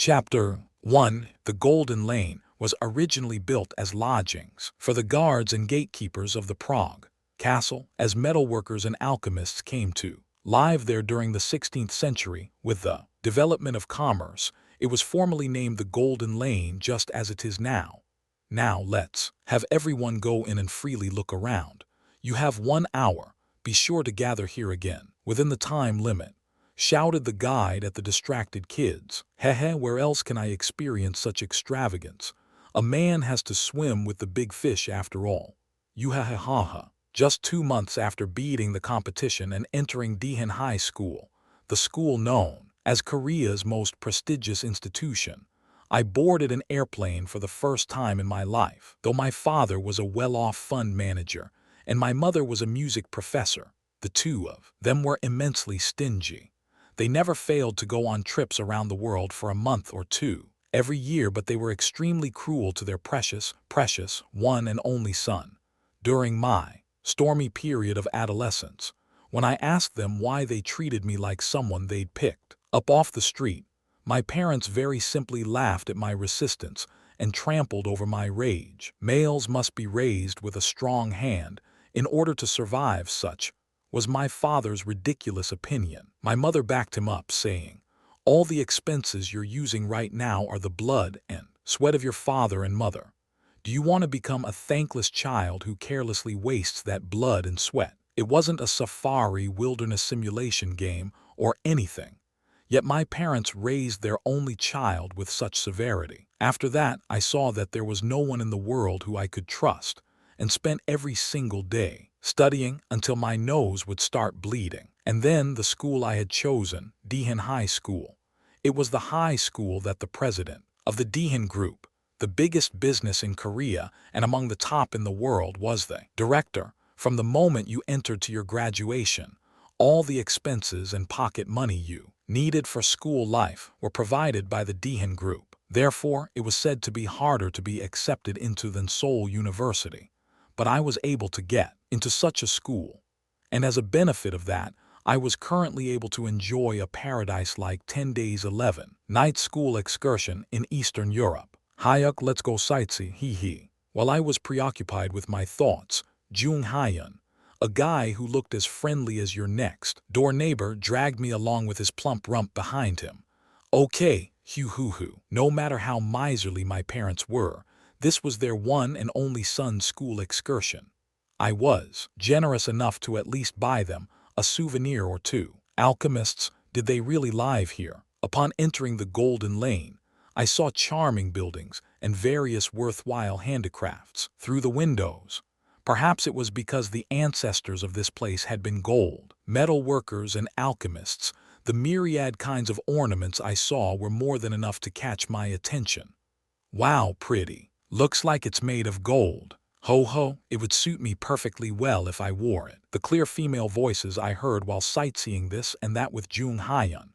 Chapter 1. The Golden Lane was originally built as lodgings for the guards and gatekeepers of the Prague castle, as metalworkers and alchemists came to live there during the 16th century. With the development of commerce, it was formally named the Golden Lane, just as it is now. Now let's have everyone go in and freely look around. You have 1 hour. Be sure to gather here again within the time limit, shouted the guide at the distracted kids. Heh, where else can I experience such extravagance? A man has to swim with the big fish after all. You ha. Just 2 months after beating the competition and entering Daehan High School, the school known as Korea's most prestigious institution, I boarded an airplane for the first time in my life. Though my father was a well-off fund manager and my mother was a music professor, the two of them were immensely stingy. They never failed to go on trips around the world for a month or two every year, but they were extremely cruel to their precious one and only son. During my stormy period of adolescence, when I asked them why they treated me like someone they'd picked up off the street, my parents very simply laughed at my resistance and trampled over my rage. Males must be raised with a strong hand in order to survive, such was my father's ridiculous opinion. My mother backed him up, saying, "All the expenses you're using right now are the blood and sweat of your father and mother. Do you want to become a thankless child who carelessly wastes that blood and sweat?" It wasn't a safari wilderness simulation game or anything, yet my parents raised their only child with such severity. After that, I saw that there was no one in the world who I could trust, and spent every single day studying until my nose would start bleeding. And then the school I had chosen, Daehan High School. It was the high school that the president of the Daehan Group, the biggest business in Korea and among the top in the world, was the director. From the moment you entered to your graduation, all the expenses and pocket money you needed for school life were provided by the Daehan Group. Therefore, it was said to be harder to be accepted into than Seoul University. But I was able to get into such a school, and as a benefit of that, I was currently able to enjoy a paradise-like 10 days 11 night school excursion in Eastern Europe. Hyuk, let's go sightsee, While I was preoccupied with my thoughts, Jung Hyun, a guy who looked as friendly as your next door neighbor, dragged me along with his plump rump behind him. Okay, hoo. No matter how miserly my parents were, this was their one and only son's school excursion. I was generous enough to at least buy them a souvenir or two. Alchemists, did they really live here? Upon entering the Golden Lane, I saw charming buildings and various worthwhile handicrafts through the windows. Perhaps it was because the ancestors of this place had been gold, metal workers and alchemists. The myriad kinds of ornaments I saw were more than enough to catch my attention. Wow, pretty. Looks like it's made of gold. Ho, it would suit me perfectly well if I wore it. The clear female voices I heard while sightseeing this and that with Jung Hyun.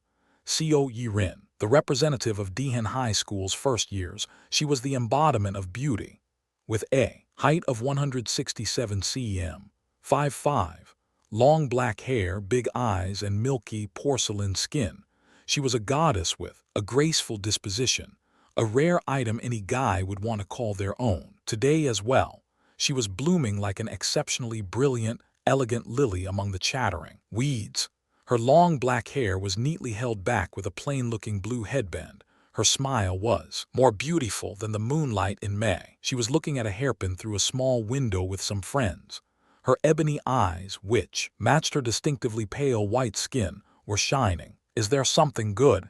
Co Yi-rin, the representative of Daehan High School's first years, she was the embodiment of beauty. With a height of 167 cm, 5'5", long black hair, big eyes, and milky porcelain skin, she was a goddess with a graceful disposition, a rare item any guy would want to call their own. Today as well, she was blooming like an exceptionally brilliant, elegant lily among the chattering weeds. Her long black hair was neatly held back with a plain-looking blue headband. Her smile was more beautiful than the moonlight in May. She was looking at a hairpin through a small window with some friends. Her ebony eyes, which matched her distinctively pale white skin, were shining. Is there something good?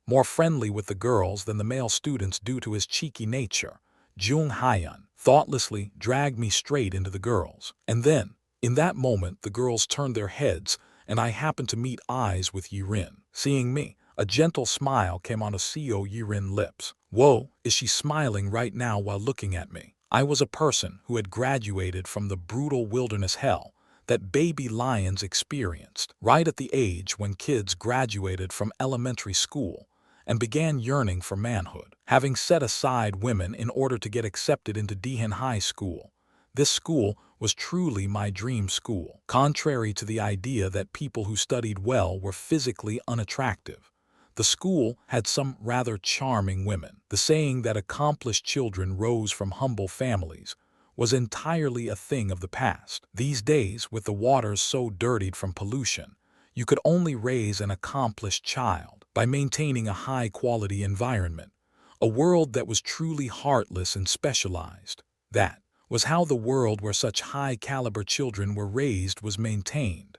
More friendly with the girls than the male students due to his cheeky nature, Jung Hyun thoughtlessly dragged me straight into the girls. And then, in that moment, the girls turned their heads, and I happened to meet eyes with Yi-rin. Seeing me, a gentle smile came on Co Yi-rin lips. Whoa, is she smiling right now while looking at me? I was a person who had graduated from the brutal wilderness hell that baby lions experienced right at the age when kids graduated from elementary school and began yearning for manhood. Having set aside women in order to get accepted into Daehan High School, this school was truly my dream school. Contrary to the idea that people who studied well were physically unattractive, The school had some rather charming women. The saying that accomplished children rose from humble families was entirely a thing of the past. These days, with the waters so dirtied from pollution, you could only raise an accomplished child by maintaining a high-quality environment, a world that was truly heartless and specialized. That was how the world where such high-caliber children were raised was maintained.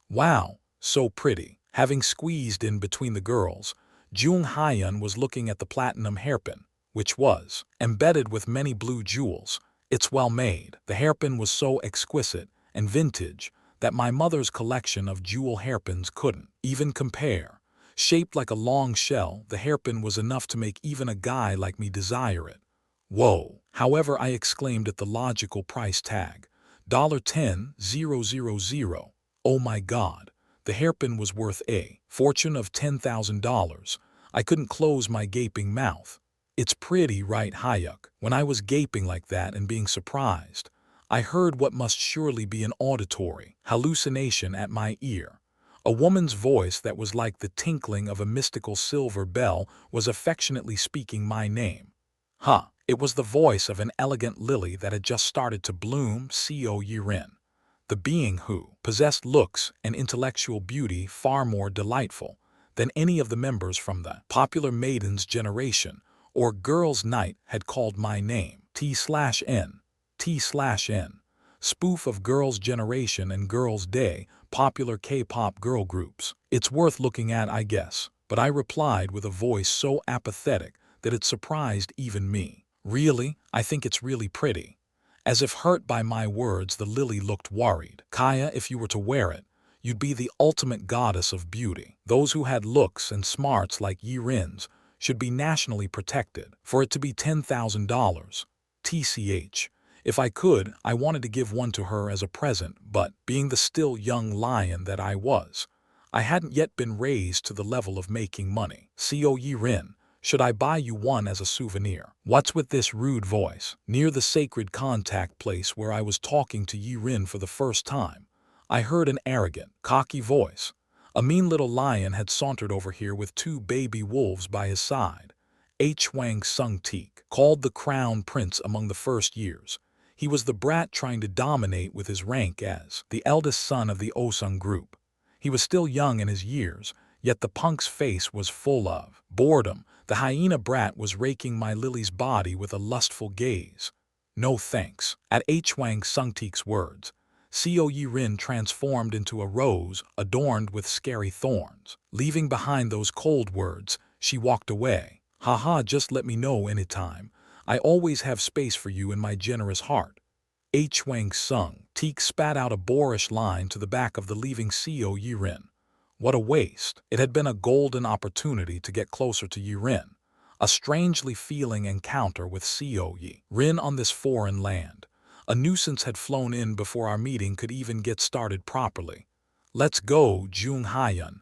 Wow, so pretty. Having squeezed in between the girls, Jung Hyun was looking at the platinum hairpin, which was embedded with many blue jewels. It's well made. The hairpin was so exquisite and vintage that my mother's collection of jewel hairpins couldn't even compare. Shaped like a long shell, the hairpin was enough to make even a guy like me desire it. Whoa! However, I exclaimed at the logical price tag. $10,000. Oh my God! The hairpin was worth a fortune of $10,000. I couldn't close my gaping mouth. It's pretty, right, Hyuk? When I was gaping like that and being surprised, I heard what must surely be an auditory hallucination at my ear. A woman's voice that was like the tinkling of a mystical silver bell was affectionately speaking my name. Huh, it was the voice of an elegant lily that had just started to bloom, Co Yirin. The being who possessed looks and intellectual beauty far more delightful than any of the members from the popular Maiden's Generation or Girls' Night had called my name. T/N. T/N. Spoof of Girls' Generation and Girls' Day, popular K-pop girl groups. It's worth looking at, I guess. But I replied with a voice so apathetic that it surprised even me. Really? I think it's really pretty. As if hurt by my words, the lily looked worried. Kaya, if you were to wear it, you'd be the ultimate goddess of beauty. Those who had looks and smarts like Yirin's should be nationally protected. For it to be $10,000. TCH. If I could, I wanted to give one to her as a present, but, being the still young lion that I was, I hadn't yet been raised to the level of making money. Co Yirin, should I buy you one as a souvenir? What's with this rude voice? Near the sacred contact place where I was talking to Yirin for the first time, I heard an arrogant, cocky voice. A mean little lion had sauntered over here with two baby wolves by his side. Hwang Sung-teik, called the crown prince among the first years. He was the brat trying to dominate with his rank as the eldest son of the Osung group. He was still young in his years, yet the punk's face was full of boredom. The hyena brat was raking my Lily's body with a lustful gaze. No thanks. At Hwang Sung-teik's words, Co Yirin transformed into a rose adorned with scary thorns. Leaving behind those cold words, she walked away. Haha, just let me know anytime. I always have space for you in my generous heart. Hwang Sung-teik spat out a boorish line to the back of the leaving Co Yirin. What a waste. It had been a golden opportunity to get closer to Yirin. A strangely feeling encounter with Co Yirin on this foreign land. A nuisance had flown in before our meeting could even get started properly. Let's go, Jung Hyun.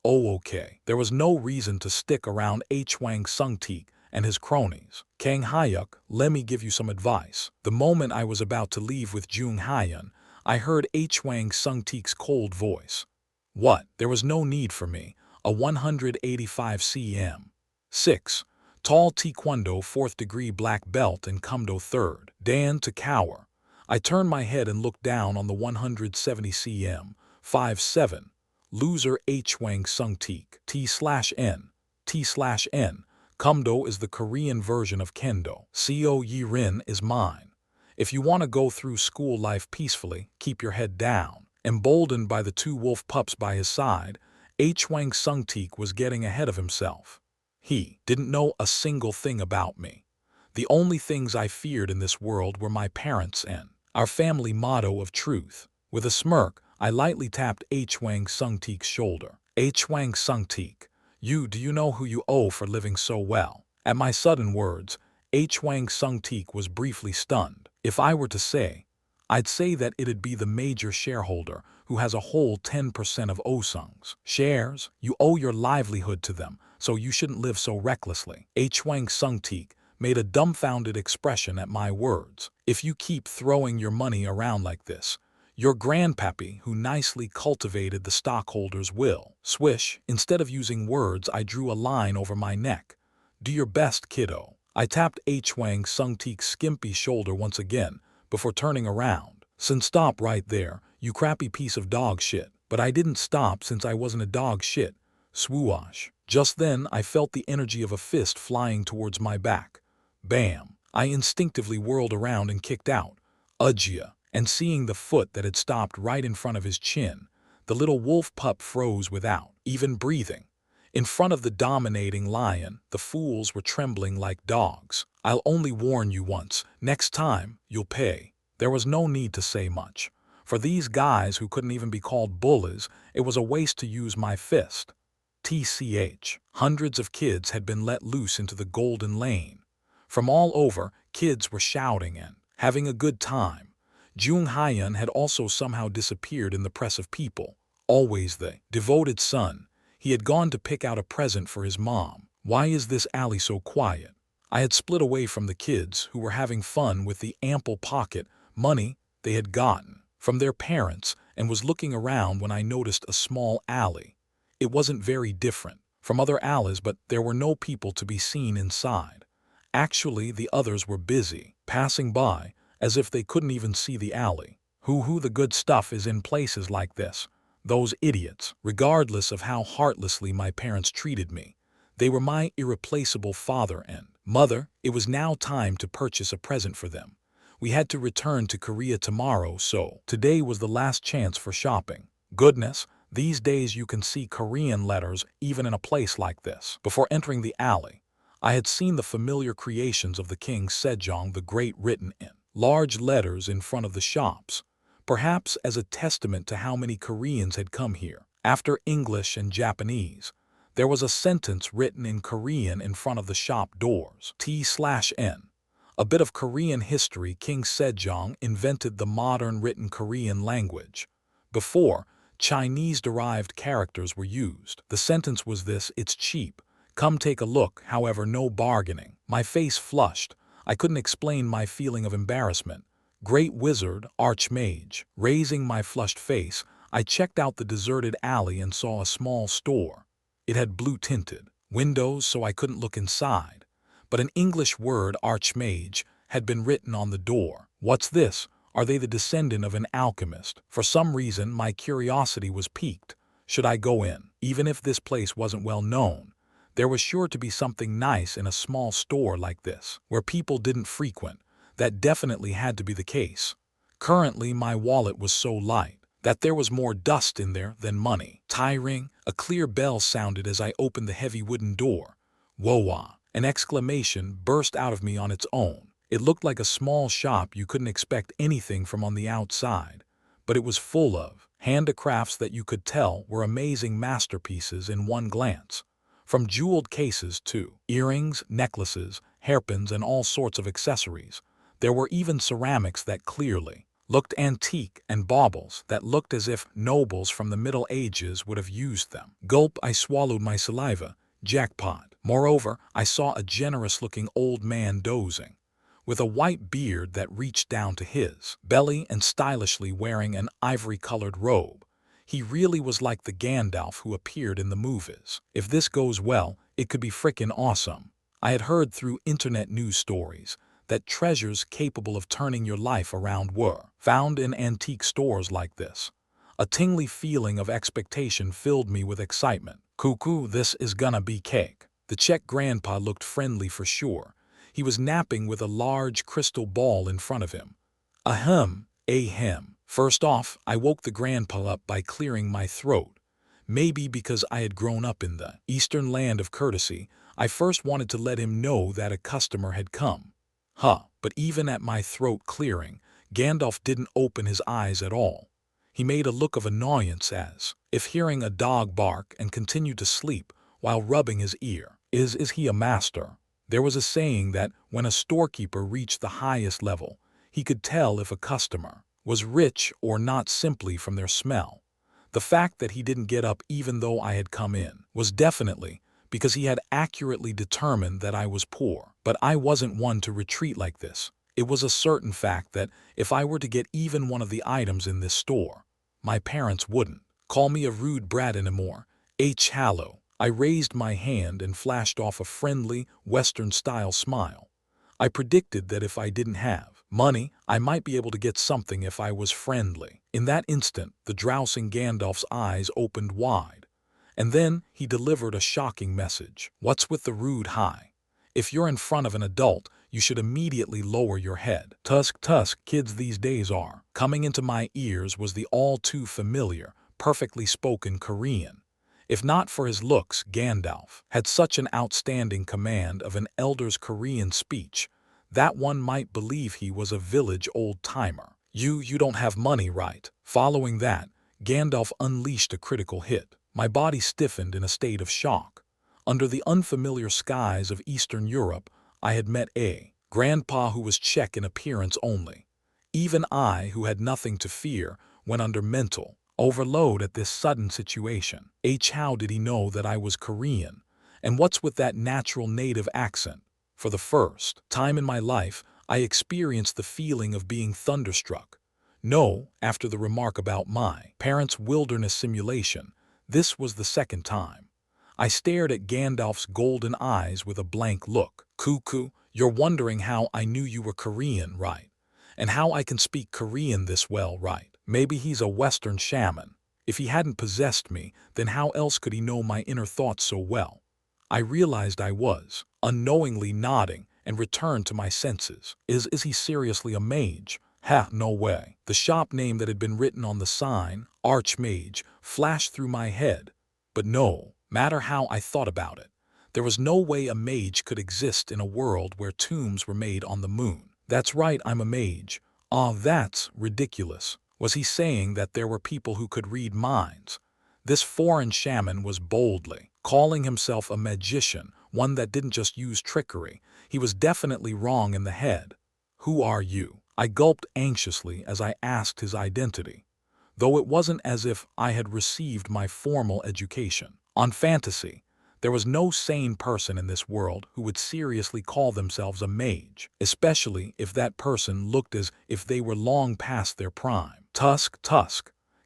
Oh, okay. There was no reason to stick around Hwang Sung-teik and his cronies. Kang Hyuk, let me give you some advice. The moment I was about to leave with Jung Hyun, I heard Hwang Sung-teik's cold voice. What? There was no need for me. A 185 cm. 6. Tall Taekwondo 4th degree black belt and Kumdo 3rd. Dan to cower. I turned my head and looked down on the 170 cm. 5'7". Loser Hwang Sung-teik. T/N. T/N. Kumdo is the Korean version of Kendo. Co Yirin is mine. If you want to go through school life peacefully, keep your head down. Emboldened by the two wolf pups by his side, Hwang Sung-teik was getting ahead of himself. He didn't know a single thing about me. The only things I feared in this world were my parents and our family motto of truth. With a smirk, I lightly tapped Hwang Sung-teik's shoulder. Hwang Sung-teik, do you know who you owe for living so well? At my sudden words, Hwang Sung-teik was briefly stunned. If I were to say, I'd say that it'd be the major shareholder who has a whole 10% of Osung's shares. You owe your livelihood to them, so you shouldn't live so recklessly. Hwang Sung-teik made a dumbfounded expression at my words. If you keep throwing your money around like this, Your grandpappy, who nicely cultivated the stockholder's will. Swish, instead of using words, I drew a line over my neck. Do your best, kiddo. I tapped Hwang Sung-teek's skimpy shoulder once again, before turning around. Sin, stop right there, you crappy piece of dog shit. But I didn't stop since I wasn't a dog shit. Swoosh. Just then, I felt the energy of a fist flying towards my back. Bam. I instinctively whirled around and kicked out. Ujia. And seeing the foot that had stopped right in front of his chin, the little wolf pup froze without even breathing. In front of the dominating lion, the fools were trembling like dogs. I'll only warn you once. Next time, you'll pay. There was no need to say much. For these guys who couldn't even be called bullies, it was a waste to use my fist. TCH. Hundreds of kids had been let loose into the Golden Lane. From all over, kids were shouting and having a good time. Jung Hyun had also somehow disappeared in the press of people. Always the devoted son. He had gone to pick out a present for his mom. Why is this alley so quiet? I had split away from the kids who were having fun with the ample pocket money they had gotten from their parents and was looking around when I noticed a small alley. It wasn't very different from other alleys, but there were no people to be seen inside. Actually, the others were busy, passing by, as if they couldn't even see the alley. Who the good stuff is in places like this. Those idiots, regardless of how heartlessly my parents treated me. They were my irreplaceable father and mother. It was now time to purchase a present for them. We had to return to Korea tomorrow, so today was the last chance for shopping. Goodness, these days you can see Korean letters even in a place like this. Before entering the alley, I had seen the familiar creations of the King Sejong the Great written in large letters in front of the shops, perhaps as a testament to how many Koreans had come here. After English and Japanese, there was a sentence written in Korean in front of the shop doors. T/N. A bit of Korean history. King Sejong invented the modern written Korean language. Before, Chinese-derived characters were used. The sentence was this: it's cheap. Come take a look. However, no bargaining. My face flushed. I couldn't explain my feeling of embarrassment. Great Wizard, Archmage. Raising my flushed face, I checked out the deserted alley and saw a small store. It had blue-tinted windows, so I couldn't look inside. But an English word, Archmage, had been written on the door. What's this? Are they the descendant of an alchemist? For some reason, my curiosity was piqued. Should I go in? Even if this place wasn't well known, there was sure to be something nice in a small store like this, where people didn't frequent. That definitely had to be the case. Currently, my wallet was so light that there was more dust in there than money. Tiring, a clear bell sounded as I opened the heavy wooden door. Whoa! An exclamation burst out of me on its own. It looked like a small shop you couldn't expect anything from on the outside, but it was full of handicrafts that you could tell were amazing masterpieces in one glance. From jeweled cases to earrings, necklaces, hairpins, and all sorts of accessories. There were even ceramics that clearly looked antique and baubles that looked as if nobles from the Middle Ages would have used them. Gulp, I swallowed my saliva. Jackpot. Moreover, I saw a generous-looking old man dozing, with a white beard that reached down to his belly and stylishly wearing an ivory-colored robe. He really was like the Gandalf who appeared in the movies. If this goes well, it could be frickin' awesome. I had heard through internet news stories that treasures capable of turning your life around were found in antique stores like this. A tingly feeling of expectation filled me with excitement. Cuckoo, this is gonna be cake. The Czech grandpa looked friendly for sure. He was napping with a large crystal ball in front of him. Ahem. First off, I woke the grandpa up by clearing my throat. Maybe because I had grown up in the eastern land of courtesy, I first wanted to let him know that a customer had come. But even at my throat clearing, Gandalf didn't open his eyes at all. He made a look of annoyance as if hearing a dog bark and continued to sleep while rubbing his ear. Is he a master? There was a saying that when a storekeeper reached the highest level, he could tell if a customer was rich or not simply from their smell. The fact that he didn't get up even though I had come in was definitely because he had accurately determined that I was poor. But I wasn't one to retreat like this. It was a certain fact that if I were to get even one of the items in this store, my parents wouldn't call me a rude brat anymore. Hallo. I raised my hand and flashed off a friendly, Western-style smile. I predicted that if I didn't have money, I might be able to get something if I was friendly. In that instant, the drowsing Gandalf's eyes opened wide. And then he delivered a shocking message. What's with the rude hi? If you're in front of an adult, you should immediately lower your head. Tusk, kids these days are. Coming into my ears was the all-too-familiar, perfectly spoken Korean. If not for his looks, Gandalf had such an outstanding command of an elder's Korean speech that one might believe he was a village old-timer. You don't have money, right? Following that, Gandalf unleashed a critical hit. My body stiffened in a state of shock. Under the unfamiliar skies of Eastern Europe, I had met a grandpa who was Czech in appearance only. Even I, who had nothing to fear, went under mental overload at this sudden situation. How did he know that I was Korean? And what's with that natural native accent? For the first time in my life, I experienced the feeling of being thunderstruck. No, after the remark about my parents' wilderness simulation, this was the second time. I stared at Gandalf's golden eyes with a blank look. Cuckoo, you're wondering how I knew you were Korean, right? And how I can speak Korean this well, right? Maybe he's a Western shaman. If he hadn't possessed me, then how else could he know my inner thoughts so well? I realized I was unknowingly nodding and returned to my senses. Is he seriously a mage? Ha, no way. The shop name that had been written on the sign, Archmage, flashed through my head. But no matter how I thought about it, there was no way a mage could exist in a world where tombs were made on the moon. That's right, I'm a mage. That's ridiculous. Was he saying that there were people who could read minds? This foreign shaman was boldly calling himself a magician, one that didn't just use trickery. He was definitely wrong in the head. Who are you? I gulped anxiously as I asked his identity, though it wasn't as if I had received my formal education on fantasy. There was no sane person in this world who would seriously call themselves a mage, especially if that person looked as if they were long past their prime. Tusk.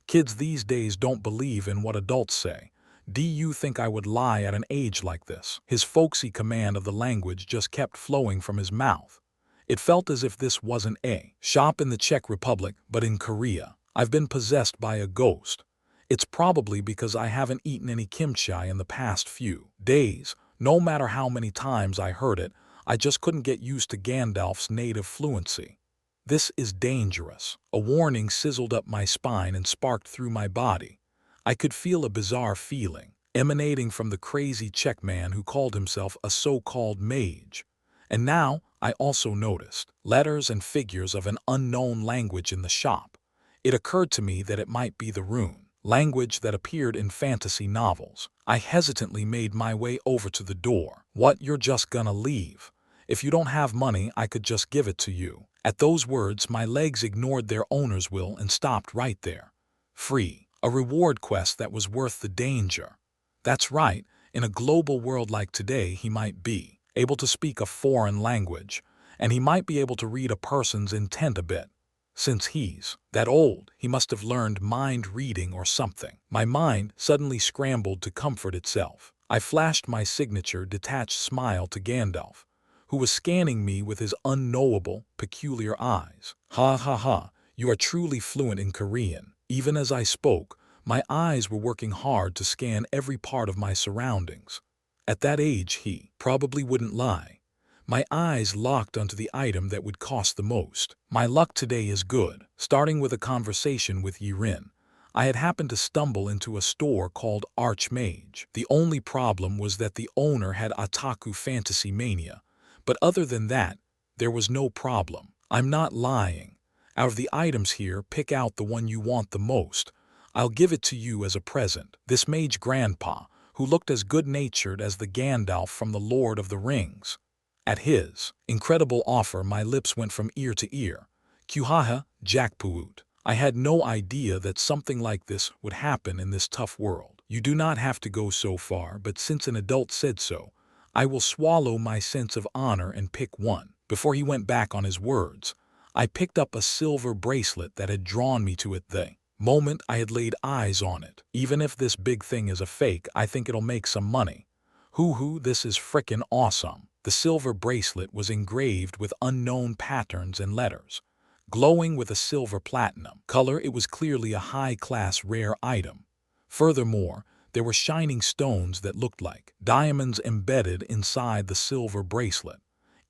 Kids these days don't believe in what adults say. Do you think I would lie at an age like this? His folksy command of the language just kept flowing from his mouth. It felt as if this wasn't a shop in the Czech Republic, but in Korea. I've been possessed by a ghost. It's probably because I haven't eaten any kimchi in the past few days. No matter how many times I heard it, I just couldn't get used to Gandalf's native fluency. This is dangerous. A warning sizzled up my spine and sparked through my body. I could feel a bizarre feeling emanating from the crazy Czech man who called himself a so-called mage. And now I also noticed letters and figures of an unknown language in the shop. It occurred to me that it might be the rune language that appeared in fantasy novels. I hesitantly made my way over to the door. What, you're just gonna leave? If you don't have money, I could just give it to you. At those words, my legs ignored their owner's will and stopped right there. Free. A reward quest that was worth the danger. That's right, in a global world like today, he might be able to speak a foreign language, and he might be able to read a person's intent a bit. Since he's that old, he must have learned mind reading or something. My mind suddenly scrambled to comfort itself. I flashed my signature detached smile to Gandalf, who was scanning me with his unknowable, peculiar eyes. Ha, you are truly fluent in Korean. Even as I spoke, my eyes were working hard to scan every part of my surroundings. At that age, he probably wouldn't lie. My eyes locked onto the item that would cost the most. My luck today is good. Starting with a conversation with Yirin, I had happened to stumble into a store called Archmage. The only problem was that the owner had otaku fantasy mania. But other than that, there was no problem. I'm not lying. Out of the items here, pick out the one you want the most. I'll give it to you as a present. This mage grandpa, who looked as good-natured as the Gandalf from the Lord of the Rings. At his incredible offer, my lips went from ear to ear. Kuhaha, jackpoot. I had no idea that something like this would happen in this tough world. You do not have to go so far, but since an adult said so, I will swallow my sense of honor and pick one. Before he went back on his words, I picked up a silver bracelet that had drawn me to it the moment I had laid eyes on it. Even if this big thing is a fake, I think it'll make some money. Hoo-hoo, this is frickin' awesome. The silver bracelet was engraved with unknown patterns and letters. Glowing with a silver platinum color, it was clearly a high-class rare item. Furthermore, there were shining stones that looked like diamonds embedded inside the silver bracelet.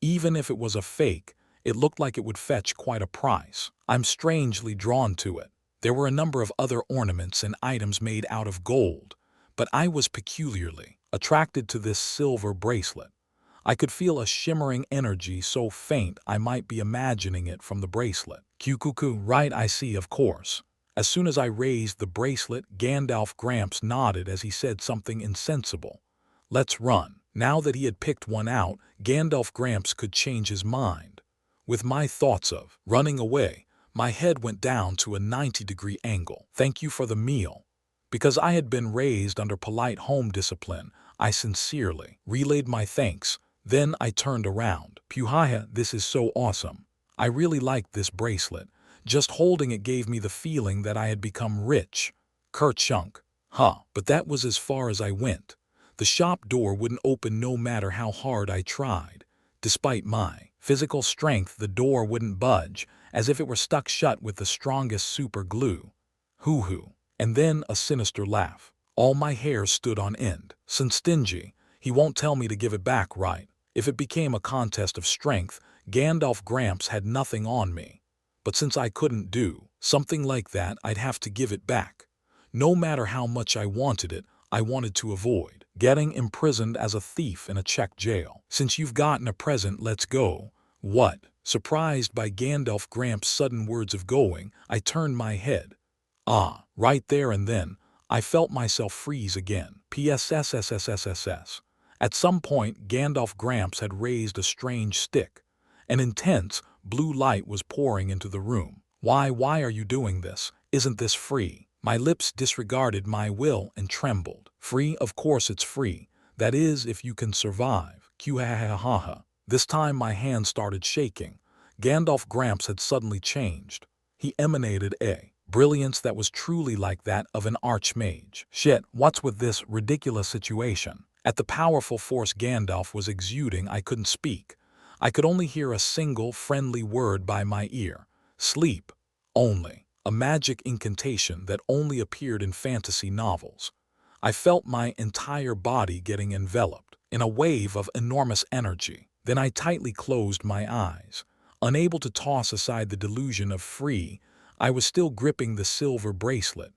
Even if it was a fake, it looked like it would fetch quite a price. I'm strangely drawn to it. There were a number of other ornaments and items made out of gold, but I was peculiarly attracted to this silver bracelet. I could feel a shimmering energy so faint I might be imagining it from the bracelet. Cuckoo, right, I see, of course. As soon as I raised the bracelet, Gandalf Gramps nodded as he said something insensible. Let's run. Now that he had picked one out, Gandalf Gramps could change his mind. With my thoughts of running away, my head went down to a 90-degree angle. Thank you for the meal. Because I had been raised under polite home discipline, I sincerely relayed my thanks. Then I turned around. Puhaya, this is so awesome. I really like this bracelet. Just holding it gave me the feeling that I had become rich. Kerchunk. But that was as far as I went. The shop door wouldn't open no matter how hard I tried. Despite my physical strength, the door wouldn't budge, as if it were stuck shut with the strongest super glue. Hoo-hoo. And then a sinister laugh. All my hair stood on end. Since stingy, he won't tell me to give it back, right? If it became a contest of strength, Gandalf Gramps had nothing on me. But since I couldn't do something like that, I'd have to give it back. No matter how much I wanted it, I wanted to avoid getting imprisoned as a thief in a Czech jail. Since you've gotten a present, let's go. What? Surprised by Gandalf Gramps' sudden words of going, I turned my head. Right there and then, I felt myself freeze again. PSSSSSSS. At some point, Gandalf Gramps had raised a strange stick. An intense, blue light was pouring into the room. Why are you doing this? Isn't this free? My lips disregarded my will and trembled. Free? Of course it's free. That is, if you can survive. Q-ha-ha-ha-ha. This time my hand started shaking. Gandalf Gramps had suddenly changed. He emanated a brilliance that was truly like that of an archmage. Shit, what's with this ridiculous situation? At the powerful force Gandalf was exuding, I couldn't speak. I could only hear a single friendly word by my ear. Sleep. Only. A magic incantation that only appeared in fantasy novels. I felt my entire body getting enveloped in a wave of enormous energy. Then I tightly closed my eyes. Unable to toss aside the delusion of free, I was still gripping the silver bracelet.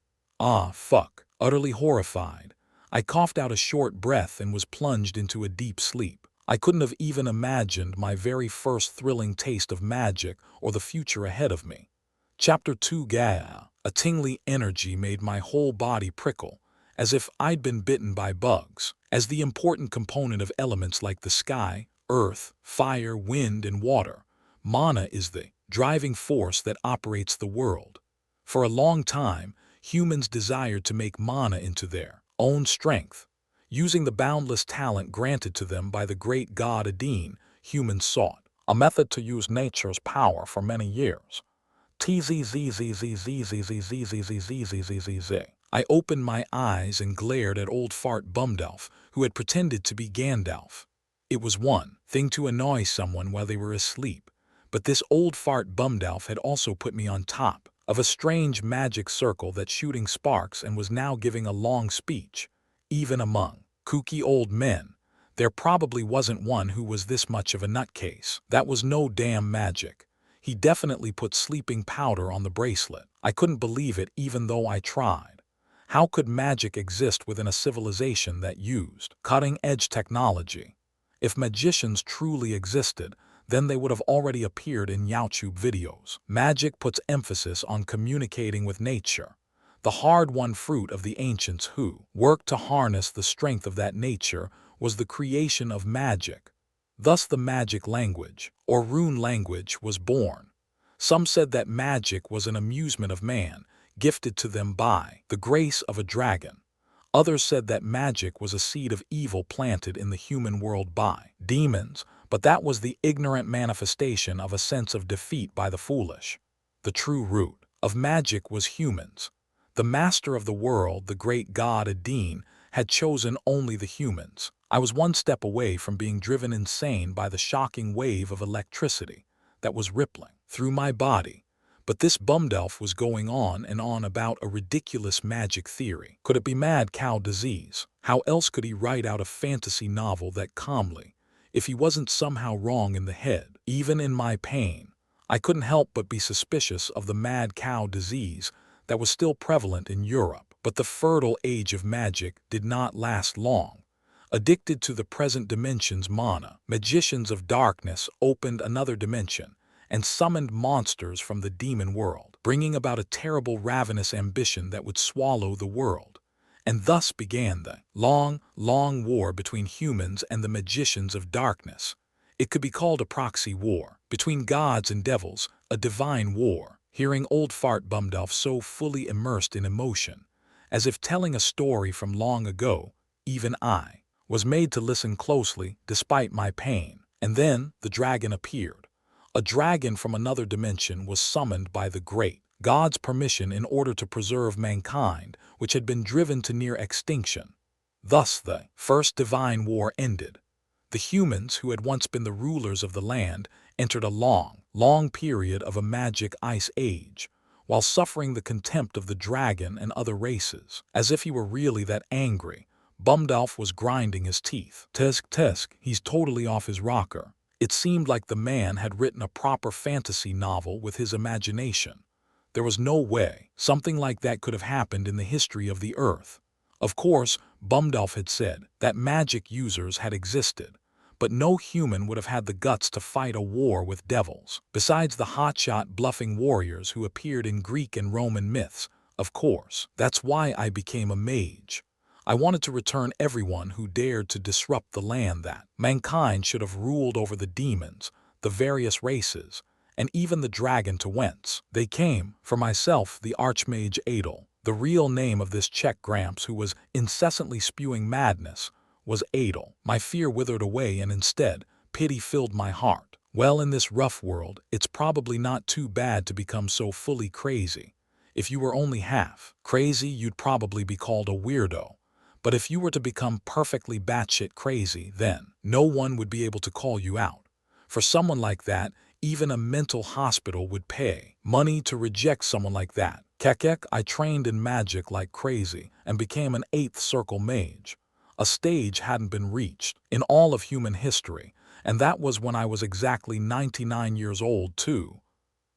Fuck. Utterly horrified, I coughed out a short breath and was plunged into a deep sleep. I couldn't have even imagined my very first thrilling taste of magic or the future ahead of me. Chapter 2. Gaia. A tingly energy made my whole body prickle, as if I'd been bitten by bugs. As the important component of elements like the sky, earth, fire, wind, and water, mana is the driving force that operates the world. For a long time, humans desired to make mana into their own strength. Using the boundless talent granted to them by the great god Adin, humans sought a method to use nature's power for many years. I opened my eyes and glared at old fart Bumdelf, who had pretended to be Gandalf. It was one thing to annoy someone while they were asleep, but this old fart Bumdelf had also put me on top of a strange magic circle that's shooting sparks and was now giving a long speech. Even among kooky old men, there probably wasn't one who was this much of a nutcase. That was no damn magic. He definitely put sleeping powder on the bracelet. I couldn't believe it even though I tried. How could magic exist within a civilization that used cutting-edge technology? If magicians truly existed, then they would have already appeared in YouTube videos. Magic puts emphasis on communicating with nature, the hard-won fruit of the ancients who worked to harness the strength of that nature was the creation of magic. Thus the magic language, or rune language, was born. Some said that magic was an amusement of man, gifted to them by the grace of a dragon. Others said that magic was a seed of evil planted in the human world by demons, But that was the ignorant manifestation of a sense of defeat by the foolish. The true root of magic was humans. The master of the world, the great god Adin, had chosen only the humans. I was one step away from being driven insane by the shocking wave of electricity that was rippling through my body. But this bumdelf was going on and on about a ridiculous magic theory. Could it be mad cow disease? How else could he write out a fantasy novel that calmly, if he wasn't somehow wrong in the head? Even in my pain, I couldn't help but be suspicious of the mad cow disease that was still prevalent in Europe. But the fertile age of magic did not last long. Addicted to the present dimension's mana, magicians of darkness opened another dimension and summoned monsters from the demon world, bringing about a terrible ravenous ambition that would swallow the world. And thus began the long, long war between humans and the magicians of darkness. It could be called a proxy war, between gods and devils, a divine war. Hearing old fart Bumdelf so fully immersed in emotion, as if telling a story from long ago, even I was made to listen closely despite my pain. And then the dragon appeared. A dragon from another dimension was summoned by the great god's permission in order to preserve mankind, which had been driven to near extinction. Thus the first divine war ended. The humans, who had once been the rulers of the land, entered a long, long period of a magic ice age, while suffering the contempt of the dragon and other races. As if he were really that angry, Bumdelf was grinding his teeth. Tisk, he's totally off his rocker. It seemed like the man had written a proper fantasy novel with his imagination. There was no way something like that could have happened in the history of the earth. Of course, Bumdelf had said that magic users had existed, but no human would have had the guts to fight a war with devils, besides the hotshot bluffing warriors who appeared in Greek and Roman myths, of course. That's why I became a mage. I wanted to return everyone who dared to disrupt the land that mankind should have ruled over the demons, the various races, and even the dragon to whence they came. For myself, the Archmage Adel, the real name of this Czech Gramps who was incessantly spewing madness, was Adel. My fear withered away and instead, pity filled my heart. Well, in this rough world, it's probably not too bad to become so fully crazy. If you were only half crazy, you'd probably be called a weirdo. But if you were to become perfectly batshit crazy, then no one would be able to call you out. For someone like that, even a mental hospital would pay money to reject someone like that. Kekek, I trained in magic like crazy and became an 8th Circle Mage. A stage hadn't been reached in all of human history, and that was when I was exactly 99 years old too.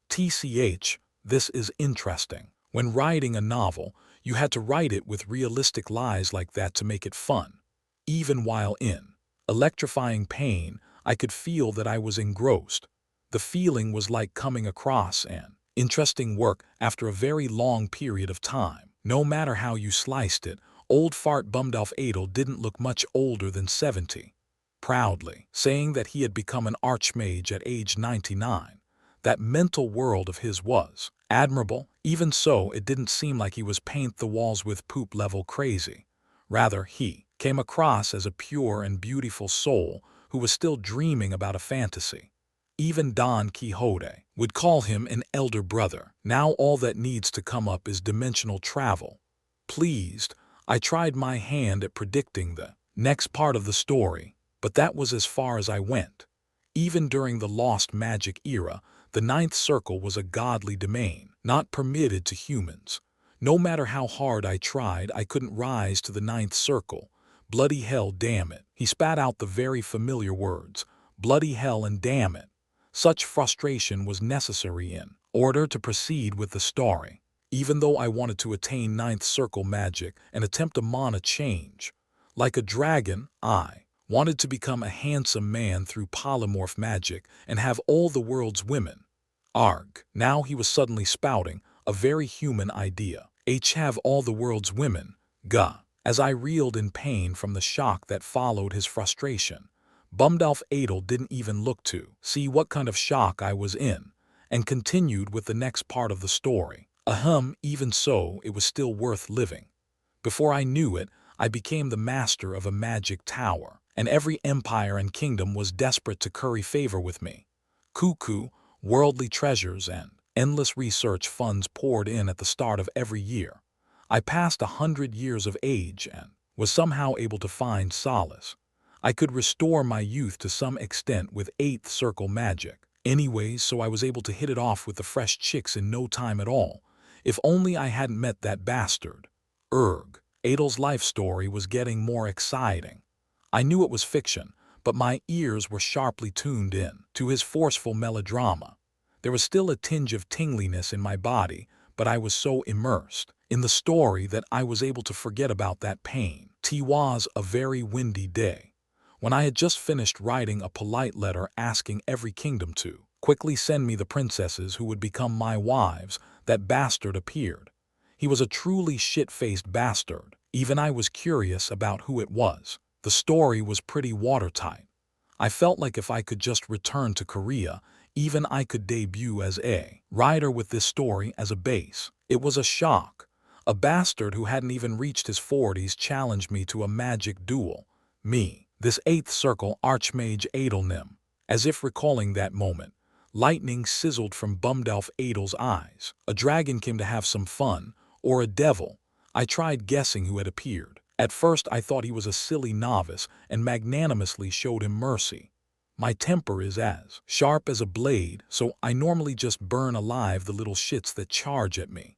TCH, this is interesting. When writing a novel, you had to write it with realistic lies like that to make it fun. Even while in electrifying pain, I could feel that I was engrossed. The feeling was like coming across an interesting work after a very long period of time. No matter how you sliced it, old fart Bumdelf Adel didn't look much older than 70. Proudly saying that he had become an archmage at age 99. That mental world of his was admirable. Even so, it didn't seem like he was paint the walls with poop level crazy. Rather, he came across as a pure and beautiful soul who was still dreaming about a fantasy. Even Don Quixote would call him an elder brother. Now all that needs to come up is dimensional travel. Pleased, I tried my hand at predicting the next part of the story, but that was as far as I went. Even during the lost magic era, the 9th Circle was a godly domain, not permitted to humans. No matter how hard I tried, I couldn't rise to the 9th Circle. Bloody hell, damn it. He spat out the very familiar words, bloody hell and damn it. Such frustration was necessary in order to proceed with the story. Even though I wanted to attain 9th Circle magic and attempt a mana change. Like a dragon, I wanted to become a handsome man through polymorph magic and have all the world's women. Arg. Now he was suddenly spouting a very human idea. Have all the world's women. Gah. As I reeled in pain from the shock that followed his frustration, Bumdelf Adel didn't even look to see what kind of shock I was in, and continued with the next part of the story. Even so, it was still worth living. Before I knew it, I became the master of a magic tower, and every empire and kingdom was desperate to curry favor with me. Cuckoo, worldly treasures, and endless research funds poured in at the start of every year. I passed 100 years of age and was somehow able to find solace. I could restore my youth to some extent with 8th circle magic. Anyways, so I was able to hit it off with the fresh chicks in no time at all. If only I hadn't met that bastard. Adel's life story was getting more exciting. I knew it was fiction, but my ears were sharply tuned in to his forceful melodrama. There was still a tinge of tingliness in my body, but I was so immersed in the story that I was able to forget about that pain. It was a very windy day. When I had just finished writing a polite letter asking every kingdom to quickly send me the princesses who would become my wives, that bastard appeared. He was a truly shit-faced bastard. Even I was curious about who it was. The story was pretty watertight. I felt like if I could just return to Korea, even I could debut as a writer with this story as a base. It was a shock. A bastard who hadn't even reached his 40s challenged me to a magic duel. Me, this 8th circle Archmage Adelnim. As if recalling that moment, lightning sizzled from Bumdelf Adel's eyes. A dragon came to have some fun, or a devil. I tried guessing who had appeared. At first I thought he was a silly novice and magnanimously showed him mercy. My temper is as sharp as a blade, so I normally just burn alive the little shits that charge at me.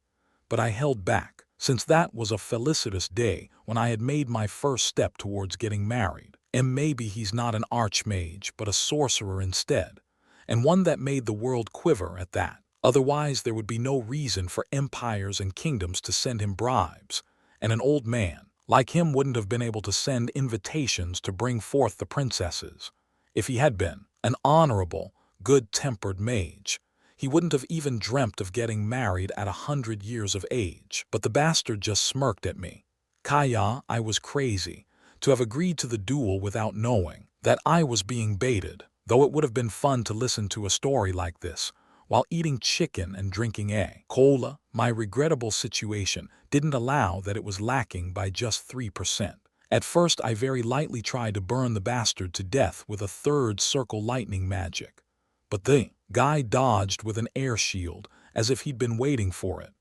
But I held back, since that was a felicitous day when I had made my first step towards getting married. And maybe he's not an archmage, but a sorcerer instead, and one that made the world quiver at that. Otherwise there would be no reason for empires and kingdoms to send him bribes, and an old man like him wouldn't have been able to send invitations to bring forth the princesses. If he had been an honorable, good-tempered mage, he wouldn't have even dreamt of getting married at 100 years of age. But the bastard just smirked at me. Kaya, I was crazy to have agreed to the duel without knowing that I was being baited, though it would have been fun to listen to a story like this while eating chicken and drinking a cola. My regrettable situation didn't allow that it was lacking by just 3%. At first I very lightly tried to burn the bastard to death with a 3rd circle lightning magic. But the guy dodged with an air shield as if he'd been waiting for it.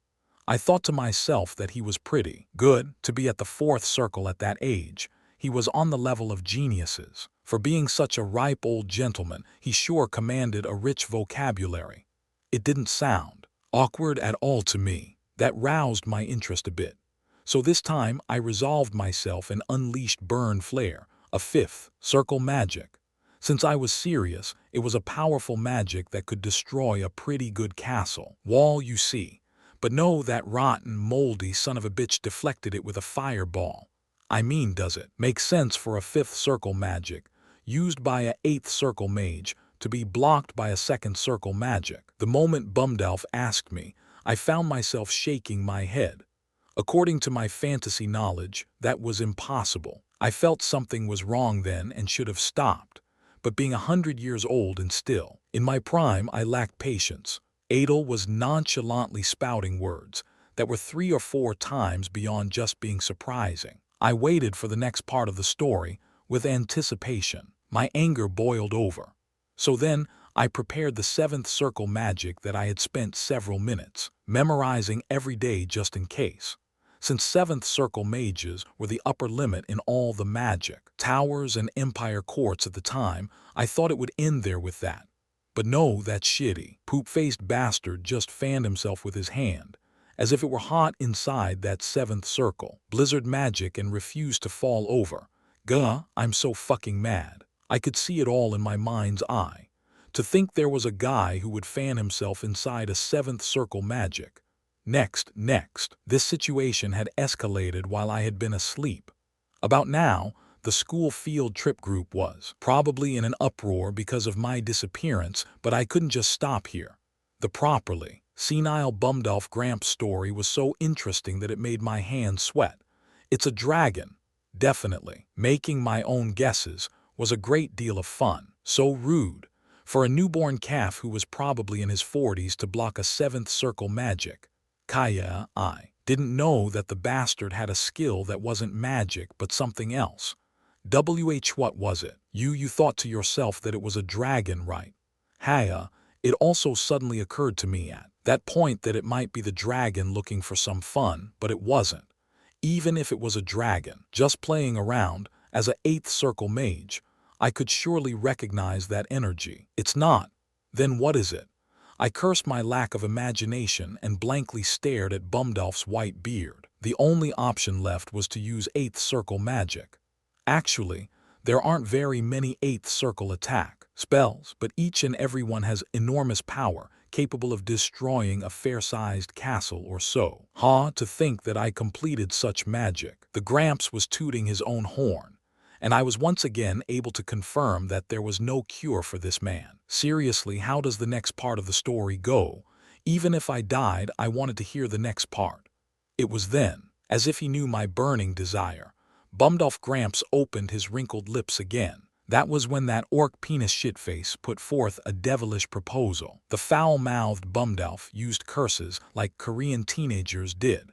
I thought to myself that he was pretty good to be at the 4th circle at that age. He was on the level of geniuses. For being such a ripe old gentleman, he sure commanded a rich vocabulary. It didn't sound awkward at all to me. That roused my interest a bit. So this time I resolved myself and unleashed Burn Flare, a 5th circle magic. Since I was serious, it was a powerful magic that could destroy a pretty good castle wall, you see. But no, that rotten, moldy son of a bitch deflected it with a fireball. I mean, does it make sense for a 5th circle magic, used by a 8th circle mage, to be blocked by a 2nd circle magic? The moment Bumdelf asked me, I found myself shaking my head. According to my fantasy knowledge, that was impossible. I felt something was wrong then and should have stopped. But being 100 years old and still in my prime, I lacked patience. Adel was nonchalantly spouting words that were 3 or 4 times beyond just being surprising. I waited for the next part of the story with anticipation. My anger boiled over. So then I prepared the 7th circle magic that I had spent several minutes memorizing every day just in case. Since 7th circle mages were the upper limit in all the magic towers and empire courts at the time, I thought it would end there with that. But no, that shitty, poop-faced bastard just fanned himself with his hand, as if it were hot inside that 7th circle blizzard magic, and refused to fall over. Gah, I'm so fucking mad. I could see it all in my mind's eye. To think there was a guy who would fan himself inside a 7th circle magic. Next. This situation had escalated while I had been asleep. About now, the school field trip group was probably in an uproar because of my disappearance, but I couldn't just stop here. The properly senile Bumdelf Gramps story was so interesting that it made my hands sweat. It's a dragon, definitely. Making my own guesses was a great deal of fun. So rude for a newborn calf who was probably in his 40s to block a 7th circle magic. Kaya, I didn't know that the bastard had a skill that wasn't magic but something else. What was it? You thought to yourself that it was a dragon, right? Haya, it also suddenly occurred to me at that point that it might be the dragon looking for some fun, but it wasn't. Even if it was a dragon, just playing around, as a 8th circle mage, I could surely recognize that energy. It's not. Then what is it? I cursed my lack of imagination and blankly stared at Bumdolf's white beard. The only option left was to use 8th circle magic. Actually, there aren't very many 8th circle attack spells, but each and every one has enormous power, capable of destroying a fair-sized castle or so. To think that I completed such magic. The Gramps was tooting his own horn, and I was once again able to confirm that there was no cure for this man. Seriously, how does the next part of the story go? Even if I died, I wanted to hear the next part. It was then, as if he knew my burning desire, Bumdolf Gramps opened his wrinkled lips again. That was when that orc penis shitface put forth a devilish proposal. The foul-mouthed Bumdolf used curses like Korean teenagers did.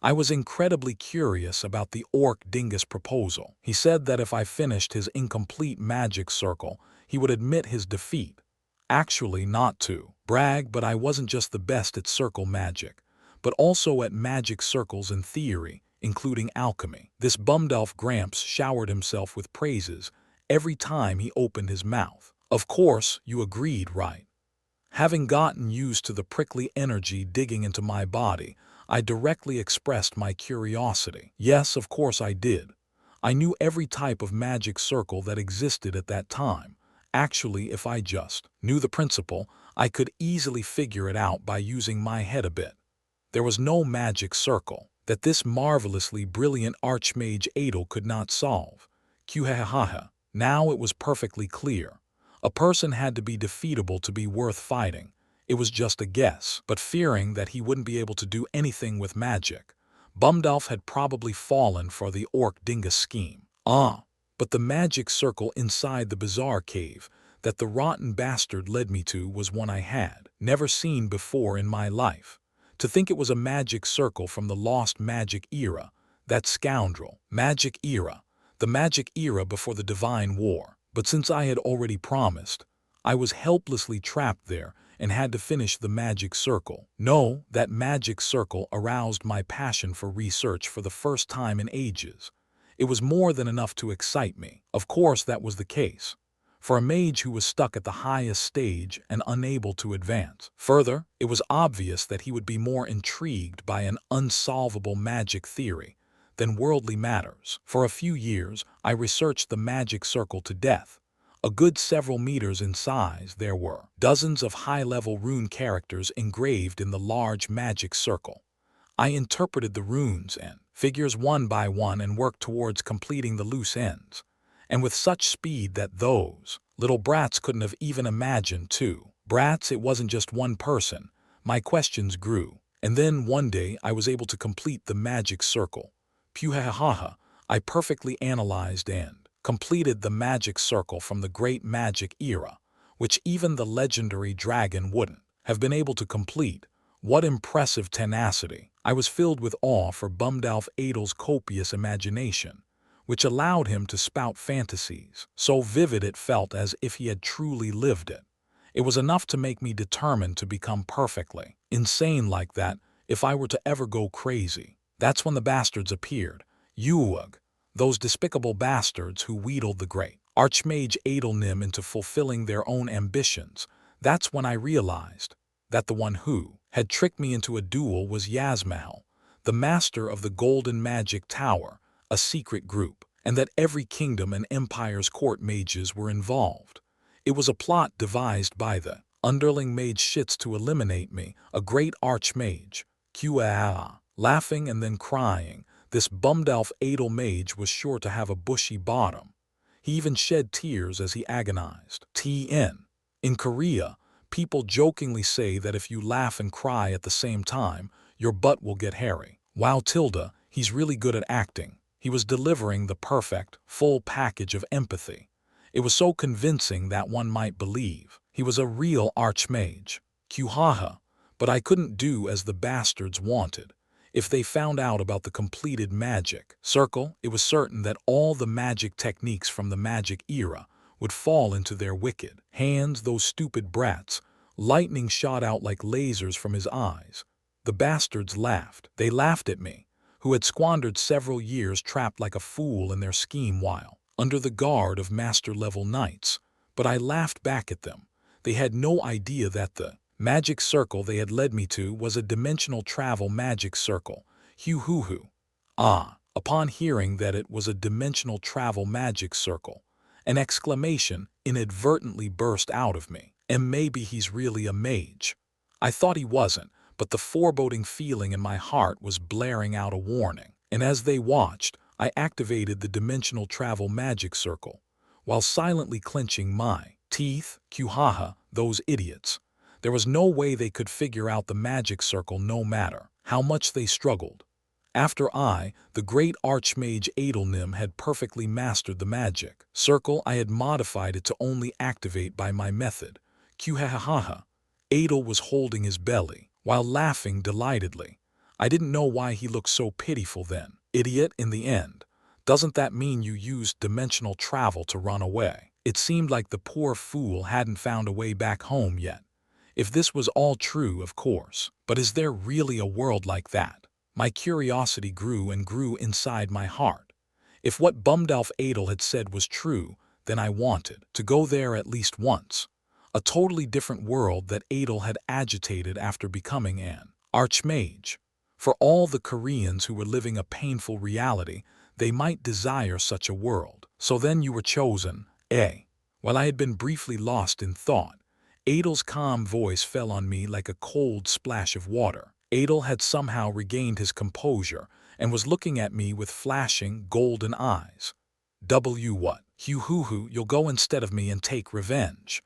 I was incredibly curious about the orc dingus proposal. He said that if I finished his incomplete magic circle, he would admit his defeat. Actually, not to brag, but I wasn't just the best at circle magic, but also at magic circles in theory, including alchemy. This Bumdolf Gramps showered himself with praises every time he opened his mouth. Of course, you agreed, right? Having gotten used to the prickly energy digging into my body, I directly expressed my curiosity. Yes, of course I did. I knew every type of magic circle that existed at that time. Actually, if I just knew the principle, I could easily figure it out by using my head a bit. There was no magic circle that this marvelously brilliant Archmage Adel could not solve. Now it was perfectly clear. A person had to be defeatable to be worth fighting. It was just a guess, but fearing that he wouldn't be able to do anything with magic, Bumdolf had probably fallen for the orc dingus scheme. But the magic circle inside the bizarre cave that the rotten bastard led me to was one I had never seen before in my life. To think it was a magic circle from the lost magic era, that scoundrel. Magic era. The magic era before the Divine War. But since I had already promised, I was helplessly trapped there and had to finish the magic circle. No, that magic circle aroused my passion for research for the first time in ages. It was more than enough to excite me. Of course, that was the case for a mage who was stuck at the highest stage and unable to advance. Further, it was obvious that he would be more intrigued by an unsolvable magic theory than worldly matters. For a few years, I researched the magic circle to death. A good several meters in size, there were dozens of high-level rune characters engraved in the large magic circle. I interpreted the runes and figures one by one and worked towards completing the loose ends. And with such speed that those little brats couldn't have even imagined too. Brats, it wasn't just one person. My questions grew. And then one day I was able to complete the magic circle. I perfectly analyzed and completed the magic circle from the great magic era, which even the legendary dragon wouldn't have been able to complete. What impressive tenacity! I was filled with awe for Bumdolf Adel's copious imagination, which allowed him to spout fantasies so vivid it felt as if he had truly lived it. It was enough to make me determined to become perfectly insane like that if I were to ever go crazy. That's when the bastards appeared. Those despicable bastards who wheedled the great Archmage Adelnim into fulfilling their own ambitions. That's when I realized that the one who had tricked me into a duel was Yasmahel, the master of the Golden Magic Tower, a secret group, and that every kingdom and empire's court mages were involved. It was a plot devised by the underling mage shits to eliminate me, a great Archmage. Laughing and then crying, this Bumdolf Adel mage was sure to have a bushy bottom. He even shed tears as he agonized. In Korea, people jokingly say that if you laugh and cry at the same time, your butt will get hairy. Wow, he's really good at acting. He was delivering the perfect, full package of empathy. It was so convincing that one might believe he was a real Archmage. But I couldn't do as the bastards wanted. If they found out about the completed magic circle, it was certain that all the magic techniques from the magic era would fall into their wicked hands. Those stupid brats. Lightning shot out like lasers from his eyes. The bastards laughed. They laughed at me, who had squandered several years trapped like a fool in their scheme while under the guard of master-level knights. But I laughed back at them. They had no idea that the magic circle they had led me to was a dimensional travel magic circle. Hoo-hoo-hoo. Upon hearing that it was a dimensional travel magic circle, an exclamation inadvertently burst out of me. And maybe he's really a mage. I thought he wasn't, but the foreboding feeling in my heart was blaring out a warning. And as they watched, I activated the dimensional travel magic circle, while silently clenching my teeth. Kuhaha, those idiots. There was no way they could figure out the magic circle no matter how much they struggled. After I, the great Archmage Adelnim, had perfectly mastered the magic circle, I had modified it to only activate by my method. Kuhahaha. Adel was holding his belly, while laughing delightedly. I didn't know why he looked so pitiful then. Idiot, in the end. Doesn't that mean you used dimensional travel to run away? It seemed like the poor fool hadn't found a way back home yet. If this was all true, of course. But is there really a world like that? My curiosity grew and grew inside my heart. If what Bumdelf Adel had said was true, then I wanted to go there at least once. A totally different world that Adel had agitated after becoming an Archmage. For all the Koreans who were living a painful reality, they might desire such a world. So then you were chosen, eh? While I had been briefly lost in thought, Adel's calm voice fell on me like a cold splash of water. Adel had somehow regained his composure and was looking at me with flashing, golden eyes. What? Hoo-hoo-hoo, you'll go instead of me and take revenge.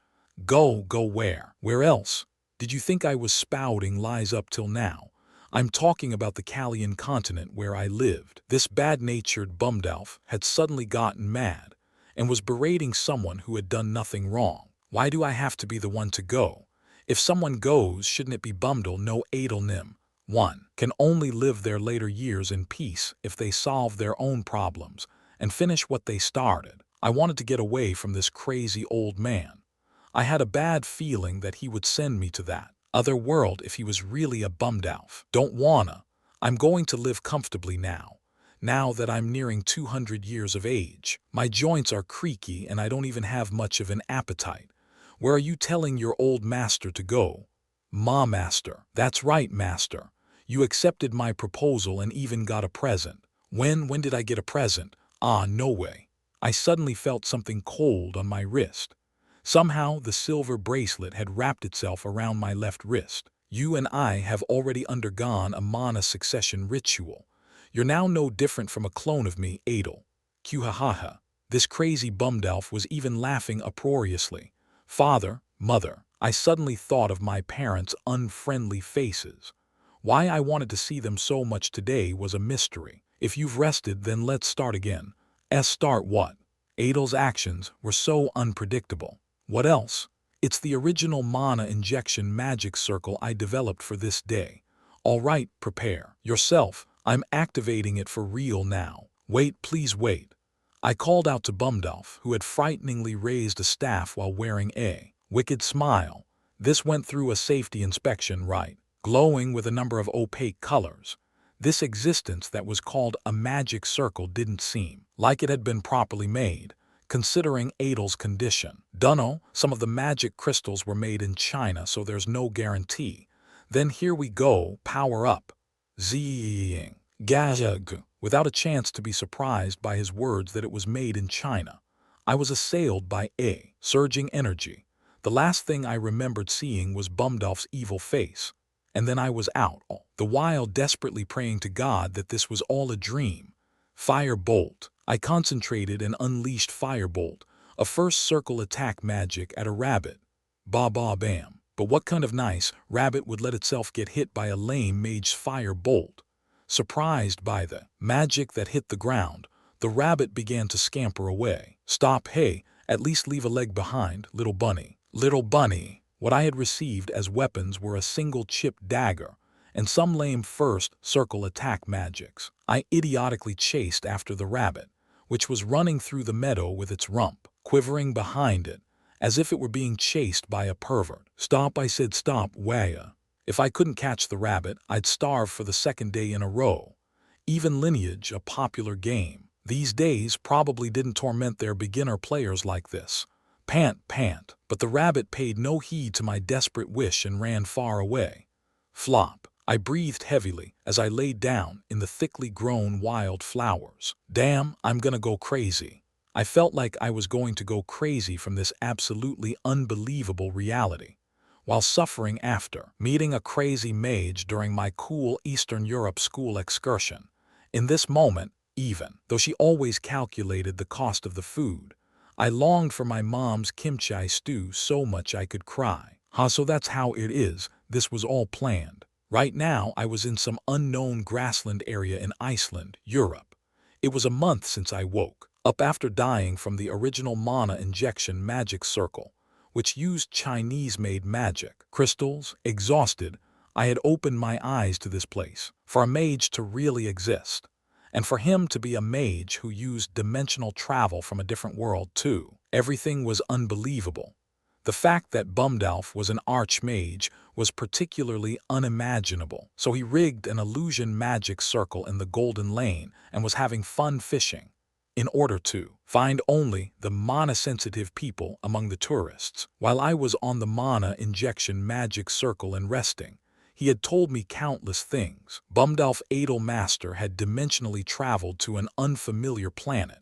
Go where? Where else? Did you think I was spouting lies up till now? I'm talking about the Kalian continent where I lived. This bad-natured Bumdelf had suddenly gotten mad and was berating someone who had done nothing wrong. Why do I have to be the one to go? If someone goes, shouldn't it be Bumdel? No, Adelnim. One can only live their later years in peace if they solve their own problems and finish what they started. I wanted to get away from this crazy old man. I had a bad feeling that he would send me to that other world if he was really a Bumdelf. Don't wanna. I'm going to live comfortably now that I'm nearing 200 years of age. My joints are creaky and I don't even have much of an appetite. Where are you telling your old master to go? Ma, master. That's right, master. You accepted my proposal and even got a present. When did I get a present? No way. I suddenly felt something cold on my wrist. Somehow the silver bracelet had wrapped itself around my left wrist. You and I have already undergone a mana succession ritual. You're now no different from a clone of me, Adel. Kuhahaha. This crazy Bumdelf was even laughing uproariously. Father, mother, I suddenly thought of my parents' unfriendly faces. Why I wanted to see them so much today was a mystery. If you've rested, then let's start again. Start what? Adel's actions were so unpredictable. What else? It's the original mana injection magic circle I developed for this day. All right, prepare yourself. I'm activating it for real now. Wait, please wait. I called out to Bumdelf, who had frighteningly raised a staff while wearing a wicked smile. This went through a safety inspection, right? Glowing with a number of opaque colors. This existence that was called a magic circle didn't seem like it had been properly made, considering Adel's condition. Dunno, some of the magic crystals were made in China, so there's no guarantee. Then here we go, power up. Zing. Gazag. Without a chance to be surprised by his words that it was made in China, I was assailed by a surging energy. The last thing I remembered seeing was Bumdelf's evil face. And then I was out, the while desperately praying to God that this was all a dream. Firebolt. I concentrated and unleashed Firebolt, a first circle attack magic at a rabbit. Ba-ba-bam. But what kind of nice rabbit would let itself get hit by a lame mage's Firebolt? Surprised by the magic that hit the ground, the rabbit began to scamper away. Stop, hey, at least leave a leg behind, little bunny. Little bunny. What I had received as weapons were a single chipped dagger and some lame first circle attack magics. I idiotically chased after the rabbit, which was running through the meadow with its rump quivering behind it, as if it were being chased by a pervert. "Stop," I said, "stop, Waya." If I couldn't catch the rabbit, I'd starve for the second day in a row. Even Lineage, a popular game these days, probably didn't torment their beginner players like this. Pant, pant. But the rabbit paid no heed to my desperate wish and ran far away. Flop. I breathed heavily as I laid down in the thickly grown wild flowers. Damn, I'm gonna go crazy. I felt like I was going to go crazy from this absolutely unbelievable reality, while suffering after meeting a crazy mage during my cool Eastern Europe school excursion. In this moment, even though she always calculated the cost of the food, I longed for my mom's kimchi stew so much I could cry. So that's how it is, this was all planned. Right now, I was in some unknown grassland area in Iceland, Europe. It was a month since I woke up after dying from the original mana injection magic circle, which used Chinese-made magic crystals. Exhausted, I had opened my eyes to this place, for a mage to really exist, and for him to be a mage who used dimensional travel from a different world too. Everything was unbelievable. The fact that Bumdalf was an archmage was particularly unimaginable, so he rigged an illusion magic circle in the Golden Lane and was having fun fishing, in order to find only the mana-sensitive people among the tourists. While I was on the mana injection magic circle and resting, he had told me countless things. Bumdalf Master had dimensionally traveled to an unfamiliar planet.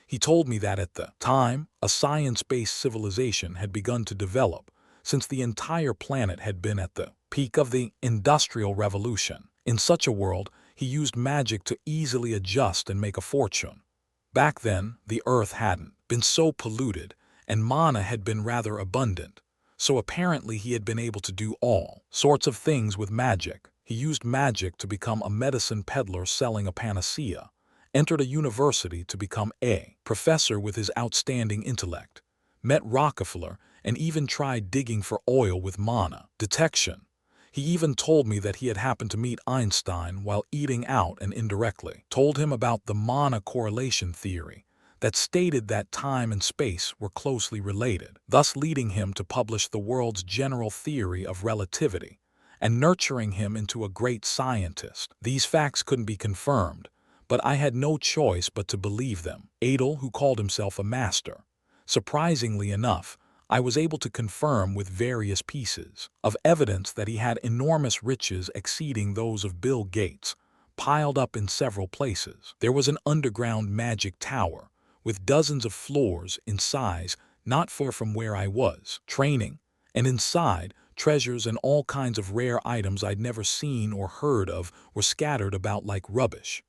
He told me that at the time, a science-based civilization had begun to develop, since the entire planet had been at the peak of the Industrial Revolution. In such a world, he used magic to easily adjust and make a fortune. Back then, the Earth hadn't been so polluted, and mana had been rather abundant, so apparently he had been able to do all sorts of things with magic. He used magic to become a medicine peddler selling a panacea, entered a university to become a professor with his outstanding intellect, met Rockefeller, and even tried digging for oil with mana detection. He even told me that he had happened to meet Einstein while eating out and indirectly told him about the mana correlation theory that stated that time and space were closely related, thus leading him to publish the world's general theory of relativity and nurturing him into a great scientist. These facts couldn't be confirmed, but I had no choice but to believe them. Adel, who called himself a master. Surprisingly enough, I was able to confirm with various pieces of evidence that he had enormous riches exceeding those of Bill Gates, piled up in several places. There was an underground magic tower with dozens of floors in size not far from where I was training, and inside, treasures and all kinds of rare items I'd never seen or heard of were scattered about like rubbish.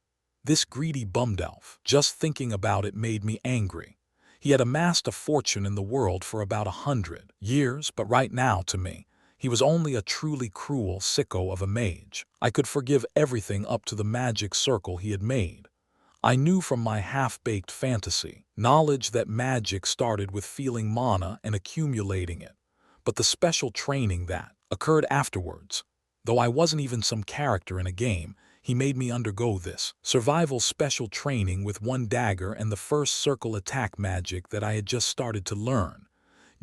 This greedy Bumdalf, just thinking about it made me angry. He had amassed a fortune in the world for about 100 years, but right now, to me, he was only a truly cruel sicko of a mage. I could forgive everything up to the magic circle he had made. I knew from my half-baked fantasy knowledge that magic started with feeling mana and accumulating it, but the special training that occurred afterwards, though I wasn't even some character in a game, he made me undergo this survival special training with one dagger and the first circle attack magic that I had just started to learn.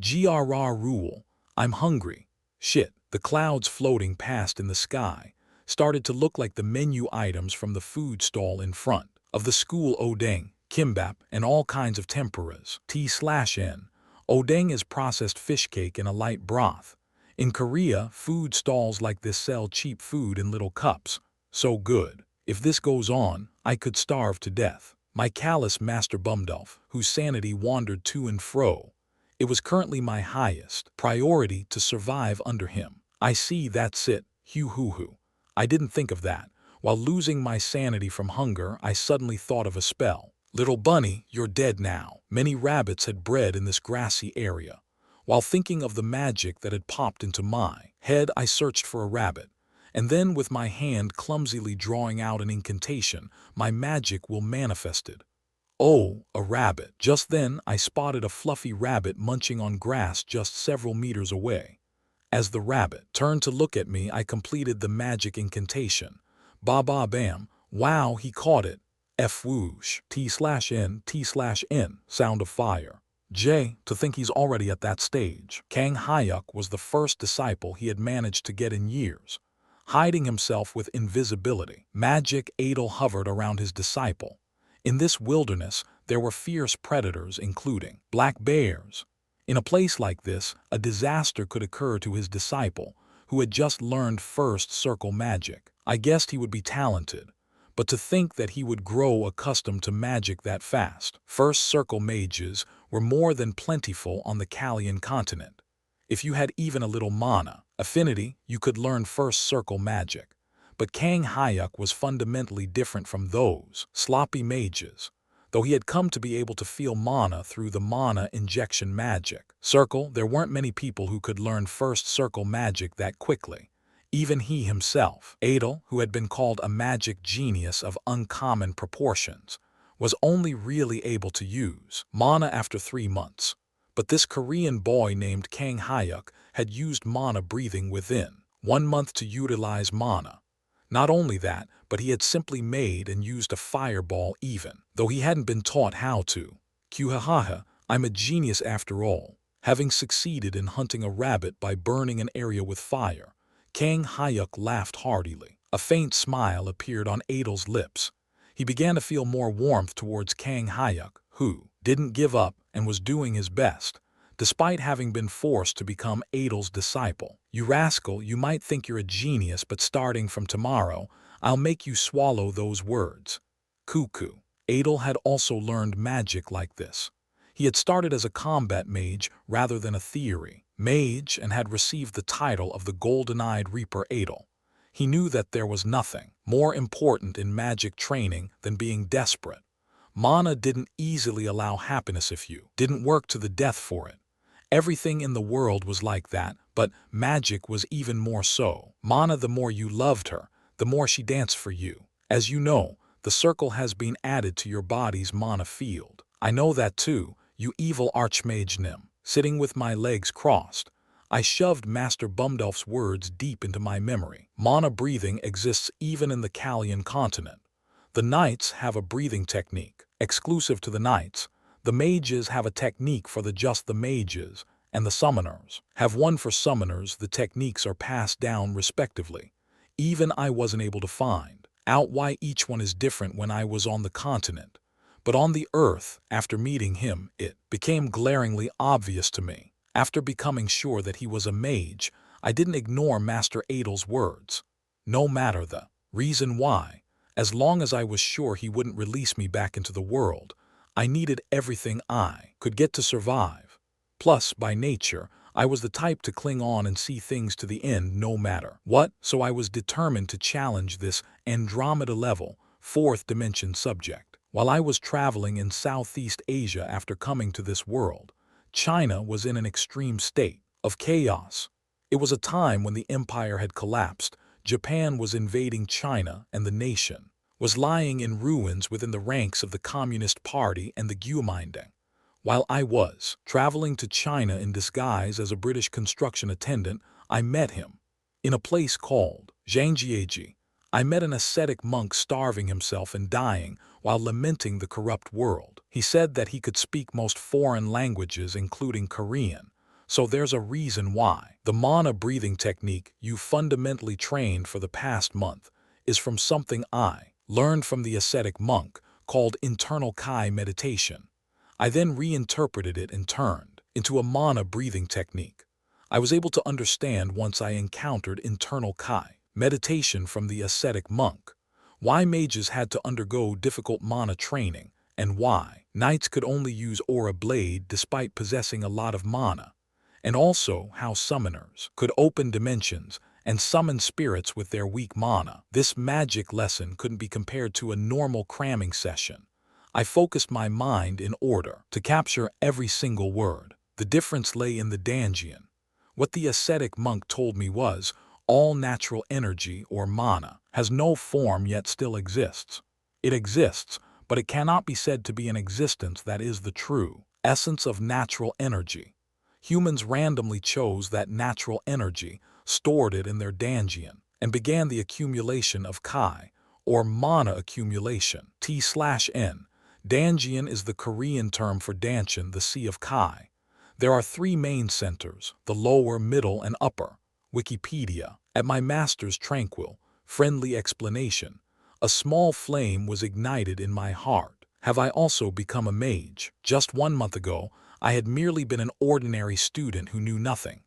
GRR rule, I'm hungry. Shit, the clouds floating past in the sky started to look like the menu items from the food stall in front of the school. Odeng, kimbap, and all kinds of tempuras. T/N. Odeng is processed fish cake in a light broth. In Korea, food stalls like this sell cheap food in little cups. So good. If this goes on, I could starve to death. My callous Master Bumdalf, whose sanity wandered to and fro, it was currently my highest priority to survive under him. I see, that's it, hoo. I didn't think of that. While losing my sanity from hunger, I suddenly thought of a spell. Little bunny, you're dead now. Many rabbits had bred in this grassy area. While thinking of the magic that had popped into my head, I searched for a rabbit. And then, with my hand clumsily drawing out an incantation, my magic will manifested. Oh, a rabbit. Just then, I spotted a fluffy rabbit munching on grass just several meters away. As the rabbit turned to look at me, I completed the magic incantation. Ba ba bam. Wow, he caught it. F whoosh. T/N/N. Sound of fire. J, to think he's already at that stage. Kang Hyuk was the first disciple he had managed to get in years. Hiding himself with invisibility, magic Adel hovered around his disciple. In this wilderness, there were fierce predators, including black bears. In a place like this, a disaster could occur to his disciple, who had just learned first circle magic. I guessed he would be talented, but to think that he would grow accustomed to magic that fast. First circle mages were more than plentiful on the Kalian continent. If you had even a little mana affinity, you could learn first circle magic. But Kang Hyuk was fundamentally different from those sloppy mages, though he had come to be able to feel mana through the mana injection magic. Circle, there weren't many people who could learn first circle magic that quickly. Even he himself, Adel, who had been called a magic genius of uncommon proportions, was only really able to use mana after 3 months. But this Korean boy named Kang Hyuk had used mana breathing within 1 month to utilize mana. Not only that, but he had simply made and used a fireball even, though he hadn't been taught how to. Qhahaha, I'm a genius after all. Having succeeded in hunting a rabbit by burning an area with fire, Kang Hyuk laughed heartily. A faint smile appeared on Adel's lips. He began to feel more warmth towards Kang Hyuk, who didn't give up and was doing his best, despite having been forced to become Adel's disciple. You rascal, you might think you're a genius, but starting from tomorrow, I'll make you swallow those words. Cuckoo. Adel had also learned magic like this. He had started as a combat mage rather than a theory mage and had received the title of the Golden-Eyed Reaper Adel. He knew that there was nothing more important in magic training than being desperate. Mana didn't easily allow happiness if you didn't work to the death for it. Everything in the world was like that, but magic was even more so. Mana, the more you loved her, the more she danced for you. As you know, the circle has been added to your body's mana field. I know that too, you evil Archmage Nim. Sitting with my legs crossed, I shoved Master Bumdolf's words deep into my memory. Mana breathing exists even in the Kalian continent. The knights have a breathing technique, exclusive to the knights. The mages have a technique for just the mages, and the summoners have one for summoners. The techniques are passed down respectively. Even I wasn't able to find out why each one is different when I was on the continent. But on the earth, after meeting him, it became glaringly obvious to me. After becoming sure that he was a mage, I didn't ignore Master Adel's words. No matter the reason why, as long as I was sure he wouldn't release me back into the world, I needed everything I could get to survive. Plus, by nature, I was the type to cling on and see things to the end no matter what, so I was determined to challenge this Andromeda-level, 4th dimension subject. While I was traveling in Southeast Asia after coming to this world, China was in an extreme state of chaos. It was a time when the empire had collapsed, Japan was invading China, and the nation was lying in ruins within the ranks of the Communist Party and the Guomindang. While I was traveling to China in disguise as a British construction attendant, I met him in a place called Zhangjiaji. I met an ascetic monk starving himself and dying while lamenting the corrupt world. He said that he could speak most foreign languages, including Korean, so there's a reason why. The mana breathing technique you fundamentally trained for the past month is from something I learned from the ascetic monk called internal Kai meditation. I then reinterpreted it and turned into a mana breathing technique. I was able to understand once I encountered internal Kai meditation from the ascetic monk, why mages had to undergo difficult mana training, and why knights could only use aura blade despite possessing a lot of mana, and also how summoners could open dimensions and summon spirits with their weak mana. This magic lesson couldn't be compared to a normal cramming session. I focused my mind in order to capture every single word. The difference lay in the Danjian. What the ascetic monk told me was, all natural energy, or mana, has no form yet still exists. It exists, but it cannot be said to be an existence that is the true essence of natural energy. Humans randomly chose that natural energy, stored it in their danjian, and began the accumulation of Kai, or mana accumulation. T/N. Danjian is the Korean term for Danshin, the sea of Kai. There are three main centers, the lower, middle, and upper. Wikipedia. At my master's tranquil, friendly explanation, a small flame was ignited in my heart. Have I also become a mage? Just 1 month ago, I had merely been an ordinary student who knew nothing.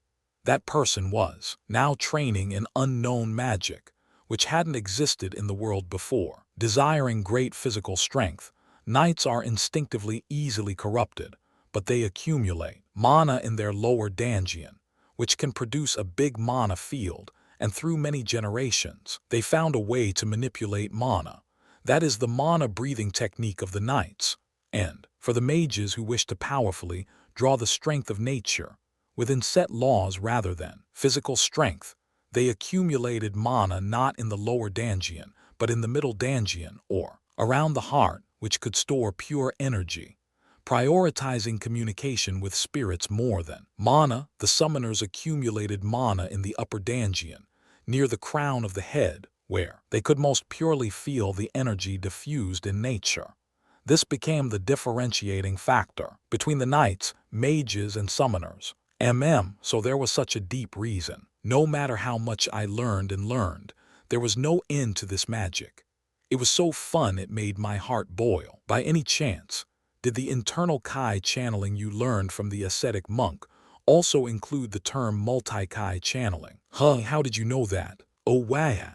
That person was now training in unknown magic, which hadn't existed in the world before. Desiring great physical strength, knights are instinctively easily corrupted, but they accumulate mana in their lower danjian, which can produce a big mana field, and through many generations, they found a way to manipulate mana. That is the mana-breathing technique of the knights. And, for the mages who wish to powerfully draw the strength of nature, within set laws rather than physical strength, they accumulated mana not in the lower danjian, but in the middle danjian, or around the heart, which could store pure energy. Prioritizing communication with spirits more than mana, the summoners accumulated mana in the upper danjian, near the crown of the head, where they could most purely feel the energy diffused in nature. This became the differentiating factor between the knights, mages, and summoners. So there was such a deep reason. No matter how much I learned, there was no end to this magic. It was so fun it made my heart boil. By any chance, did the internal Kai channeling you learned from the ascetic monk also include the term multi-Kai channeling? How did you know that? Oh wow.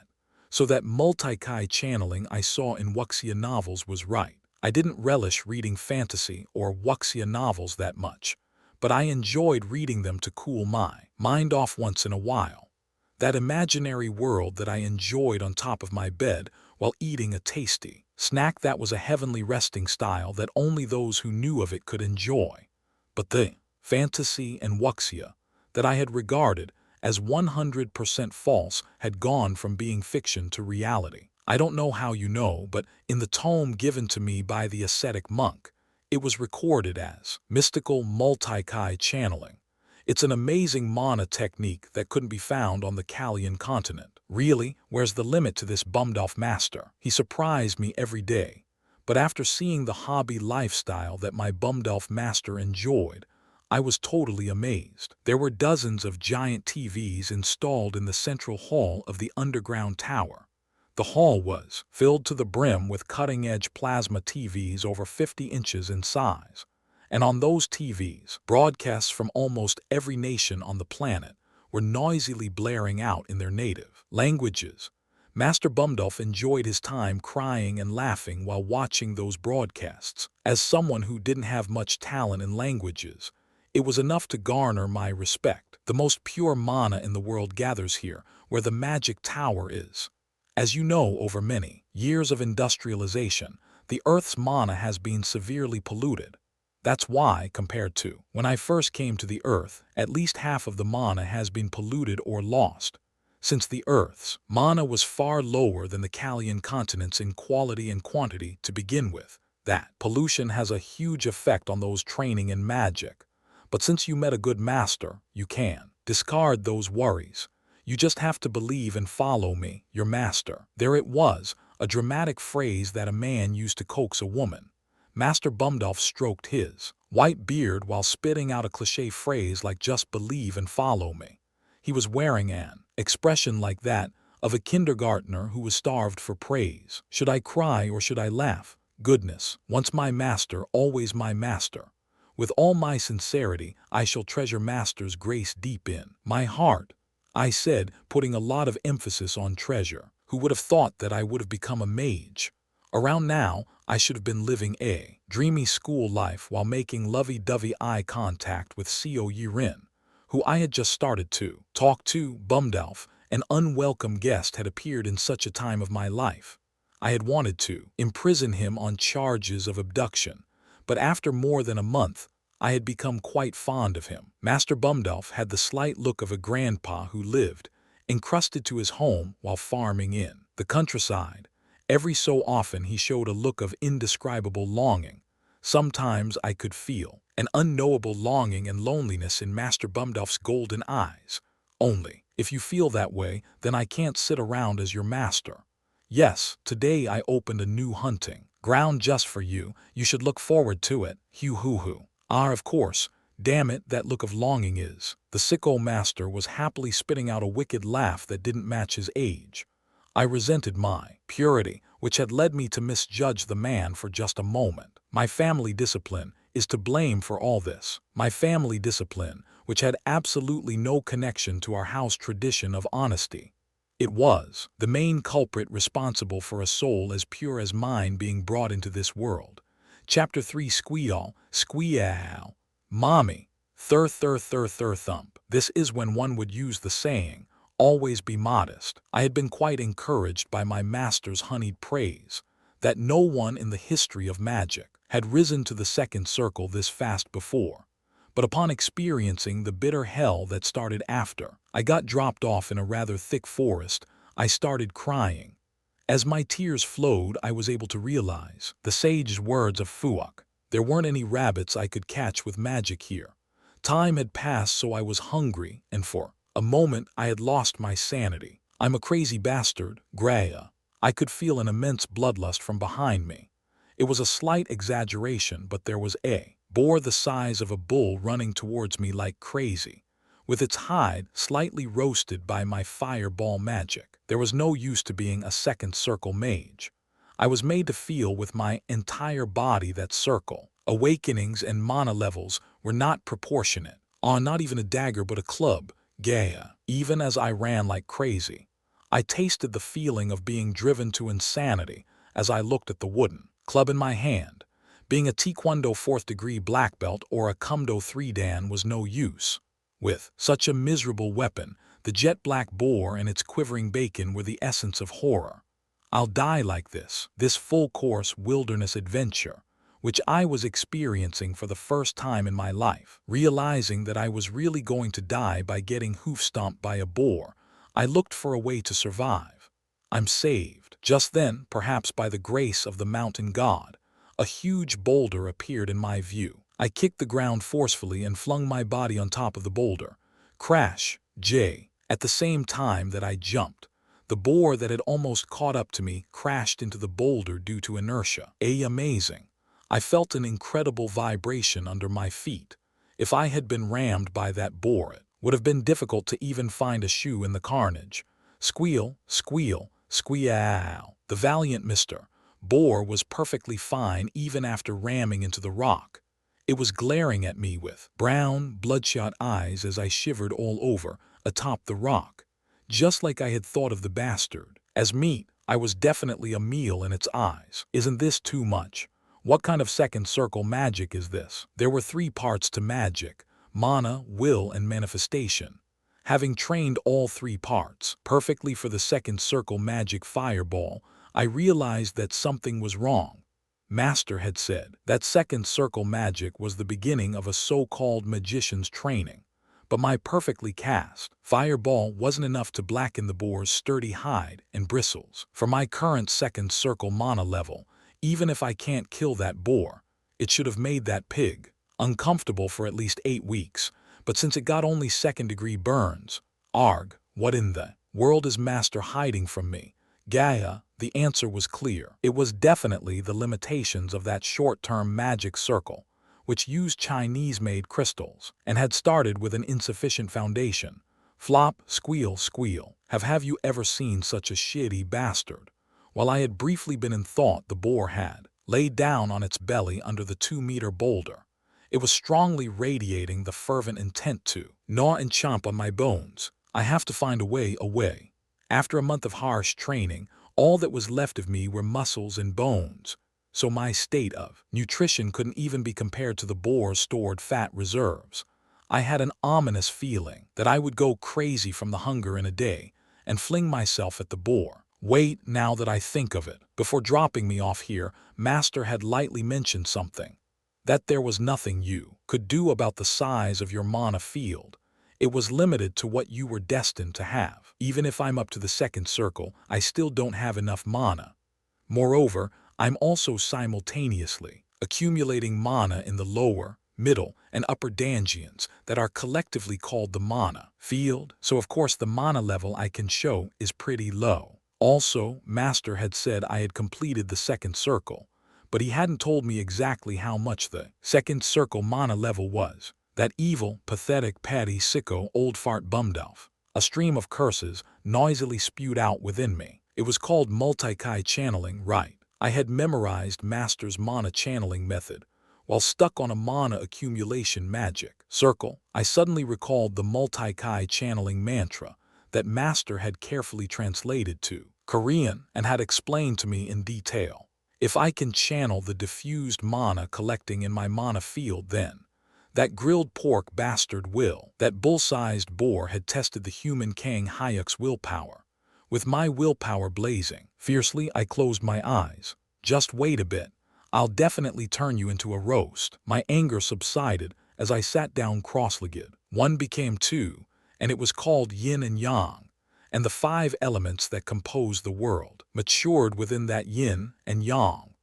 So that multi-Kai channeling I saw in wuxia novels was right. I didn't relish reading fantasy or wuxia novels that much, but I enjoyed reading them to cool my mind off once in a while. That imaginary world that I enjoyed on top of my bed while eating a tasty snack, that was a heavenly resting style that only those who knew of it could enjoy. But the fantasy and wuxia that I had regarded as 100% false had gone from being fiction to reality. I don't know how you know, but in the tome given to me by the ascetic monk, it was recorded as mystical multi-Kai channeling. It's an amazing mana technique that couldn't be found on the Kalian continent. Really, where's the limit to this bummed-off master? He surprised me every day. But after seeing the hobby lifestyle that my bummed-off master enjoyed, I was totally amazed. There were dozens of giant TVs installed in the central hall of the underground tower. The hall was filled to the brim with cutting-edge plasma TVs over 50 inches in size. And on those TVs, broadcasts from almost every nation on the planet were noisily blaring out in their native languages. Master Bumdolf enjoyed his time crying and laughing while watching those broadcasts. As someone who didn't have much talent in languages, it was enough to garner my respect. The most pure mana in the world gathers here, where the magic tower is. As you know, over many years of industrialization, the Earth's mana has been severely polluted. That's why, compared to when I first came to the Earth, at least half of the mana has been polluted or lost. Since the Earth's mana was far lower than the Kalian continents in quality and quantity to begin with, that pollution has a huge effect on those training in magic. But since you met a good master, you can discard those worries. You just have to believe and follow me, your master. There it was, a dramatic phrase that a man used to coax a woman. Master Bumdolf stroked his white beard while spitting out a cliché phrase like "just believe and follow me." He was wearing an expression like that of a kindergartner who was starved for praise. Should I cry or should I laugh? Goodness, once my master, always my master. With all my sincerity, I shall treasure master's grace deep in my heart, I said, putting a lot of emphasis on treasure. Who would have thought that I would have become a mage? Around now, I should have been living a dreamy school life while making lovey-dovey eye contact with Co Yirin, who I had just started to talk to. Bumdolf, an unwelcome guest, had appeared in such a time of my life. I had wanted to imprison him on charges of abduction, but after more than a month, I had become quite fond of him. Master Bumdolf had the slight look of a grandpa who lived encrusted to his home while farming in the countryside. Every so often he showed a look of indescribable longing. Sometimes I could feel an unknowable longing and loneliness in Master Bumduff's golden eyes. Only, if you feel that way, then I can't sit around as your master. Yes, today I opened a new hunting ground just for you. You should look forward to it. Hoo hoo hoo. Ah, of course. Damn it, that look of longing is. The sick old master was happily spitting out a wicked laugh that didn't match his age. I resented my purity, which had led me to misjudge the man for just a moment. My family discipline is to blame for all this. My family discipline, which had absolutely no connection to our house tradition of honesty. It was the main culprit responsible for a soul as pure as mine being brought into this world. Chapter 3 Squeal, Squeal. Mommy, thur thur thur thur thump. This is when one would use the saying, always be modest. I had been quite encouraged by my master's honeyed praise, that no one in the history of magic had risen to the second circle this fast before. But upon experiencing the bitter hell that started after I got dropped off in a rather thick forest, I started crying. As my tears flowed, I was able to realize the sage's words of Fuak. There weren't any rabbits I could catch with magic here. Time had passed, so I was hungry, and for a moment I had lost my sanity. I'm a crazy bastard, Graya. I could feel an immense bloodlust from behind me. It was a slight exaggeration, but there was a boar the size of a bull running towards me like crazy, with its hide slightly roasted by my fireball magic. There was no use to being a second circle mage. I was made to feel with my entire body that circle awakenings and mana levels were not proportionate. Not even a dagger but a club, Gaia. Even as I ran like crazy, I tasted the feeling of being driven to insanity as I looked at the wooden club in my hand. Being a Taekwondo 4th degree black belt or a Kumdo 3 Dan was no use. With such a miserable weapon, the jet black boar and its quivering bacon were the essence of horror. I'll die like this full-course wilderness adventure, which I was experiencing for the first time in my life. Realizing that I was really going to die by getting hoof-stomped by a boar, I looked for a way to survive. I'm saved. Just then, perhaps by the grace of the mountain god, a huge boulder appeared in my view. I kicked the ground forcefully and flung my body on top of the boulder. Crash, J. At the same time that I jumped, the boar that had almost caught up to me crashed into the boulder due to inertia. Amazing. I felt an incredible vibration under my feet. If I had been rammed by that boar, it would have been difficult to even find a shoe in the carnage. Squeal, squeal, squeal. The valiant Mr. Boar was perfectly fine even after ramming into the rock. It was glaring at me with brown, bloodshot eyes as I shivered all over atop the rock. Just like I had thought of the bastard as meat, I was definitely a meal in its eyes. Isn't this too much? What kind of second circle magic is this? There were 3 parts to magic: mana, will, and manifestation. Having trained all 3 parts perfectly for the second circle magic fireball, I realized that something was wrong. Master had said that second circle magic was the beginning of a so-called magician's training. But my perfectly cast fireball wasn't enough to blacken the boar's sturdy hide and bristles. For my current second circle mana level, even if I can't kill that boar, it should have made that pig uncomfortable for at least 8 weeks. But since it got only 2nd degree burns, arg, what in the world is Master hiding from me? Gaia, the answer was clear. It was definitely the limitations of that short-term magic circle, which used Chinese-made crystals and had started with an insufficient foundation. Flop, squeal, squeal. Have you ever seen such a shitty bastard? While I had briefly been in thought, the boar had laid down on its belly under the 2-meter boulder. It was strongly radiating the fervent intent to gnaw and chomp on my bones. I have to find a way away. After a month of harsh training, all that was left of me were muscles and bones, so my state of nutrition couldn't even be compared to the boar's stored fat reserves. I had an ominous feeling that I would go crazy from the hunger in a day and fling myself at the boar. Wait, now that I think of it, before dropping me off here, Master had lightly mentioned something. That there was nothing you could do about the size of your mana field. It was limited to what you were destined to have. Even if I'm up to the second circle, I still don't have enough mana. Moreover, I'm also simultaneously accumulating mana in the lower, middle, and upper dungeons that are collectively called the mana field, so of course the mana level I can show is pretty low. Also, Master had said I had completed the second circle, but he hadn't told me exactly how much the second circle mana level was. That evil, pathetic, patty, sicko, old fart bumdelf. A stream of curses noisily spewed out within me. It was called multi-kai channeling, right? I had memorized Master's mana channeling method. While stuck on a mana accumulation magic circle, I suddenly recalled the multi-kai channeling mantra that Master had carefully translated to Korean and had explained to me in detail. If I can channel the diffused mana collecting in my mana field, then that grilled pork bastard will. That bull-sized boar had tested the human Kang Hyuk's willpower. With my willpower blazing fiercely, I closed my eyes. Just wait a bit. I'll definitely turn you into a roast. My anger subsided as I sat down cross-legged. One became two, and it was called yin and yang, and the 5 elements that compose the world matured within that yin and yang.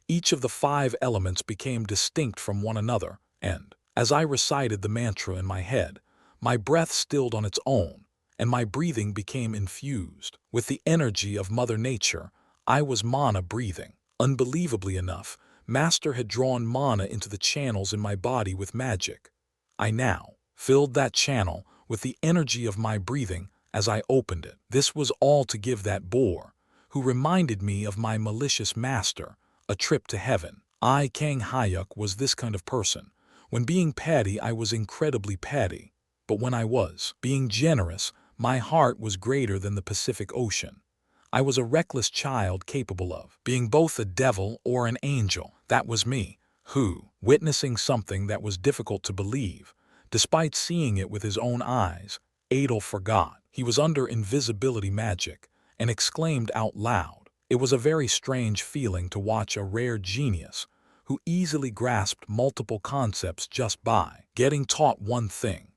Each of the 5 elements became distinct from one another, and as I recited the mantra in my head, my breath stilled on its own, and my breathing became infused with the energy of Mother Nature. I was mana breathing. Unbelievably enough, Master had drawn mana into the channels in my body with magic. I now filled that channel with the energy of my breathing as I opened it. This was all to give that boar, who reminded me of my malicious master, a trip to heaven. I, Kang Hyuk, was this kind of person. When being petty, I was incredibly petty. But when I was being generous, my heart was greater than the Pacific Ocean. I was a reckless child capable of being both a devil or an angel. That was me, who, witnessing something that was difficult to believe, despite seeing it with his own eyes, Adel forgot he was under invisibility magic and exclaimed out loud. It was a very strange feeling to watch a rare genius who easily grasped multiple concepts just by getting taught one thing.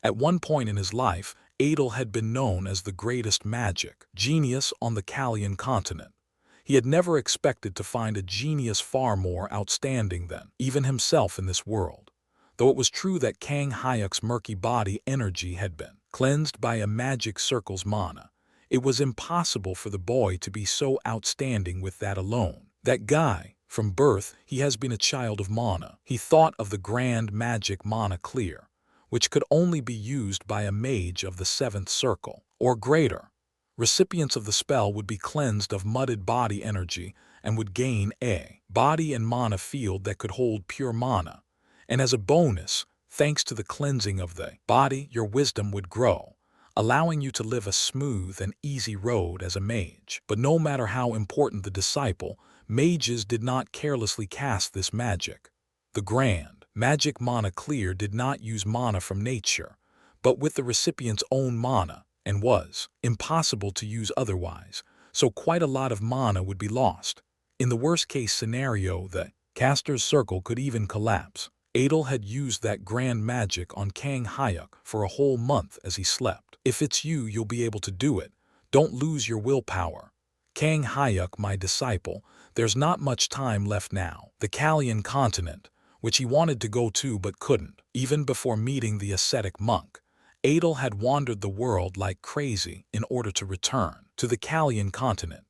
At one point in his life, Adel had been known as the greatest magic genius on the Kalian continent. He had never expected to find a genius far more outstanding than even himself in this world. Though it was true that Kang Hyuk's murky body energy had been cleansed by a magic circle's mana, it was impossible for the boy to be so outstanding with that alone. That guy, from birth, he has been a child of mana. He thought of the grand magic mana clear, which could only be used by a mage of the 7th circle, or greater. Recipients of the spell would be cleansed of mudded body energy and would gain a body and mana field that could hold pure mana. And as a bonus, thanks to the cleansing of the body, your wisdom would grow, allowing you to live a smooth and easy road as a mage. But no matter how important the disciple, mages did not carelessly cast this magic. The grand magic mana clear did not use mana from nature, but with the recipient's own mana, and was impossible to use otherwise, so quite a lot of mana would be lost. In the worst-case scenario, the caster's circle could even collapse. Adel had used that grand magic on Kang Hyuk for a whole month as he slept. If it's you, you'll be able to do it. Don't lose your willpower. Kang Hyuk, my disciple, there's not much time left now. The Kalian continent, which he wanted to go to but couldn't. Even before meeting the ascetic monk, Adel had wandered the world like crazy in order to return to the Kalian continent.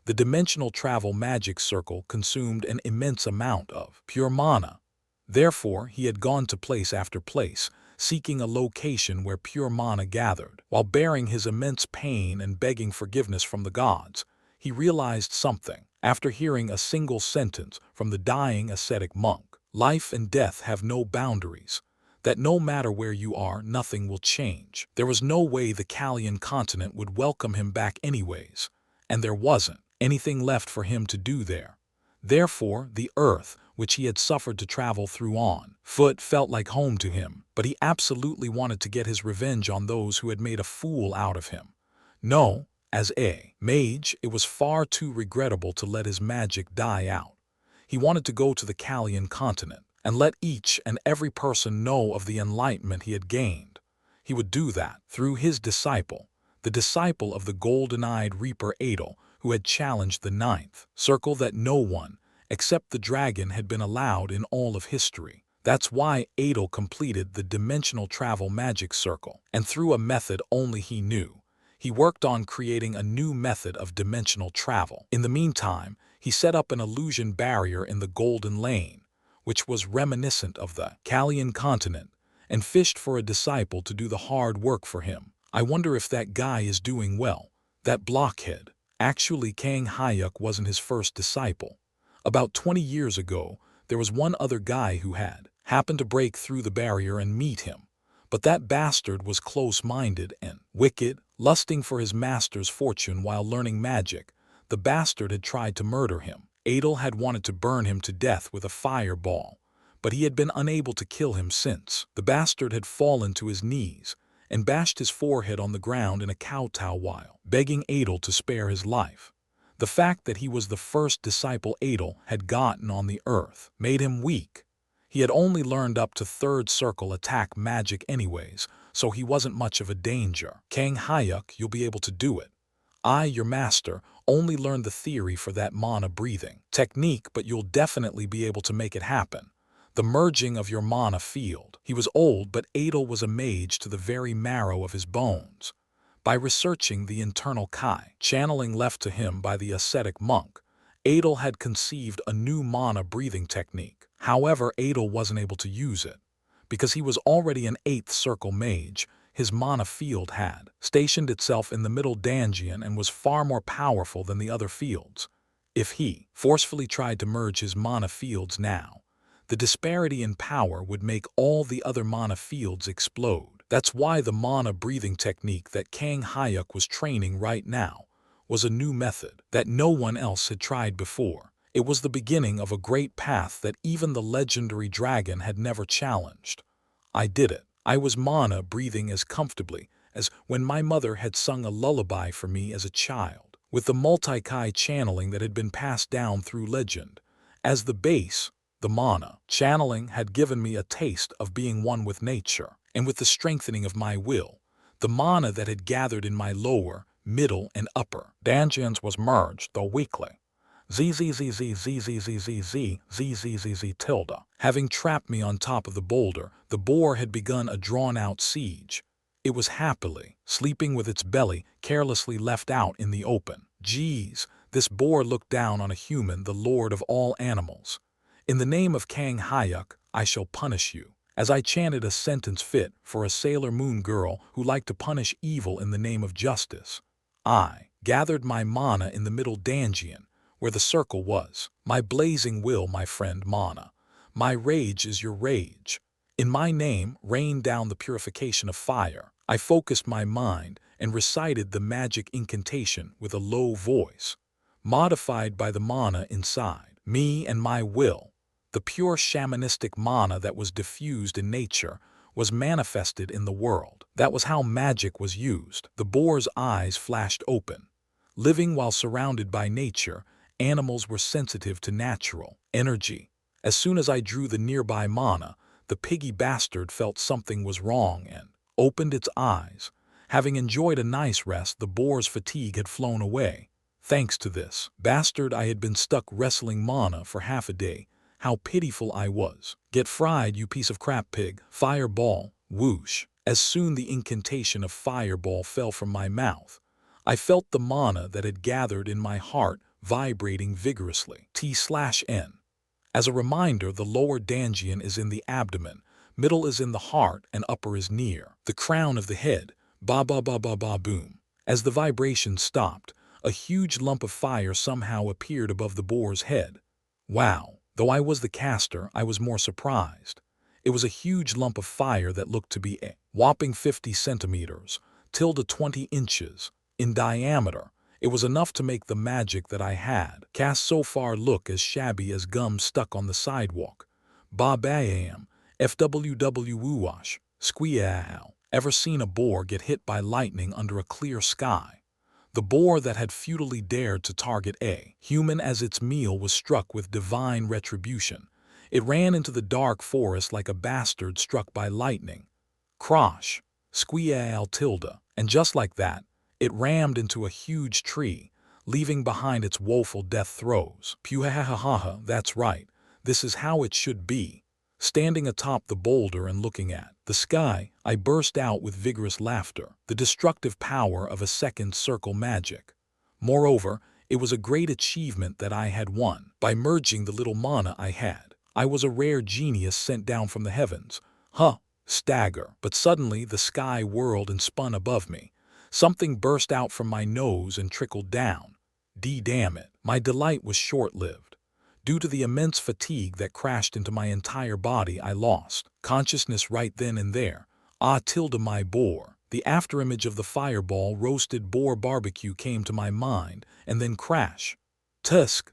The dimensional travel magic circle consumed an immense amount of pure mana. Therefore, he had gone to place after place, seeking a location where pure mana gathered. While bearing his immense pain and begging forgiveness from the gods, he realized something after hearing a single sentence from the dying ascetic monk. Life and death have no boundaries, that no matter where you are, nothing will change. There was no way the Kalian continent would welcome him back anyways, and there wasn't anything left for him to do there. Therefore, the earth, which he had suffered to travel through on foot, felt like home to him, but he absolutely wanted to get his revenge on those who had made a fool out of him. No, as a mage, it was far too regrettable to let his magic die out. He wanted to go to the Kalian continent and let each and every person know of the enlightenment he had gained. He would do that through his disciple, the disciple of the golden-eyed reaper Adel, who had challenged the 9th circle that no one, except the dragon, had been allowed in all of history. That's why Adel completed the dimensional travel magic circle, and through a method only he knew, he worked on creating a new method of dimensional travel. In the meantime, he set up an illusion barrier in the Golden Lane, which was reminiscent of the Kalian continent, and fished for a disciple to do the hard work for him. I wonder if that guy is doing well, that blockhead. Actually, Kang Hyuk wasn't his first disciple. About 20 years ago, there was one other guy who had happened to break through the barrier and meet him. But that bastard was close-minded and wicked, lusting for his master's fortune while learning magic. The bastard had tried to murder him. Adel had wanted to burn him to death with a fireball, but he had been unable to kill him since. The bastard had fallen to his knees and bashed his forehead on the ground in a kowtow while begging Adel to spare his life. The fact that he was the first disciple Adel had gotten on the earth made him weak. He had only learned up to third circle attack magic anyways, so he wasn't much of a danger. Kang Hyuk, you'll be able to do it. I, your master, only learned the theory for that mana breathing technique, but you'll definitely be able to make it happen. The merging of your mana field. He was old, but Adel was a mage to the very marrow of his bones. By researching the internal Kai channeling left to him by the ascetic monk, Adel had conceived a new mana breathing technique. However, Adel wasn't able to use it. Because he was already an 8th circle mage, his mana field had stationed itself in the middle dungeon and was far more powerful than the other fields. If he forcefully tried to merge his mana fields now, the disparity in power would make all the other mana fields explode. That's why the mana breathing technique that Kang Hyuk was training right now was a new method that no one else had tried before. It was the beginning of a great path that even the legendary dragon had never challenged. I did it. I was mana breathing as comfortably as when my mother had sung a lullaby for me as a child, with the multi-kai channeling that had been passed down through legend. As the base, the mana channeling had given me a taste of being one with nature, and with the strengthening of my will, the mana that had gathered in my lower, middle, and upper dungeons was merged, though weakly. ZZZZZZZZZZZZZZ tilde. Having trapped me on top of the boulder, the boar had begun a drawn-out siege. It was happily sleeping with its belly carelessly left out in the open. Geez, this boar looked down on a human, the lord of all animals. In the name of Kang Hyuk, I shall punish you. As I chanted a sentence fit for a Sailor Moon girl who liked to punish evil in the name of justice, I gathered my mana in the middle dungeon, where the circle was. My blazing will, my friend mana. My rage is your rage. In my name, rain down the purification of fire. I focused my mind and recited the magic incantation with a low voice, modified by the mana inside me and my will. The pure shamanistic mana that was diffused in nature was manifested in the world. That was how magic was used. The boar's eyes flashed open. Living while surrounded by nature, animals were sensitive to natural energy. As soon as I drew the nearby mana, the piggy bastard felt something was wrong and opened its eyes. Having enjoyed a nice rest, the boar's fatigue had flown away. Thanks to this bastard, I had been stuck wrestling mana for half a day. How pitiful I was. Get fried, you piece of crap pig. Fireball, whoosh. As soon the incantation of fireball fell from my mouth, I felt the mana that had gathered in my heart vibrating vigorously. T/N. As a reminder, the lower dungeon is in the abdomen, middle is in the heart, and upper is near the crown of the head. Ba ba ba ba ba boom. As the vibration stopped, a huge lump of fire somehow appeared above the boar's head. Wow. Though I was the caster, I was more surprised. It was a huge lump of fire that looked to be a whopping 50 centimeters, tilde 20 inches, in diameter. It was enough to make the magic that I had cast so far look as shabby as gum stuck on the sidewalk. Ba-bam, FWW-woosh, squeal. Ever seen a boar get hit by lightning under a clear sky? The boar that had futilely dared to target a human as its meal was struck with divine retribution. It ran into the dark forest like a bastard struck by lightning. Crosh, squeal tilde, and just like that, it rammed into a huge tree, leaving behind its woeful death throes. Puhahahaha, that's right, this is how it should be. standing atop the boulder and looking at the sky. I burst out with vigorous laughter, the destructive power of a second circle magic. Moreover, it was a great achievement that I had won. By merging the little mana I had, I was a rare genius sent down from the heavens. Stagger. But suddenly the sky whirled and spun above me. Something burst out from my nose and trickled down. Damn it. My delight was short-lived. Due to the immense fatigue that crashed into my entire body, I lost consciousness right then and there. My boar. The afterimage of the fireball roasted boar barbecue came to my mind, and then crash. Tusk.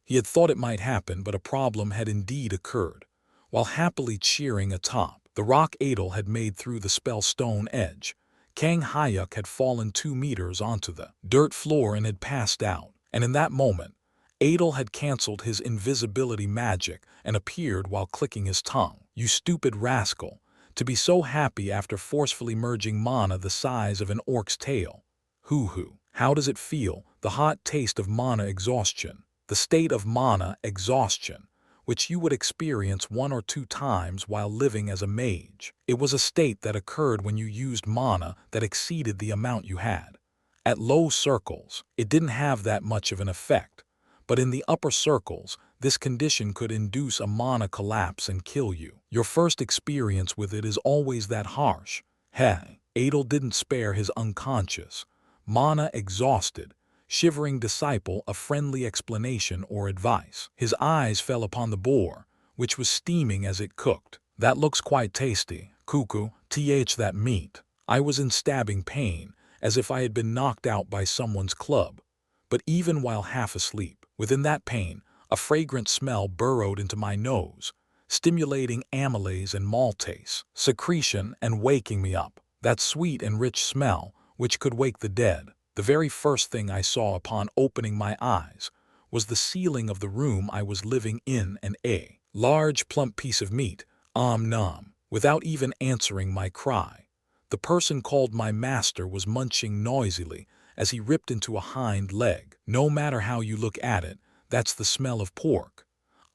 He had thought it might happen, but a problem had indeed occurred. While happily cheering atop, the rock Adel had made through the spell stone edge. Kang Hyuk had fallen 2 meters onto the dirt floor and had passed out, and in that moment, Adel had cancelled his invisibility magic and appeared while clicking his tongue. You stupid rascal, to be so happy after forcefully merging mana the size of an orc's tail. Hoo-hoo. How does it feel? The hot taste of mana exhaustion. The state of mana exhaustion, which you would experience 1 or 2 times while living as a mage. It was a state that occurred when you used mana that exceeded the amount you had. At low circles, it didn't have that much of an effect, but in the upper circles, this condition could induce a mana collapse and kill you. Your first experience with it is always that harsh. Adel didn't spare his unconscious, mana exhausted, shivering disciple a friendly explanation or advice. His eyes fell upon the boar, which was steaming as it cooked. That looks quite tasty. Cuckoo, that meat. I was in stabbing pain, as if I had been knocked out by someone's club. But even while half asleep, within that pain, a fragrant smell burrowed into my nose, stimulating amylase and maltase secretion and waking me up. That sweet and rich smell, which could wake the dead. The very first thing I saw upon opening my eyes was the ceiling of the room I was living in and a large plump piece of meat, nom. Without even answering my cry, the person called my master was munching noisily as he ripped into a hind leg. No matter how you look at it, that's the smell of pork.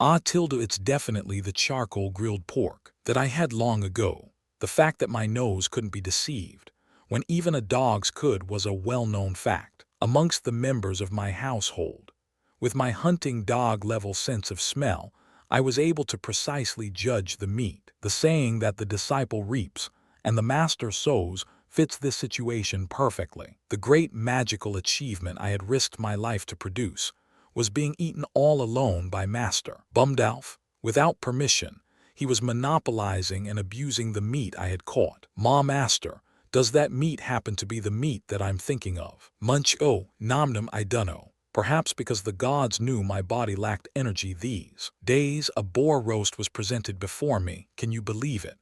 It's definitely the charcoal grilled pork that I had long ago. The fact that my nose couldn't be deceived, when even a dog's could, was a well-known fact amongst the members of my household. With my hunting dog-level sense of smell, I was able to precisely judge the meat. The saying that the disciple reaps and the master sows fits this situation perfectly. The great magical achievement I had risked my life to produce was being eaten all alone by Master Bumdalf. Without permission, he was monopolizing and abusing the meat I had caught. Master, does that meat happen to be the meat that I'm thinking of? Munch. Nom I dunno. Perhaps because the gods knew my body lacked energy these days, a boar roast was presented before me. Can you believe it?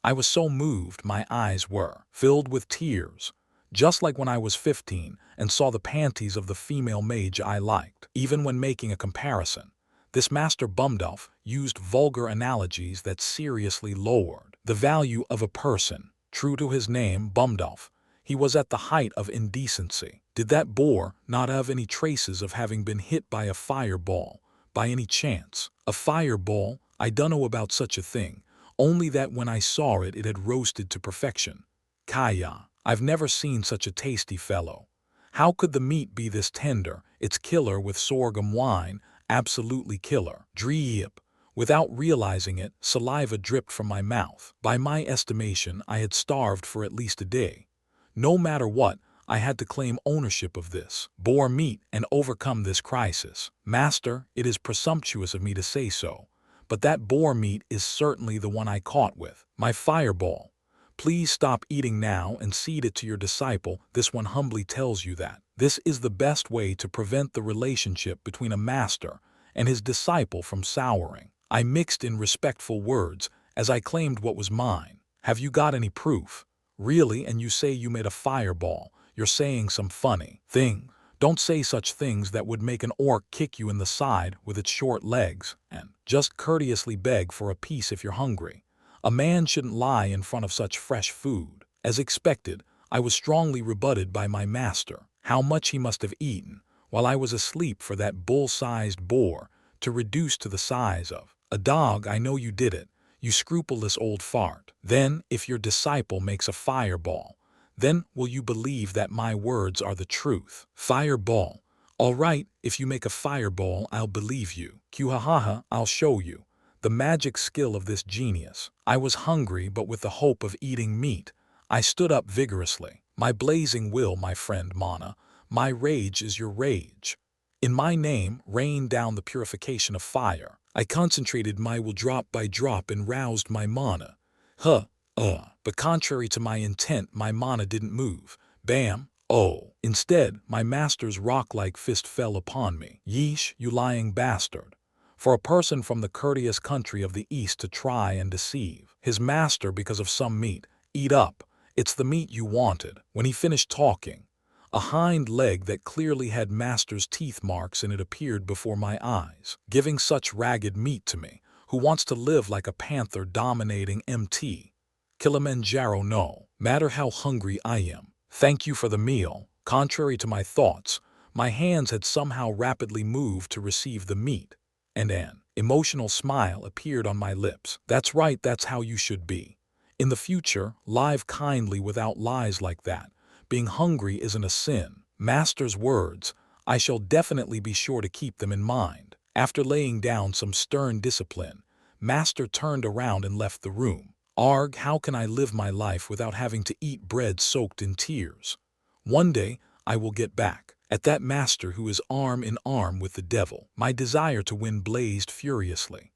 I was so moved my eyes were filled with tears, just like when I was 15 and saw the panties of the female mage I liked. Even when making a comparison, this Master Bumdalf used vulgar analogies that seriously lowered the value of a person. True to his name, Bumdalf, he was at the height of indecency. Did that boar not have any traces of having been hit by a fireball, by any chance? A fireball? I dunno about such a thing, only that when I saw it, it had roasted to perfection. Kaya, I've never seen such a tasty fellow. How could the meat be this tender? It's killer with sorghum wine, absolutely killer. Drip. Without realizing it, saliva dripped from my mouth. By my estimation, I had starved for at least a day. No matter what, I had to claim ownership of this boar meat and overcome this crisis. Master, it is presumptuous of me to say so, but that boar meat is certainly the one I caught with my fireball. Please stop eating now and cede it to your disciple. This one humbly tells you that this is the best way to prevent the relationship between a master and his disciple from souring. I mixed in respectful words as I claimed what was mine. Have you got any proof? Really? And you say you made a fireball? You're saying some funny thing. Don't say such things that would make an orc kick you in the side with its short legs, and just courteously beg for a piece if you're hungry. A man shouldn't lie in front of such fresh food. As expected, I was strongly rebutted by my master. How much he must have eaten while I was asleep for that bull-sized boar to reduce to the size of a dog. I know you did it. you scrupulous old fart. Then, if your disciple makes a fireball, then will you believe that my words are the truth? Fireball. All right, if you make a fireball, I'll believe you. Qhahaha, I'll show you. The magic skill of this genius. I was hungry, but with the hope of eating meat. I stood up vigorously. My blazing will, my friend Mana. My rage is your rage. In my name, rain down the purification of fire. I concentrated my will drop by drop and roused my mana. But contrary to my intent, my mana didn't move. Bam. Oh. Instead, my master's rock-like fist fell upon me. Yeesh, you lying bastard. For a person from the courteous country of the East to try and deceive his master because of some meat, eat up. It's the meat you wanted. When he finished talking, a hind leg that clearly had master's teeth marks in it appeared before my eyes, giving such ragged meat to me, who wants to live like a panther dominating MT. Kilimanjaro no matter how hungry I am. Thank you for the meal. Contrary to my thoughts, my hands had somehow rapidly moved to receive the meat, and an emotional smile appeared on my lips. That's right, that's how you should be. In the future, live kindly without lies like that. Being hungry isn't a sin. Master's words, I shall definitely be sure to keep them in mind. After laying down some stern discipline, Master turned around and left the room. Arg, how can I live my life without having to eat bread soaked in tears? One day, I will get back at that master who is arm in arm with the devil. My desire to win blazed furiously.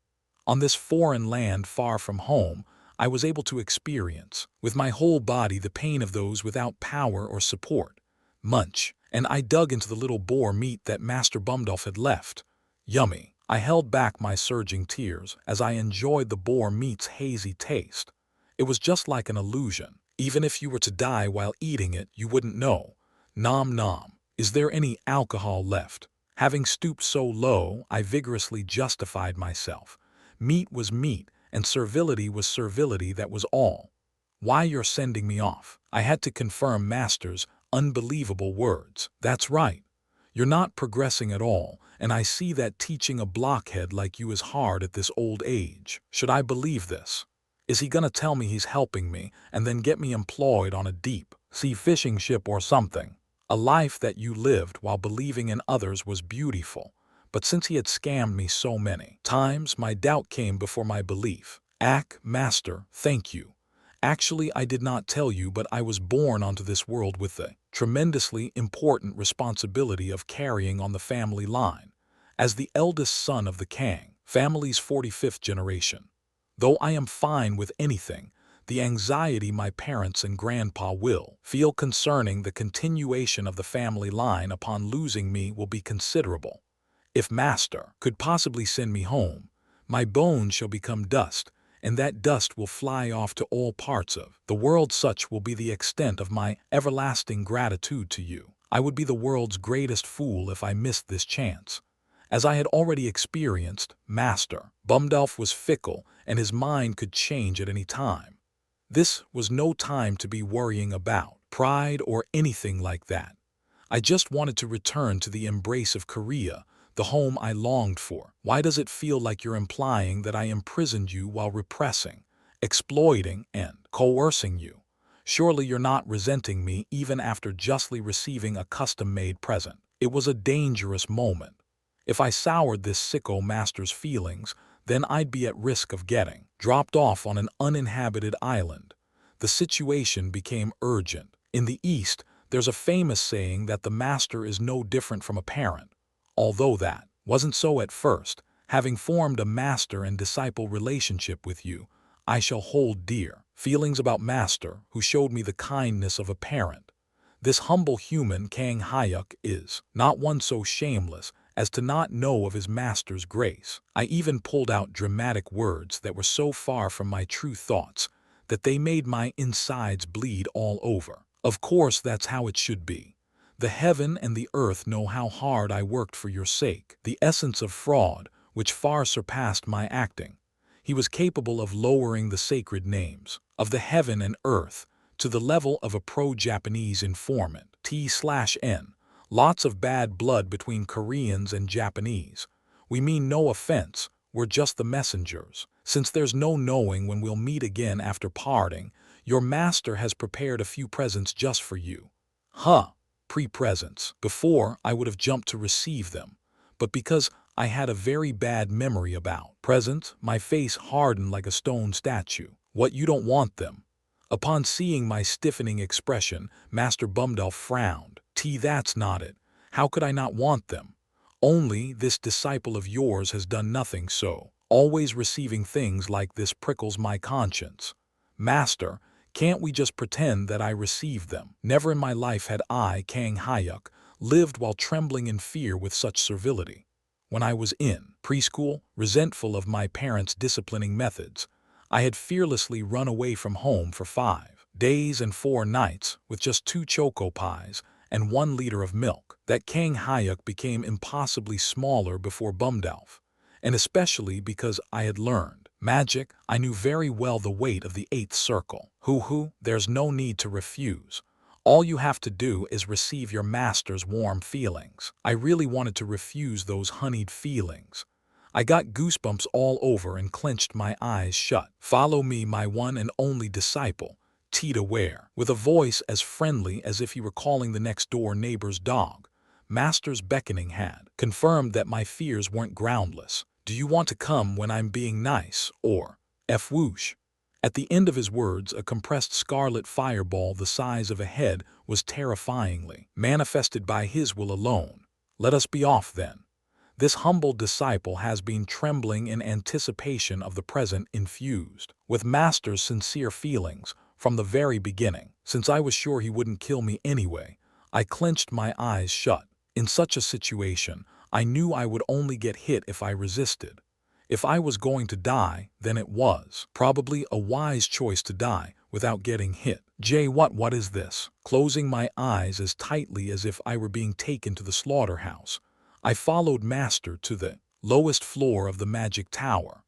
On this foreign land far from home, I was able to experience, with my whole body, the pain of those without power or support. Munch, and I dug into the little boar meat that Master Bumdolf had left. Yummy. I held back my surging tears as I enjoyed the boar meat's hazy taste. It was just like an illusion. Even if you were to die while eating it, you wouldn't know. Nom nom. Is there any alcohol left? Having stooped so low, I vigorously justified myself. Meat was meat, and servility was servility, that was all. Why, you're sending me off. I had to confirm Master's unbelievable words. That's right. You're not progressing at all, and I see that teaching a blockhead like you is hard at this old age. Should I believe this? Is he gonna tell me he's helping me and then get me employed on a deep-sea fishing ship or something? A life that you lived while believing in others was beautiful. But since he had scammed me so many times, my doubt came before my belief. Master, thank you. Actually, I did not tell you, but I was born onto this world with the tremendously important responsibility of carrying on the family line. As the eldest son of the Kang family's 45th generation. Though I am fine with anything, the anxiety my parents and grandpa will feel concerning the continuation of the family line upon losing me will be considerable. If Master could possibly send me home, my bones shall become dust, and that dust will fly off to all parts of the world. Such will be the extent of my everlasting gratitude to you. I would be the world's greatest fool if I missed this chance. As I had already experienced, Master Bumdolf was fickle, and his mind could change at any time. This was no time to be worrying about pride or anything like that. I just wanted to return to the embrace of Korea, the home I longed for. Why does it feel like you're implying that I imprisoned you while repressing, exploiting, and coercing you? Surely you're not resenting me even after justly receiving a custom-made present. It was a dangerous moment. If I soured this sicko master's feelings, then I'd be at risk of getting dropped off on an uninhabited island. The situation became urgent. In the East, there's a famous saying that the master is no different from a parent. Although that wasn't so at first, having formed a master and disciple relationship with you, I shall hold dear feelings about Master, who showed me the kindness of a parent. This humble human Kang Hyuk is not one so shameless as to not know of his master's grace. I even pulled out dramatic words that were so far from my true thoughts that they made my insides bleed all over. Of course, that's how it should be. The heaven and the earth know how hard I worked for your sake. The essence of fraud, which far surpassed my acting. He was capable of lowering the sacred names of the heaven and earth to the level of a pro-Japanese informant. T/N. Lots of bad blood between Koreans and Japanese. We mean no offense, we're just the messengers. Since there's no knowing when we'll meet again after parting, your master has prepared a few presents just for you. Huh, pre-presents. Before, I would have jumped to receive them, but because I had a very bad memory about presents, my face hardened like a stone statue. What, you don't want them? Upon seeing my stiffening expression, Master Bumdolf frowned. That's not it. How could I not want them? Only this disciple of yours has done nothing so. Always receiving things like this prickles my conscience. Master, can't we just pretend that I received them? Never in my life had I, Kang Hyuk, lived while trembling in fear with such servility. When I was in preschool, resentful of my parents' disciplining methods, I had fearlessly run away from home for 5 days and 4 nights with just 2 choco pies and 1 liter of milk. That Kang Hyuk became impossibly smaller before Bumdolf, and especially because I had learned magic, I knew very well the weight of the 8th circle. There's no need to refuse. All you have to do is receive your master's warm feelings. I really wanted to refuse those honeyed feelings. I got goosebumps all over and clenched my eyes shut. Follow me, my one and only disciple, Tita Ware. With a voice as friendly as if he were calling the next-door neighbor's dog, Master's beckoning had confirmed that my fears weren't groundless. Do you want to come when I'm being nice, or whoosh? At the end of his words, a compressed scarlet fireball the size of a head was terrifyingly manifested by his will alone. Let us be off then. This humble disciple has been trembling in anticipation of the present, infused with Master's sincere feelings from the very beginning. Since I was sure he wouldn't kill me anyway, I clenched my eyes shut. In such a situation, I knew I would only get hit if I resisted. If I was going to die, then it was probably a wise choice to die without getting hit. What is this? Closing my eyes as tightly as if I were being taken to the slaughterhouse, I followed Master to the lowest floor of the magic tower.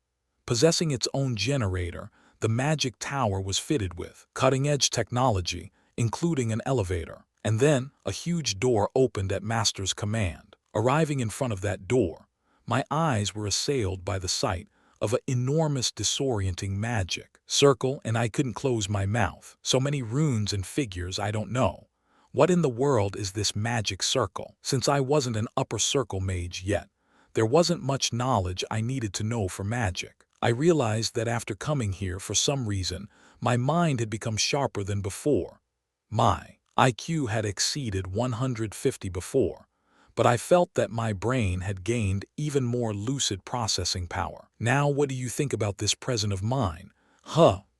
Possessing its own generator, the magic tower was fitted with cutting-edge technology, including an elevator. And then a huge door opened at Master's command. Arriving in front of that door, my eyes were assailed by the sight of an enormous disorienting magic circle, and I couldn't close my mouth. So many runes and figures, I don't know. What in the world is this magic circle? Since I wasn't an upper circle mage yet, there wasn't much knowledge I needed to know for magic. I realized that after coming here, for some reason, my mind had become sharper than before. My IQ had exceeded 150 before, but I felt that my brain had gained even more lucid processing power. Now, what do you think about this present of mine?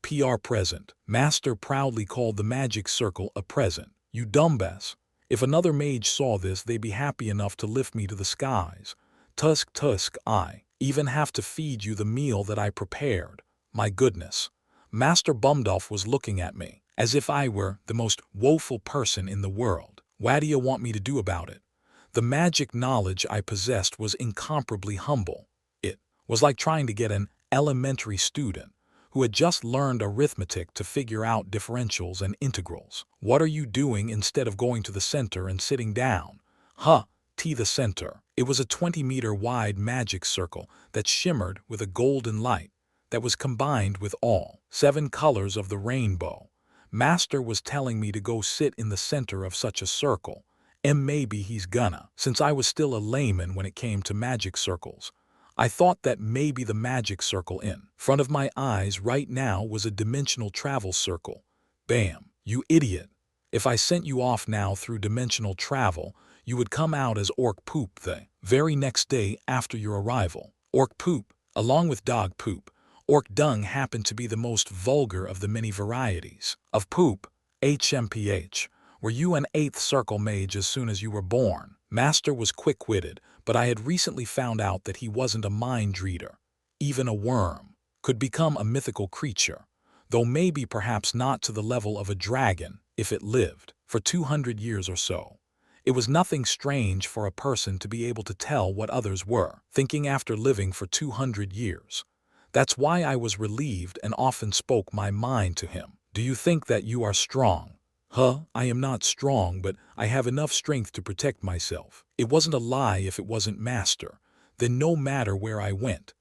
PR present. Master proudly called the magic circle a present. You dumbass. If another mage saw this, they'd be happy enough to lift me to the skies. Tusk, I even have to feed you the meal that I prepared. My goodness. Master Bumdolf was looking at me as if I were the most woeful person in the world. What do you want me to do about it? The magic knowledge I possessed was incomparably humble. It was like trying to get an elementary student who had just learned arithmetic to figure out differentials and integrals. What are you doing instead of going to the center and sitting down? The center. It was a 20-meter wide magic circle that shimmered with a golden light that was combined with all 7 colors of the rainbow. Master was telling me to go sit in the center of such a circle, and maybe he's gonna. Since I was still a layman when it came to magic circles, I thought that maybe the magic circle in front of my eyes right now was a dimensional travel circle. Bam, you idiot. If I sent you off now through dimensional travel, you would come out as orc poop the very next day after your arrival. Orc poop, along with dog poop. Orc dung happened to be the most vulgar of the many varieties of poop. HMPH. Were you an 8th circle mage as soon as you were born? Master was quick-witted, but I had recently found out that he wasn't a mind reader. Even a worm could become a mythical creature, though maybe perhaps not to the level of a dragon if it lived for 200 years or so. It was nothing strange for a person to be able to tell what others were thinking after living for 200 years. That's why I was relieved and often spoke my mind to him. Do you think that you are strong? I am not strong, but I have enough strength to protect myself. It wasn't a lie if it wasn't Master. Then no matter where I went,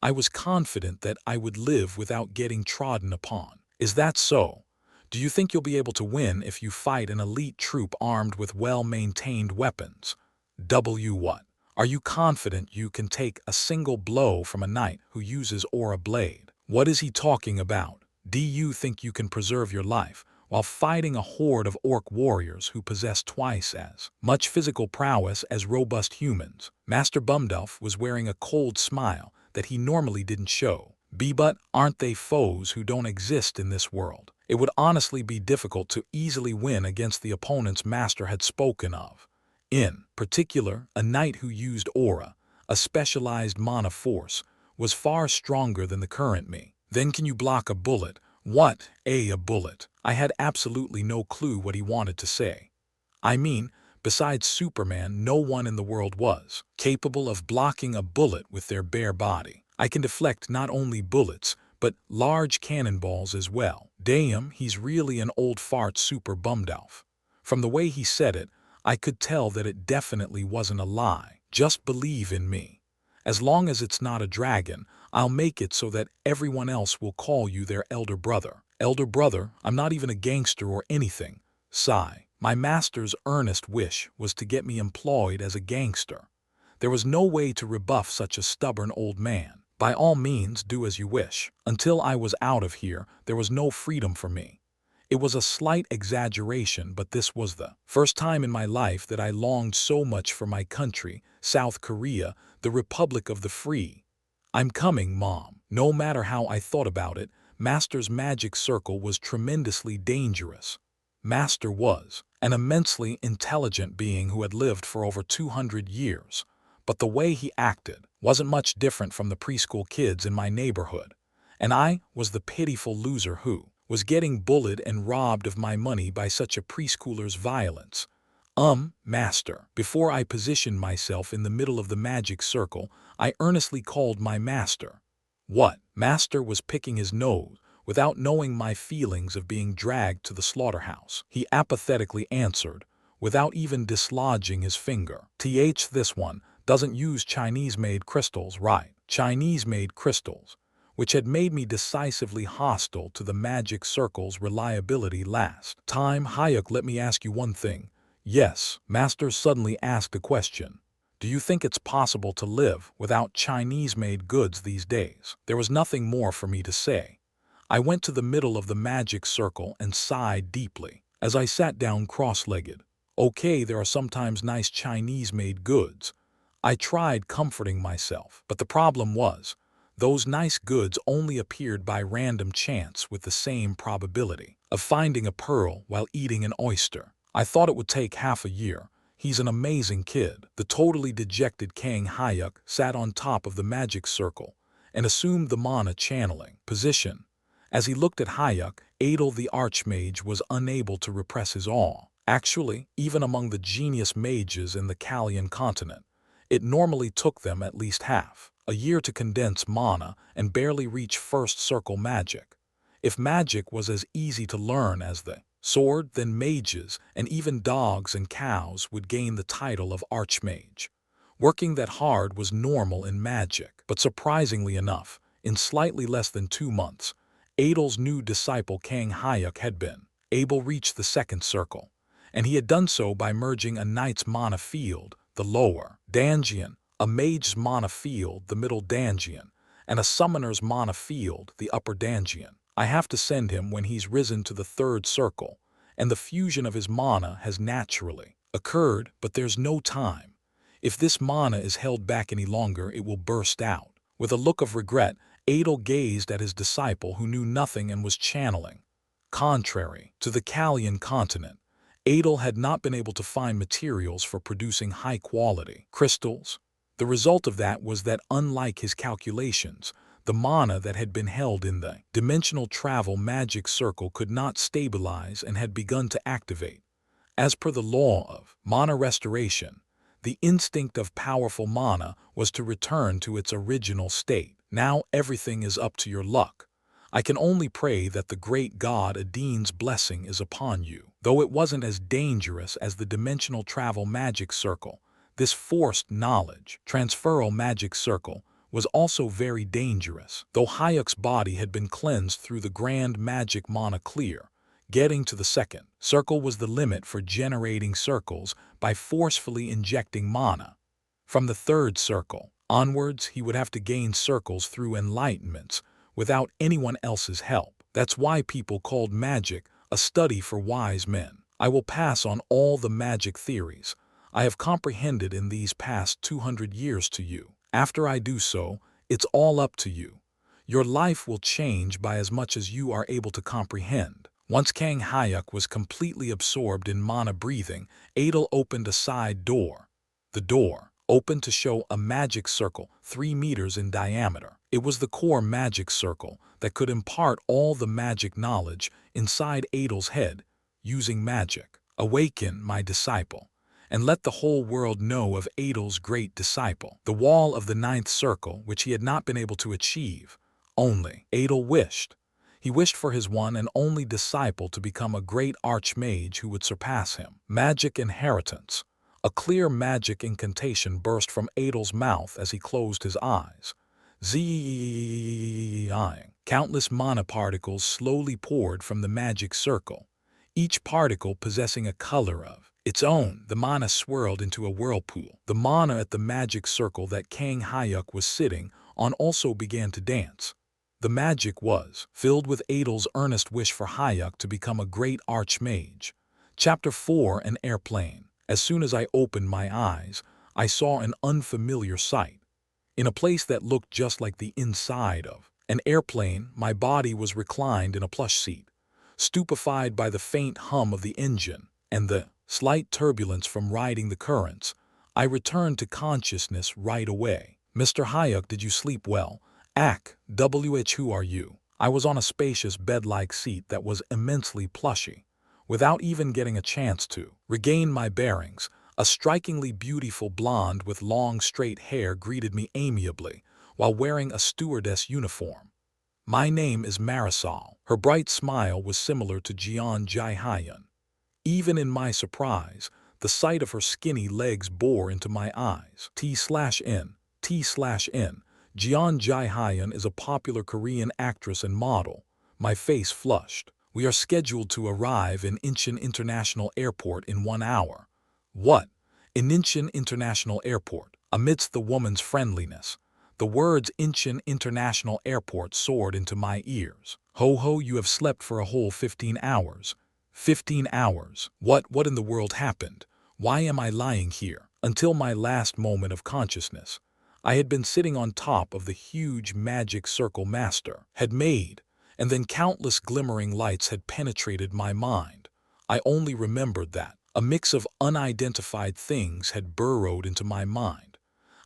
I was confident that I would live without getting trodden upon. Is that so? Do you think you'll be able to win if you fight an elite troop armed with well-maintained weapons? What? Are you confident you can take a single blow from a knight who uses aura blade? What is he talking about? Do you think you can preserve your life while fighting a horde of orc warriors who possess twice as much physical prowess as robust humans? Master Bumdelf was wearing a cold smile that he normally didn't show. But aren't they foes who don't exist in this world? It would honestly be difficult to easily win against the opponents Master had spoken of. In particular, a knight who used aura, a specialized mana force, was far stronger than the current me. Then can you block a bullet? What? A bullet? I had absolutely no clue what he wanted to say. I mean, besides Superman, no one in the world was capable of blocking a bullet with their bare body. I can deflect not only bullets, but large cannonballs as well. Damn, he's really an old fart super Bumdelf. From the way he said it, I could tell that it definitely wasn't a lie. Just believe in me. As long as it's not a dragon, I'll make it so that everyone else will call you their elder brother. Elder brother? I'm not even a gangster or anything. Sigh. My master's earnest wish was to get me employed as a gangster. There was no way to rebuff such a stubborn old man. By all means, do as you wish. Until I was out of here, there was no freedom for me. It was a slight exaggeration, but this was the first time in my life that I longed so much for my country, South Korea, the Republic of the Free. I'm coming, Mom. No matter how I thought about it, Master's magic circle was tremendously dangerous. Master was an immensely intelligent being who had lived for over 200 years, but the way he acted wasn't much different from the preschool kids in my neighborhood, and I was the pitiful loser who was getting bullied and robbed of my money by such a preschooler's violence. Master. Before I positioned myself in the middle of the magic circle, I earnestly called my master. What? Master was picking his nose without knowing my feelings of being dragged to the slaughterhouse. He apathetically answered, without even dislodging his finger. This one doesn't use Chinese-made crystals, right? Chinese-made crystals, which had made me decisively hostile to the magic circle's reliability last time. Hyuk, let me ask you one thing. Yes, Master suddenly asked a question. Do you think it's possible to live without Chinese-made goods these days? There was nothing more for me to say. I went to the middle of the magic circle and sighed deeply as I sat down cross-legged. Okay, there are sometimes nice Chinese-made goods. I tried comforting myself, but the problem was, those nice goods only appeared by random chance with the same probability of finding a pearl while eating an oyster. I thought it would take half a year. He's an amazing kid. The totally dejected Kang Hyuk sat on top of the magic circle and assumed the mana channeling position. As he looked at Hyuk, Adel the Archmage was unable to repress his awe. Actually, even among the genius mages in the Kalian continent, it normally took them at least half a year to condense mana and barely reach first circle magic. If magic was as easy to learn as the sword, then mages and even dogs and cows would gain the title of Archmage. Working that hard was normal in magic, but surprisingly enough, in slightly less than 2 months, Adel's new disciple Kang Hyuk had been able to reach the second circle, and he had done so by merging a knight's mana field, the lower Danjian, a mage's mana field, the middle Danjian, and a summoner's mana field, the upper Danjian. I have to send him when he's risen to the third circle, and the fusion of his mana has naturally occurred, but there's no time. If this mana is held back any longer, it will burst out. With a look of regret, Adel gazed at his disciple who knew nothing and was channeling. Contrary to the Kalian continent, Adel had not been able to find materials for producing high-quality crystals. The result of that was that, unlike his calculations, the mana that had been held in the dimensional travel magic circle could not stabilize and had begun to activate. As per the law of mana restoration, the instinct of powerful mana was to return to its original state. Now everything is up to your luck. I can only pray that the great god Adin's blessing is upon you. Though it wasn't as dangerous as the dimensional travel magic circle, this forced knowledge transferal magic circle was also very dangerous. Though Hyuk's body had been cleansed through the grand magic mana clear, getting to the second circle was the limit for generating circles by forcefully injecting mana. From the third circle onwards, he would have to gain circles through enlightenments without anyone else's help. That's why people called magic a study for wise men. I will pass on all the magic theories I have comprehended in these past 200 years to you. After I do so, it's all up to you. Your life will change by as much as you are able to comprehend. Once Kang Hyuk was completely absorbed in mana breathing, Adel opened a side door. The door opened to show a magic circle 3 meters in diameter. It was the core magic circle that could impart all the magic knowledge inside Adel's head using magic. Awaken, my disciple, and let the whole world know of Adel's great disciple. The wall of the 9th circle, which he had not been able to achieve, only Adel wished. He wished for his one and only disciple to become a great archmage who would surpass him. Magic inheritance. A clear magic incantation burst from Adel's mouth as he closed his eyes. Zing. Countless mana particles slowly poured from the magic circle, each particle possessing a color of its own. The mana swirled into a whirlpool. The mana at the magic circle that Kang Hyuk was sitting on also began to dance. The magic was filled with Adel's earnest wish for Hyuk to become a great archmage. Chapter 4: An Airplane. As soon as I opened my eyes, I saw an unfamiliar sight. In a place that looked just like the inside of an airplane, my body was reclined in a plush seat. Stupefied by the faint hum of the engine and the slight turbulence from riding the currents, I returned to consciousness right away. Mr. Hyuk, did you sleep well? Who are you? I was on a spacious bed-like seat that was immensely plushy. Without even getting a chance to regain my bearings, a strikingly beautiful blonde with long straight hair greeted me amiably while wearing a stewardess uniform. My name is Marisol. Her bright smile was similar to Jeon Jae-hyun. Even in my surprise, the sight of her skinny legs bore into my eyes. T/N. Jeon Jae-hyun is a popular Korean actress and model. My face flushed. We are scheduled to arrive in Incheon International Airport in 1 hour. What? In Incheon International Airport? Amidst the woman's friendliness, the words Incheon International Airport soared into my ears. Ho, you have slept for a whole 15 hours. 15 hours. What in the world happened? Why am I lying here? Until my last moment of consciousness, I had been sitting on top of the huge magic circle Master had made, and then countless glimmering lights had penetrated my mind. I only remembered that a mix of unidentified things had burrowed into my mind.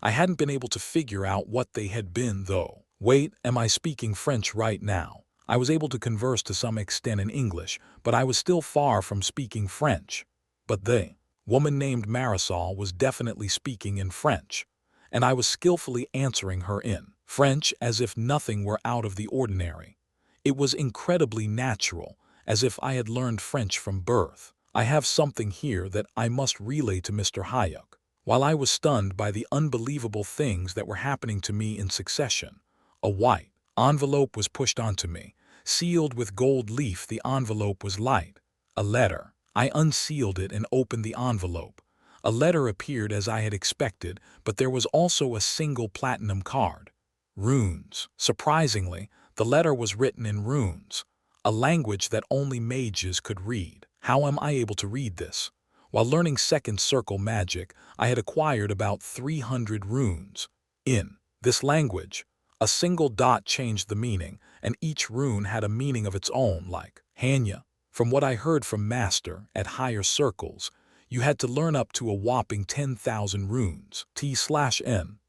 I hadn't been able to figure out what they had been, though. Wait, am I speaking French right now? I was able to converse to some extent in English, but I was still far from speaking French. But the woman named Marisol was definitely speaking in French, and I was skillfully answering her in French as if nothing were out of the ordinary. It was incredibly natural, as if I had learned French from birth. I have something here that I must relay to Mr. Hyuk. While I was stunned by the unbelievable things that were happening to me in succession, a white envelope was pushed onto me. Sealed with gold leaf, the envelope was light. A letter. I unsealed it and opened the envelope. A letter appeared as I had expected, but there was also a single platinum card. Runes. Surprisingly, the letter was written in runes, a language that only mages could read. How am I able to read this? While learning second circle magic, I had acquired about 300 runes. In this language, a single dot changed the meaning, and each rune had a meaning of its own, like Hanya. From what I heard from Master at higher circles, you had to learn up to a whopping 10,000 runes. T/N.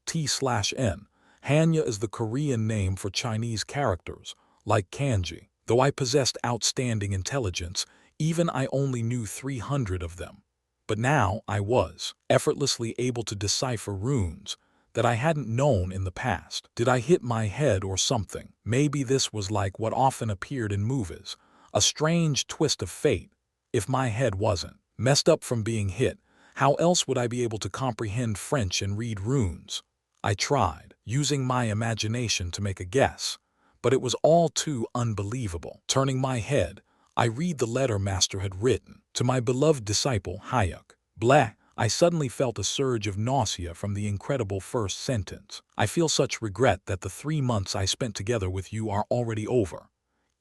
Hanya is the Korean name for Chinese characters, like kanji. Though I possessed outstanding intelligence, even I only knew 300 of them. But now I was effortlessly able to decipher runes that I hadn't known in the past. Did I hit my head or something? Maybe this was like what often appeared in movies, a strange twist of fate. If my head wasn't messed up from being hit, how else would I be able to comprehend French and read runes? I tried, using my imagination to make a guess, but it was all too unbelievable. Turning my head, I read the letter Master had written. To my beloved disciple, Hyuk. Blah! I suddenly felt a surge of nausea from the incredible first sentence. I feel such regret that the 3 months I spent together with you are already over.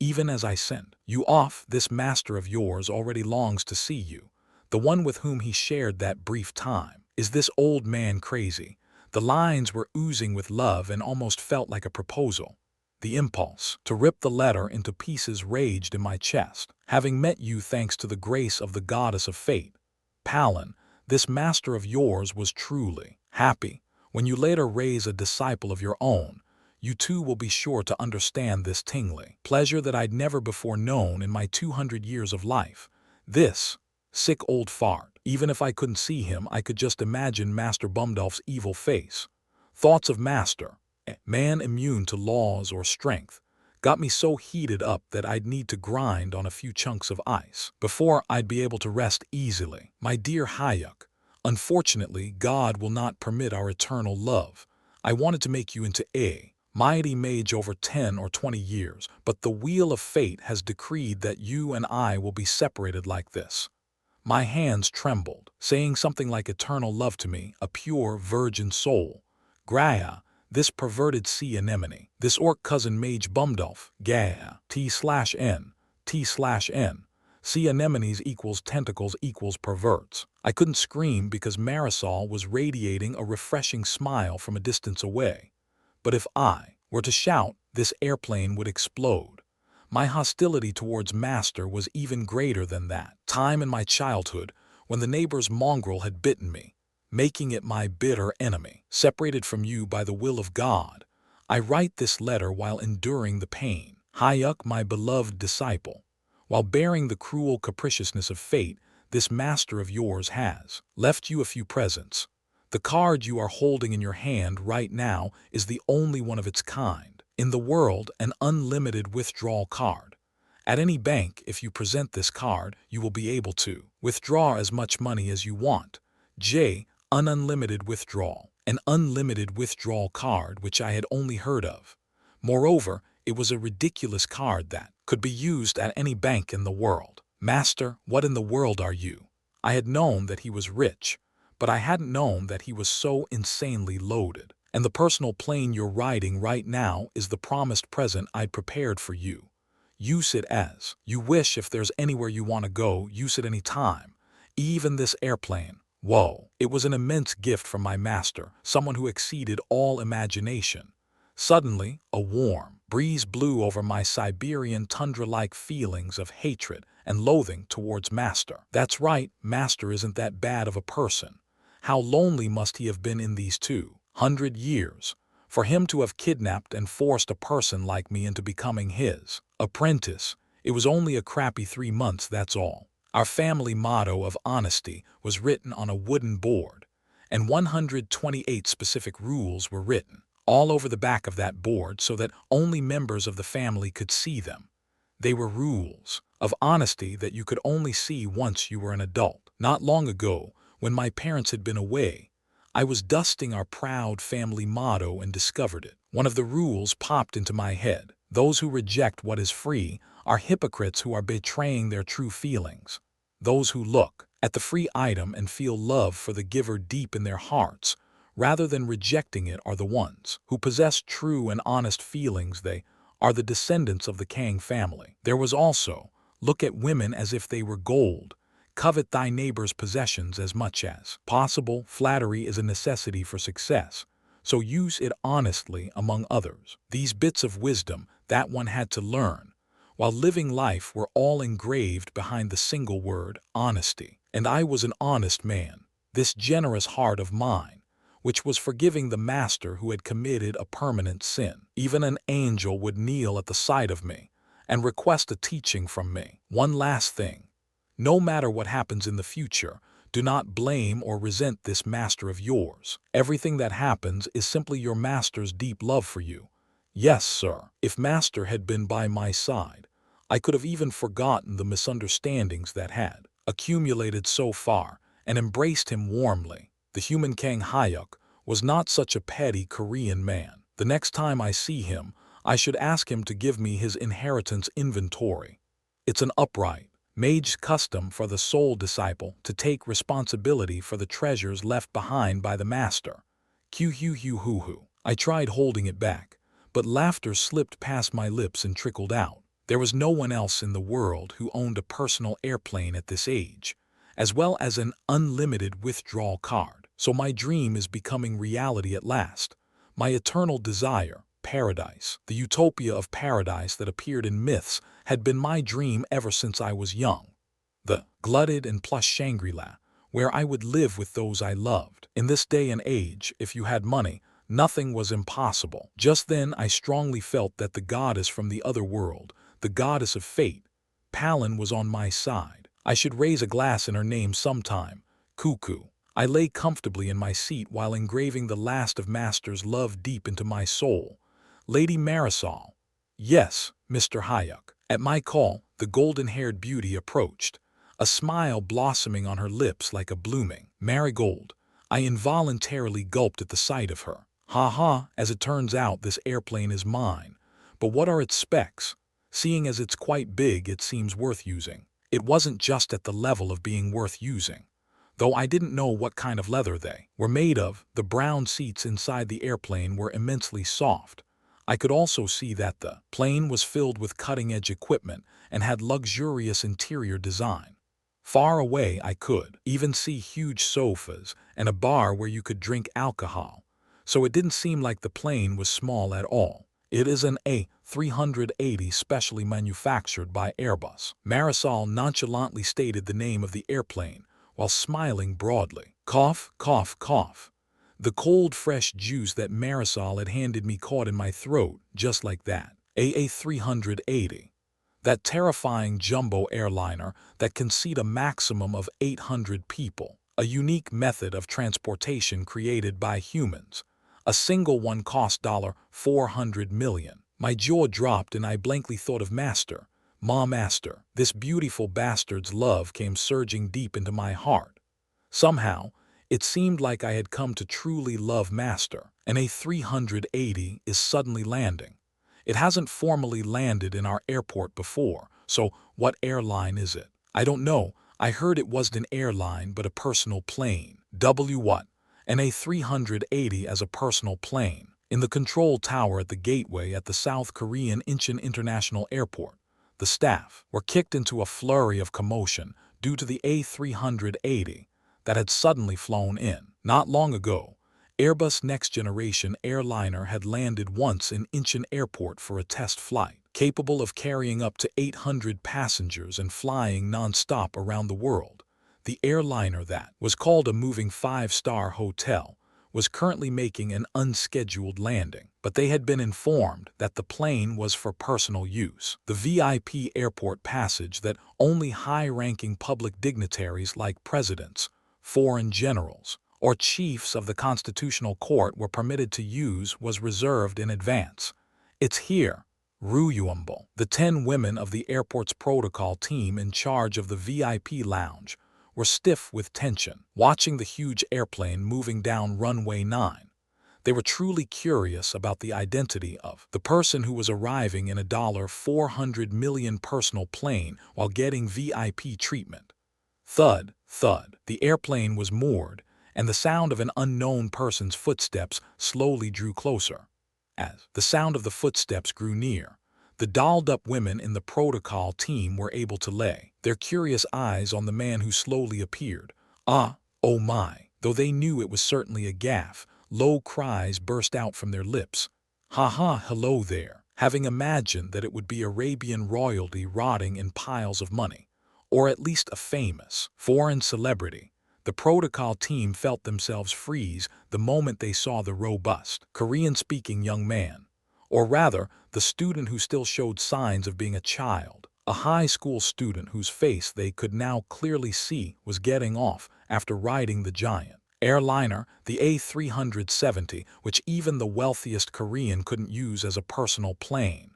Even as I send you off, this master of yours already longs to see you, the one with whom he shared that brief time. Is this old man crazy? The lines were oozing with love and almost felt like a proposal. The impulse to rip the letter into pieces raged in my chest. Having met you thanks to the grace of the goddess of fate, Palin, this master of yours was truly happy. When you later raise a disciple of your own, you too will be sure to understand this tingling pleasure that I'd never before known in my 200 years of life. This sick old fart. Even if I couldn't see him, I could just imagine Master Bumdolf's evil face. Thoughts of Master, man immune to laws or strength, got me so heated up that I'd need to grind on a few chunks of ice before I'd be able to rest easily. My dear Hyuk, unfortunately, God will not permit our eternal love. I wanted to make you into a mighty mage over 10 or 20 years, but the wheel of fate has decreed that you and I will be separated like this. My hands trembled, saying something like eternal love to me, a pure virgin soul. Graya, this perverted sea anemone, this orc cousin Mage Bumdolf, Gaia, T/N, T/N. Sea anemones equals tentacles equals perverts. I couldn't scream because Marisol was radiating a refreshing smile from a distance away. But if I were to shout, this airplane would explode. My hostility towards Master was even greater than that time in my childhood when the neighbor's mongrel had bitten me, making it my bitter enemy. Separated from you by the will of God, I write this letter while enduring the pain. Hyuk, my beloved disciple, while bearing the cruel capriciousness of fate, this master of yours has left you a few presents. The card you are holding in your hand right now is the only one of its kind in the world, an unlimited withdrawal card. At any bank, if you present this card, you will be able to withdraw as much money as you want. An unlimited withdrawal. An unlimited withdrawal card which I had only heard of. Moreover, it was a ridiculous card that could be used at any bank in the world. Master, what in the world are you? I had known that he was rich, but I hadn't known that he was so insanely loaded. And the personal plane you're riding right now is the promised present I'd prepared for you. Use it as you wish. If there's anywhere you want to go, use it any time. Even this airplane. Whoa, it was an immense gift from my master, someone who exceeded all imagination. Suddenly, a warm breeze blew over my Siberian tundra-like feelings of hatred and loathing towards Master. That's right, Master isn't that bad of a person. How lonely must he have been in these 200 years, for him to have kidnapped and forced a person like me into becoming his apprentice. It was only a crappy 3 months, that's all. Our family motto of honesty was written on a wooden board, and 128 specific rules were written all over the back of that board so that only members of the family could see them. They were rules of honesty that you could only see once you were an adult. Not long ago, when my parents had been away, I was dusting our proud family motto and discovered it. One of the rules popped into my head. Those who reject what is free are hypocrites who are betraying their true feelings. Those who look at the free item and feel love for the giver deep in their hearts, rather than rejecting it, are the ones who possess true and honest feelings. They are the descendants of the Kang family. There was also, look at women as if they were gold. Covet thy neighbor's possessions as much as possible. Flattery is a necessity for success, so use it honestly among others. These bits of wisdom that one had to learn while living life were all engraved behind the single word, honesty. And I was an honest man. This generous heart of mine, which was forgiving the master who had committed a permanent sin. Even an angel would kneel at the sight of me and request a teaching from me. One last thing. No matter what happens in the future, do not blame or resent this master of yours. Everything that happens is simply your master's deep love for you. Yes, sir. If master had been by my side, I could have even forgotten the misunderstandings that had accumulated so far and embraced him warmly. The human Kang Hyuk was not such a petty Korean man. The next time I see him, I should ask him to give me his inheritance inventory. It's an upright, Mage's custom for the sole disciple to take responsibility for the treasures left behind by the master. Q-hu-hu-hu-hu. I tried holding it back, but laughter slipped past my lips and trickled out. There was no one else in the world who owned a personal airplane at this age, as well as an unlimited withdrawal card. So my dream is becoming reality at last. My eternal desire, paradise, the utopia of paradise that appeared in myths, had been my dream ever since I was young. The glutted and plush Shangri-La, where I would live with those I loved. In this day and age, if you had money, nothing was impossible. Just then I strongly felt that the goddess from the other world, the goddess of fate, Palin, was on my side. I should raise a glass in her name sometime. Cuckoo. I lay comfortably in my seat while engraving the last of Master's love deep into my soul. Lady Marisol. Yes, Mr. Hyuk. At my call, the golden-haired beauty approached, a smile blossoming on her lips like a blooming marigold. I involuntarily gulped at the sight of her. Ha ha, as it turns out, this airplane is mine. But what are its specs? Seeing as it's quite big, it seems worth using. It wasn't just at the level of being worth using, though I didn't know what kind of leather they were made of. The brown seats inside the airplane were immensely soft. I could also see that the plane was filled with cutting-edge equipment and had luxurious interior design. Far away I could even see huge sofas and a bar where you could drink alcohol, so it didn't seem like the plane was small at all. It is an A380 specially manufactured by Airbus. Marisol nonchalantly stated the name of the airplane while smiling broadly. Cough, cough, cough. The cold, fresh juice that Marisol had handed me caught in my throat just like that. AA380. That terrifying jumbo airliner that can seat a maximum of 800 people. A unique method of transportation created by humans. A single one cost $400 million. My jaw dropped and I blankly thought of Master. Master. This beautiful bastard's love came surging deep into my heart. Somehow, it seemed like I had come to truly love Master. An A380 is suddenly landing. It hasn't formally landed in our airport before, so what airline is it? I don't know. I heard it wasn't an airline but a personal plane. What? An A380 as a personal plane. In the control tower at the gateway at the South Korean Incheon International Airport, the staff were kicked into a flurry of commotion due to the A380 that had suddenly flown in. Not long ago, Airbus Next Generation airliner had landed once in Incheon Airport for a test flight, capable of carrying up to 800 passengers and flying non-stop around the world. The airliner that was called a moving five-star hotel was currently making an unscheduled landing, but they had been informed that the plane was for personal use. The VIP airport passage that only high-ranking public dignitaries like presidents, foreign generals, or chiefs of the Constitutional Court were permitted to use was reserved in advance. It's here. Ruyumble. The 10 women of the airport's protocol team in charge of the VIP lounge were stiff with tension, watching the huge airplane moving down runway 9. They were truly curious about the identity of the person who was arriving in a $400 million personal plane while getting VIP treatment. Thud, thud. The airplane was moored, and the sound of an unknown person's footsteps slowly drew closer. As the sound of the footsteps grew near, the dolled-up women in the protocol team were able to lay their curious eyes on the man who slowly appeared. Ah, oh my. Though they knew it was certainly a gaffe, low cries burst out from their lips. Ha ha, hello there. Having imagined that it would be Arabian royalty rotting in piles of money, or at least a famous foreign celebrity, the protocol team felt themselves freeze the moment they saw the robust, Korean-speaking young man, or rather, the student who still showed signs of being a child, a high school student whose face they could now clearly see was getting off after riding the giant airliner, the A370, which even the wealthiest Korean couldn't use as a personal plane.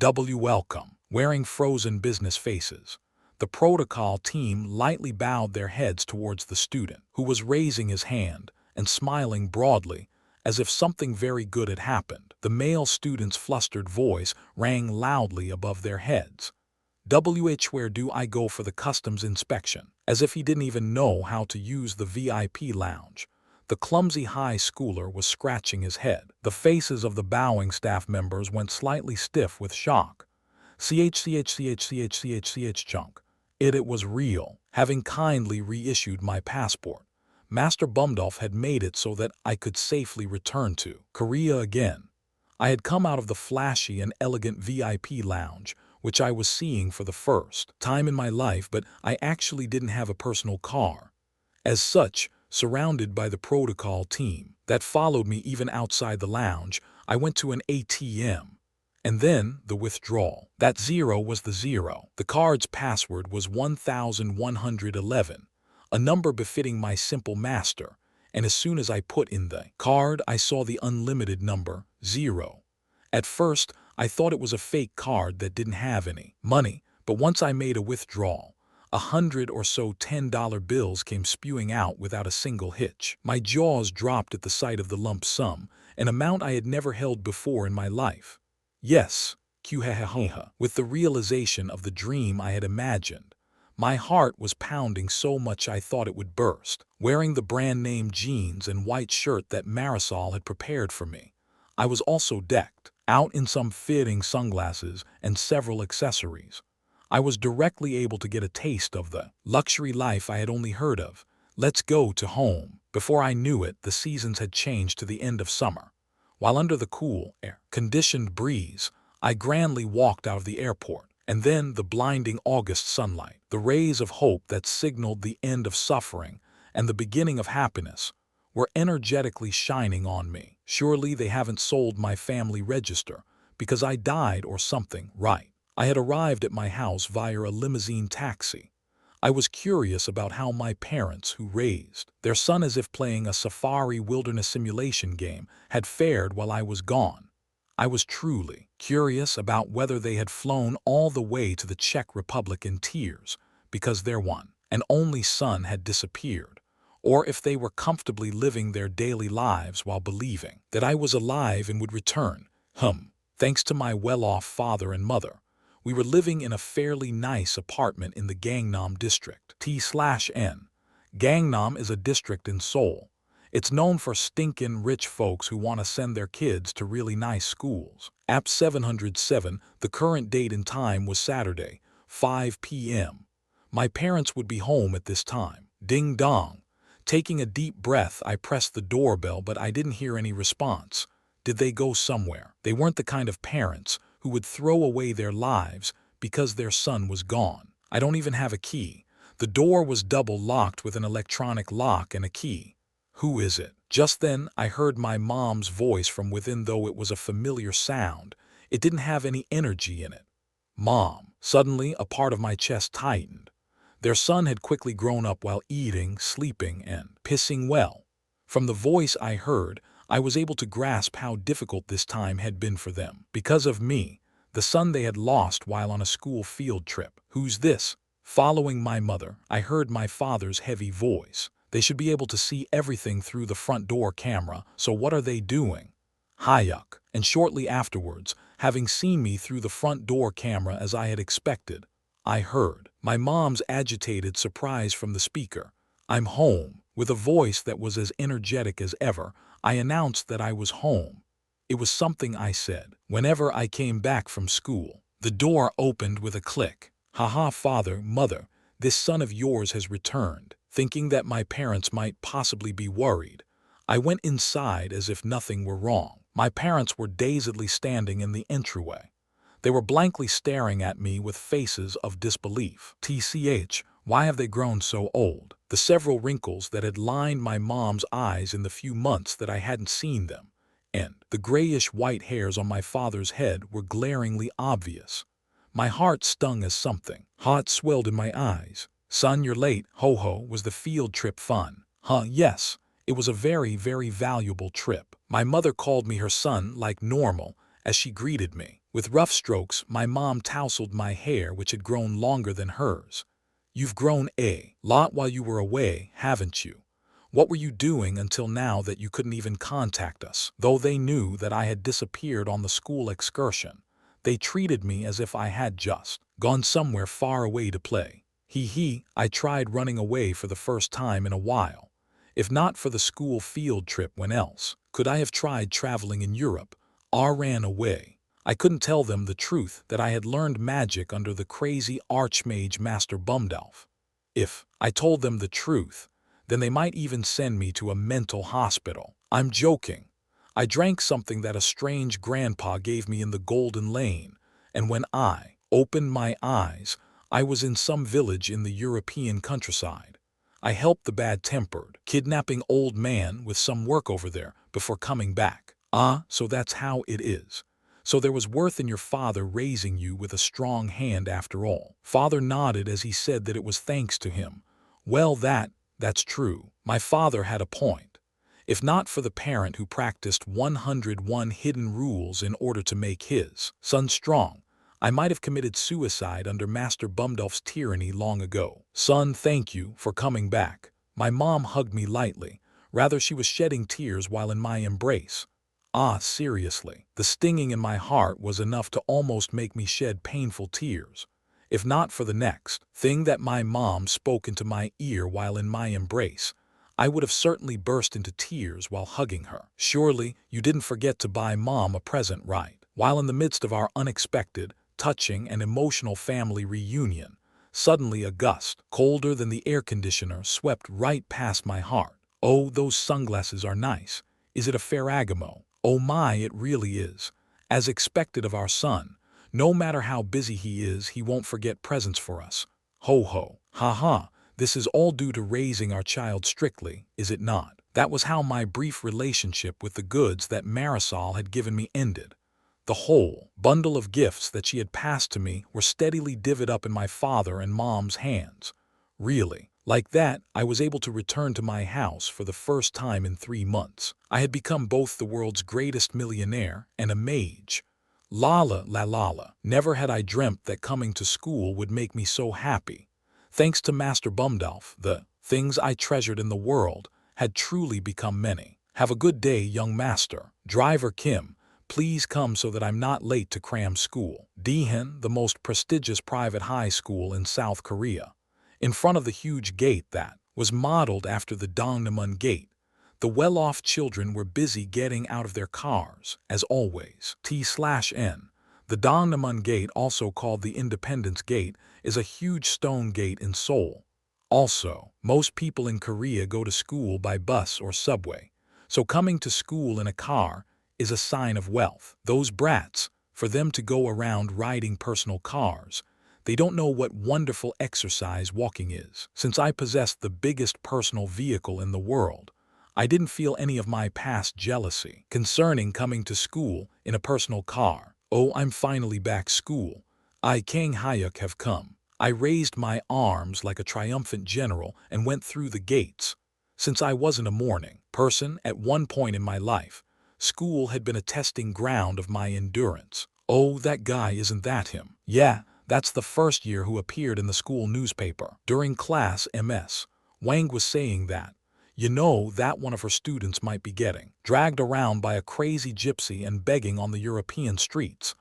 Welcome. Wearing frozen business faces, the protocol team lightly bowed their heads towards the student, who was raising his hand and smiling broadly, as if something very good had happened. The male student's flustered voice rang loudly above their heads. Where do I go for the customs inspection? As if he didn't even know how to use the VIP lounge. The clumsy high schooler was scratching his head. The faces of the bowing staff members went slightly stiff with shock. Chunk. It was real. Having kindly reissued my passport, Master Bumdolf had made it so that I could safely return to Korea again. I had come out of the flashy and elegant VIP lounge, which I was seeing for the first time in my life, but I actually didn't have a personal car. As such, surrounded by the protocol team that followed me even outside the lounge, I went to an ATM. And then the withdrawal. That zero was the zero. The card's password was 1111, a number befitting my simple master, and as soon as I put in the card, I saw the unlimited number, 0. At first, I thought it was a fake card that didn't have any money, but once I made a withdrawal, 100 or so $10 bills came spewing out without a single hitch. My jaws dropped at the sight of the lump sum, an amount I had never held before in my life. Yes, with the realization of the dream I had imagined. My heart was pounding so much I thought it would burst. Wearing the brand-name jeans and white shirt that Marisol had prepared for me, I was also decked out in some fitting sunglasses and several accessories. I was directly able to get a taste of the luxury life I had only heard of. Let's go to home. Before I knew it, the seasons had changed to the end of summer. While under the cool, air-conditioned breeze, I grandly walked out of the airport, and then the blinding August sunlight, the rays of hope that signaled the end of suffering and the beginning of happiness, were energetically shining on me. Surely they haven't sold my family register because I died or something, right? I had arrived at my house via a limousine taxi. I was curious about how my parents, who raised their son as if playing a safari wilderness simulation game, had fared while I was gone. I was truly curious about whether they had flown all the way to the Czech Republic in tears because their one and only son had disappeared, or if they were comfortably living their daily lives while believing that I was alive and would return. Thanks to my well-off father and mother, we were living in a fairly nice apartment in the Gangnam district. T/N. Gangnam is a district in Seoul. It's known for stinkin' rich folks who want to send their kids to really nice schools. App 707, the current date and time was Saturday, 5 p.m. My parents would be home at this time. Ding dong. Taking a deep breath, I pressed the doorbell, but I didn't hear any response. Did they go somewhere? They weren't the kind of parents who would throw away their lives because their son was gone. I don't even have a key. The door was double locked with an electronic lock and a key. Who is it? Just then, I heard my mom's voice from within. Though it was a familiar sound, it didn't have any energy in it. Mom. Suddenly, a part of my chest tightened. Their son had quickly grown up while eating, sleeping, and pissing well. From the voice I heard, I was able to grasp how difficult this time had been for them. Because of me, the son they had lost while on a school field trip. Who's this? Following my mother, I heard my father's heavy voice. They should be able to see everything through the front door camera, so what are they doing? Hyuk. And shortly afterwards, having seen me through the front door camera as I had expected, I heard my mom's agitated surprise from the speaker. I'm home. With a voice that was as energetic as ever, I announced that I was home. It was something I said whenever I came back from school. The door opened with a click. Haha, father, mother, this son of yours has returned. Thinking that my parents might possibly be worried, I went inside as if nothing were wrong. My parents were dazedly standing in the entryway. They were blankly staring at me with faces of disbelief. TCH, why have they grown so old? The several wrinkles that had lined my mom's eyes in the few months that I hadn't seen them, and the grayish-white hairs on my father's head were glaringly obvious. My heart stung as something hot swelled in my eyes. Son, you're late. Ho-ho, was the field trip fun? Yes, it was a very, very valuable trip. My mother called me her son like normal as she greeted me. With rough strokes, my mom tousled my hair, which had grown longer than hers. You've grown a lot while you were away, haven't you? What were you doing until now that you couldn't even contact us? Though they knew that I had disappeared on the school excursion, they treated me as if I had just gone somewhere far away to play. I tried running away for the first time in a while. If not for the school field trip, when else could I have tried traveling in Europe? I ran away. I couldn't tell them the truth that I had learned magic under the crazy Archmage Master Bumdolf. If I told them the truth, then they might even send me to a mental hospital. I'm joking. I drank something that a strange grandpa gave me in the Golden Lane, and when I opened my eyes, I was in some village in the European countryside. I helped the bad-tempered, kidnapping old man with some work over there before coming back. Ah, so that's how it is. So there was worth in your father raising you with a strong hand after all. Father nodded as he said that it was thanks to him. Well, that's true. My father had a point. If not for the parent who practiced 101 hidden rules in order to make his son strong, I might have committed suicide under Master Bumdolf's tyranny long ago. Son, thank you for coming back. My mom hugged me lightly. Rather, she was shedding tears while in my embrace. Ah, seriously, the stinging in my heart was enough to almost make me shed painful tears. If not for the next thing that my mom spoke into my ear while in my embrace, I would have certainly burst into tears while hugging her. Surely, you didn't forget to buy Mom a present, right? While in the midst of our unexpected, touching, and emotional family reunion, suddenly a gust, colder than the air conditioner, swept right past my heart. Oh, those sunglasses are nice. Is it a Ferragamo? Oh my, it really is. As expected of our son, no matter how busy he is, he won't forget presents for us. Ho ho, ha ha, this is all due to raising our child strictly, is it not? That was how my brief relationship with the goods that Marisol had given me ended. The whole bundle of gifts that she had passed to me were steadily divvied up in my father and mom's hands. Really, like that, I was able to return to my house for the first time in 3 months. I had become both the world's greatest millionaire and a mage. Lala la lala. Never had I dreamt that coming to school would make me so happy. Thanks to Master Bumdolf, the things I treasured in the world had truly become many. Have a good day, young master. Driver Kim, please come so that I'm not late to cram school. Daehan, the most prestigious private high school in South Korea. In front of the huge gate that was modeled after the Dongnamun Gate, the well-off children were busy getting out of their cars, as always. T/N. The Dongnamun Gate, also called the Independence Gate, is a huge stone gate in Seoul. Also, most people in Korea go to school by bus or subway, so coming to school in a car is a sign of wealth. Those brats, for them to go around riding personal cars, they don't know what wonderful exercise walking is. Since I possessed the biggest personal vehicle in the world, I didn't feel any of my past jealousy concerning coming to school in a personal car. Oh, I'm finally back school. Kang Hyuk have come. I raised my arms like a triumphant general and went through the gates. Since I wasn't a morning person at one point in my life, school had been a testing ground of my endurance. Oh, that guy, isn't that him? Yeah, that's the first year who appeared in the school newspaper. During class MS, Wang was saying that, you know, that one of her students might be getting dragged around by a crazy gypsy and begging on the European streets.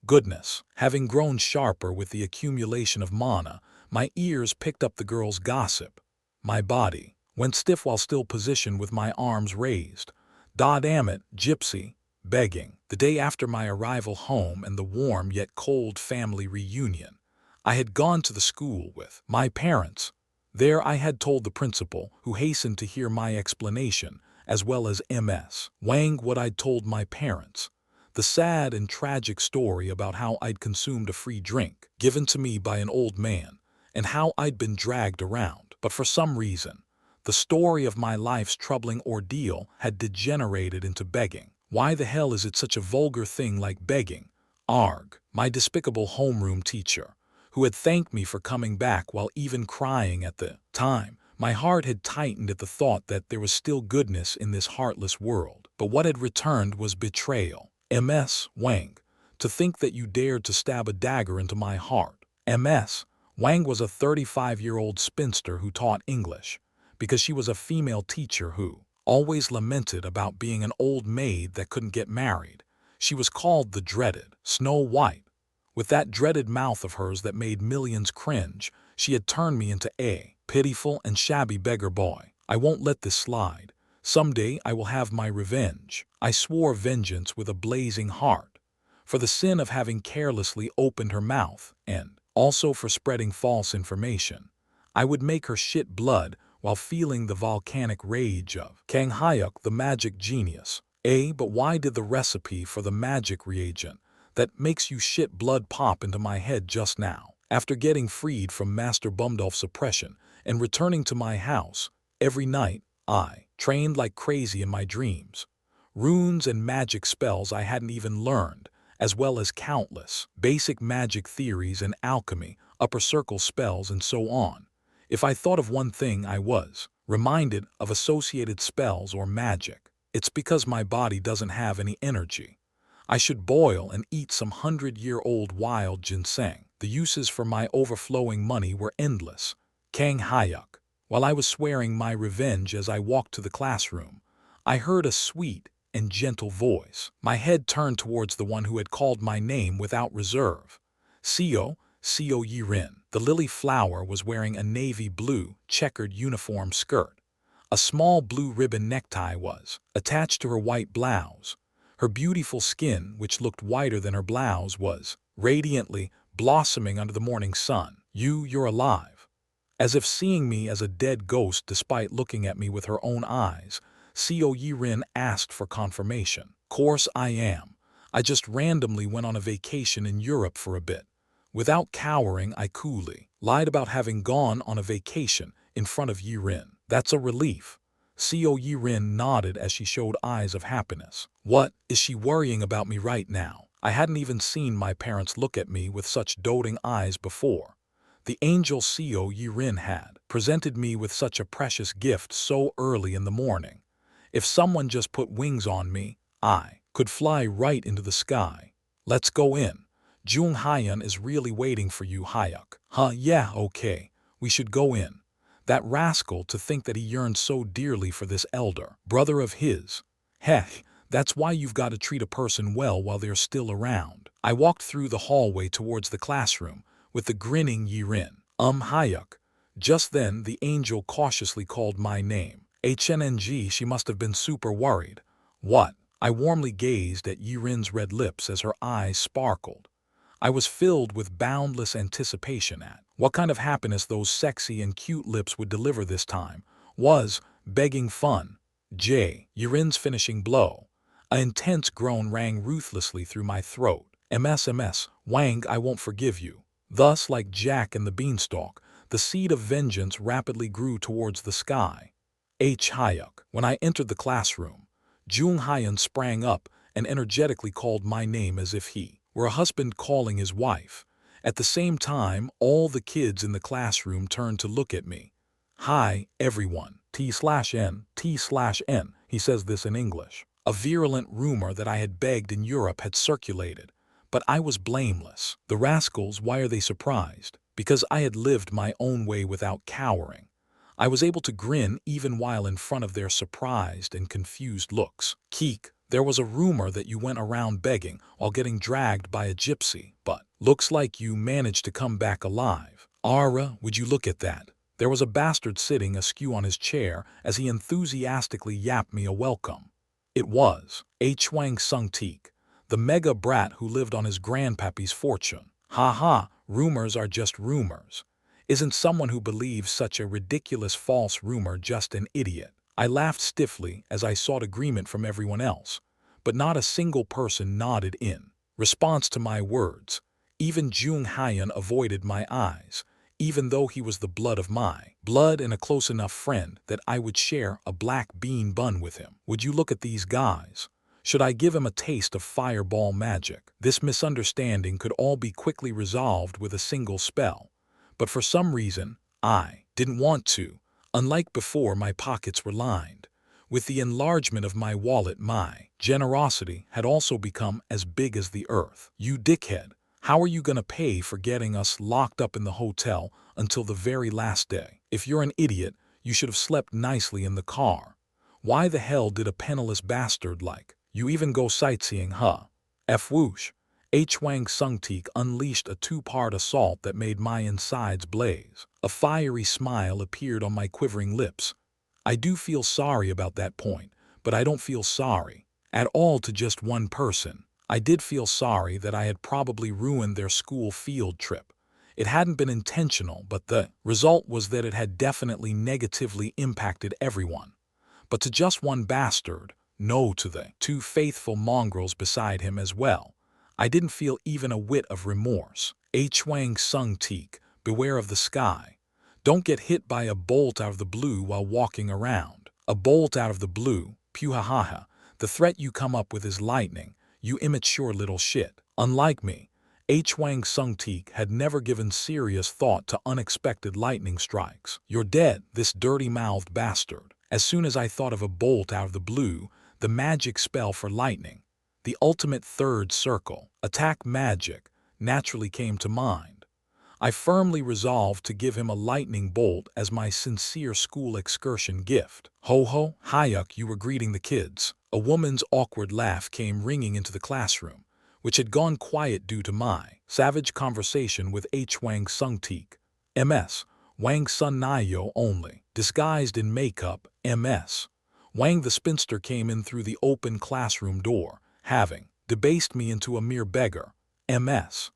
Goodness, having grown sharper with the accumulation of mana, my ears picked up the girl's gossip. My body went stiff while still positioned with my arms raised. Da damn it, gypsy, begging. The day after my arrival home and the warm yet cold family reunion, I had gone to the school with my parents. There I had told the principal, who hastened to hear my explanation, as well as MS Wang, what I'd told my parents. The sad and tragic story about how I'd consumed a free drink given to me by an old man, and how I'd been dragged around. But for some reason, the story of my life's troubling ordeal had degenerated into begging. Why the hell is it such a vulgar thing like begging? Arg, my despicable homeroom teacher, who had thanked me for coming back while even crying at the time. My heart had tightened at the thought that there was still goodness in this heartless world. But what had returned was betrayal. MS Wang, to think that you dared to stab a dagger into my heart. MS Wang was a 35-year-old spinster who taught English. because she was a female teacher who always lamented about being an old maid that couldn't get married. She was called the dreaded Snow White. With that dreaded mouth of hers that made millions cringe, she had turned me into a pitiful and shabby beggar boy. I won't let this slide. Someday I will have my revenge. I swore vengeance with a blazing heart, for the sin of having carelessly opened her mouth, and also for spreading false information. I would make her shit blood while feeling the volcanic rage of Kang Hyuk, the magic genius. But why did the recipe for the magic reagent that makes you shit blood pop into my head just now? After getting freed from Master Bumdolf's oppression and returning to my house, every night I trained like crazy in my dreams. Runes and magic spells I hadn't even learned, as well as countless basic magic theories and alchemy, upper circle spells, and so on. If I thought of one thing, I was reminded of associated spells or magic. It's because my body doesn't have any energy. I should boil and eat some 100-year-old wild ginseng. The uses for my overflowing money were endless. Kang Hyuk. While I was swearing my revenge as I walked to the classroom, I heard a sweet and gentle voice. My head turned towards the one who had called my name without reserve. Seo Yirin. The lily flower was wearing a navy blue checkered uniform skirt. A small blue ribbon necktie was attached to her white blouse. Her beautiful skin, which looked whiter than her blouse, was radiantly blossoming under the morning sun. You're alive. As if seeing me as a dead ghost despite looking at me with her own eyes, Seo Yirin asked for confirmation. Course I am. I just randomly went on a vacation in Europe for a bit. Without cowering, I coolly lied about having gone on a vacation in front of Yirin. That's a relief. Seo Yirin nodded as she showed eyes of happiness. What, is she worrying about me right now? I hadn't even seen my parents look at me with such doting eyes before. The angel Seo Yirin had presented me with such a precious gift so early in the morning. If someone just put wings on me, I could fly right into the sky. Let's go in. Jung Hyun is really waiting for you, Hyuk. Yeah, okay. We should go in. That rascal, to think that he yearned so dearly for this elder brother of his. Heck, that's why you've got to treat a person well while they're still around. I walked through the hallway towards the classroom with the grinning Yirin. Hyuk. Just then, the angel cautiously called my name. HNNG, she must have been super worried. What? I warmly gazed at Yirin's red lips as her eyes sparkled. I was filled with boundless anticipation at what kind of happiness those sexy and cute lips would deliver this time. Was begging fun. Yirin's finishing blow. An intense groan rang ruthlessly through my throat. MS, Wang, I won't forgive you. Thus, like Jack and the Beanstalk, the seed of vengeance rapidly grew towards the sky. Hyuk. When I entered the classroom, Jung Hyun sprang up and energetically called my name as if he were a husband calling his wife. At the same time, all the kids in the classroom turned to look at me. Hi, everyone. T/N. He says this in English. A virulent rumor that I had begged in Europe had circulated, but I was blameless. The rascals, why are they surprised? Because I had lived my own way without cowering. I was able to grin even while in front of their surprised and confused looks. Keek, there was a rumor that you went around begging while getting dragged by a gypsy, but looks like you managed to come back alive. Ara, would you look at that? There was a bastard sitting askew on his chair as he enthusiastically yapped me a welcome. It was Hwang Sung-teek, the mega brat who lived on his grandpappy's fortune. Rumors are just rumors. Isn't someone who believes such a ridiculous false rumor just an idiot? I laughed stiffly as I sought agreement from everyone else, but not a single person nodded in response to my words. Even Jung Hyun avoided my eyes, even though he was the blood of my blood and a close enough friend that I would share a black bean bun with him. Would you look at these guys? Should I give him a taste of fireball magic? This misunderstanding could all be quickly resolved with a single spell. But for some reason, I didn't want to. Unlike before, my pockets were lined. With the enlargement of my wallet, my generosity had also become as big as the earth. You dickhead, how are you gonna pay for getting us locked up in the hotel until the very last day? If you're an idiot, You should have slept nicely in the car. Why the hell did a penniless bastard like you even go sightseeing, huh? F whoosh. Hwang Sung-teek unleashed a two-part assault that made my insides blaze. A fiery smile appeared on my quivering lips. I do feel sorry about that point, but I don't feel sorry at all to just one person. I did feel sorry that I had probably ruined their school field trip. It hadn't been intentional, but the result was that it had definitely negatively impacted everyone. But to just one bastard, no, to the two faithful mongrels beside him as well, I didn't feel even a whit of remorse. Hwang Sung-teek, beware of the sky. Don't get hit by a bolt out of the blue while walking around. A bolt out of the blue, puhahaha. The threat you come up with is lightning, you immature little shit. Unlike me, Hwang Sung-teek had never given serious thought to unexpected lightning strikes. You're dead, this dirty-mouthed bastard. As soon as I thought of a bolt out of the blue, the magic spell for lightning, the ultimate third circle, attack magic, naturally came to mind. I firmly resolved to give him a lightning bolt as my sincere school excursion gift. Ho ho, Hyuk, you were greeting the kids. A woman's awkward laugh came ringing into the classroom, which had gone quiet due to my savage conversation with Hwang Sung-teek. MS. Wang Sun Nayo only, disguised in makeup, MS. Wang the spinster came in through the open classroom door, having debased me into a mere beggar, MS.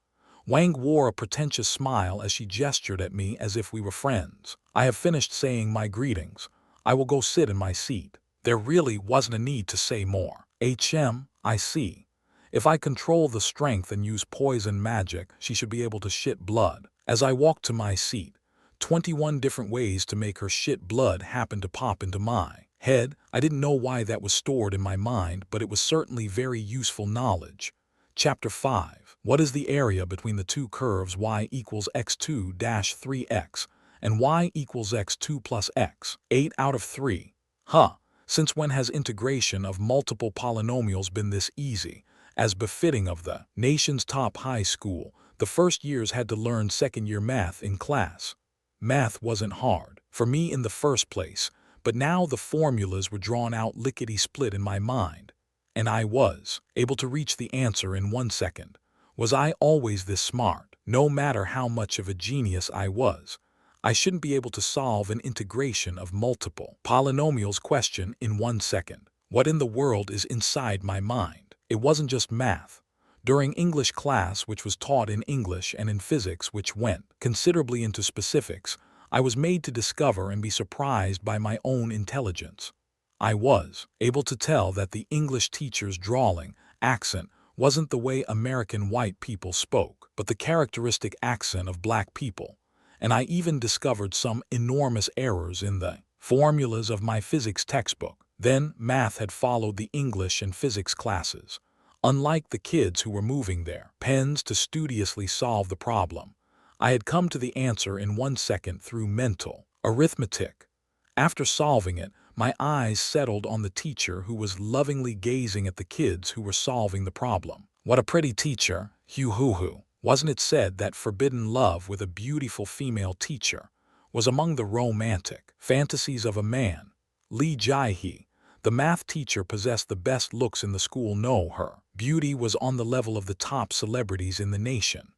Wang wore a pretentious smile as she gestured at me as if we were friends. I have finished saying my greetings. I will go sit in my seat. There really wasn't a need to say more. I see. If I control the strength and use poison magic, she should be able to shit blood. As I walked to my seat, 21 different ways to make her shit blood happened to pop into my head. I didn't know why that was stored in my mind, but it was certainly very useful knowledge. Chapter 5. What is the area between the two curves y equals x2-3x and y equals x2 plus x? 8 out of 3. Huh. Since when has integration of multiple polynomials been this easy? As befitting of the nation's top high school, the first years had to learn second-year math in class. Math wasn't hard for me in the first place, but now the formulas were drawn out lickety-split in my mind, and I was able to reach the answer in 1 second. Was I always this smart? No matter how much of a genius I was, I shouldn't be able to solve an integration of multiple polynomials question in 1 second. What in the world is inside my mind? It wasn't just math. During English class, which was taught in English, and in physics, which went considerably into specifics, I was made to discover and be surprised by my own intelligence. I was able to tell that the English teacher's drawling accent wasn't the way American white people spoke, but the characteristic accent of black people. And I even discovered some enormous errors in the formulas of my physics textbook. Then math had followed the English and physics classes. Unlike the kids who were moving their pens to studiously solve the problem, I had come to the answer in 1 second through mental arithmetic. After solving it, my eyes settled on the teacher who was lovingly gazing at the kids who were solving the problem. What a pretty teacher, hoo-hoo-hoo. Wasn't it said that forbidden love with a beautiful female teacher was among the romantic fantasies of a man? Lee Jae-hee, the math teacher, possessed the best looks in the school. No, her beauty was on the level of the top celebrities in the nation.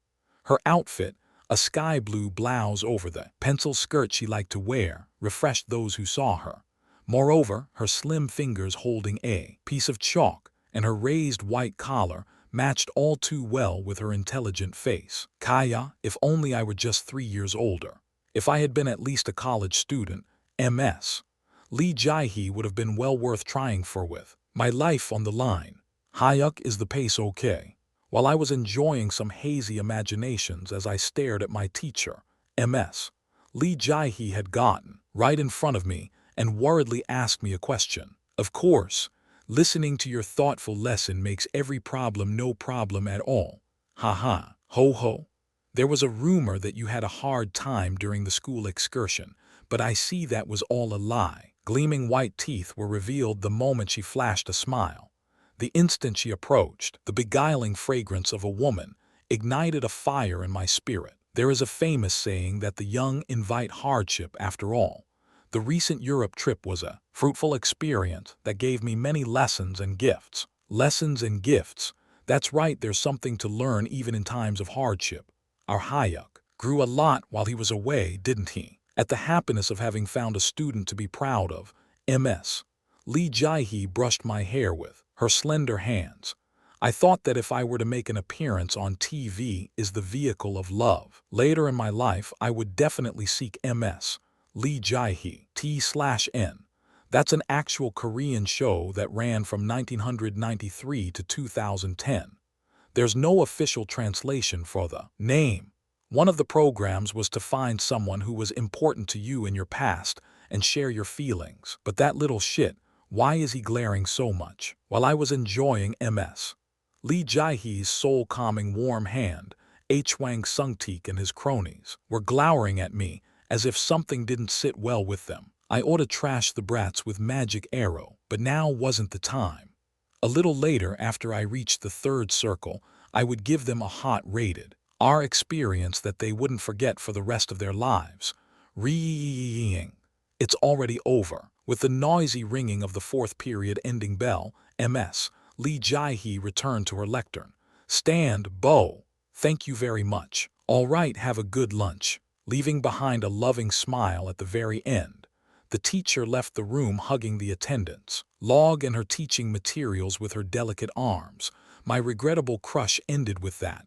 Her outfit, a sky blue blouse over the pencil skirt she liked to wear, refreshed those who saw her. Moreover, her slim fingers holding a piece of chalk and her raised white collar matched all too well with her intelligent face. Kaya, if only I were just 3 years older. If I had been at least a college student, MS. Lee Jae-hee would have been well worth trying for with my life on the line. Hyuk, is the pace okay? While I was enjoying some hazy imaginations as I stared at my teacher, MS. Lee Jae-hee had gotten right in front of me and worriedly asked me a question. Of course, listening to your thoughtful lesson makes every problem no problem at all. Ha. Ho ho. There was a rumor that you had a hard time during the school excursion, but I see that was all a lie. Gleaming white teeth were revealed the moment she flashed a smile. The instant she approached, the beguiling fragrance of a woman ignited a fire in my spirit. There is a famous saying that the young invite hardship after all. The recent Europe trip was a fruitful experience that gave me many lessons and gifts. Lessons and gifts. That's right, there's something to learn even in times of hardship. Our Hyuk grew a lot while he was away, didn't he? At the happiness of having found a student to be proud of. Ms. Lee Jae-hee brushed my hair with her slender hands. I thought that if I were to make an appearance on TV is the vehicle of love. Later in my life, I would definitely seek Ms. Lee Jae-hee, T/N. That's an actual Korean show that ran from 1993 to 2010. There's no official translation for the name. One of the programs was to find someone who was important to you in your past and share your feelings. But that little shit, why is he glaring so much? While I was enjoying Ms. Lee Jae-hee's soul-calming warm hand, Hwang Sung-teik and his cronies were glowering at me as if something didn't sit well with them. I ought to trash the brats with magic arrow, but now wasn't the time. A little later, after I reached the third circle, I would give them a hot rated R experience that they wouldn't forget for the rest of their lives. Ring. It's already over. With the noisy ringing of the fourth period ending bell, Ms. Lee Jae-hee returned to her lectern. Stand, Bo. Thank you very much. All right, have a good lunch. Leaving behind a loving smile at the very end, the teacher left the room hugging the attendants, log and her teaching materials with her delicate arms. My regrettable crush ended with that.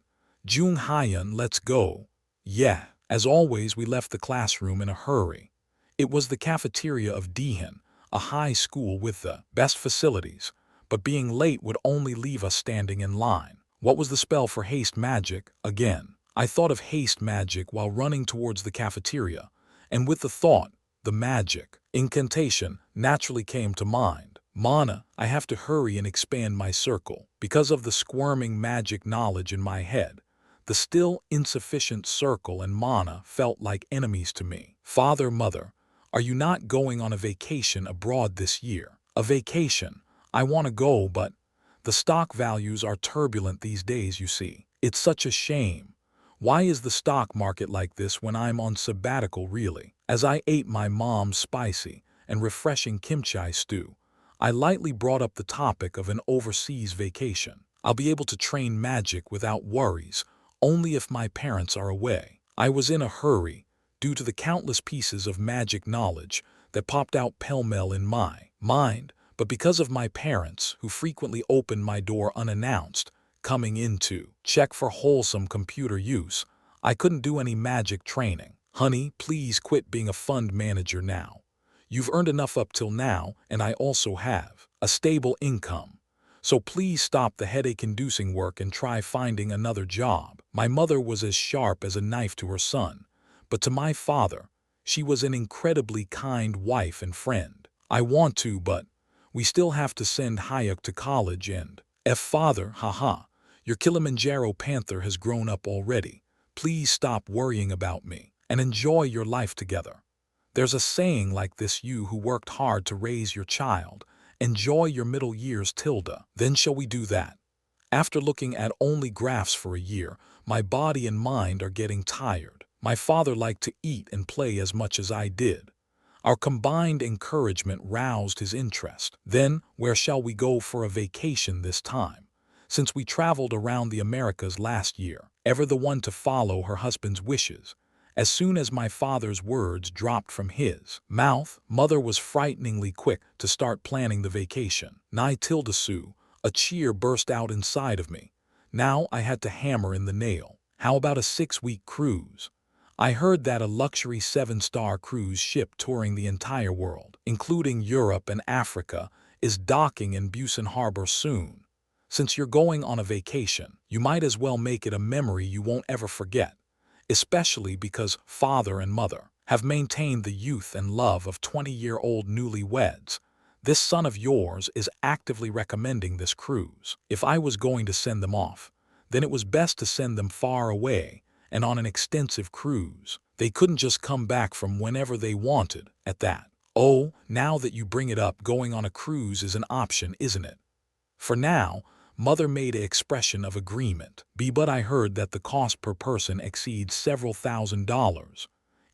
Jung Hyun, let's go. Yeah. As always, we left the classroom in a hurry. It was the cafeteria of Daehan, a high school with the best facilities, but being late would only leave us standing in line. What was the spell for haste magic, again? I thought of haste magic while running towards the cafeteria, and with the thought, the magic incantation naturally came to mind. Mana, I have to hurry and expand my circle. Because of the squirming magic knowledge in my head, the still insufficient circle and mana felt like enemies to me. Father, mother, are you not going on a vacation abroad this year? A vacation? I want to go, but the stock values are turbulent these days, you see. It's such a shame. Why is the stock market like this when I'm on sabbatical, really? As I ate my mom's spicy and refreshing kimchi stew, I lightly brought up the topic of an overseas vacation. I'll be able to train magic without worries, only if my parents are away. I was in a hurry, due to the countless pieces of magic knowledge that popped out pell-mell in my mind, but because of my parents, who frequently opened my door unannounced, coming in to check for wholesome computer use, I couldn't do any magic training. Honey, please quit being a fund manager now. You've earned enough up till now, and I also have a stable income. So please stop the headache-inducing work and try finding another job. My mother was as sharp as a knife to her son, but to my father, she was an incredibly kind wife and friend. I want to, but we still have to send Hyuk to college and father, haha. Your Kilimanjaro panther has grown up already. Please stop worrying about me and enjoy your life together. There's a saying like this: you who worked hard to raise your child, enjoy your middle years tilde. Then shall we do that? After looking at only graphs for a year, my body and mind are getting tired. My father liked to eat and play as much as I did. Our combined encouragement roused his interest. Then, where shall we go for a vacation this time? Since we traveled around the Americas last year, ever the one to follow her husband's wishes. As soon as my father's words dropped from his mouth, mother was frighteningly quick to start planning the vacation. Su, a cheer burst out inside of me. Now I had to hammer in the nail. How about a 6-week cruise? I heard that a luxury 7-star cruise ship touring the entire world, including Europe and Africa, is docking in Busan Harbor soon. Since you're going on a vacation, you might as well make it a memory you won't ever forget, especially because father and mother have maintained the youth and love of 20-year-old newlyweds. This son of yours is actively recommending this cruise. If I was going to send them off, then it was best to send them far away and on an extensive cruise. They couldn't just come back from whenever they wanted at that. Oh, now that you bring it up, going on a cruise is an option, isn't it? For now, mother made an expression of agreement. But I heard that the cost per person exceeds several $1,000s.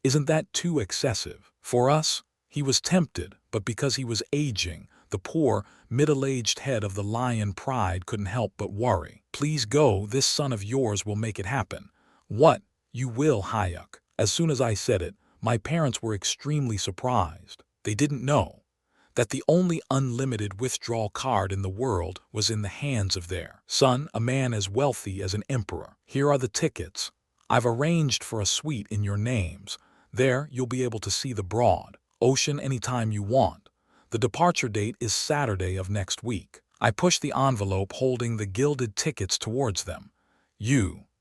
Isn't that too excessive for us? He was tempted, but because he was aging, the poor, middle-aged head of the lion pride couldn't help but worry. "Please go, this son of yours will make it happen." "What? You will, Hyuk?" As soon as I said it, my parents were extremely surprised. They didn't know that the only unlimited withdrawal card in the world was in the hands of their son, a man as wealthy as an emperor. "Here are the tickets. I've arranged for a suite in your names. There you'll be able to see the broad ocean anytime you want. The departure date is Saturday of next week." I pushed the envelope holding the gilded tickets towards them.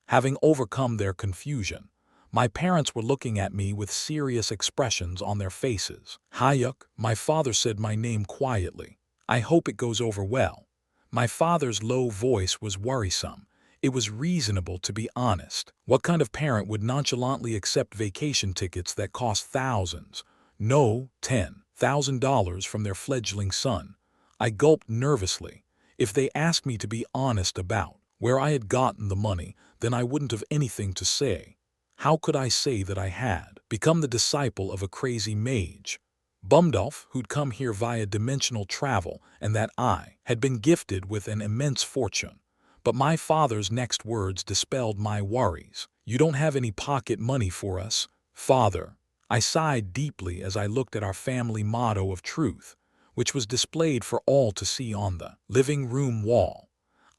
Having overcome their confusion, my parents were looking at me with serious expressions on their faces. "Hyuk," my father said my name quietly. "I hope it goes over well." My father's low voice was worrisome. It was reasonable to be honest. What kind of parent would nonchalantly accept vacation tickets that cost thousands, no, $10,000 from their fledgling son? I gulped nervously. If they asked me to be honest about where I had gotten the money, then I wouldn't have anything to say. How could I say that I had become the disciple of a crazy mage, Bumdolf, who'd come here via dimensional travel, and that I had been gifted with an immense fortune? But my father's next words dispelled my worries. "You don't have any pocket money for us, father." I sighed deeply as I looked at our family motto of truth, which was displayed for all to see on the living room wall.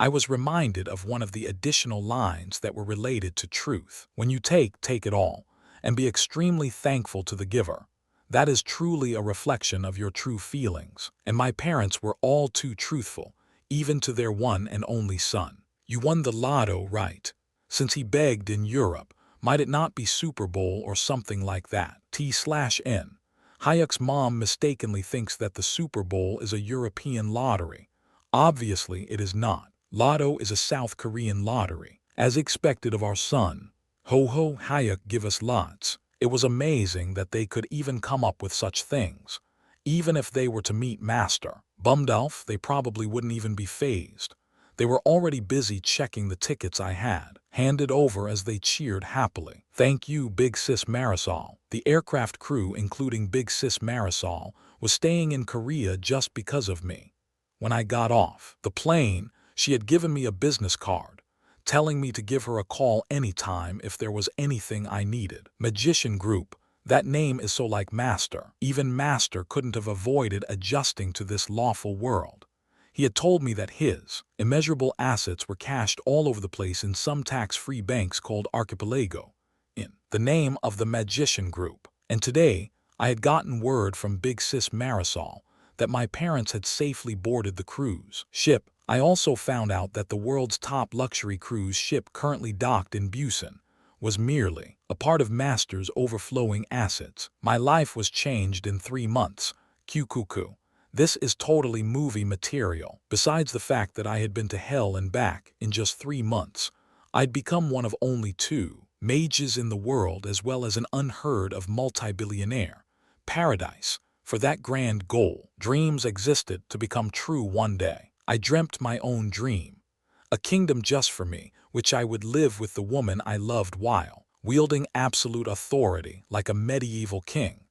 I was reminded of one of the additional lines that were related to truth. "When you take it all, and be extremely thankful to the giver. That is truly a reflection of your true feelings." And my parents were all too truthful, even to their one and only son. "You won the lotto, right? Since he begged in Europe, might it not be Super Bowl or something like that?" T/N. Hyuk's mom mistakenly thinks that the Super Bowl is a European lottery. Obviously, it is not. Lotto is a South Korean lottery. As expected of our son. Ho ho, Hyuk give us lots. It was amazing that they could even come up with such things. Even if they were to meet Master Bumdolf, they probably wouldn't even be fazed. They were already busy checking the tickets I had handed over as they cheered happily. "Thank you, Big Sis Marisol." The aircraft crew, including Big Sis Marisol, was staying in Korea just because of me. When I got off the plane, she had given me a business card, telling me to give her a call anytime if there was anything I needed. Magician Group. That name is so like Master. Even Master couldn't have avoided adjusting to this lawful world. He had told me that his immeasurable assets were cashed all over the place in some tax-free banks called Archipelago, in the name of the Magician Group. And today, I had gotten word from Big Sis Marisol that my parents had safely boarded the cruise ship. I also found out that the world's top luxury cruise ship currently docked in Busan was merely a part of Master's overflowing assets. My life was changed in 3 months. Kukuku. This is totally movie material. Besides the fact that I had been to hell and back in just 3 months, I'd become one of only 2 mages in the world, as well as an unheard of multi-billionaire. Paradise. For that grand goal, dreams existed to become true one day. I dreamt my own dream. A kingdom just for me, which I would live with the woman I loved while wielding absolute authority like a medieval king.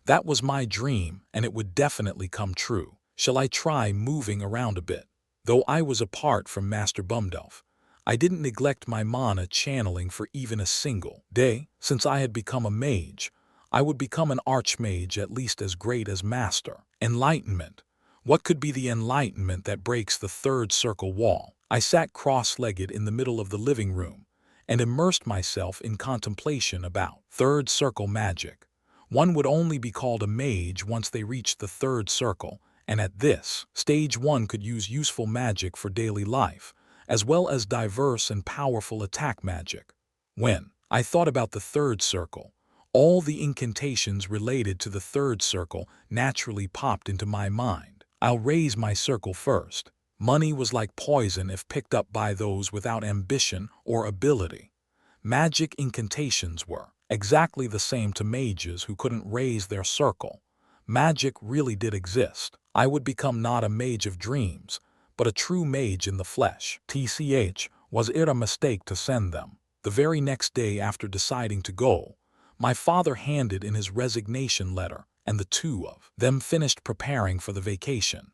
That was my dream, and it would definitely come true. Shall I try moving around a bit? Though I was apart from Master Bumdolf, I didn't neglect my mana channeling for even a single day. Since I had become a mage, I would become an archmage at least as great as Master. Enlightenment. What could be the enlightenment that breaks the third circle wall? I sat cross-legged in the middle of the living room and immersed myself in contemplation about third circle magic. One would only be called a mage once they reached the third circle, and at this stage one could use useful magic for daily life, as well as diverse and powerful attack magic. When I thought about the third circle, all the incantations related to the third circle naturally popped into my mind. I'll raise my circle first. Money was like poison if picked up by those without ambition or ability. Magic incantations were exactly the same to mages who couldn't raise their circle. Magic really did exist. I would become not a mage of dreams, but a true mage in the flesh. Was it a mistake to send them? The very next day after deciding to go, my father handed in his resignation letter, and the two of them finished preparing for the vacation.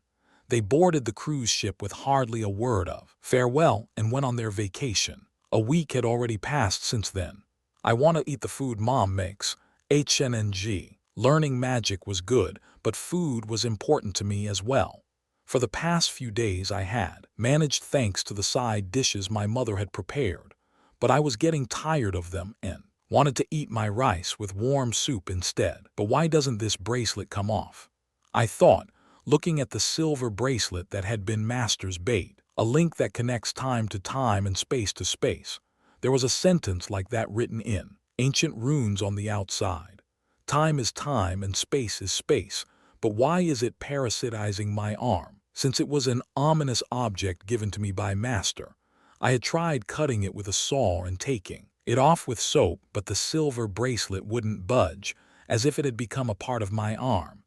They boarded the cruise ship with hardly a word of farewell and went on their vacation. A week had already passed since then. I want to eat the food Mom makes. HNNG. Learning magic was good, but food was important to me as well. For the past few days I had managed thanks to the side dishes my mother had prepared, but I was getting tired of them and wanted to eat my rice with warm soup instead. But why doesn't this bracelet come off? I thought, looking at the silver bracelet that had been Master's bait, a link that connects time to time and space to space. There was a sentence like that written in ancient runes on the outside. Time is time and space is space, but why is it parasitizing my arm? Since it was an ominous object given to me by Master, I had tried cutting it with a saw and taking it off with soap, but the silver bracelet wouldn't budge, as if it had become a part of my arm.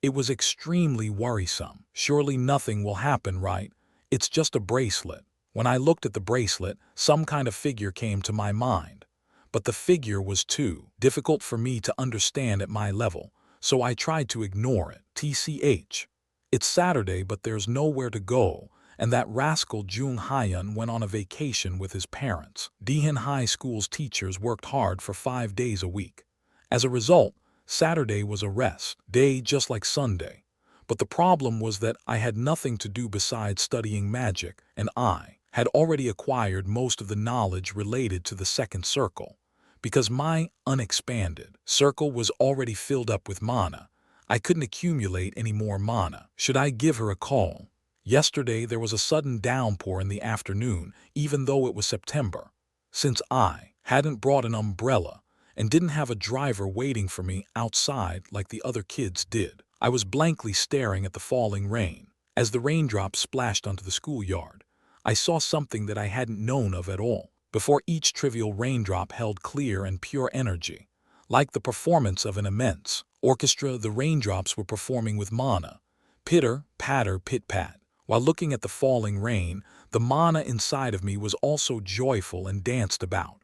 It was extremely worrisome. Surely nothing will happen, right? It's just a bracelet. When I looked at the bracelet, some kind of figure came to my mind. But the figure was too difficult for me to understand at my level, so I tried to ignore it. TCH. It's Saturday, but there's nowhere to go, and that rascal Jung Hyun went on a vacation with his parents. Daehan High School's teachers worked hard for 5 days a week. As a result, Saturday was a rest day just like Sunday. But the problem was that I had nothing to do besides studying magic, and I had already acquired most of the knowledge related to the second circle. Because my unexpanded circle was already filled up with mana, I couldn't accumulate any more mana. Should I give her a call? Yesterday there was a sudden downpour in the afternoon, even though it was September. Since I hadn't brought an umbrella and didn't have a driver waiting for me outside like the other kids did, I was blankly staring at the falling rain. As the raindrops splashed onto the schoolyard, I saw something that I hadn't known of at all. Before, each trivial raindrop held clear and pure energy. Like the performance of an immense orchestra, the raindrops were performing with mana. Pitter, patter, pit-pat. While looking at the falling rain, the mana inside of me was also joyful and danced about.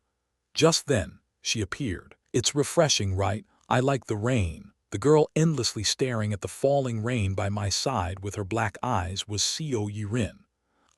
Just then, she appeared. It's refreshing, right? I like the rain. The girl endlessly staring at the falling rain by my side with her black eyes was Seo Yirin.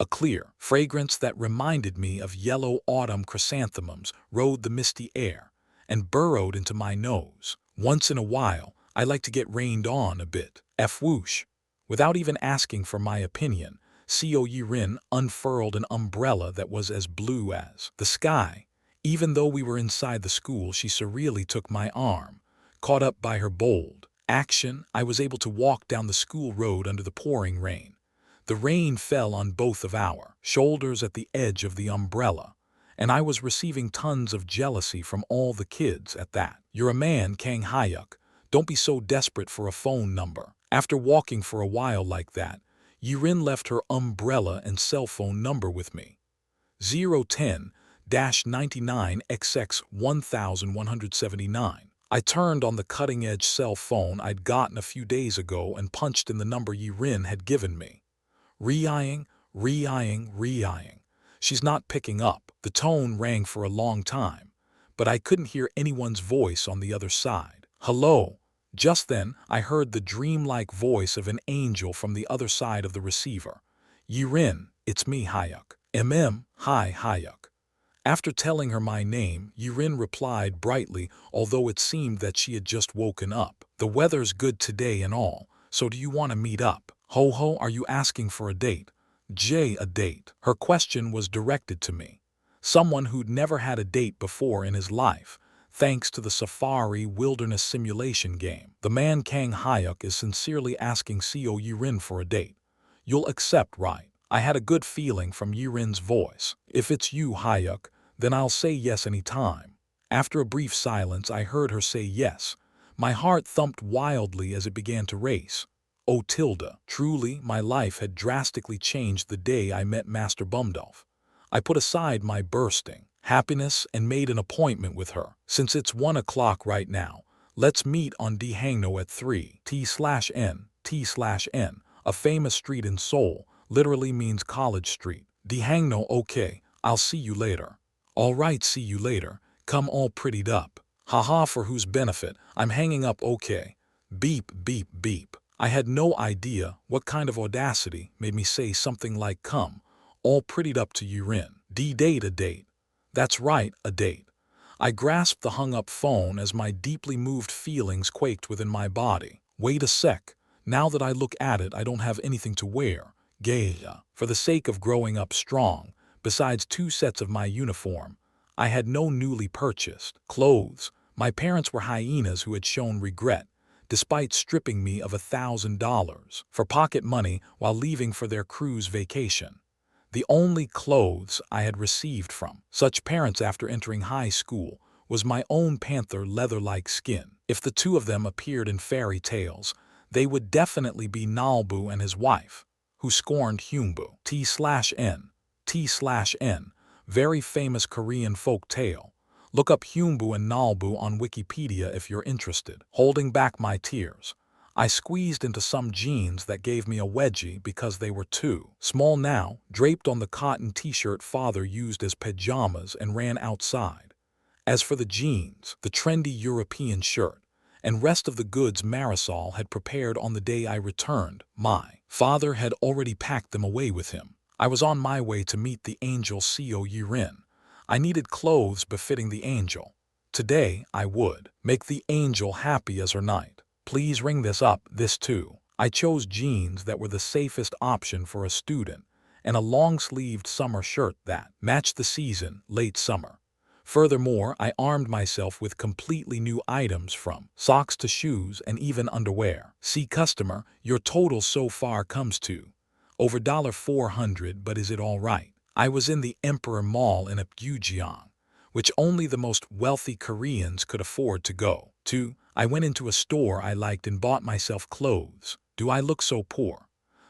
A clear fragrance that reminded me of yellow autumn chrysanthemums rode the misty air and burrowed into my nose. Once in a while, I like to get rained on a bit. Whoosh. Without even asking for my opinion, Seo Yirin unfurled an umbrella that was as blue as the sky. Even though we were inside the school, she surreally took my arm. Caught up by her bold action, I was able to walk down the school road under the pouring rain. The rain fell on both of our shoulders at the edge of the umbrella, and I was receiving tons of jealousy from all the kids at that. You're a man, Kang Hyuk. Don't be so desperate for a phone number. After walking for a while like that, Yirin left her umbrella and cell phone number with me. 010-99XX1179. I turned on the cutting-edge cell phone I'd gotten a few days ago and punched in the number Yirin had given me. Re-eyeing. She's not picking up. The tone rang for a long time, but I couldn't hear anyone's voice on the other side. Hello. Just then, I heard the dreamlike voice of an angel from the other side of the receiver. Yirin, it's me, Hyuk. Hi, Hyuk. After telling her my name, Yirin replied brightly, although it seemed that she had just woken up. The weather's good today and all, so do you want to meet up? Ho, are you asking for a date? A date. Her question was directed to me. Someone who'd never had a date before in his life, thanks to the Safari Wilderness Simulation game. The man Kang Hyuk is sincerely asking Seo Yirin for a date. You'll accept, right? I had a good feeling from Yirin's voice. If it's you, Hyuk, then I'll say yes anytime. After a brief silence, I heard her say yes. My heart thumped wildly as it began to race. Oh, Tilda, truly, my life had drastically changed the day I met Master Bumdolf. I put aside my bursting happiness and made an appointment with her. Since it's 1 o'clock right now, let's meet on Dihangno at 3 T/N, a famous street in Seoul, literally means College Street. Dihangno, okay, I'll see you later. All right, see you later. Come all prettied up. Haha, for whose benefit, I'm hanging up, okay. Beep, beep, beep. I had no idea what kind of audacity made me say something like come, all prettied up to urine. D-date a date. That's right, a date. I grasped the hung-up phone as my deeply moved feelings quaked within my body. Wait a sec. Now that I look at it, I don't have anything to wear. Gaya. For the sake of growing up strong, besides 2 sets of my uniform, I had no newly purchased clothes. My parents were hyenas who had shown regret, despite stripping me of $1,000 for pocket money while leaving for their cruise vacation. The only clothes I had received from such parents after entering high school was my own panther leather-like skin. If the 2 of them appeared in fairy tales, they would definitely be Nalbu and his wife, who scorned Hyunbu. T/N. T/N. Very famous Korean folk tale. Look up Hyunbu and Nalbu on Wikipedia if you're interested. Holding back my tears, I squeezed into some jeans that gave me a wedgie because they were too small now, draped on the cotton t-shirt father used as pajamas, and ran outside. As for the jeans, the trendy European shirt, and rest of the goods Marisol had prepared on the day I returned, my father had already packed them away with him. I was on my way to meet the angel Seo Yirin. I needed clothes befitting the angel. Today, I would make the angel happy as her knight. Please ring this up, this too. I chose jeans that were the safest option for a student, and a long-sleeved summer shirt that matched the season, late summer. Furthermore, I armed myself with completely new items from socks to shoes and even underwear. See customer, your total so far comes to over $400, but is it all right? I was in the Emperor Mall in Apgujeong, which only the most wealthy Koreans could afford to go to. I went into a store I liked and bought myself clothes. Do I look so poor?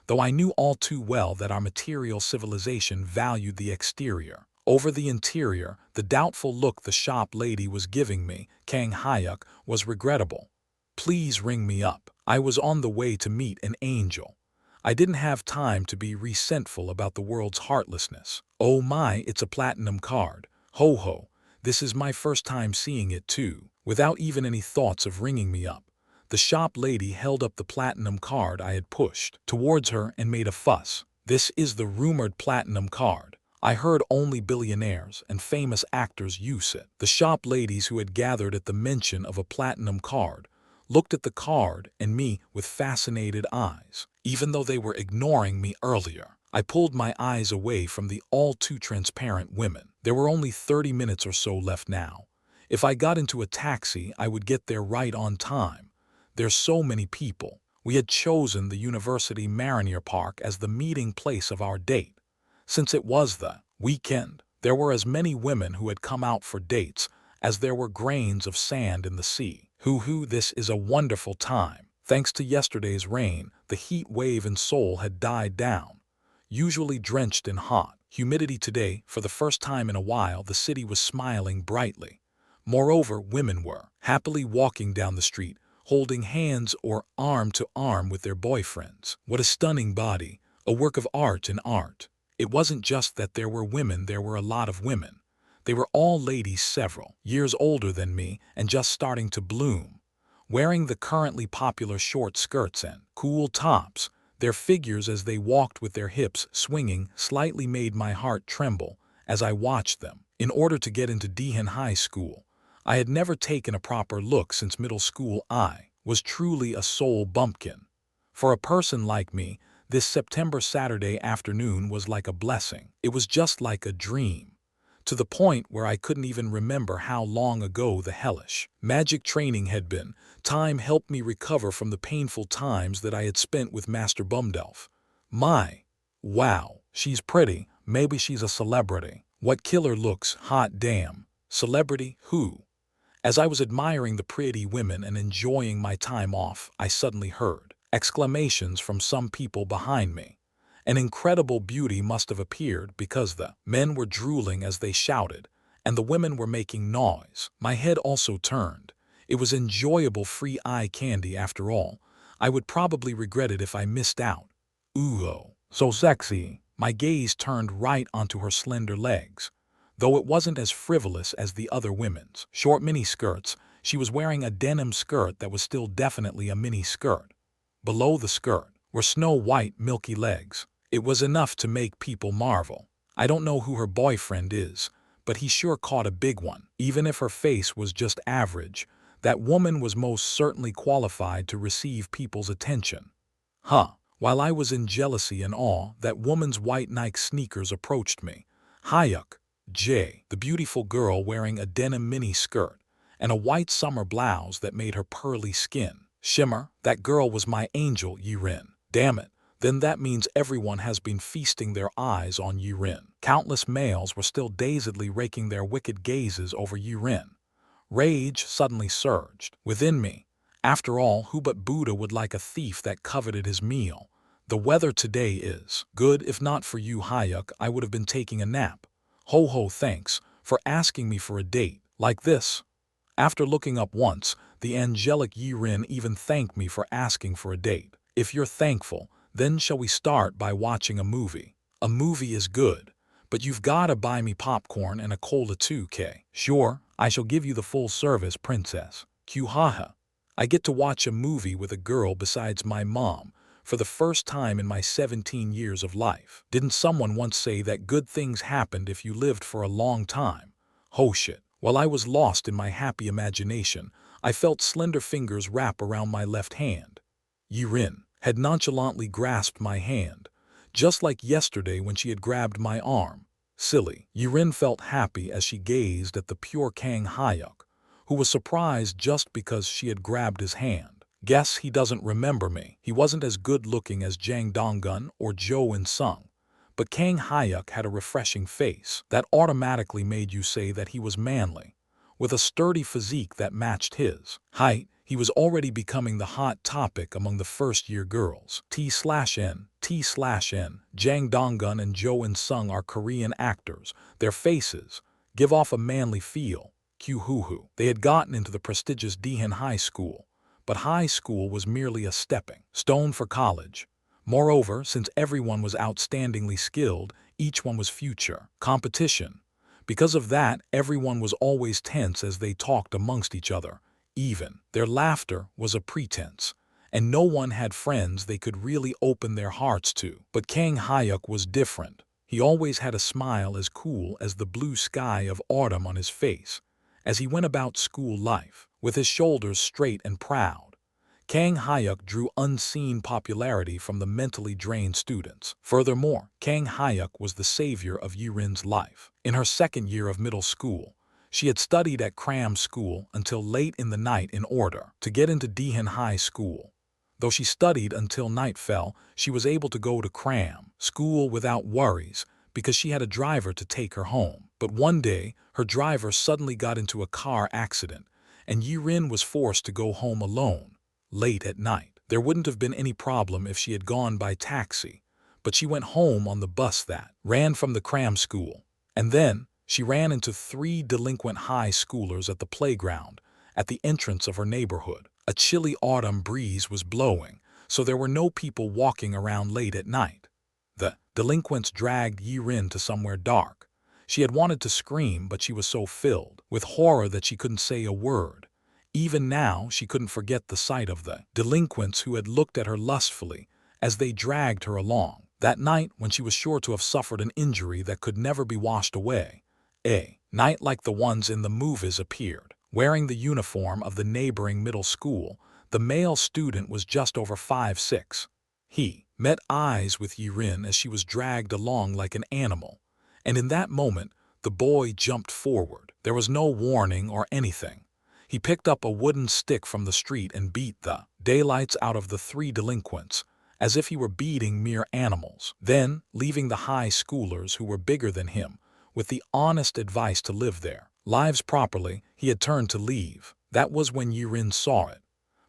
Though I knew all too well that our material civilization valued the exterior over the interior, the doubtful look the shop lady was giving me, Kang Hyuk, was regrettable. Please ring me up. I was on the way to meet an angel. I didn't have time to be resentful about the world's heartlessness. Oh my, it's a platinum card. Ho ho, this is my first time seeing it too. Without even any thoughts of ringing me up, the shop lady held up the platinum card I had pushed towards her and made a fuss. This is the rumored platinum card. I heard only billionaires and famous actors use it. The shop ladies who had gathered at the mention of a platinum card looked at the card and me with fascinated eyes. Even though they were ignoring me earlier, I pulled my eyes away from the all-too-transparent women. There were only 30 minutes or so left now. If I got into a taxi, I would get there right on time. There's so many people. We had chosen the University Marinier Park as the meeting place of our date. Since it was the weekend, there were as many women who had come out for dates as there were grains of sand in the sea. Hoo-hoo, this is a wonderful time. Thanks to yesterday's rain, the heat wave in Seoul had died down. Usually drenched in hot humidity today, for the first time in a while, the city was smiling brightly. Moreover, women were happily walking down the street, holding hands or arm to arm with their boyfriends. What a stunning body, a work of art in art. It wasn't just that there were women, there were a lot of women. They were all ladies several years older than me and just starting to bloom, wearing the currently popular short skirts and cool tops. Their figures as they walked with their hips swinging slightly made my heart tremble as I watched them. In order to get into Daehan High School, I had never taken a proper look since middle school. I was truly a soul bumpkin. For a person like me, this September Saturday afternoon was like a blessing. It was just like a dream, to the point where I couldn't even remember how long ago the hellish magic training had been. Time helped me recover from the painful times that I had spent with Master Bumdelf. Wow, she's pretty. Maybe she's a celebrity. What killer looks, hot damn. Celebrity, who? As I was admiring the pretty women and enjoying my time off, I suddenly heard exclamations from some people behind me. An incredible beauty must have appeared because the men were drooling as they shouted, and the women were making noise. My head also turned. It was enjoyable free eye candy after all. I would probably regret it if I missed out. Ooh, so sexy. My gaze turned right onto her slender legs. Though it wasn't as frivolous as the other women's short mini skirts, She was wearing a denim skirt that was still definitely a mini skirt. Below the skirt were snow-white milky legs. It was enough to make people marvel. I don't know who her boyfriend is, but he sure caught a big one. Even if her face was just average, that woman was most certainly qualified to receive people's attention. While I was in jealousy and awe, that woman's white Nike sneakers approached me. Hyuk, J, the beautiful girl wearing a denim mini skirt and a white summer blouse that made her pearly skin shimmer. That girl was my angel, Yirin. Damn it, then that means everyone has been feasting their eyes on Yirin. Countless males were still dazedly raking their wicked gazes over Yirin. Rage suddenly surged within me. After all, who but Buddha would like a thief that coveted his meal? The weather today is good. If not for you, Hyuk, I would have been taking a nap. Ho, thanks for asking me for a date like this. After looking up once, the angelic Yirin even thanked me for asking for a date. If you're thankful, then shall we start by watching a movie? A movie is good, but you've gotta buy me popcorn and a cola too, K. Sure, I shall give you the full service, princess. Q haha. I get to watch a movie with a girl besides my mom for the first time in my 17 years of life. Didn't someone once say that good things happened if you lived for a long time? Oh shit. While I was lost in my happy imagination, I felt slender fingers wrap around my left hand. Yirin had nonchalantly grasped my hand, just like yesterday when she had grabbed my arm. Silly. Yirin felt happy as she gazed at the pure Kang Hyuk, who was surprised just because she had grabbed his hand. Guess he doesn't remember me. He wasn't as good-looking as Jang Donggun or Jo In-sung, but Kang Hyuk had a refreshing face that automatically made you say that he was manly, with a sturdy physique that matched his height. He was already becoming the hot topic among the first-year girls. T/N. Jang Donggun and Jo In-sung are Korean actors. Their faces give off a manly feel. Q-hoo-hoo. They had gotten into the prestigious Daehan High School, but high school was merely a stepping stone for college. Moreover, since everyone was outstandingly skilled, each one was future competition. Because of that, everyone was always tense as they talked amongst each other. Even their laughter was a pretense, and no one had friends they could really open their hearts to. But Kang Hyuk was different. He always had a smile as cool as the blue sky of autumn on his face as he went about school life, with his shoulders straight and proud. Kang Hyuk drew unseen popularity from the mentally drained students. Furthermore, Kang Hyuk was the savior of Yirin's life. In her second year of middle school, she had studied at cram school until late in the night in order to get into Daehan High School. Though she studied until night fell, she was able to go to cram school without worries because she had a driver to take her home. But one day, her driver suddenly got into a car accident, and Yirin was forced to go home alone, late at night. There wouldn't have been any problem if she had gone by taxi, but she went home on the bus that ran from the cram school. And then, she ran into 3 delinquent high schoolers at the playground at the entrance of her neighborhood. A chilly autumn breeze was blowing, so there were no people walking around late at night. The delinquents dragged Yirin to somewhere dark. She had wanted to scream, but she was so filled with horror that she couldn't say a word. Even now, she couldn't forget the sight of the delinquents who had looked at her lustfully as they dragged her along. That night, when she was sure to have suffered an injury that could never be washed away, a night like the ones in the movies appeared. Wearing the uniform of the neighboring middle school, the male student was just over 5'6". He met eyes with Yirin as she was dragged along like an animal, and in that moment, the boy jumped forward. There was no warning or anything. He picked up a wooden stick from the street and beat the daylights out of the 3 delinquents, as if he were beating mere animals. Then, leaving the high schoolers who were bigger than him, with the honest advice to live their lives properly, he had turned to leave. That was when Yirin saw it.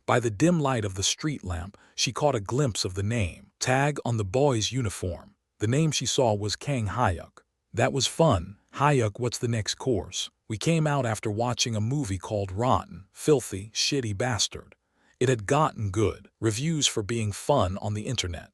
By the dim light of the street lamp, she caught a glimpse of the name tag on the boy's uniform. The name she saw was Kang Hyuk. That was fun. Hyuk, what's the next course? We came out after watching a movie called Rotten, Filthy, Shitty Bastard. It had gotten good reviews for being fun on the internet.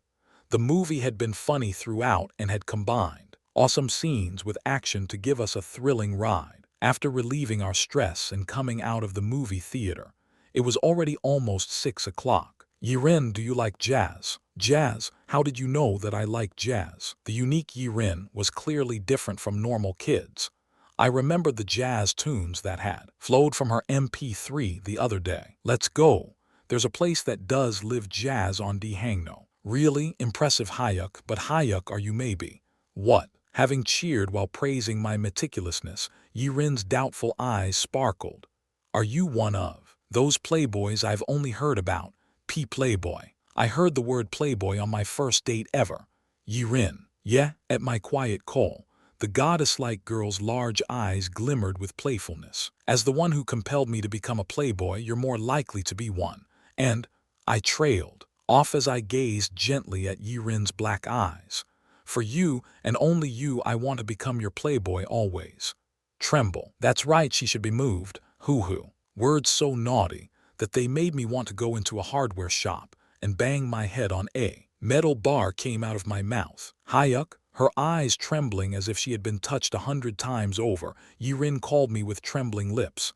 The movie had been funny throughout and had combined awesome scenes with action to give us a thrilling ride. After relieving our stress and coming out of the movie theater, it was already almost 6 o'clock. Yirin, do you like jazz? Jazz? How did you know that I like jazz? The unique Yirin was clearly different from normal kids. I remembered the jazz tunes that had flowed from her MP3 the other day. Let's go. There's a place that does live jazz on Dihangno. Really impressive, Hyuk, but Hyuk are you maybe? What? Having cheered while praising my meticulousness, Yirin's doubtful eyes sparkled. Are you one of those playboys I've only heard about? Playboy. I heard the word playboy on my first date ever. Yirin. Yeah, at my quiet call. The goddess-like girl's large eyes glimmered with playfulness. As the one who compelled me to become a playboy, you're more likely to be one. And I trailed off as I gazed gently at Yirin's black eyes. For you, and only you, I want to become your playboy always. Tremble. That's right, she should be moved. Hoo-hoo. Words so naughty that they made me want to go into a hardware shop and bang my head on a metal bar came out of my mouth. Hyuk, her eyes trembling as if she had been touched 100 times over, Yirin called me with trembling lips.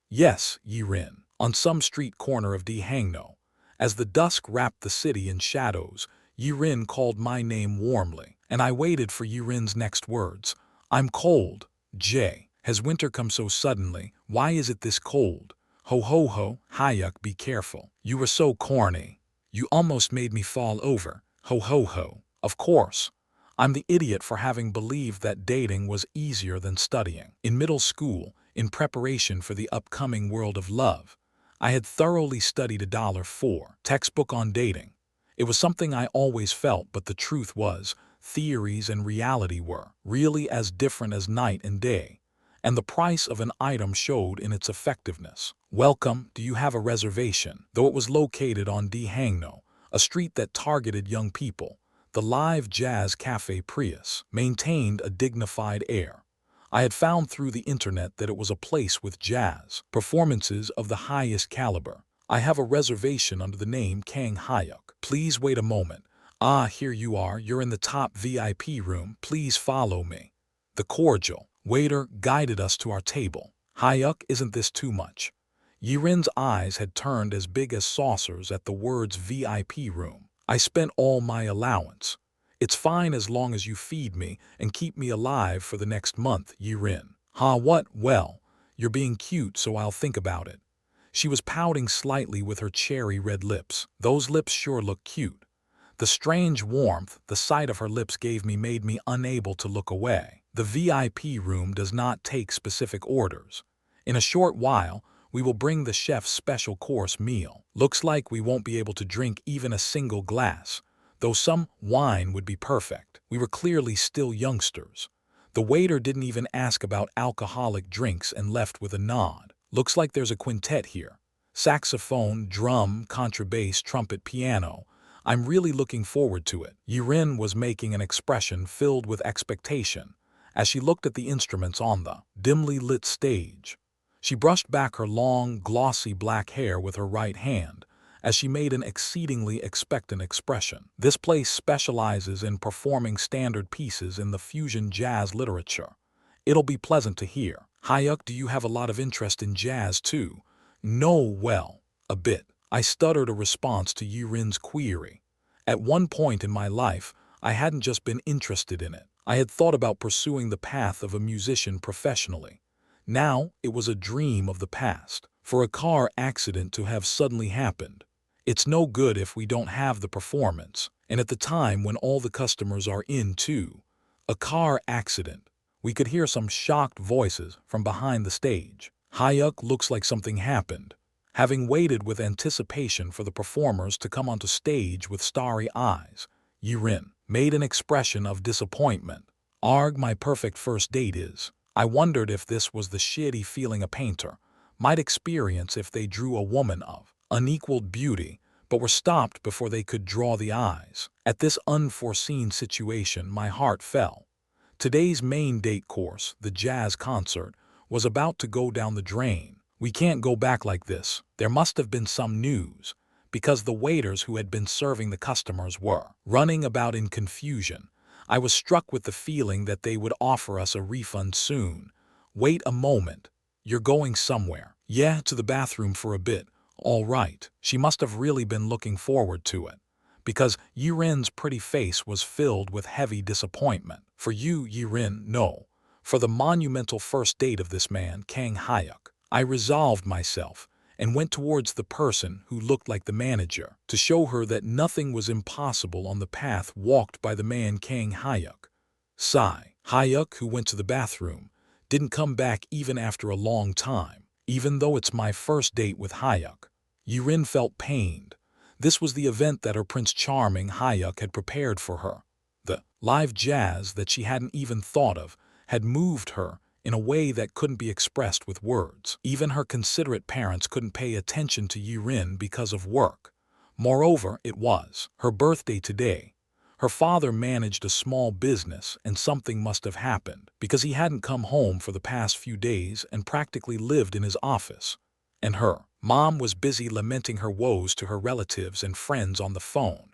Yes, Yirin, on some street corner of Dihangno. As the dusk wrapped the city in shadows, Yirin called my name warmly, and I waited for Yirin's next words. I'm cold. Jay, has winter come so suddenly? Why is it this cold? Ho ho ho, Hyuk, be careful. You were so corny. You almost made me fall over. Ho ho ho. Of course. I'm the idiot for having believed that dating was easier than studying. In middle school, in preparation for the upcoming world of love, I had thoroughly studied a $4 textbook on dating. It was something I always felt, but the truth was, theories and reality were really as different as night and day, and the price of an item showed in its effectiveness. Welcome, do you have a reservation? Though it was located on Dihangno, a street that targeted young people, the live jazz cafe Prius maintained a dignified air. I had found through the internet that it was a place with jazz performances of the highest caliber. I have a reservation under the name Kang Hyuk. Please wait a moment. Ah, here you are. You're in the top VIP room. Please follow me. The cordial waiter guided us to our table. Hyuk, isn't this too much? Yirin's eyes had turned as big as saucers at the words VIP room. I spent all my allowance. It's fine as long as you feed me and keep me alive for the next month, Yirin. Ha, what? Well, you're being cute, so I'll think about it. She was pouting slightly with her cherry red lips. Those lips sure look cute. The strange warmth the sight of her lips gave me made me unable to look away. The VIP room does not take specific orders. In a short while, we will bring the chef's special course meal. Looks like we won't be able to drink even a single glass, though some wine would be perfect. We were clearly still youngsters. The waiter didn't even ask about alcoholic drinks and left with a nod. Looks like there's a quintet here. Saxophone, drum, contrabass, trumpet, piano. I'm really looking forward to it. Yirin was making an expression filled with expectation as she looked at the instruments on the dimly lit stage. She brushed back her long, glossy black hair with her right hand as she made an exceedingly expectant expression. This place specializes in performing standard pieces in the fusion jazz literature. It'll be pleasant to hear. Hyuk, do you have a lot of interest in jazz too? No, well, a bit. I stuttered a response to Yirin's query. At one point in my life, I hadn't just been interested in it. I had thought about pursuing the path of a musician professionally. Now, it was a dream of the past, for a car accident to have suddenly happened. It's no good if we don't have the performance, and at the time when all the customers are in too. A car accident. We could hear some shocked voices from behind the stage. Hyuk, looks like something happened. Having waited with anticipation for the performers to come onto stage with starry eyes, Yirin made an expression of disappointment. Arg, my perfect first date is. I wondered if this was the shitty feeling a painter might experience if they drew a woman of unequaled beauty, but were stopped before they could draw the eyes. At this unforeseen situation, my heart fell. Today's main date course, the jazz concert, was about to go down the drain. We can't go back like this. There must have been some news, because the waiters who had been serving the customers were running about in confusion. I was struck with the feeling that they would offer us a refund soon, Wait a moment. You're going somewhere. Yeah, to the bathroom for a bit. All right. She must have really been looking forward to it, because Yirin's pretty face was filled with heavy disappointment. For you, Yirin, no. For the monumental first date of this man, Kang Hyuk. I resolved myself and went towards the person who looked like the manager to show her that nothing was impossible on the path walked by the man Kang Hyuk. Sigh. Hyuk, who went to the bathroom, didn't come back even after a long time, even though it's my first date with Hyuk. Yirin felt pained. This was the event that her Prince Charming Hyuk had prepared for her. The live jazz that she hadn't even thought of had moved her in a way that couldn't be expressed with words. Even her considerate parents couldn't pay attention to Yirin because of work. Moreover, it was her birthday today. Her father managed a small business, and something must have happened, because he hadn't come home for the past few days and practically lived in his office. And her mom was busy lamenting her woes to her relatives and friends on the phone.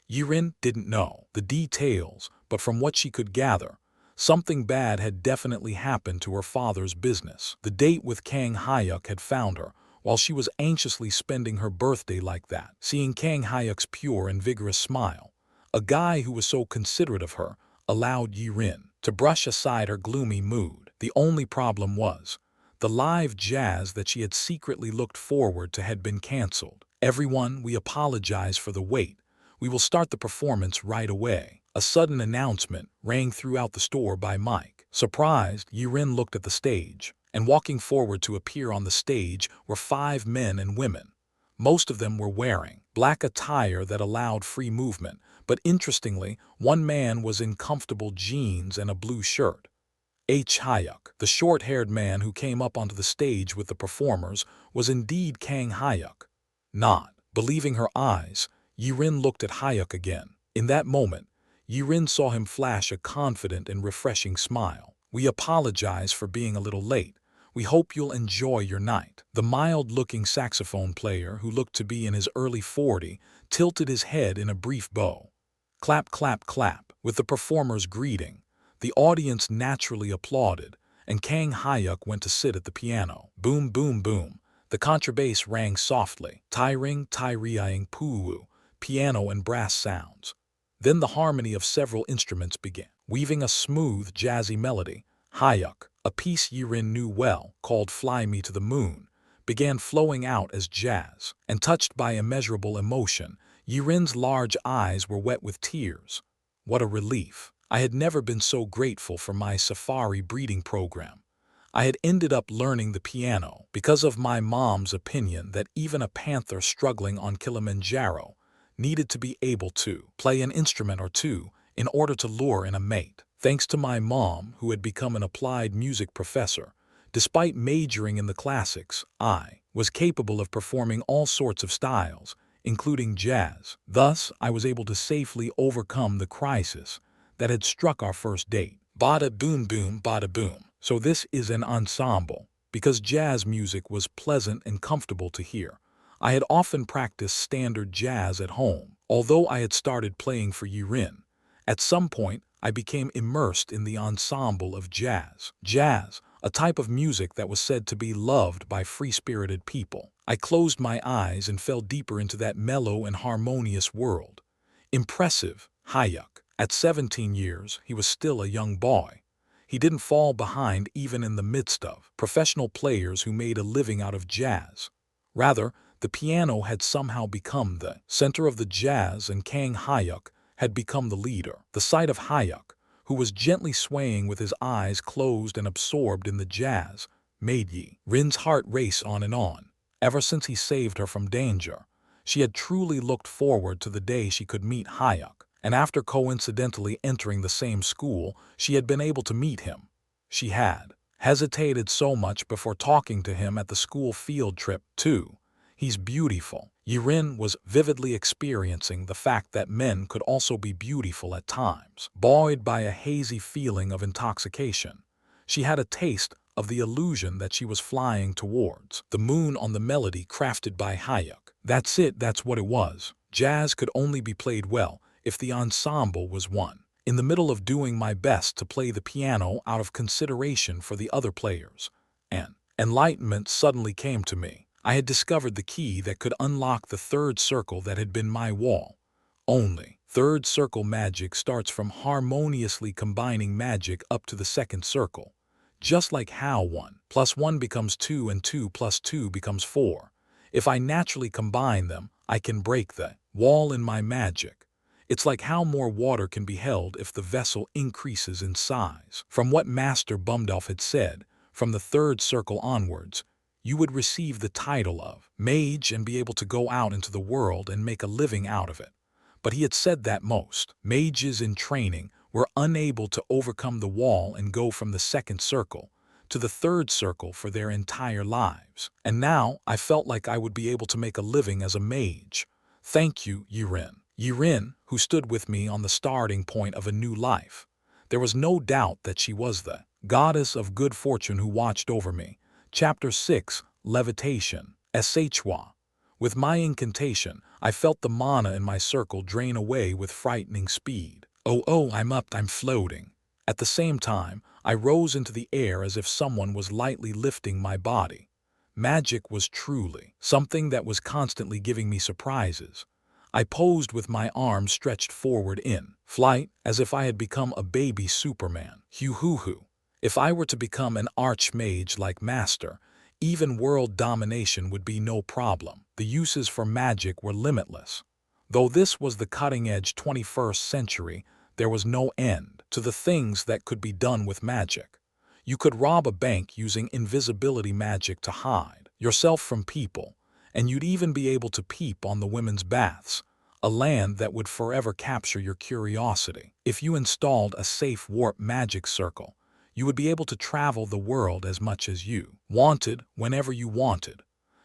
Yirin didn't know the details, but from what she could gather, something bad had definitely happened to her father's business. The date with Kang Hyuk had found her while she was anxiously spending her birthday like that. Seeing Kang Hyuk's pure and vigorous smile, a guy who was so considerate of her, allowed Yirin to brush aside her gloomy mood. The only problem was, the live jazz that she had secretly looked forward to had been cancelled. Everyone, we apologize for the wait. We will start the performance right away. A sudden announcement rang throughout the store by Mike. Surprised, Yirin looked at the stage, and walking forward to appear on the stage were 5 men and women. Most of them were wearing black attire that allowed free movement, but interestingly, one man was in comfortable jeans and a blue shirt. Hyuk, the short-haired man who came up onto the stage with the performers, was indeed Kang Hyuk. Not believing her eyes, Yirin looked at Hyuk again. In that moment, Yirin saw him flash a confident and refreshing smile. We apologize for being a little late. We hope you'll enjoy your night. The mild-looking saxophone player, who looked to be in his early 40s, tilted his head in a brief bow. Clap, clap, clap. With the performer's greeting, the audience naturally applauded, and Kang Hyuk went to sit at the piano. Boom, boom, boom. The contrabass rang softly, tiring, tyreing, poo-woo, piano and brass sounds. Then the harmony of several instruments began, weaving a smooth, jazzy melody. Hyuk, a piece Yirin knew well, called Fly Me to the Moon, began flowing out as jazz, and touched by immeasurable emotion, Yirin's large eyes were wet with tears. What a relief. I had never been so grateful for my safari breeding program. I had ended up learning the piano because of my mom's opinion that even a panther struggling on Kilimanjaro needed to be able to play an instrument or two in order to lure in a mate. Thanks to my mom, who had become an applied music professor, despite majoring in the classics, I was capable of performing all sorts of styles, including jazz. Thus, I was able to safely overcome the crisis that had struck our first date. Bada boom boom, bada boom. So this is an ensemble. Because jazz music was pleasant and comfortable to hear, I had often practiced standard jazz at home. Although I had started playing for Yirin, at some point I became immersed in the ensemble of jazz. Jazz, a type of music that was said to be loved by free-spirited people. I closed my eyes and fell deeper into that mellow and harmonious world. Impressive, Hyuk. At 17 years, he was still a young boy. He didn't fall behind even in the midst of professional players who made a living out of jazz. Rather, the piano had somehow become the center of the jazz, and Kang Hyuk had become the leader. The sight of Hyuk, who was gently swaying with his eyes closed and absorbed in the jazz, made Yirin's heart race on and on. Ever since he saved her from danger, she had truly looked forward to the day she could meet Hyuk. And after coincidentally entering the same school, she had been able to meet him. She had hesitated so much before talking to him at the school field trip, too. He's beautiful. Yirin was vividly experiencing the fact that men could also be beautiful at times. Buoyed by a hazy feeling of intoxication, she had a taste of the illusion that she was flying towards the moon on the melody crafted by Hyuk. That's what it was. Jazz could only be played well if the ensemble was one. in the middle of doing my best to play the piano out of consideration for the other players. And enlightenment suddenly came to me. I had discovered the key that could unlock the third circle that had been my wall. Only third circle magic starts from harmoniously combining magic up to the second circle. Just like how 1 plus 1 becomes 2 and 2 plus 2 becomes 4. If I naturally combine them, I can break the wall in my magic. It's like how more water can be held if the vessel increases in size. From what Master Bumdolf had said, from the third circle onwards, you would receive the title of Mage and be able to go out into the world and make a living out of it. But he had said that most mages in training were unable to overcome the wall and go from the second circle to the third circle for their entire lives. And now I felt like I would be able to make a living as a mage. Thank you, Yirin. Yirin, who stood with me on the starting point of a new life. There was no doubt that she was the goddess of good fortune who watched over me. Chapter 6, Levitation. Shwa. With my incantation, I felt the mana in my circle drain away with frightening speed. Oh, I'm up, I'm floating. At the same time, I rose into the air as if someone was lightly lifting my body. Magic was truly something that was constantly giving me surprises. I posed with my arms stretched forward in flight, as if I had become a baby Superman. Hoo-hoo-hoo. If I were to become an archmage like Master, even world domination would be no problem. The uses for magic were limitless. Though this was the cutting-edge 21st century, there was no end to the things that could be done with magic. You could rob a bank using invisibility magic to hide yourself from people, and you'd even be able to peep on the women's baths, a land that would forever capture your curiosity. If you installed a safe warp magic circle, you would be able to travel the world as much as you wanted, whenever you wanted.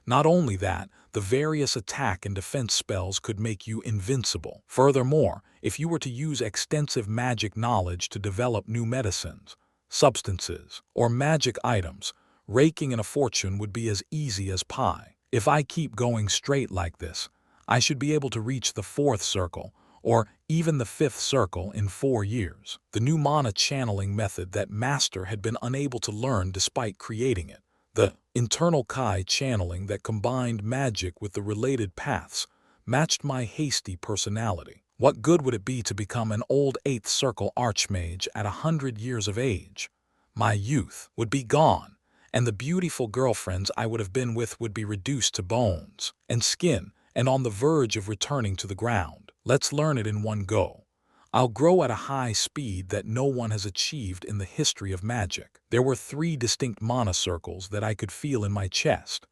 Not only that, the various attack and defense spells could make you invincible. Furthermore, if you were to use extensive magic knowledge to develop new medicines, substances, or magic items, raking in a fortune would be as easy as pie. If I keep going straight like this, I should be able to reach the fourth circle, or even the fifth circle in 4 years. The new mana channeling method that Master had been unable to learn despite creating it. The internal Kai channeling that combined magic with the related paths matched my hasty personality. What good would it be to become an old 8th Circle Archmage at 100 years of age? My youth would be gone, and the beautiful girlfriends I would have been with would be reduced to bones and skin and on the verge of returning to the ground. Let's learn it in one go. I'll grow at a high speed that no one has achieved in the history of magic. There were 3 distinct mana circles that I could feel in my chest.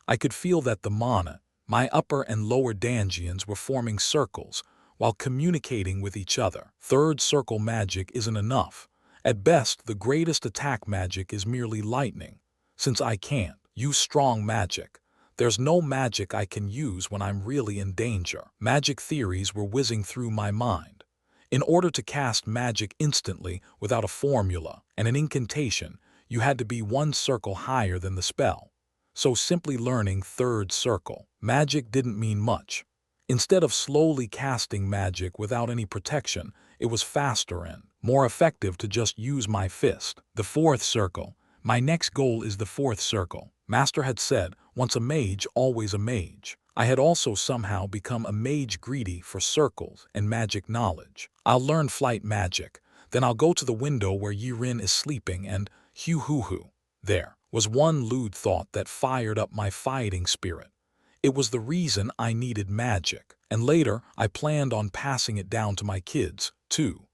I could feel that the mana, my upper and lower dangians, were forming circles while communicating with each other. Third circle magic isn't enough. At best, the greatest attack magic is merely lightning. Since I can't use strong magic, there's no magic I can use when I'm really in danger. Magic theories were whizzing through my mind. In order to cast magic instantly without a formula and an incantation, you had to be 1 circle higher than the spell. So simply learning third circle magic didn't mean much. Instead of slowly casting magic without any protection, it was faster and more effective to just use my fist. The fourth circle. My next goal is the 4th circle. Master had said, once a mage, always a mage. I had also somehow become a mage greedy for circles and magic knowledge. I'll learn flight magic, then I'll go to the window where Yirin is sleeping and hoo-hoo-hoo. There was one lewd thought that fired up my fighting spirit. It was the reason I needed magic, and later I planned on passing it down to my kids, too.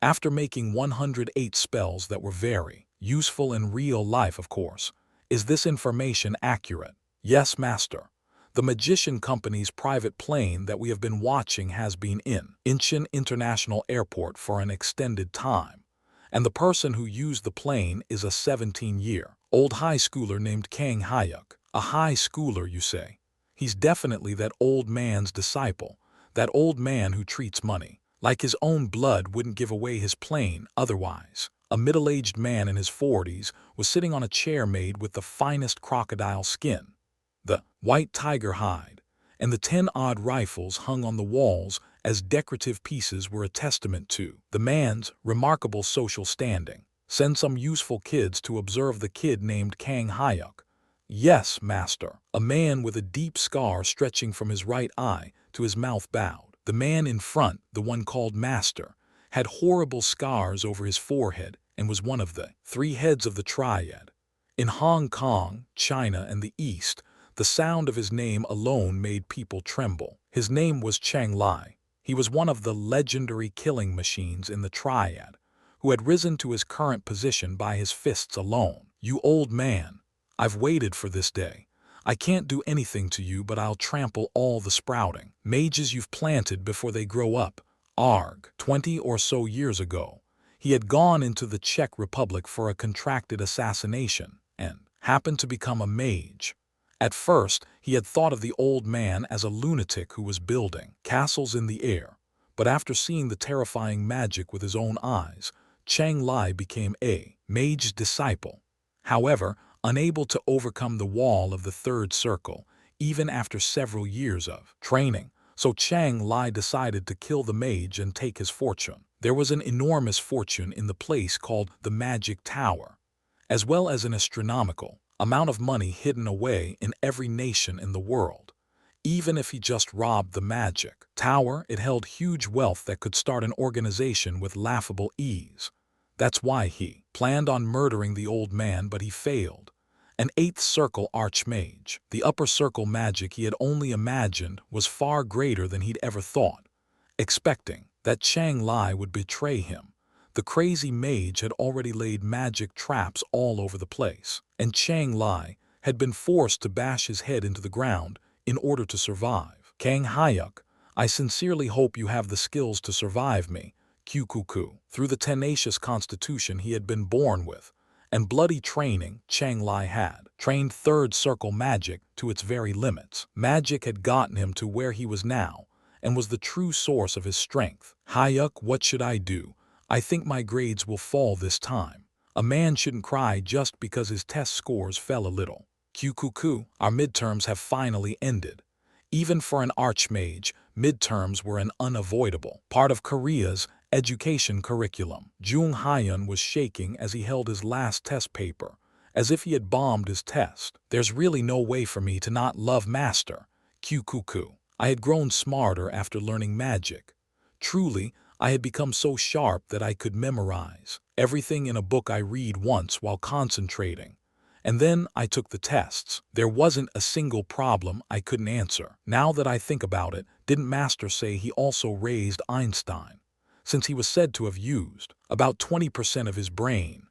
After making 108 spells that were very useful in real life, of course. Is this information accurate? Yes, Master. The Magician Company's private plane that we have been watching has been in Incheon International Airport for an extended time. And the person who used the plane is a 17-year-old high schooler named Kang Hyuk. A high schooler, you say? He's definitely that old man's disciple, that old man who treats money like his own blood, wouldn't give away his plane otherwise. A middle-aged man in his 40s was sitting on a chair made with the finest crocodile skin, the white tiger hide, and the 10-odd rifles hung on the walls as decorative pieces were a testament to the man's remarkable social standing. Send some useful kids to observe the kid named Kang Hyuk. Yes, master. A man with a deep scar stretching from his right eye to his mouth bowed. The man in front, the one called master, had horrible scars over his forehead and was one of the 3 heads of the triad. In Hong Kong, China, and the East, the sound of his name alone made people tremble. His name was Chang Lai. He was one of the legendary killing machines in the triad, who had risen to his current position by his fists alone. You old man, I've waited for this day. I can't do anything to you, but I'll trample all the sprouting mages you've planted before they grow up. Arg. 20 or so years ago, he had gone into the Czech Republic for a contracted assassination and happened to become a mage. At first, he had thought of the old man as a lunatic who was building castles in the air, but after seeing the terrifying magic with his own eyes, Chang Lai became a mage's disciple. However, unable to overcome the wall of the third circle, even after several years of training, so Chang Lai decided to kill the mage and take his fortune. There was an enormous fortune in the place called the Magic Tower, as well as an astronomical amount of money hidden away in every nation in the world. Even if he just robbed the Magic Tower, it held huge wealth that could start an organization with laughable ease. That's why he planned on murdering the old man, but he failed. An 8th Circle Archmage. The upper circle magic he had only imagined was far greater than he'd ever thought. Expecting that Chang Lai would betray him, the crazy mage had already laid magic traps all over the place, and Chang Lai had been forced to bash his head into the ground in order to survive. Kang Hyuk, I sincerely hope you have the skills to survive me. Kukuku. Through the tenacious constitution he had been born with, and bloody training, Chang Lai had trained third circle magic to its very limits. Magic had gotten him to where he was now, and was the true source of his strength. Hyuk, what should I do? I think my grades will fall this time. A man shouldn't cry just because his test scores fell a little. Kukuku, our midterms have finally ended. Even for an archmage, midterms were an unavoidable part of Korea's education curriculum. Jung Hyun was shaking as he held his last test paper, as if he had bombed his test. There's really no way for me to not love master. Kukuku. I had grown smarter after learning magic. Truly, I had become so sharp that I could memorize everything in a book I read once while concentrating. And then I took the tests. There wasn't a single problem I couldn't answer. Now that I think about it, didn't master say he also raised Einstein, since he was said to have used about 20% of his brain?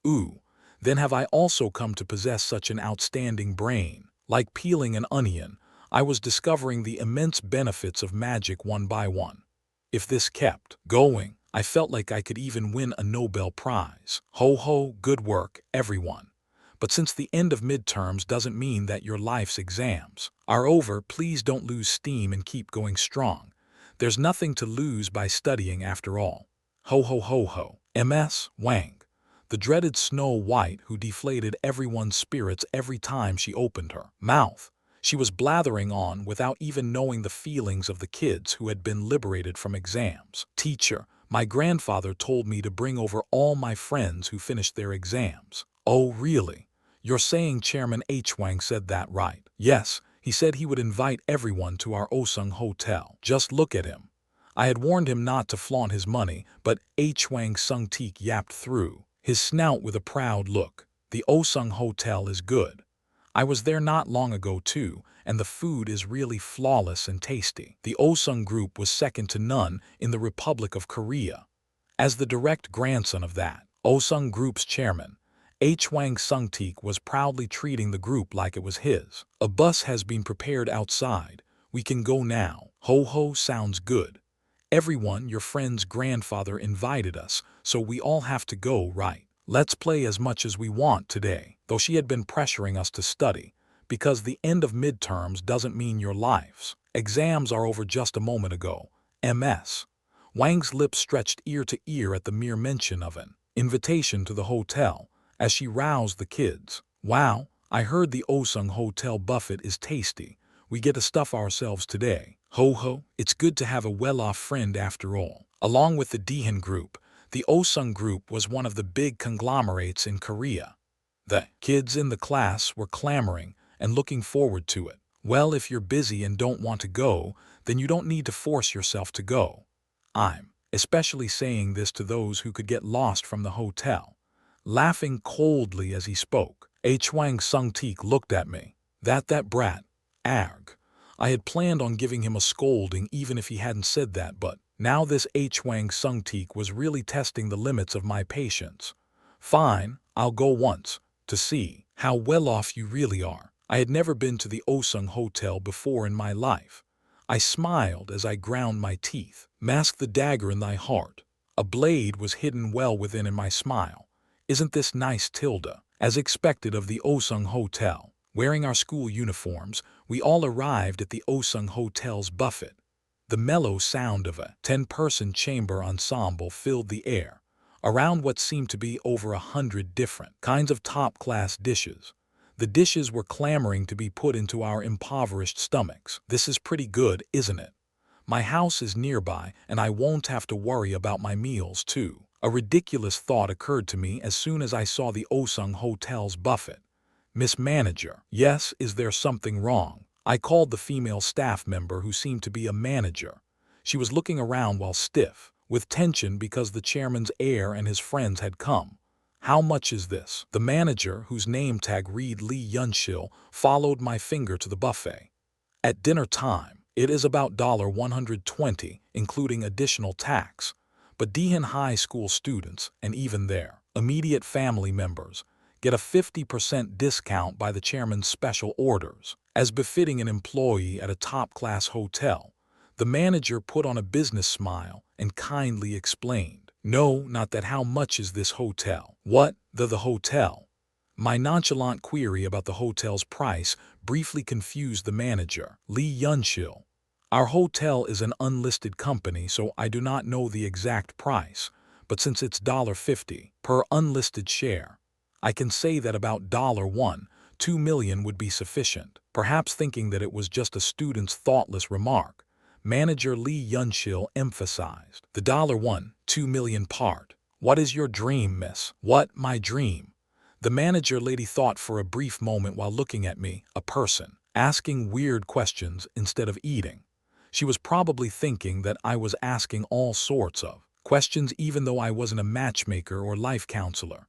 Ooh, then have I also come to possess such an outstanding brain? Like peeling an onion, I was discovering the immense benefits of magic one by one. If this kept going, I felt like I could even win a Nobel Prize. Ho ho, good work, everyone. But since the end of midterms doesn't mean that your life's exams are over, please don't lose steam and keep going strong. There's nothing to lose by studying after all. Ho ho ho ho. MS Wang, the dreaded Snow White who deflated everyone's spirits every time she opened her mouth. She was blathering on without even knowing the feelings of the kids who had been liberated from exams. Teacher, my grandfather told me to bring over all my friends who finished their exams. Oh, really? You're saying Chairman H. Wang said that, right? Yes, he said he would invite everyone to our Osung Hotel. Just look at him. I had warned him not to flaunt his money, but H. Wang Sung Teek yapped through his snout with a proud look. The Osung Hotel is good. I was there not long ago too, and the food is really flawless and tasty. The Osung Group was second to none in the Republic of Korea. As the direct grandson of that Osung Group's chairman, H. Wang Sung-teek was proudly treating the group like it was his. A bus has been prepared outside. We can go now. Ho ho, sounds good. Everyone, your friend's grandfather invited us, so we all have to go, right? Let's play as much as we want today, though she had been pressuring us to study, because the end of midterms doesn't mean your life's exams are over just a moment ago. MS. Wang's lips stretched ear to ear at the mere mention of an invitation to the hotel, as she roused the kids. Wow, I heard the Osung Hotel buffet is tasty. We get to stuff ourselves today. Ho ho, it's good to have a well-off friend after all. Along with the Daehan group, the Osung group was one of the big conglomerates in Korea. The kids in the class were clamoring and looking forward to it. Well, if you're busy and don't want to go, then you don't need to force yourself to go. I'm especially saying this to those who could get lost from the hotel. Laughing coldly as he spoke, Hwang Sung-teek looked at me. That brat. Arg. I had planned on giving him a scolding even if he hadn't said that, but now this Hwang Sung-teek was really testing the limits of my patience. Fine, I'll go once, to see how well off you really are. I had never been to the Osung Hotel before in my life. I smiled as I ground my teeth. Mask the dagger in thy heart. A blade was hidden well within in my smile. Isn't this nice, Tilda? As expected of the Osung Hotel, wearing our school uniforms, we all arrived at the Osung Hotel's buffet. The mellow sound of a 10-person chamber ensemble filled the air, around what seemed to be over 100 different kinds of top-class dishes. The dishes were clamoring to be put into our impoverished stomachs. This is pretty good, isn't it? My house is nearby, and I won't have to worry about my meals, too. A ridiculous thought occurred to me as soon as I saw the Osung Hotel's buffet. Miss Manager. Yes, is there something wrong? I called the female staff member who seemed to be a manager. She was looking around while stiff, with tension because the chairman's heir and his friends had come. How much is this? The manager, whose name tag read Lee Yunshil, followed my finger to the buffet. At dinner time, it is about $120, including additional tax. But Daehan High School students, and even their immediate family members, get a 50% discount by the chairman's special orders. As befitting an employee at a top-class hotel, the manager put on a business smile and kindly explained. No, not that. How much is this hotel? What, the hotel? My nonchalant query about the hotel's price briefly confused the manager. Lee Yunshil. Our hotel is an unlisted company, so I do not know the exact price, but since it's $50 per unlisted share, I can say that about $2 million would be sufficient. Perhaps thinking that it was just a student's thoughtless remark, Manager Lee Yunshil emphasized. The $2 million part. What is your dream, miss? What, my dream? The manager lady thought for a brief moment while looking at me, a person, asking weird questions instead of eating. She was probably thinking that I was asking all sorts of questions even though I wasn't a matchmaker or life counselor.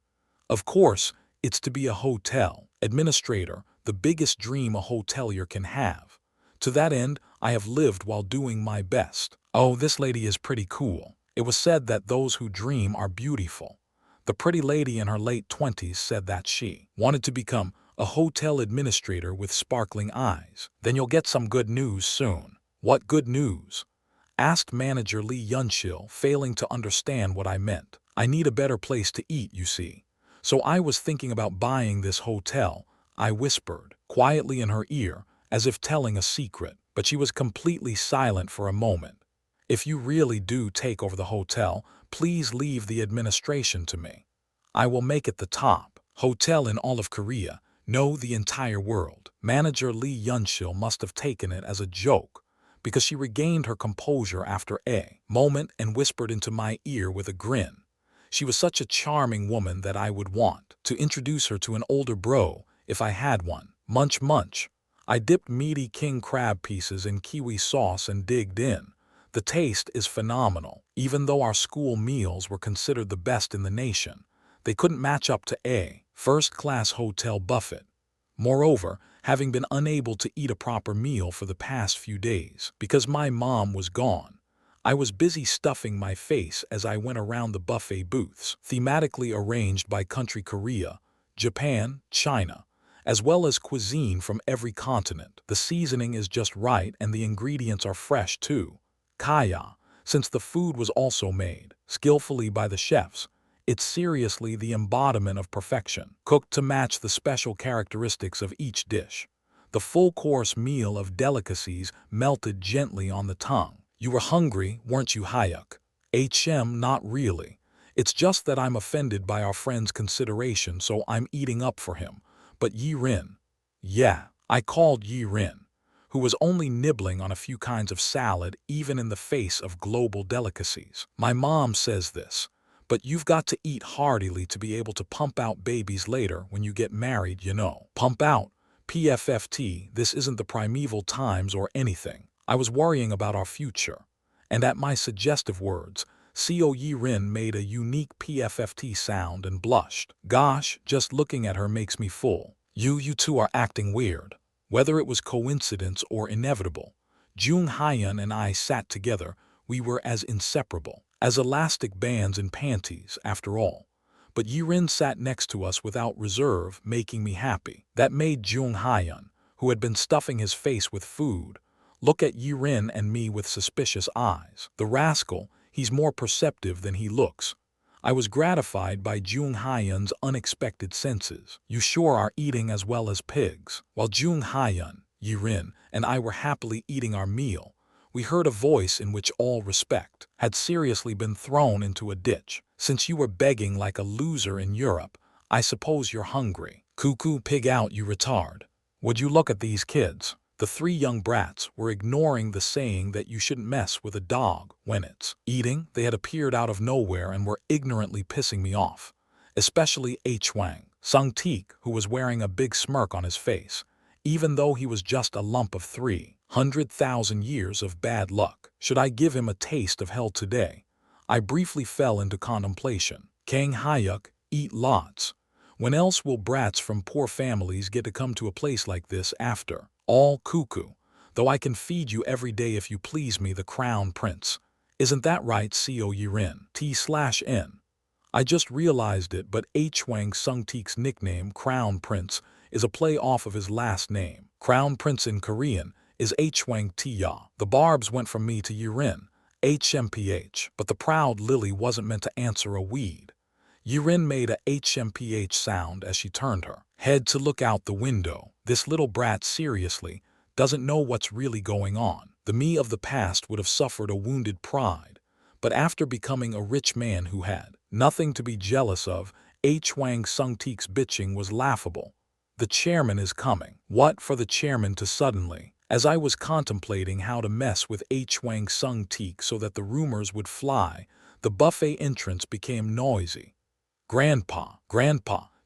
Of course, it's to be a hotel administrator, the biggest dream a hotelier can have. To that end, I have lived while doing my best. Oh, this lady is pretty cool. It was said that those who dream are beautiful. The pretty lady in her late 20s said that she wanted to become a hotel administrator with sparkling eyes. Then you'll get some good news soon. What good news? Asked Manager Lee Yunshil, failing to understand what I meant. I need a better place to eat, you see. So I was thinking about buying this hotel, I whispered quietly in her ear, as if telling a secret, but she was completely silent for a moment. If you really do take over the hotel, please leave the administration to me. I will make it the top hotel in all of Korea, no, the entire world. Manager Lee Yunshil must have taken it as a joke, because she regained her composure after a moment and whispered into my ear with a grin. She was such a charming woman that I would want to introduce her to an older bro if I had one. Munch munch. I dipped meaty king crab pieces in kiwi sauce and digged in. The taste is phenomenal. Even though our school meals were considered the best in the nation, they couldn't match up to a first-class hotel buffet. Moreover, having been unable to eat a proper meal for the past few days because my mom was gone, I was busy stuffing my face as I went around the buffet booths, thematically arranged by country: Korea, Japan, China, as well as cuisine from every continent. The seasoning is just right and the ingredients are fresh too. Kaya, since the food was also made skillfully by the chefs, it's seriously the embodiment of perfection, cooked to match the special characteristics of each dish. The full-course meal of delicacies melted gently on the tongue. You were hungry, weren't you, Hyuk? Not really. It's just that I'm offended by our friend's consideration, so I'm eating up for him. But Yi Rin. Yeah, I called Yi Rin, who was only nibbling on a few kinds of salad even in the face of global delicacies. My mom says this, but you've got to eat heartily to be able to pump out babies later when you get married, you know. Pump out? PFFT, this isn't the primeval times or anything. I was worrying about our future. And at my suggestive words, Co Yi-rin made a unique PFFT sound and blushed. Gosh, just looking at her makes me full. You two are acting weird. Whether it was coincidence or inevitable, Jung Hyun and I sat together. We were as inseparable as elastic bands and panties, after all. But Yi-rin sat next to us without reserve, making me happy. That made Jung Hyun, who had been stuffing his face with food, look at Yi-rin and me with suspicious eyes. The rascal, he's more perceptive than he looks. I was gratified by Jung Hyun's unexpected senses. You sure are eating as well as pigs. While Jung Hyun, Yi-rin, and I were happily eating our meal, we heard a voice in which all respect had seriously been thrown into a ditch. Since you were begging like a loser in Europe, I suppose you're hungry. Cuckoo pig out, you retard. Would you look at these kids? The three young brats were ignoring the saying that you shouldn't mess with a dog when it's eating. They had appeared out of nowhere and were ignorantly pissing me off. Especially Hwang Sung-teek, who was wearing a big smirk on his face, even though he was just a lump of 300,000 years of bad luck. Should I give him a taste of hell today? I briefly fell into contemplation. Kang Hyuk, eat lots. When else will brats from poor families get to come to a place like this after all? Cuckoo, though I can feed you every day if you please me, the crown prince. Isn't that right, Co Yi-rin? T/N. I just realized it, but Hwang Sung-teek's nickname, Crown Prince, is a play off of his last name. Crown Prince in Korean is Hwang T-ya. The barbs went from me to Yi-rin, HMPH, but the proud lily wasn't meant to answer a weed. Yi-rin made a HMPH sound as she turned her head to look out the window. This little brat seriously doesn't know what's really going on. The me of the past would have suffered a wounded pride, but after becoming a rich man who had nothing to be jealous of, Hwang Sung-teek's bitching was laughable. The chairman is coming. What for the chairman to suddenly? As I was contemplating how to mess with Hwang Sung-teek so that the rumors would fly, the buffet entrance became noisy. Grandpa,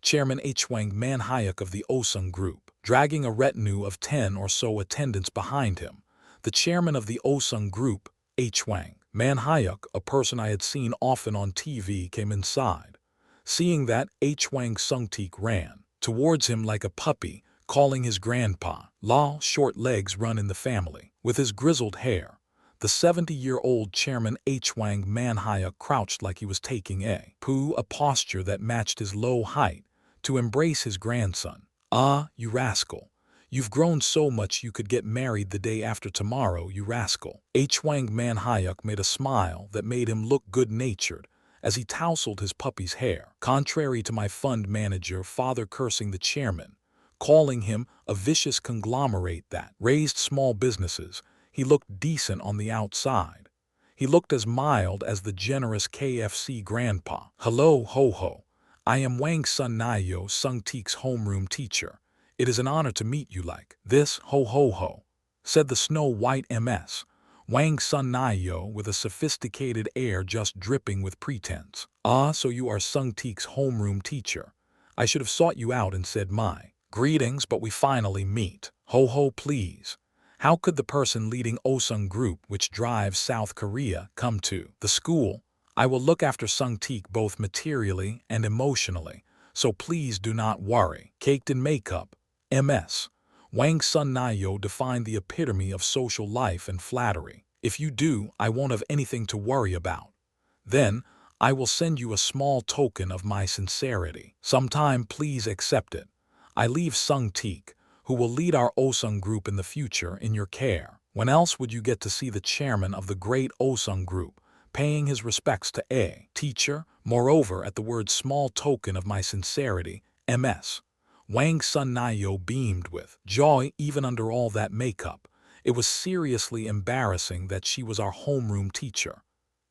Chairman Hwang Man Hyuk of the Osung Group, dragging a retinue of 10 or so attendants behind him. The chairman of the Osung Group, Hwang Man Hyuk, a person I had seen often on TV, came inside. Seeing that, Hwang Sung-teek ran towards him like a puppy, calling his grandpa. Lol, short legs run in the family. With his grizzled hair, the 70-year-old chairman Hwang Man Hyuk crouched like he was taking a poo, a posture that matched his low height, to embrace his grandson. Ah, you rascal. You've grown so much you could get married the day after tomorrow, you rascal. Hwang Man Hyuk made a smile that made him look good-natured as he tousled his puppy's hair. Contrary to my fund manager father cursing the chairman, calling him a vicious conglomerate that raised small businesses, he looked decent on the outside. He looked as mild as the generous KFC grandpa. Hello, ho-ho. I am Wang Sun Nayo, Sung-teek's homeroom teacher. It is an honor to meet you like this, ho-ho-ho, said the Snow-White MS. Wang Sun Nayo with a sophisticated air just dripping with pretense. Ah, so you are Sung-teek's homeroom teacher. I should have sought you out and said my greetings, but we finally meet. Ho-ho, please. How could the person leading Osung Group, which drives South Korea, come to the school? I will look after Sung-teek both materially and emotionally, so please do not worry. Caked in makeup, MS. Wang Sun Nayo defined the epitome of social life and flattery. If you do, I won't have anything to worry about. Then, I will send you a small token of my sincerity. Sometime please accept it. I leave Sung-teek, who will lead our Osung Group in the future, in your care. When else would you get to see the chairman of the great Osung Group paying his respects to a teacher? Moreover, at the word small token of my sincerity, MS. Wang Sun Nayo beamed with joy even under all that makeup. It was seriously embarrassing that she was our homeroom teacher.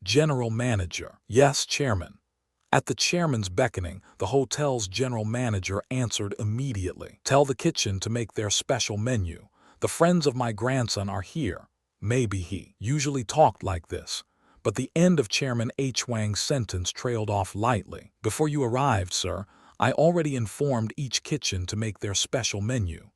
General manager. Yes, chairman. At the chairman's beckoning, the hotel's general manager answered immediately. Tell the kitchen to make their special menu. The friends of my grandson are here. Maybe he usually talked like this. But the end of Chairman H. Wang's sentence trailed off lightly. Before you arrived, sir, I already informed each kitchen to make their special menu.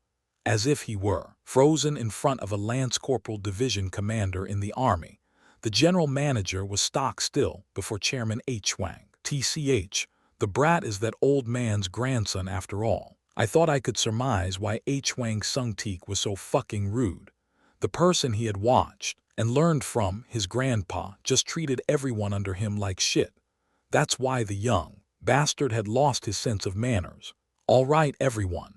As if he were frozen in front of a Lance Corporal division commander in the army. The general manager was stock still before Chairman H. Wang. TCH, the brat is that old man's grandson after all. I thought I could surmise why H. Wang Sung-teek was so fucking rude. The person he had watched and learned from, his grandpa, just treated everyone under him like shit. That's why the young bastard had lost his sense of manners. All right, everyone.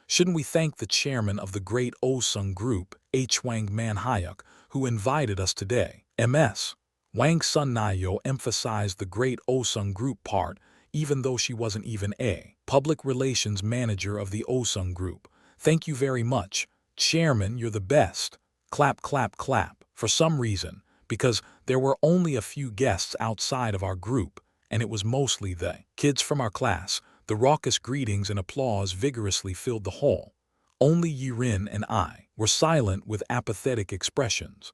Shouldn't we thank the chairman of the great Osung group, H. Wang Man Hyuk, who invited us today? MS. Wang Sun Nayo emphasized the great Osung group part, even though she wasn't even a public relations manager of the Osung group. Thank you very much. Chairman, you're the best. Clap, clap, clap. For some reason, because there were only a few guests outside of our group, and it was mostly the kids from our class, the raucous greetings and applause vigorously filled the hall. Only Yirin and I were silent with apathetic expressions.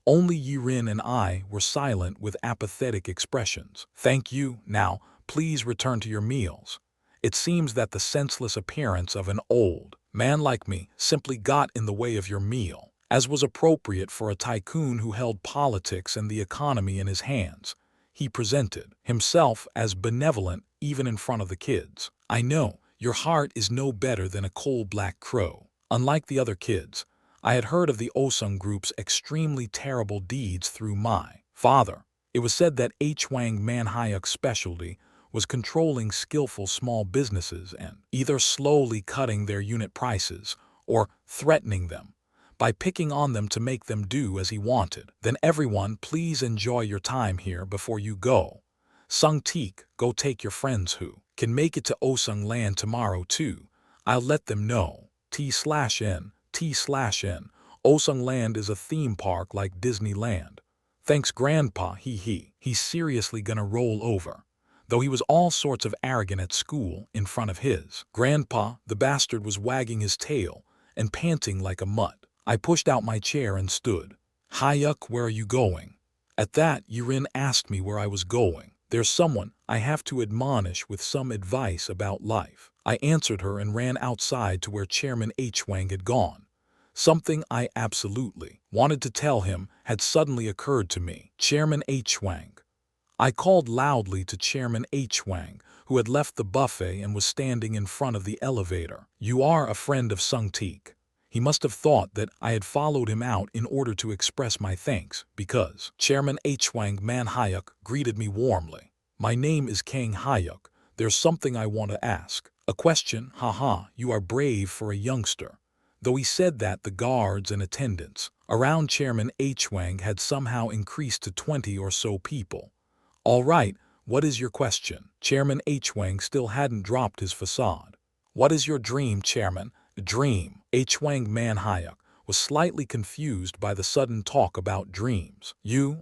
Only Yirin and I were silent with apathetic expressions. Thank you. Now, please return to your meals. It seems that the senseless appearance of an old man like me simply got in the way of your meal, as was appropriate for a tycoon who held politics and the economy in his hands. He presented himself as benevolent even in front of the kids. I know, your heart is no better than a coal-black crow. Unlike the other kids, I had heard of the Osung group's extremely terrible deeds through my father. It was said that H. Wang Man Hyuk's specialty was controlling skillful small businesses and either slowly cutting their unit prices or threatening them by picking on them to make them do as he wanted. Then everyone, please enjoy your time here before you go. Sung-teek, go take your friends who can make it to Osung Land tomorrow too. I'll let them know. T/N. Osung Land is a theme park like Disneyland. Thanks, Grandpa, he's seriously gonna roll over. Though he was all sorts of arrogant at school in front of his grandpa, the bastard was wagging his tail and panting like a mutt. I pushed out my chair and stood. Hyuk, where are you going? At that, Yirin asked me where I was going. There's someone I have to admonish with some advice about life. I answered her and ran outside to where Chairman H. Wang had gone. Something I absolutely wanted to tell him had suddenly occurred to me. Chairman H. Wang. I called loudly to Chairman H. Wang, who had left the buffet and was standing in front of the elevator. You are a friend of Sung-teek. He must have thought that I had followed him out in order to express my thanks, because Chairman H. Wang Man Hyuk greeted me warmly. My name is Kang Hyuk. There's something I want to ask. A question, haha, you are brave for a youngster. Though he said that the guards and attendants around Chairman H. Wang had somehow increased to 20 or so people. All right, what is your question? Chairman H. Wang still hadn't dropped his facade. What is your dream, Chairman? Dream. H. Wang Man Hyuk was slightly confused by the sudden talk about dreams.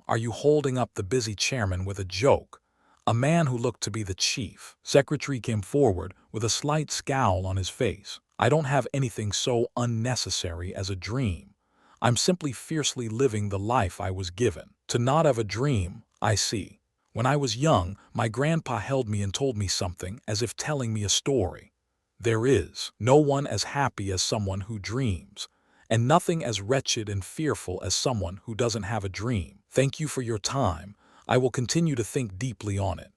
Are you holding up the busy chairman with a joke? A man who looked to be the chief secretary came forward with a slight scowl on his face. I don't have anything so unnecessary as a dream. I'm simply fiercely living the life I was given. To not have a dream, I see. When I was young, my grandpa held me and told me something as if telling me a story. There is no one as happy as someone who dreams, and nothing as wretched and fearful as someone who doesn't have a dream. Thank you for your time. I will continue to think deeply on it.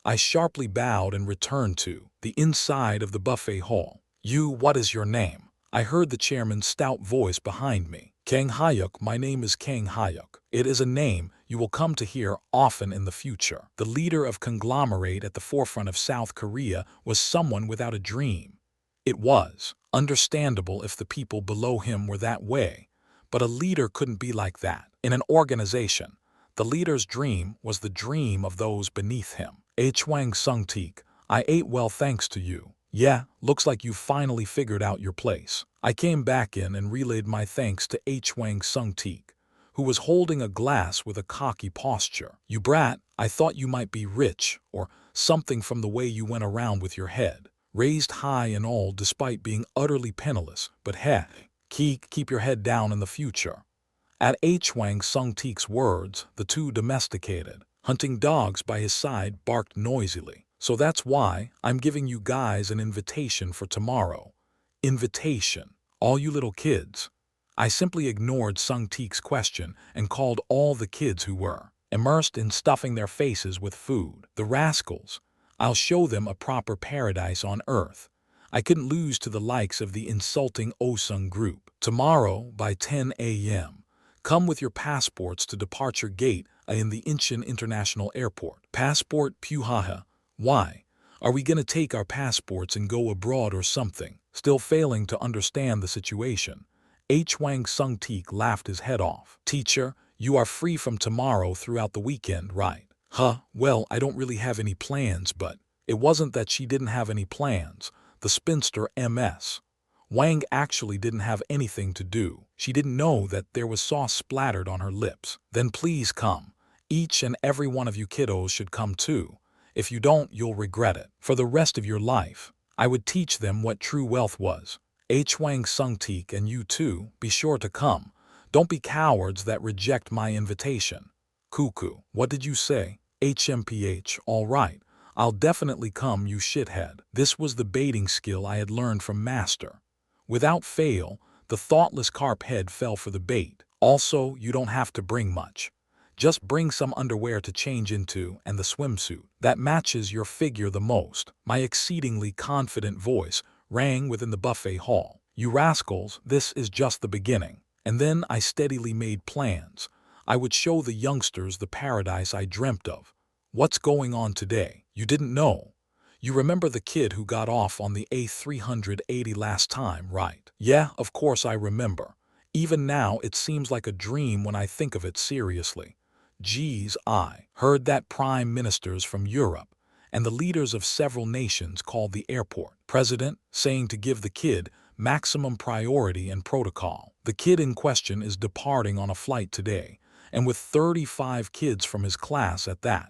I sharply bowed and returned to the inside of the buffet hall. What is your name? I heard the chairman's stout voice behind me. Kang Hyuk, my name is Kang Hyuk. It is a name you will come to hear often in the future. The leader of conglomerate at the forefront of South Korea was someone without a dream. It was understandable if the people below him were that way, but a leader couldn't be like that. In an organization, the leader's dream was the dream of those beneath him. H. Wang Sung-teek, I ate well thanks to you. Yeah, looks like you finally figured out your place. I came back in and relayed my thanks to H. Wang Sung-teek, who was holding a glass with a cocky posture. You brat, I thought you might be rich or something from the way you went around with your head raised high and all despite being utterly penniless, but Keep your head down in the future. At Hwang Sung-tik's words, the two domesticated, hunting dogs by his side barked noisily. So that's why I'm giving you guys an invitation for tomorrow. Invitation. All you little kids. I simply ignored Sung-tik's question and called all the kids who were immersed in stuffing their faces with food. The rascals. I'll show them a proper paradise on earth. I couldn't lose to the likes of the insulting Osung group. Tomorrow, by 10 a.m., come with your passports to departure gate in the Incheon International Airport. Passport Puhaha. Why? Are we gonna take our passports and go abroad or something? Still failing to understand the situation. Hwang Sung-tik laughed his head off. Teacher, you are free from tomorrow throughout the weekend, right? Well, I don't really have any plans, but it wasn't that she didn't have any plans. The spinster MS. Wang actually didn't have anything to do. She didn't know that there was sauce splattered on her lips. Then please come. Each and every one of you kiddos should come too. If you don't, you'll regret it. For the rest of your life, I would teach them what true wealth was. Hwang Sung-tik and you too, be sure to come. Don't be cowards that reject my invitation. Cuckoo, what did you say? HMPH, all right. I'll definitely come, you shithead. This was the baiting skill I had learned from Master. Without fail, the thoughtless carp head fell for the bait. Also, you don't have to bring much. Just bring some underwear to change into and the swimsuit that matches your figure the most. My exceedingly confident voice rang within the buffet hall. You rascals, this is just the beginning. And then I steadily made plans. I would show the youngsters the paradise I dreamt of. What's going on today? You didn't know. You remember the kid who got off on the A380 last time, right? Yeah, of course I remember. Even now it seems like a dream when I think of it seriously. Geez, I heard that prime ministers from Europe and the leaders of several nations called the airport president, saying to give the kid maximum priority and protocol. The kid in question is departing on a flight today, and with 35 kids from his class at that.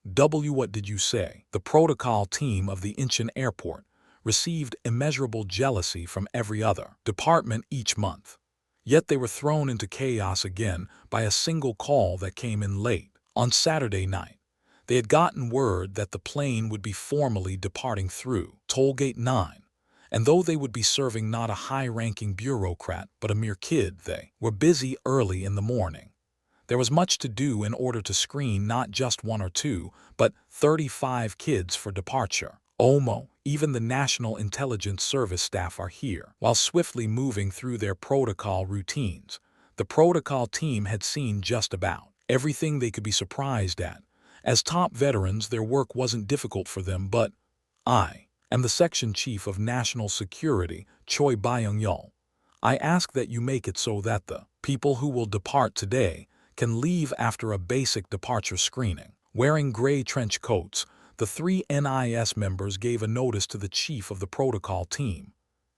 What did you say? The protocol team of the Incheon Airport received immeasurable jealousy from every other department each month. Yet they were thrown into chaos again by a single call that came in late. On Saturday night, they had gotten word that the plane would be formally departing through Tollgate 9, and though they would be serving not a high-ranking bureaucrat but a mere kid, they were busy early in the morning. There was much to do in order to screen not just one or two, but 35 kids for departure. Even the National Intelligence Service staff are here. While swiftly moving through their protocol routines, the protocol team had seen just about everything they could be surprised at. As top veterans, their work wasn't difficult for them, but I am the Section Chief of National Security, Choi Byung-yeol. I ask that you make it so that the people who will depart today can leave after a basic departure screening. Wearing gray trench coats, the 3 NIS members gave a notice to the chief of the protocol team.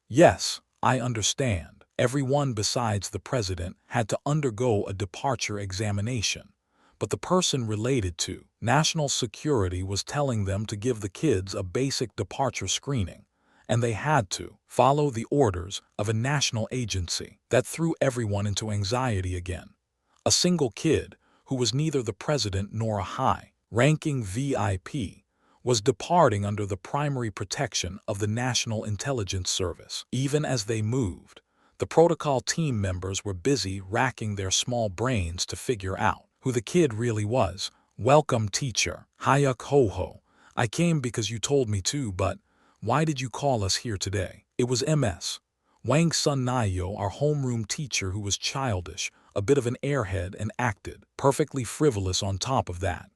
Yes, I understand. Everyone besides the president had to undergo a departure examination. But the person related to national security was telling them to give the kids a basic departure screening, and they had to follow the orders of a national agency. That threw everyone into anxiety again. A single kid, who was neither the president nor a high-ranking VIP, was departing under the primary protection of the National Intelligence Service. Even as they moved, the protocol team members were busy racking their small brains to figure out who the kid really was. Welcome, teacher. Hyuk ho. I came because you told me to, but why did you call us here today? It was MS. Wang Sun Nayo, our homeroom teacher, who was childish, a bit of an airhead, and acted perfectly frivolous on top of that.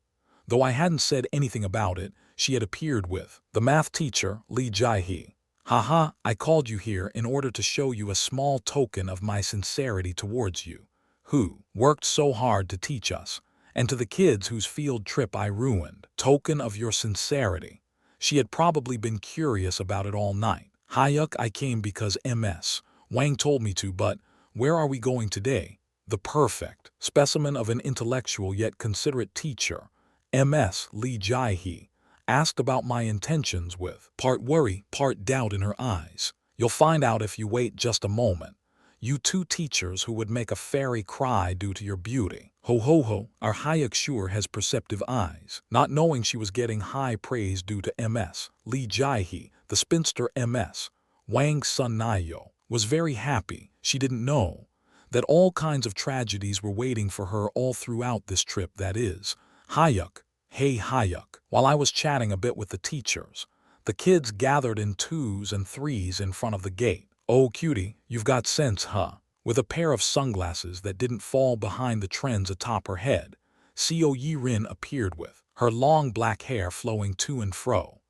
Though I hadn't said anything about it, she had appeared with the math teacher, Lee Jae-hee. Haha, I called you here in order to show you a small token of my sincerity towards you, who worked so hard to teach us, and to the kids whose field trip I ruined. Token of your sincerity. She had probably been curious about it all night. Hyuk, I came because MS. Wang told me to, but where are we going today? The perfect specimen of an intellectual yet considerate teacher, MS Lee Jae-hee, asked about my intentions with part worry, part doubt in her eyes. You'll find out if you wait just a moment. You two teachers who would make a fairy cry due to your beauty. Ho ho ho, our Hyuk sure has perceptive eyes. Not knowing she was getting high praise due to MS. Lee Jae-hee, the spinster MS, Wang's son Nayo, was very happy. She didn't know that all kinds of tragedies were waiting for her all throughout this trip, that is. Hyuk, hey Hyuk. While I was chatting a bit with the teachers, the kids gathered in twos and threes in front of the gate. Oh cutie, you've got sense, huh? With a pair of sunglasses that didn't fall behind the trends atop her head, Seo Yi-rin appeared with her long black hair flowing to and fro.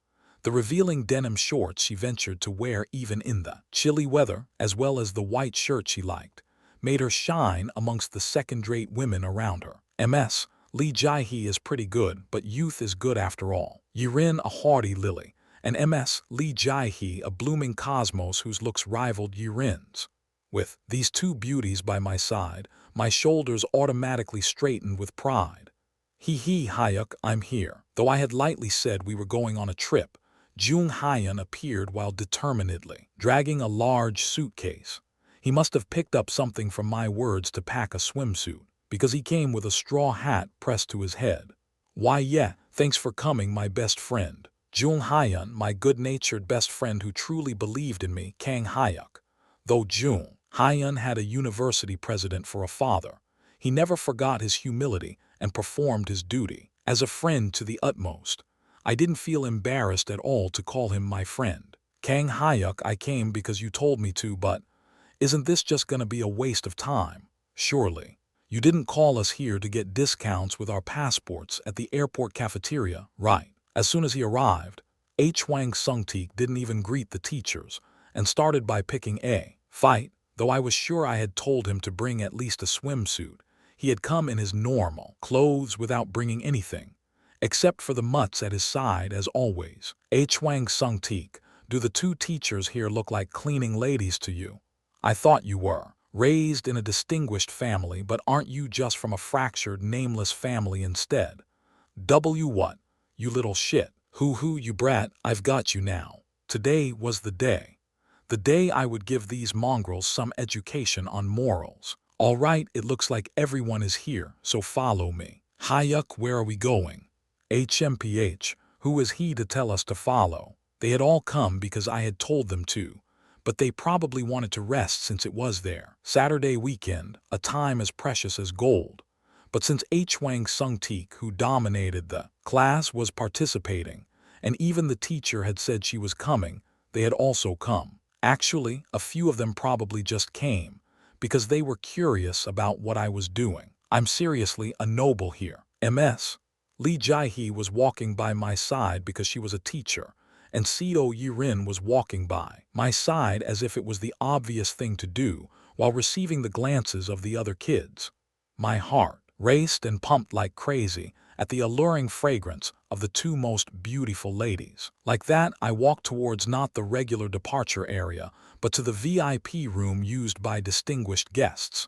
The revealing denim shorts she ventured to wear even in the chilly weather, as well as the white shirt she liked, made her shine amongst the second-rate women around her. MS, Lee Jae-hee is pretty good, but youth is good after all. Yi-rin a haughty lily, and MS, Lee Jae-hee a blooming cosmos whose looks rivaled Yi-rin's. With these two beauties by my side, my shoulders automatically straightened with pride. Hee Hyuk, I'm here. Though I had lightly said we were going on a trip, Jung Hyun appeared while determinedly dragging a large suitcase. He must have picked up something from my words to pack a swimsuit, because he came with a straw hat pressed to his head. Why yeah, thanks for coming, my best friend. Jung Hyun, my good-natured best friend who truly believed in me, Kang Hyuk. Though Jung Hyun had a university president for a father, he never forgot his humility and performed his duty as a friend to the utmost. I didn't feel embarrassed at all to call him my friend. Kang Hyuk, I came because you told me to, but isn't this just gonna be a waste of time? Surely. You didn't call us here to get discounts with our passports at the airport cafeteria, right? As soon as he arrived, Hwang Sung-teik didn't even greet the teachers and started by picking a fight. Though I was sure I had told him to bring at least a swimsuit, he had come in his normal clothes without bringing anything, except for the mutts at his side as always. Hwang Sung-teik, do the two teachers here look like cleaning ladies to you? I thought you were raised in a distinguished family, but aren't you just from a fractured, nameless family instead? What? You little shit. Hoo, you brat, I've got you now. Today was the day. The day I would give these mongrels some education on morals. All right, it looks like everyone is here, so follow me. Hyuk, where are we going? HMPH, who is he to tell us to follow? They had all come because I had told them to, but they probably wanted to rest since it was their Saturday weekend, a time as precious as gold. But since Hwang Sung-teik, who dominated the class, was participating, and even the teacher had said she was coming, they had also come. Actually, a few of them probably just came because they were curious about what I was doing. I'm seriously a noble here. MS. Lee Jae-hee was walking by my side because she was a teacher, and Seo Yi-rin was walking by my side as if it was the obvious thing to do while receiving the glances of the other kids. My heart raced and pumped like crazy at the alluring fragrance of the two most beautiful ladies. Like that, I walked towards not the regular departure area, but to the VIP room used by distinguished guests.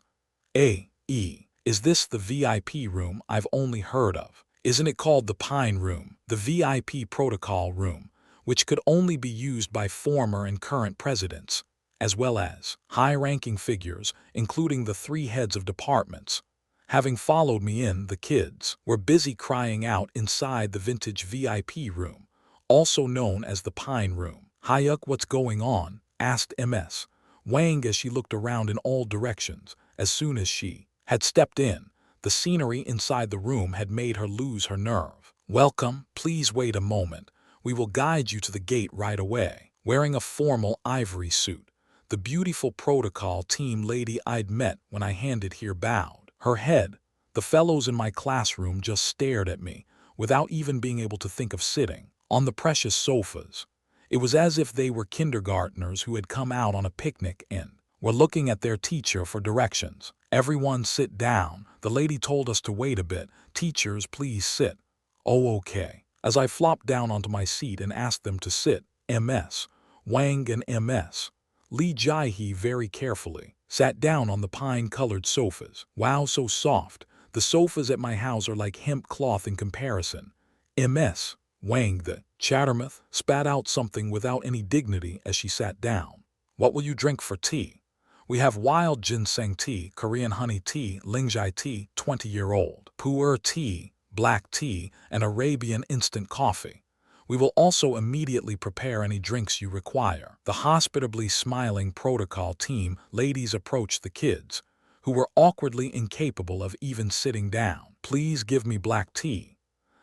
Is this the VIP room I've only heard of? Isn't it called the Pine Room, the VIP protocol room, which could only be used by former and current presidents, as well as high-ranking figures, including the three heads of departments? Having followed me in, the kids were busy crying out inside the vintage VIP room, also known as the Pine Room. Hyuk, what's going on? Asked MS Wang as she looked around in all directions. As soon as she had stepped in, the scenery inside the room had made her lose her nerve. Welcome, please wait a moment. We will guide you to the gate right away. Wearing a formal ivory suit, the beautiful protocol team lady I'd met when I handed here bowed her head. The fellows in my classroom just stared at me without even being able to think of sitting on the precious sofas. It was as if they were kindergartners who had come out on a picnic and were looking at their teacher for directions. Everyone sit down. The lady told us to wait a bit. Teachers, please sit. Oh, okay. As I flopped down onto my seat and asked them to sit, MS Wang and MS Lee Jae-hee very carefully sat down on the pine-colored sofas. Wow, so soft. The sofas at my house are like hemp cloth in comparison. MS Wang, the chattermouth, spat out something without any dignity as she sat down. What will you drink for tea? We have wild ginseng tea, Korean honey tea, lingjai tea, 20-year-old, pu'er tea, black tea, and Arabian instant coffee. We will also immediately prepare any drinks you require. The hospitably smiling protocol team ladies approached the kids, who were awkwardly incapable of even sitting down. Please give me black tea.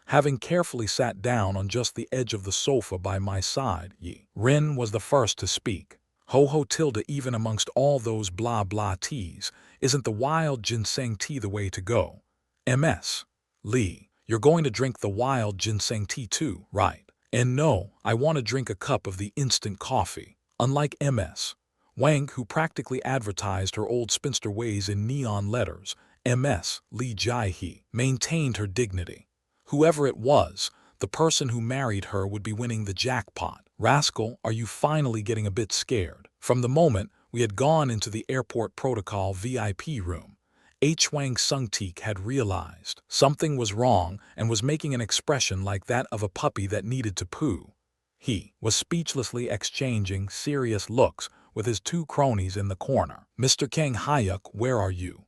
Having carefully sat down on just the edge of the sofa by my side, Rin was the first to speak. Ho tilde, even amongst all those blah blah teas, isn't the wild ginseng tea the way to go? MS. Lee, you're going to drink the wild ginseng tea too, right? And no, I want to drink a cup of the instant coffee. Unlike MS. Wang, who practically advertised her old spinster ways in neon letters, MS. Lee Jae-hee maintained her dignity. Whoever it was, the person who married her would be winning the jackpot. Rascal, are you finally getting a bit scared? From the moment we had gone into the airport protocol VIP room, Hwang Sung-teik had realized something was wrong and was making an expression like that of a puppy that needed to poo. He was speechlessly exchanging serious looks with his two cronies in the corner. Mr. Kang Hyuk, where are you?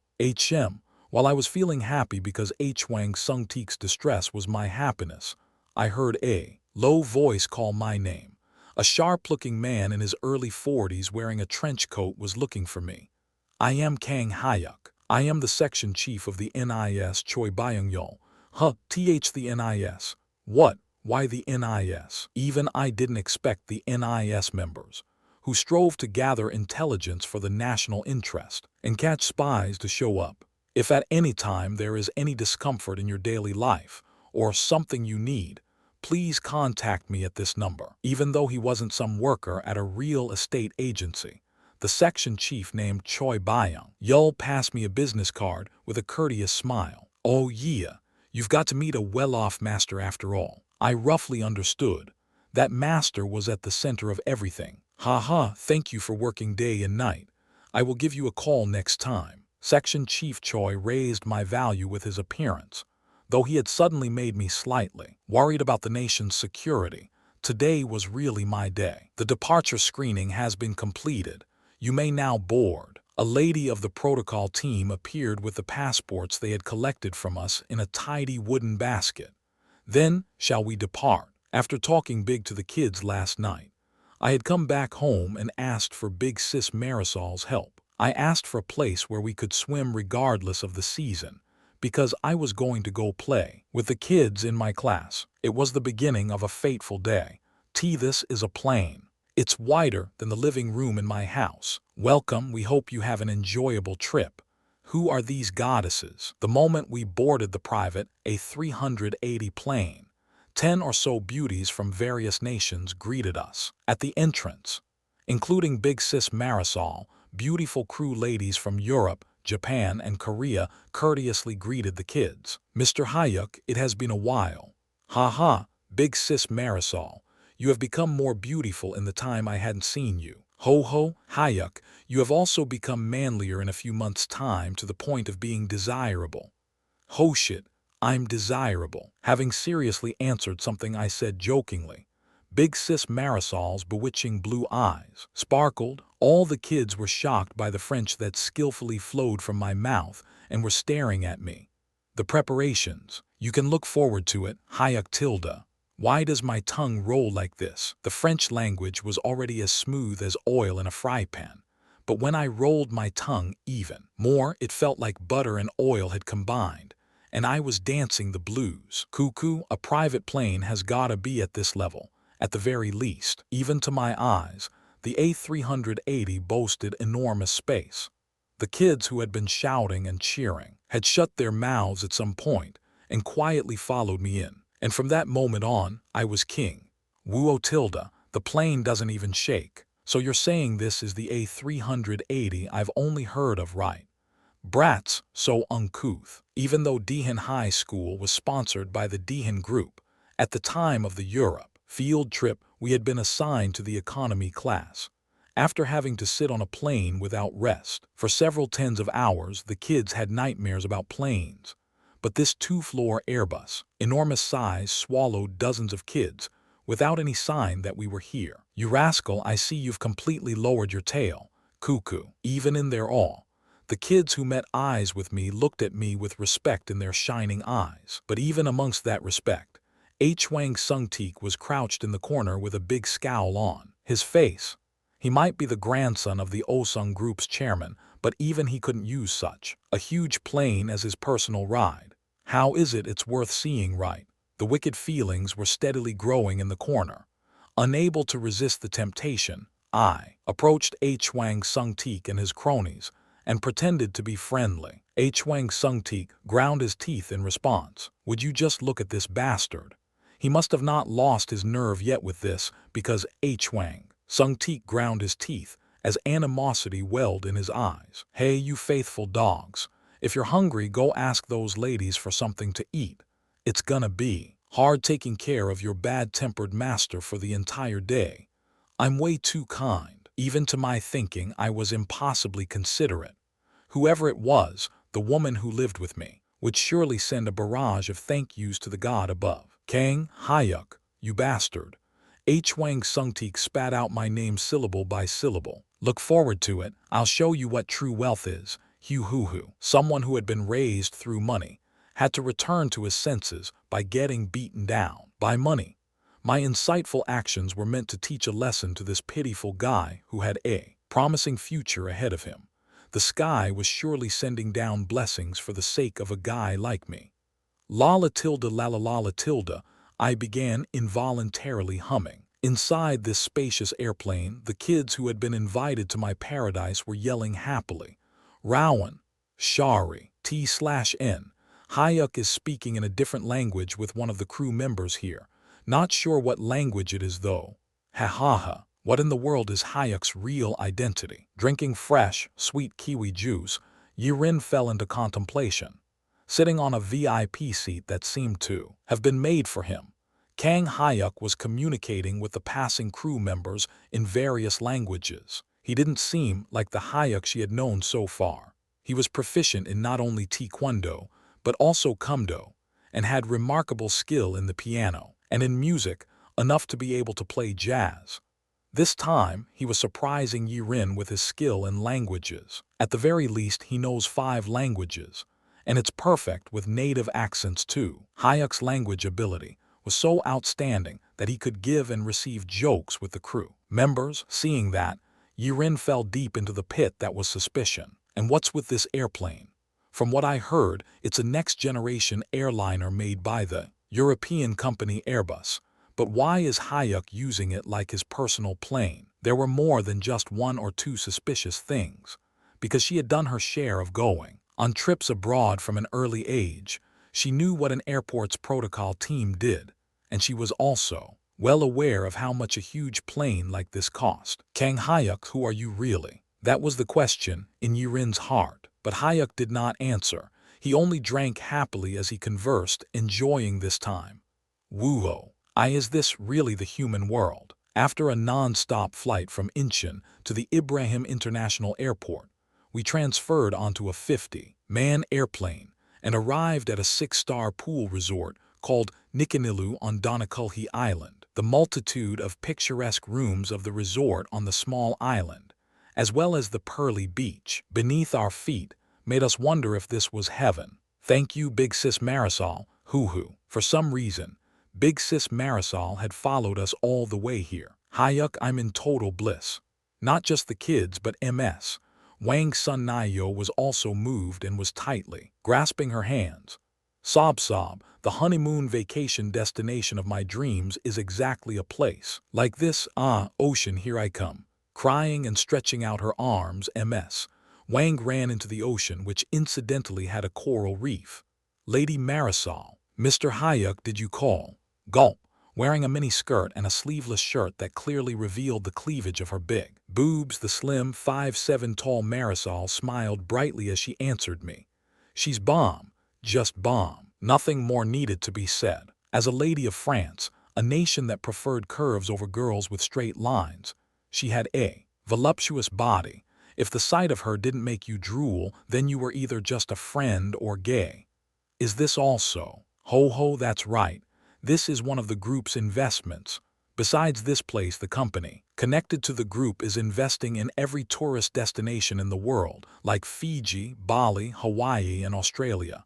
While I was feeling happy because Hwang Sung-teik's distress was my happiness, I heard a low voice call my name. A sharp-looking man in his early 40s wearing a trench coat was looking for me. I am Kang Hyuk. I am the section chief of the NIS Choi Byung-yeol. The NIS. What? Why the NIS? Even I didn't expect the NIS members, who strove to gather intelligence for the national interest and catch spies, to show up. If at any time there is any discomfort in your daily life or something you need, please contact me at this number. Even though he wasn't some worker at a real estate agency, the section chief named Choi Byung-yeol passed me a business card with a courteous smile. Oh yeah, you've got to meet a well-off master after all. I roughly understood that master was at the center of everything. Thank you for working day and night. I will give you a call next time. Section Chief Choi raised my value with his appearance, though he had suddenly made me slightly worried about the nation's security. Today was really my day. The departure screening has been completed. You may now board. A lady of the protocol team appeared with the passports they had collected from us in a tidy wooden basket. Then, shall we depart? After talking big to the kids last night, I had come back home and asked for Big Sis Marisol's help. I asked for a place where we could swim regardless of the season, because I was going to go play with the kids in my class. It was the beginning of a fateful day. This is a plane. It's wider than the living room in my house. Welcome, we hope you have an enjoyable trip. Who are these goddesses? The moment we boarded the private A380 plane, 10 or so beauties from various nations greeted us at the entrance, including Big Sis Marisol. Beautiful crew ladies from Europe, Japan, and Korea courteously greeted the kids. Mr. Hyuk, it has been a while. Big Sis Marisol, you have become more beautiful in the time I hadn't seen you. Hyuk, you have also become manlier in a few months' time to the point of being desirable. Shit, I'm desirable. Having seriously answered something I said jokingly, Big Sis Marisol's bewitching blue eyes sparkled. All the kids were shocked by the French that skillfully flowed from my mouth and were staring at me. The preparations. You can look forward to it, Hyuk tilde. Why does my tongue roll like this? The French language was already as smooth as oil in a fry pan, but when I rolled my tongue even more, it felt like butter and oil had combined, and I was dancing the blues. Cuckoo, a private plane has gotta be at this level, at the very least. Even to my eyes, the A380 boasted enormous space. The kids who had been shouting and cheering had shut their mouths at some point and quietly followed me in. And from that moment on, I was king. Woo tilde, the plane doesn't even shake. So you're saying this is the A380 I've only heard of, right? Brats, so uncouth. Even though Daehan High School was sponsored by the Daehan Group, at the time of the Europe field trip, we had been assigned to the economy class. After having to sit on a plane without rest for several tens of hours, the kids had nightmares about planes. But this 2-floor Airbus, enormous size, swallowed dozens of kids without any sign that we were here. You rascal, I see you've completely lowered your tail. Cuckoo. Even in their awe, the kids who met eyes with me looked at me with respect in their shining eyes. But even amongst that respect, Hwang Sung-teek was crouched in the corner with a big scowl on his face. He might be the grandson of the Osung Group's chairman, but even he couldn't use such a huge plane as his personal ride. How is it it's worth seeing, right? The wicked feelings were steadily growing in the corner. Unable to resist the temptation, I approached Hwang Sung-teek and his cronies and pretended to be friendly. Hwang Sung-teek ground his teeth in response. Would you just look at this bastard? He must have not lost his nerve yet with this, because Hwang Sung-teek ground his teeth as animosity welled in his eyes. Hey, you faithful dogs. If you're hungry, go ask those ladies for something to eat. It's gonna be hard taking care of your bad-tempered master for the entire day. I'm way too kind. Even to my thinking, I was impossibly considerate. Whoever it was, the woman who lived with me would surely send a barrage of thank yous to the god above. Kang Hyuk, you bastard. Hwang Sung-teek spat out my name syllable by syllable. Look forward to it. I'll show you what true wealth is. Hoo-hoo-hoo. Someone who had been raised through money had to return to his senses by getting beaten down by money. My insightful actions were meant to teach a lesson to this pitiful guy who had a promising future ahead of him. The sky was surely sending down blessings for the sake of a guy like me. La tilde la la la tilde, I began involuntarily humming. Inside this spacious airplane, the kids who had been invited to my paradise were yelling happily. Rowan, Shari, T/N. Hyuk is speaking in a different language with one of the crew members here. Not sure what language it is though. Ha ha ha. What in the world is Hyuk's real identity? Drinking fresh, sweet kiwi juice, Yirin fell into contemplation. Sitting on a VIP seat that seemed to have been made for him, Kang Hyuk was communicating with the passing crew members in various languages. He didn't seem like the Hyuk she had known so far. He was proficient in not only Taekwondo, but also Kumdo, and had remarkable skill in the piano, and in music, enough to be able to play jazz. This time, he was surprising Yirin with his skill in languages. At the very least, he knows 5 languages, and it's perfect with native accents too. Hyuk's language ability was so outstanding that he could give and receive jokes with the crew members. Seeing that, Yirin fell deep into the pit that was suspicion. And what's with this airplane? From what I heard, it's a next-generation airliner made by the European company Airbus. But why is Hyuk using it like his personal plane? There were more than just 1 or 2 suspicious things. Because she had done her share of going on trips abroad from an early age, she knew what an airport's protocol team did, and she was also well aware of how much a huge plane like this cost. Kang Hyuk, who are you really? That was the question in Yirin's heart. But Hyuk did not answer. He only drank happily as he conversed, enjoying this time. Woo-oh. Is this really the human world? After a non-stop flight from Incheon to the Ibrahim International Airport, we transferred onto a 50-man airplane and arrived at a 6-star pool resort called Nikinilu on Donakulhi Island. The multitude of picturesque rooms of the resort on the small island, as well as the pearly beach beneath our feet, made us wonder if this was heaven. Thank you, Big Sis Marisol, hoo-hoo. For some reason, Big Sis Marisol had followed us all the way here. Hyuk, I'm in total bliss. Not just the kids, but MS. Wang Sun Nayo was also moved and was tightly grasping her hands. Sob, the honeymoon vacation destination of my dreams is exactly a place like this. Ocean, here I come. Crying and stretching out her arms, MS. Wang ran into the ocean, which incidentally had a coral reef. Lady Marisol, Mr. Hyuk, did you call? Gulp, wearing a mini skirt and a sleeveless shirt that clearly revealed the cleavage of her big boobs. The slim 5'7" tall Marisol smiled brightly as she answered me. She's bomb, just bomb. Nothing more needed to be said. As a lady of France, a nation that preferred curves over girls with straight lines, she had a voluptuous body. If the sight of her didn't make you drool, then you were either just a friend or gay. Is this also? Ho ho, that's right. This is one of the group's investments. Besides this place, the company connected to the group is investing in every tourist destination in the world, like Fiji, Bali, Hawaii, and Australia.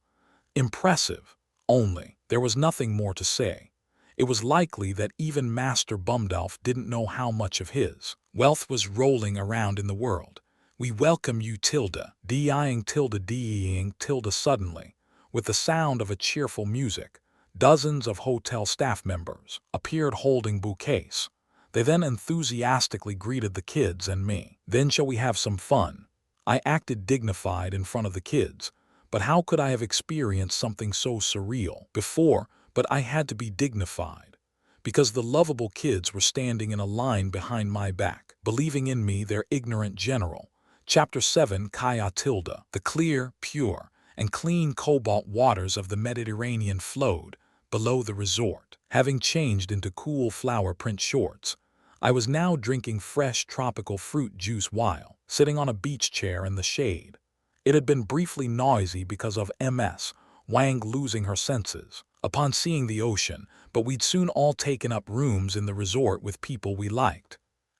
Impressive. Only, there was nothing more to say. It was likely that even Master Bumdolf didn't know how much of his wealth was rolling around in the world. We welcome you, Tilda, D-ing Tilda suddenly, with the sound of a cheerful music. Dozens of hotel staff members appeared holding bouquets. They then enthusiastically greeted the kids and me. Then shall we have some fun? I acted dignified in front of the kids, but how could I have experienced something so surreal before? But I had to be dignified, because the lovable kids were standing in a line behind my back, believing in me, their ignorant general. Chapter 7. Kaya Tilda. The clear, pure, and clean cobalt waters of the Mediterranean flowed below the resort. Having changed into cool flower print shorts, I was now drinking fresh tropical fruit juice while sitting on a beach chair in the shade. It had been briefly noisy because of Ms. Wang losing her senses upon seeing the ocean, but we'd soon all taken up rooms in the resort with people we liked.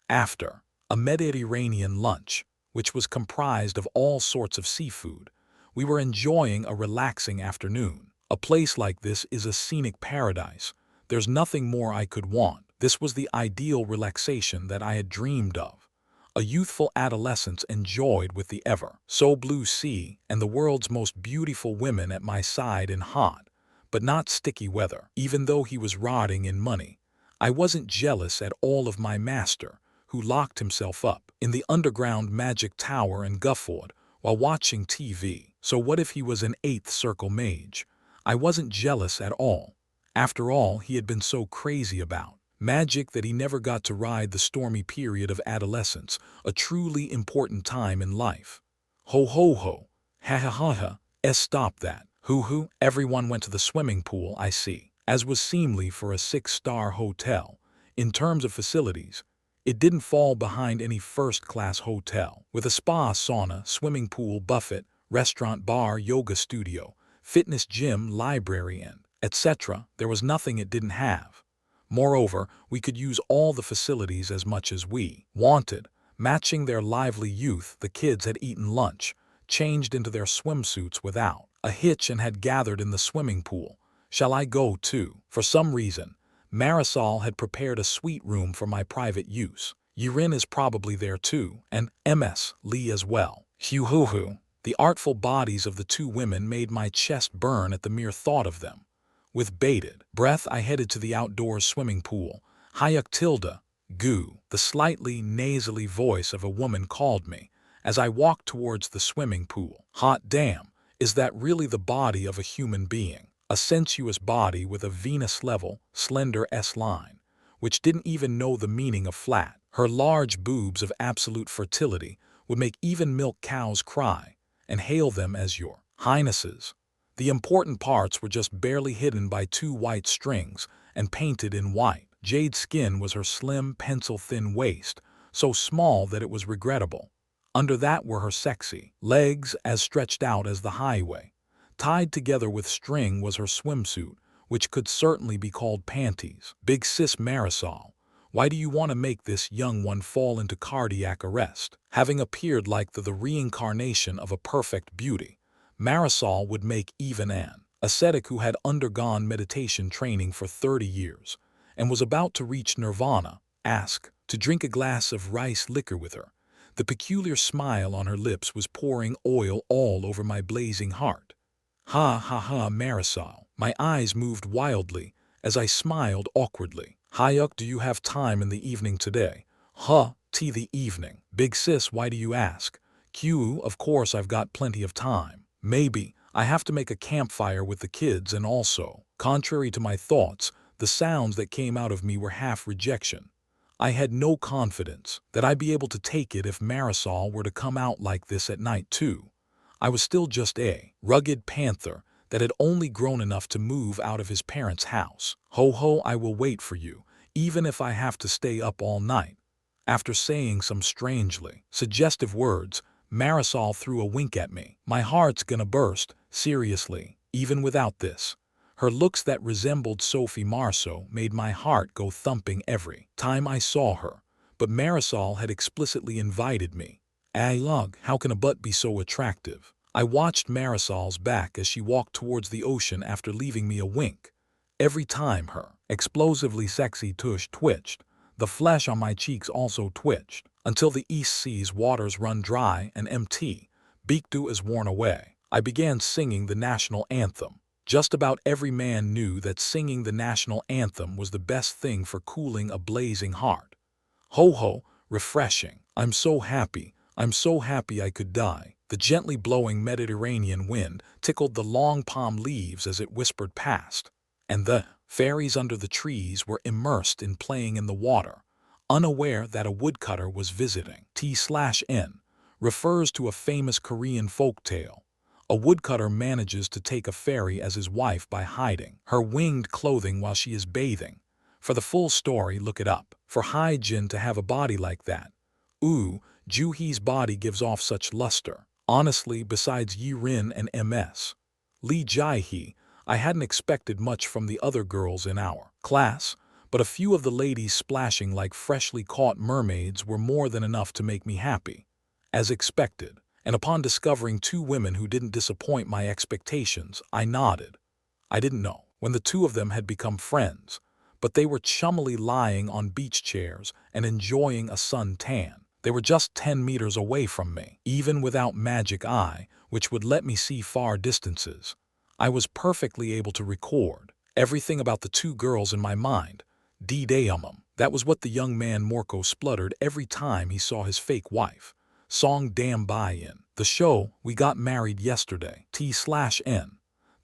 After a Mediterranean lunch, which was comprised of all sorts of seafood, we were enjoying a relaxing afternoon. A place like this is a scenic paradise. There's nothing more I could want. This was the ideal relaxation that I had dreamed of. A youthful adolescence enjoyed with the ever-so-blue sea and the world's most beautiful women at my side in hot, but not sticky weather. Even though he was rotting in money, I wasn't jealous at all of my master, who locked himself up in the underground magic tower and guffawed while watching TV. So what if he was an 8th Circle Mage? I wasn't jealous at all. After all, he had been so crazy about magic that he never got to ride the stormy period of adolescence, a truly important time in life. Ho ho ho, ha ha ha ha, stop that. Hoo hoo, everyone went to the swimming pool, I see. As was seemly for a 6-star hotel. In terms of facilities, it didn't fall behind any first-class hotel, with a spa, sauna, swimming pool, buffet, restaurant, bar, yoga studio, fitness gym, library, and etc. There was nothing it didn't have. Moreover, we could use all the facilities as much as we wanted. Matching their lively youth, the kids had eaten lunch, changed into their swimsuits without a hitch, and had gathered in the swimming pool. Shall I go too? For some reason, Marisol had prepared a suite room for my private use. Yurin is probably there too, and Ms. Lee as well. Hoo hoo hoo. The artful bodies of the two women made my chest burn at the mere thought of them. With bated breath, I headed to the outdoors swimming pool. Hyuk Tilda, goo. The slightly nasally voice of a woman called me as I walked towards the swimming pool. Hot damn, is that really the body of a human being? A sensuous body with a Venus-level, slender S-line, which didn't even know the meaning of flat. Her large boobs of absolute fertility would make even milk cows cry and hail them as your highnesses. The important parts were just barely hidden by 2 white strings and painted in white. Jade skin was her slim, pencil-thin waist, so small that it was regrettable. Under that were her sexy legs as stretched out as the highway. Tied together with string was her swimsuit, which could certainly be called panties. Big sis Marisol, why do you want to make this young one fall into cardiac arrest? Having appeared like the reincarnation of a perfect beauty, Marisol would make even an ascetic who had undergone meditation training for 30 years and was about to reach nirvana ask to drink a glass of rice liquor with her. The peculiar smile on her lips was pouring oil all over my blazing heart. Ha ha ha, Marisol. My eyes moved wildly as I smiled awkwardly. Hyuk, do you have time in the evening today? The evening. Big sis, why do you ask? Q, of course I've got plenty of time. Maybe I have to make a campfire with the kids, and also, contrary to my thoughts, the sounds that came out of me were half rejection. I had no confidence that I'd be able to take it if Marisol were to come out like this at night too. I was still just a rugged panther that had only grown enough to move out of his parents' house. Ho ho, I will wait for you, even if I have to stay up all night. After saying some strangely suggestive words, Marisol threw a wink at me. My heart's gonna burst, seriously, even without this. Her looks that resembled Sophie Marceau made my heart go thumping every time I saw her, but Marisol had explicitly invited me. Ugh, how can a butt be so attractive? I watched Marisol's back as she walked towards the ocean after leaving me a wink. Every time her explosively sexy tush twitched, the flesh on my cheeks also twitched, until the East Sea's waters run dry and empty. Bikdu is worn away. I began singing the national anthem. Just about every man knew that singing the national anthem was the best thing for cooling a blazing heart. Ho ho, refreshing. I'm so happy I could die. The gently blowing Mediterranean wind tickled the long palm leaves as it whispered past, and the fairies under the trees were immersed in playing in the water, unaware that a woodcutter was visiting. T/N refers to a famous Korean folktale. A woodcutter manages to take a fairy as his wife by hiding her winged clothing while she is bathing. For the full story, look it up. For Hai-jin to have a body like that. Ooh, Ju-hee's body gives off such luster. Honestly, besides Yi-rin and MS. Lee Jae-hee, I hadn't expected much from the other girls in our class, but a few of the ladies splashing like freshly caught mermaids were more than enough to make me happy. As expected, and upon discovering two women who didn't disappoint my expectations, I nodded. I didn't know when the two of them had become friends, but they were chummily lying on beach chairs and enjoying a sun tan. They were just 10 meters away from me, even without magic eye, which would let me see far distances. I was perfectly able to record everything about the two girls in my mind. D-day-um. That was what the young man Morko spluttered every time he saw his fake wife. Song damn buy-in. The show, We Got Married Yesterday. T/N.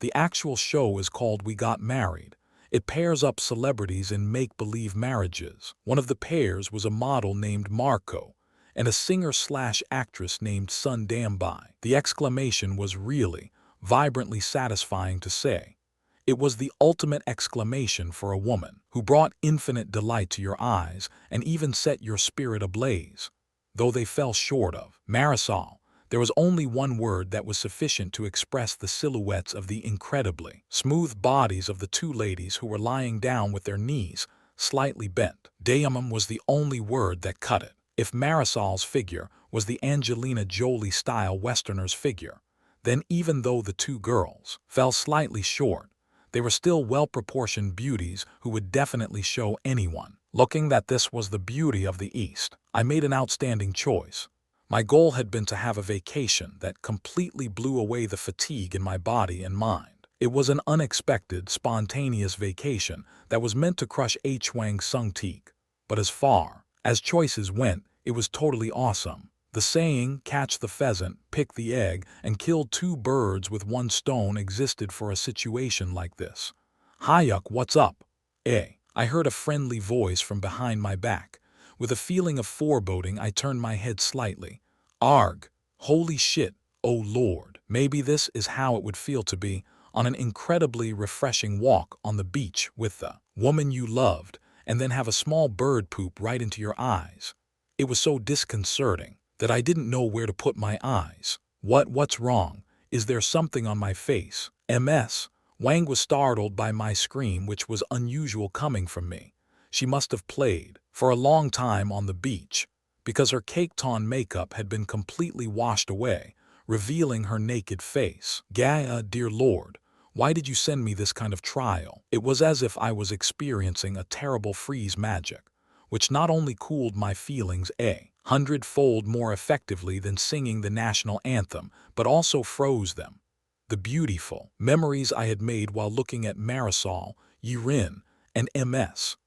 The actual show is called We Got Married. It pairs up celebrities in make-believe marriages. One of the pairs was a model named Marco and a singer/actress named Sun Dambai. The exclamation was really, vibrantly satisfying to say. It was the ultimate exclamation for a woman who brought infinite delight to your eyes and even set your spirit ablaze. Though they fell short of Marisol, there was only one word that was sufficient to express the silhouettes of the incredibly smooth bodies of the two ladies who were lying down with their knees slightly bent. Dayamum was the only word that cut it. If Marisol's figure was the Angelina Jolie-style Westerner's figure, then even though the two girls fell slightly short, they were still well-proportioned beauties who would definitely show anyone looking that this was the beauty of the East. I made an outstanding choice. My goal had been to have a vacation that completely blew away the fatigue in my body and mind. It was an unexpected, spontaneous vacation that was meant to crush Hwang Sung-teek. But as far as choices went, it was totally awesome. The saying, catch the pheasant, pick the egg, and kill two birds with one stone existed for a situation like this. Hyuk, what's up? I heard a friendly voice from behind my back. With a feeling of foreboding, I turned my head slightly. Arg! Holy shit, oh Lord. Maybe this is how it would feel to be on an incredibly refreshing walk on the beach with the woman you loved, and then have a small bird poop right into your eyes. It was so disconcerting that I didn't know where to put my eyes. What's wrong? Is there something on my face? MS. Wang was startled by my scream, which was unusual coming from me. She must have played for a long time on the beach, because her cake-ton makeup had been completely washed away, revealing her naked face. Dear Lord, why did you send me this kind of trial? It was as if I was experiencing a terrible freeze magic, which not only cooled my feelings 100-fold more effectively than singing the national anthem, but also froze them. The beautiful memories I had made while looking at Marisol, Yi-rin, and MS.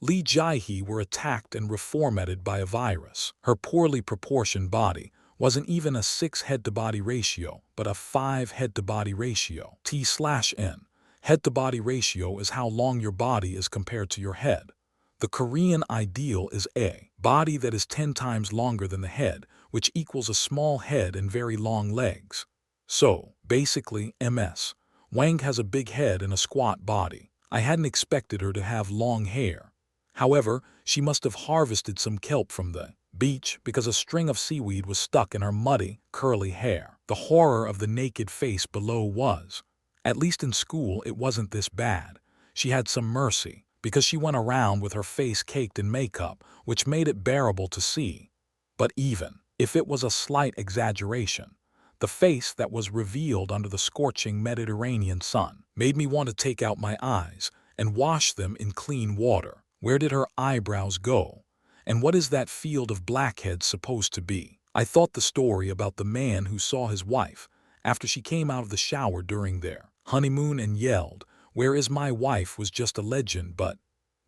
Lee Jae-hee were attacked and reformatted by a virus. Her poorly proportioned body wasn't even a 6 head-to-body ratio, but a 5 head-to-body ratio. T/N. Head-to-body ratio is how long your body is compared to your head. The Korean ideal is a body that is 10 times longer than the head, which equals a small head and very long legs. So, basically, MS. Wang has a big head and a squat body. I hadn't expected her to have long hair. However, she must have harvested some kelp from the beach because a string of seaweed was stuck in her muddy, curly hair. The horror of the naked face below was At least in school it wasn't this bad. She had some mercy, because she went around with her face caked in makeup, which made it bearable to see. But even if it was a slight exaggeration, the face that was revealed under the scorching Mediterranean sun made me want to take out my eyes and wash them in clean water. Where did her eyebrows go? And what is that field of blackheads supposed to be? I thought the story about the man who saw his wife after she came out of the shower during their honeymoon and yelled, "Where is my wife?" was just a legend, but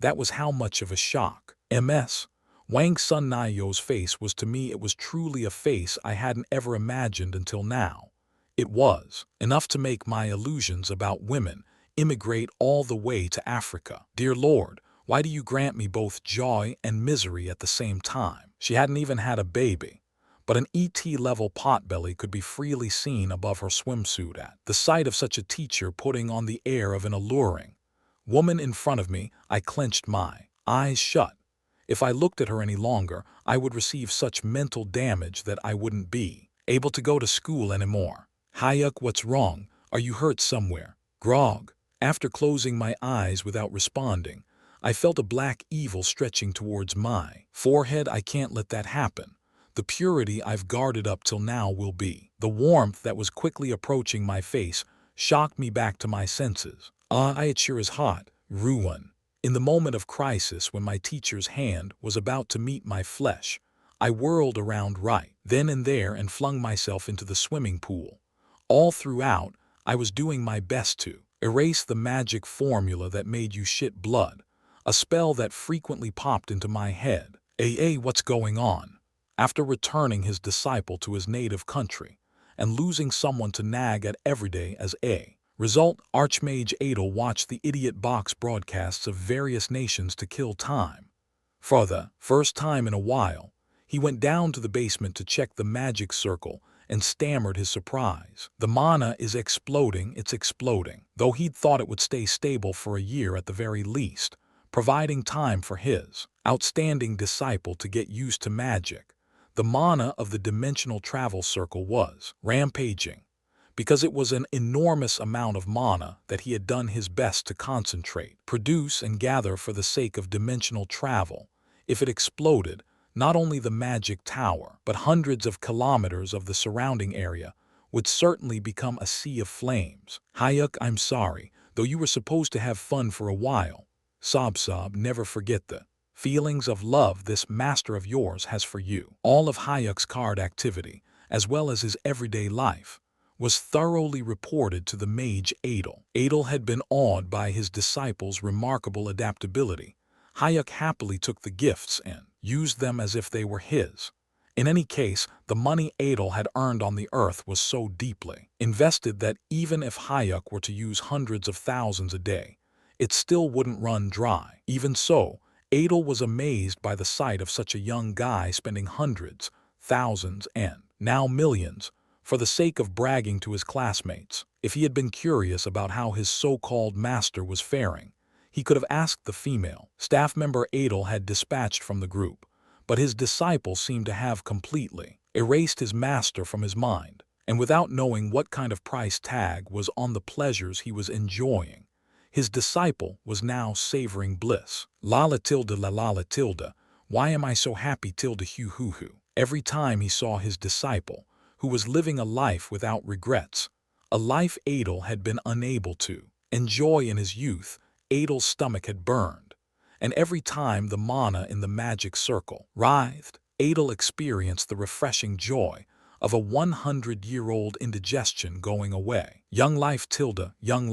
that was how much of a shock. MS. Wang Sun Nayo's face was to me, it was truly a face I hadn't ever imagined until now. It was enough to make my illusions about women immigrate all the way to Africa. Dear Lord, why do you grant me both joy and misery at the same time? She hadn't even had a baby, but an ET-level potbelly could be freely seen above her swimsuit. At the sight of such a teacher putting on the air of an alluring woman in front of me, I clenched my eyes shut. If I looked at her any longer, I would receive such mental damage that I wouldn't be able to go to school anymore. Hyuk, what's wrong? Are you hurt somewhere? Grog. After closing my eyes without responding, I felt a black evil stretching towards my forehead. I can't let that happen. The purity I've guarded up till now will be. The warmth that was quickly approaching my face shocked me back to my senses. It sure is hot. Ruin. In the moment of crisis when my teacher's hand was about to meet my flesh, I whirled around right then and there and flung myself into the swimming pool. All throughout, I was doing my best to erase the magic formula that made you shit blood, a spell that frequently popped into my head. What's going on? After returning his disciple to his native country and losing someone to nag at every day as a result, Archmage Adel watched the idiot box broadcasts of various nations to kill time. For the first time in a while, he went down to the basement to check the magic circle and stammered his surprise. The mana is exploding, it's exploding. Though he'd thought it would stay stable for a year at the very least, providing time for his outstanding disciple to get used to magic, the mana of the dimensional travel circle was rampaging, because it was an enormous amount of mana that he had done his best to concentrate, produce, and gather for the sake of dimensional travel. If it exploded, not only the magic tower, but hundreds of kilometers of the surrounding area would certainly become a sea of flames. Hyuk, I'm sorry, though you were supposed to have fun for a while. Sob, never forget the feelings of love this master of yours has for you. All of Hyuk's card activity, as well as his everyday life, was thoroughly reported to the mage Adel. Adel had been awed by his disciple's remarkable adaptability. Hyuk happily took the gifts and used them as if they were his. In any case, the money Adel had earned on the earth was so deeply invested that even if Hyuk were to use hundreds of thousands a day, it still wouldn't run dry. Even so, Adel was amazed by the sight of such a young guy spending hundreds, thousands, and now millions for the sake of bragging to his classmates. If he had been curious about how his so-called master was faring, he could have asked the female staff member Adel had dispatched from the group, but his disciple seemed to have completely erased his master from his mind, and without knowing what kind of price tag was on the pleasures he was enjoying, his disciple was now savoring bliss. Lala tilde la lala tilde, why am I so happy tilde hu hu hu. Every time he saw his disciple, who was living a life without regrets, a life Adel had been unable to enjoy in his youth, Adel's stomach had burned, and every time the mana in the magic circle writhed, Adel experienced the refreshing joy of a 100-year-old indigestion going away. Young life tilde the young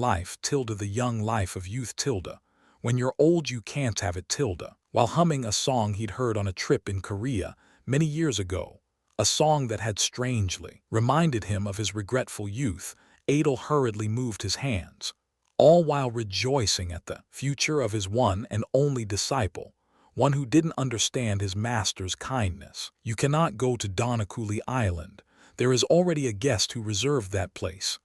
life of youth tilde. When you're old you can't have it tilde. While humming a song he'd heard on a trip in Korea many years ago, a song that had strangely reminded him of his regretful youth, Adel hurriedly moved his hands, all while rejoicing at the future of his one and only disciple, one who didn't understand his master's kindness. You cannot go to Donakuli Island. There is already a guest who reserved that place.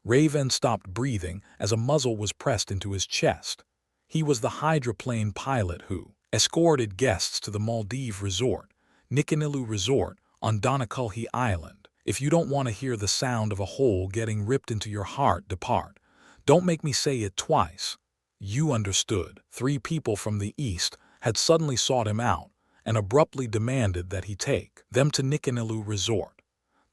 Raven stopped breathing as a muzzle was pressed into his chest. He was the hydroplane pilot who escorted guests to the Maldives resort, Nikanilu Resort, on Donakulhi Island. If you don't want to hear the sound of a hole getting ripped into your heart, depart. Don't make me say it twice. You understood. 3 people from the east had suddenly sought him out and abruptly demanded that he take them to Nikinilu Resort.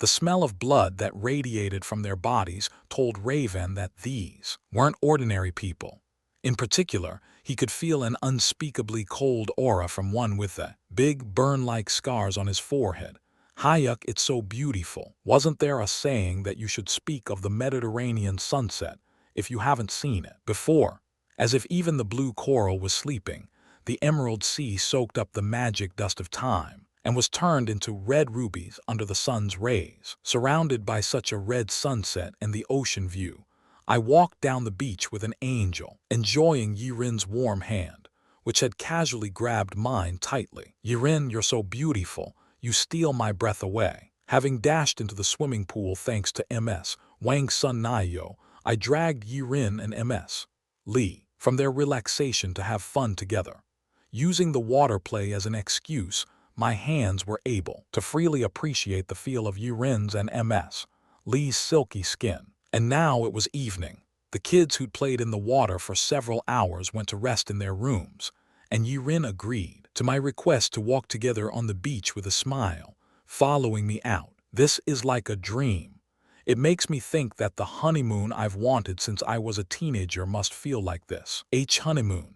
The smell of blood that radiated from their bodies told Raven that these weren't ordinary people. In particular, he could feel an unspeakably cold aura from one with the big burn-like scars on his forehead. Hyuk, it's so beautiful. Wasn't there a saying that you should speak of the Mediterranean sunset if you haven't seen it before? As if even the blue coral was sleeping, the emerald sea soaked up the magic dust of time and was turned into red rubies under the sun's rays. Surrounded by such a red sunset and the ocean view, I walked down the beach with an angel, enjoying Yirin's warm hand, which had casually grabbed mine tightly. Yirin, you're so beautiful, you steal my breath away. Having dashed into the swimming pool thanks to MS Wang Sun Nayo, I dragged Yirin and MS Lee from their relaxation to have fun together. Using the water play as an excuse, my hands were able to freely appreciate the feel of Yirin's and MS Lee's silky skin. And now it was evening. The kids who'd played in the water for several hours went to rest in their rooms, and Yirin agreed to my request to walk together on the beach with a smile, following me out. This is like a dream. It makes me think that the honeymoon I've wanted since I was a teenager must feel like this. Honeymoon.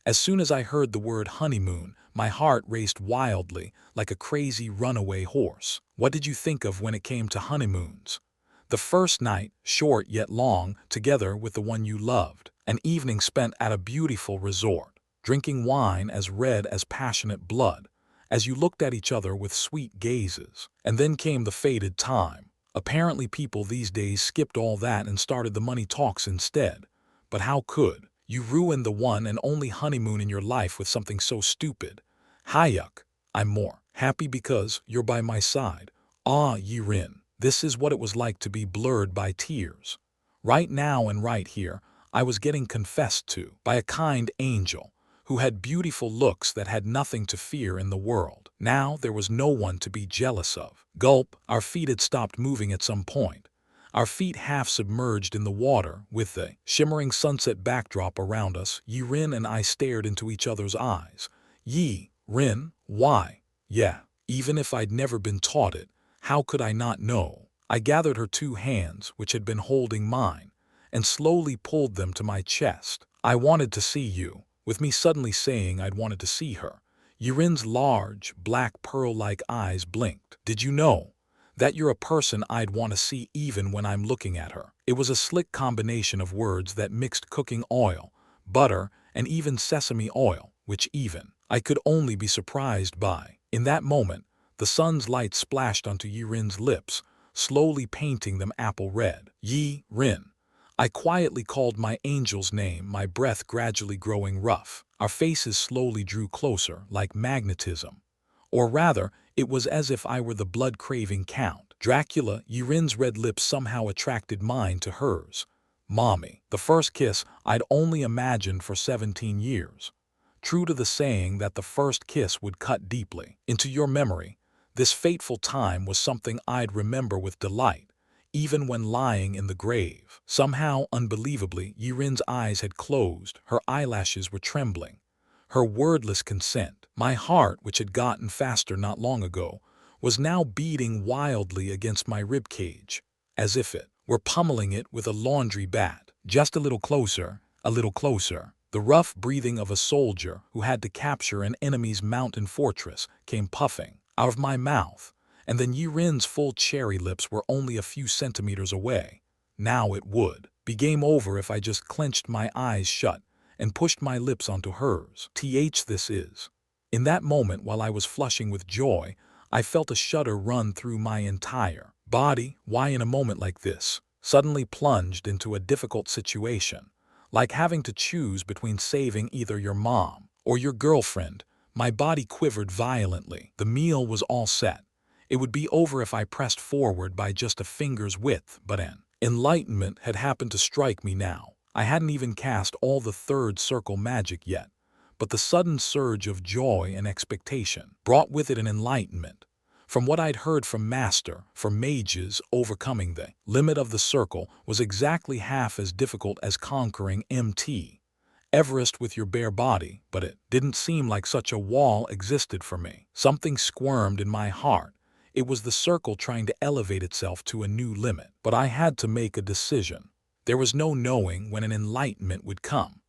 As soon as I heard the word honeymoon, my heart raced wildly like a crazy runaway horse. What did you think of when it came to honeymoons? The first night, short yet long, together with the one you loved. An evening spent at a beautiful resort, drinking wine as red as passionate blood, as you looked at each other with sweet gazes. And then came the fated time. Apparently people these days skipped all that and started the money talks instead. But how could you ruin the one and only honeymoon in your life with something so stupid? Hyuk, I'm more happy because you're by my side. Ah, Yirin, this is what it was like to be blurred by tears. Right now and right here, I was getting confessed to by a kind angel who had beautiful looks that had nothing to fear in the world. Now there was no one to be jealous of. Gulp, our feet had stopped moving at some point. Our feet half submerged in the water with the shimmering sunset backdrop around us. Yirin and I stared into each other's eyes. Rin, why? Yeah, even if I'd never been taught it, how could I not know? I gathered her 2 hands, which had been holding mine, and slowly pulled them to my chest. I wanted to see you, with me suddenly saying I'd wanted to see her. Yirin's large, black pearl-like eyes blinked. Did you know that you're a person I'd want to see even when I'm looking at her? It was a slick combination of words that mixed cooking oil, butter, and even sesame oil, which even I could only be surprised by. In that moment, the sun's light splashed onto Yirin's lips, slowly painting them apple red. Yi-Rin. I quietly called my angel's name, my breath gradually growing rough. Our faces slowly drew closer, like magnetism. Or rather, it was as if I were the blood-craving Count Dracula. Yirin's red lips somehow attracted mine to hers. Mommy. The first kiss I'd only imagined for 17 years. True to the saying that the first kiss would cut deeply into your memory, this fateful time was something I'd remember with delight, even when lying in the grave. Somehow, unbelievably, Yirin's eyes had closed, her eyelashes were trembling. Her wordless consent, my heart, which had gotten faster not long ago, was now beating wildly against my ribcage, as if it were pummeling it with a laundry bat. Just a little closer, a little closer. The rough breathing of a soldier who had to capture an enemy's mountain fortress came puffing out of my mouth, and then Yirin's full cherry lips were only a few centimeters away. Now it would be game over if I just clenched my eyes shut and pushed my lips onto hers. This is. In that moment, while I was flushing with joy, I felt a shudder run through my entire body. Why in a moment like this, suddenly plunged into a difficult situation, like having to choose between saving either your mom or your girlfriend, my body quivered violently. The meal was all set. It would be over if I pressed forward by just a finger's width, but an enlightenment had happened to strike me now. I hadn't even cast all the 3rd circle magic yet, but the sudden surge of joy and expectation brought with it an enlightenment. From what I'd heard from Master, for mages, overcoming the limit of the circle was exactly half as difficult as conquering Mt. Everest with your bare body, but it didn't seem like such a wall existed for me. Something squirmed in my heart. It was the circle trying to elevate itself to a new limit. But I had to make a decision. There was no knowing when an enlightenment would come.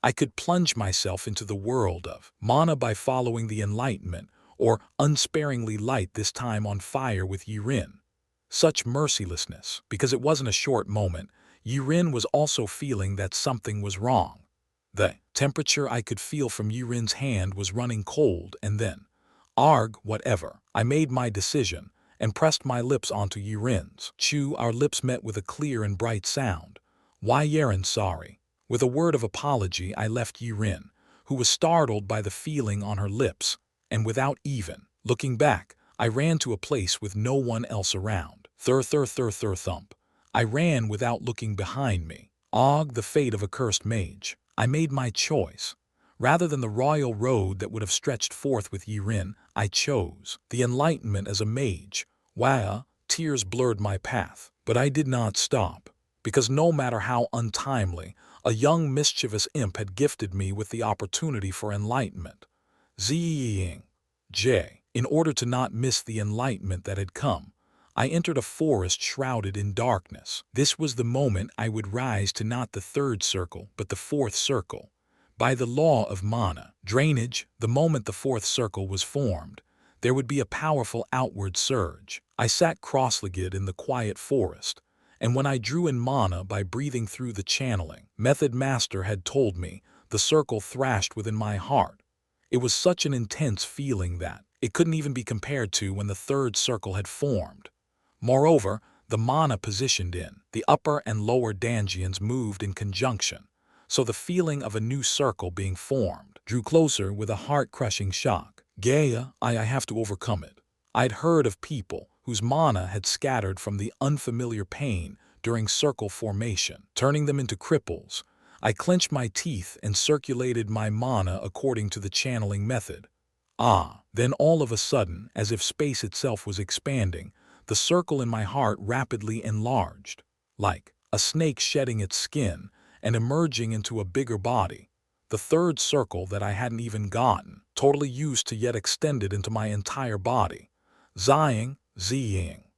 I could plunge myself into the world of mana by following the enlightenment, or unsparingly light this time on fire with Yirin. Such mercilessness, because it wasn't a short moment. Yirin was also feeling that something was wrong. The temperature I could feel from Yirin's hand was running cold, and then, arg, whatever. I made my decision and pressed my lips onto Yirin's. Chew, our lips met with a clear and bright sound. Why, Yirin, sorry. With a word of apology, I left Yirin, who was startled by the feeling on her lips, and without even looking back, I ran to a place with no one else around. Thump. I ran without looking behind me. Og, the fate of a cursed mage. I made my choice. Rather than the royal road that would have stretched forth with Yirin, I chose the enlightenment as a mage. Tears blurred my path. But I did not stop, because no matter how untimely, a young mischievous imp had gifted me with the opportunity for enlightenment. In order to not miss the enlightenment that had come, I entered a forest shrouded in darkness. This was the moment I would rise to not the third circle, but the fourth circle. By the law of mana drainage, the moment the fourth circle was formed, there would be a powerful outward surge. I sat cross-legged in the quiet forest, and when I drew in mana by breathing through the channeling method Master had told me, the circle thrashed within my heart. It was such an intense feeling that it couldn't even be compared to when the third circle had formed. Moreover, the mana positioned in the upper and lower dangians moved in conjunction, so the feeling of a new circle being formed drew closer with a heart-crushing shock. I have to overcome it. I'd heard of people whose mana had scattered from the unfamiliar pain during circle formation, turning them into cripples. I clenched my teeth and circulated my mana according to the channeling method. Then all of a sudden, as if space itself was expanding, the circle in my heart rapidly enlarged, like a snake shedding its skin and emerging into a bigger body. The third circle that I hadn't even gotten, totally used to yet extended into my entire body. Zing.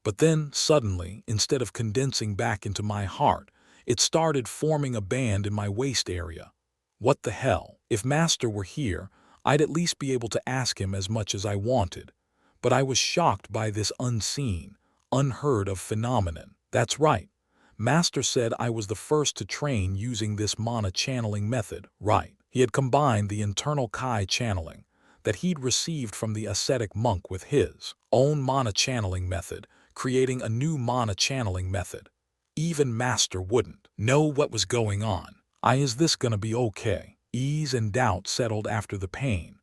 But then, suddenly, instead of condensing back into my heart, it started forming a band in my waist area. What the hell? If Master were here, I'd at least be able to ask him as much as I wanted. But I was shocked by this unseen, unheard of phenomenon. That's right. Master said I was the first to train using this mana channeling method, right? He had combined the internal Kai channeling that he'd received from the ascetic monk with his own mana channeling method, creating a new mana channeling method. Even Master wouldn't know what was going on. Is this gonna be okay? Ease and doubt settled after the pain.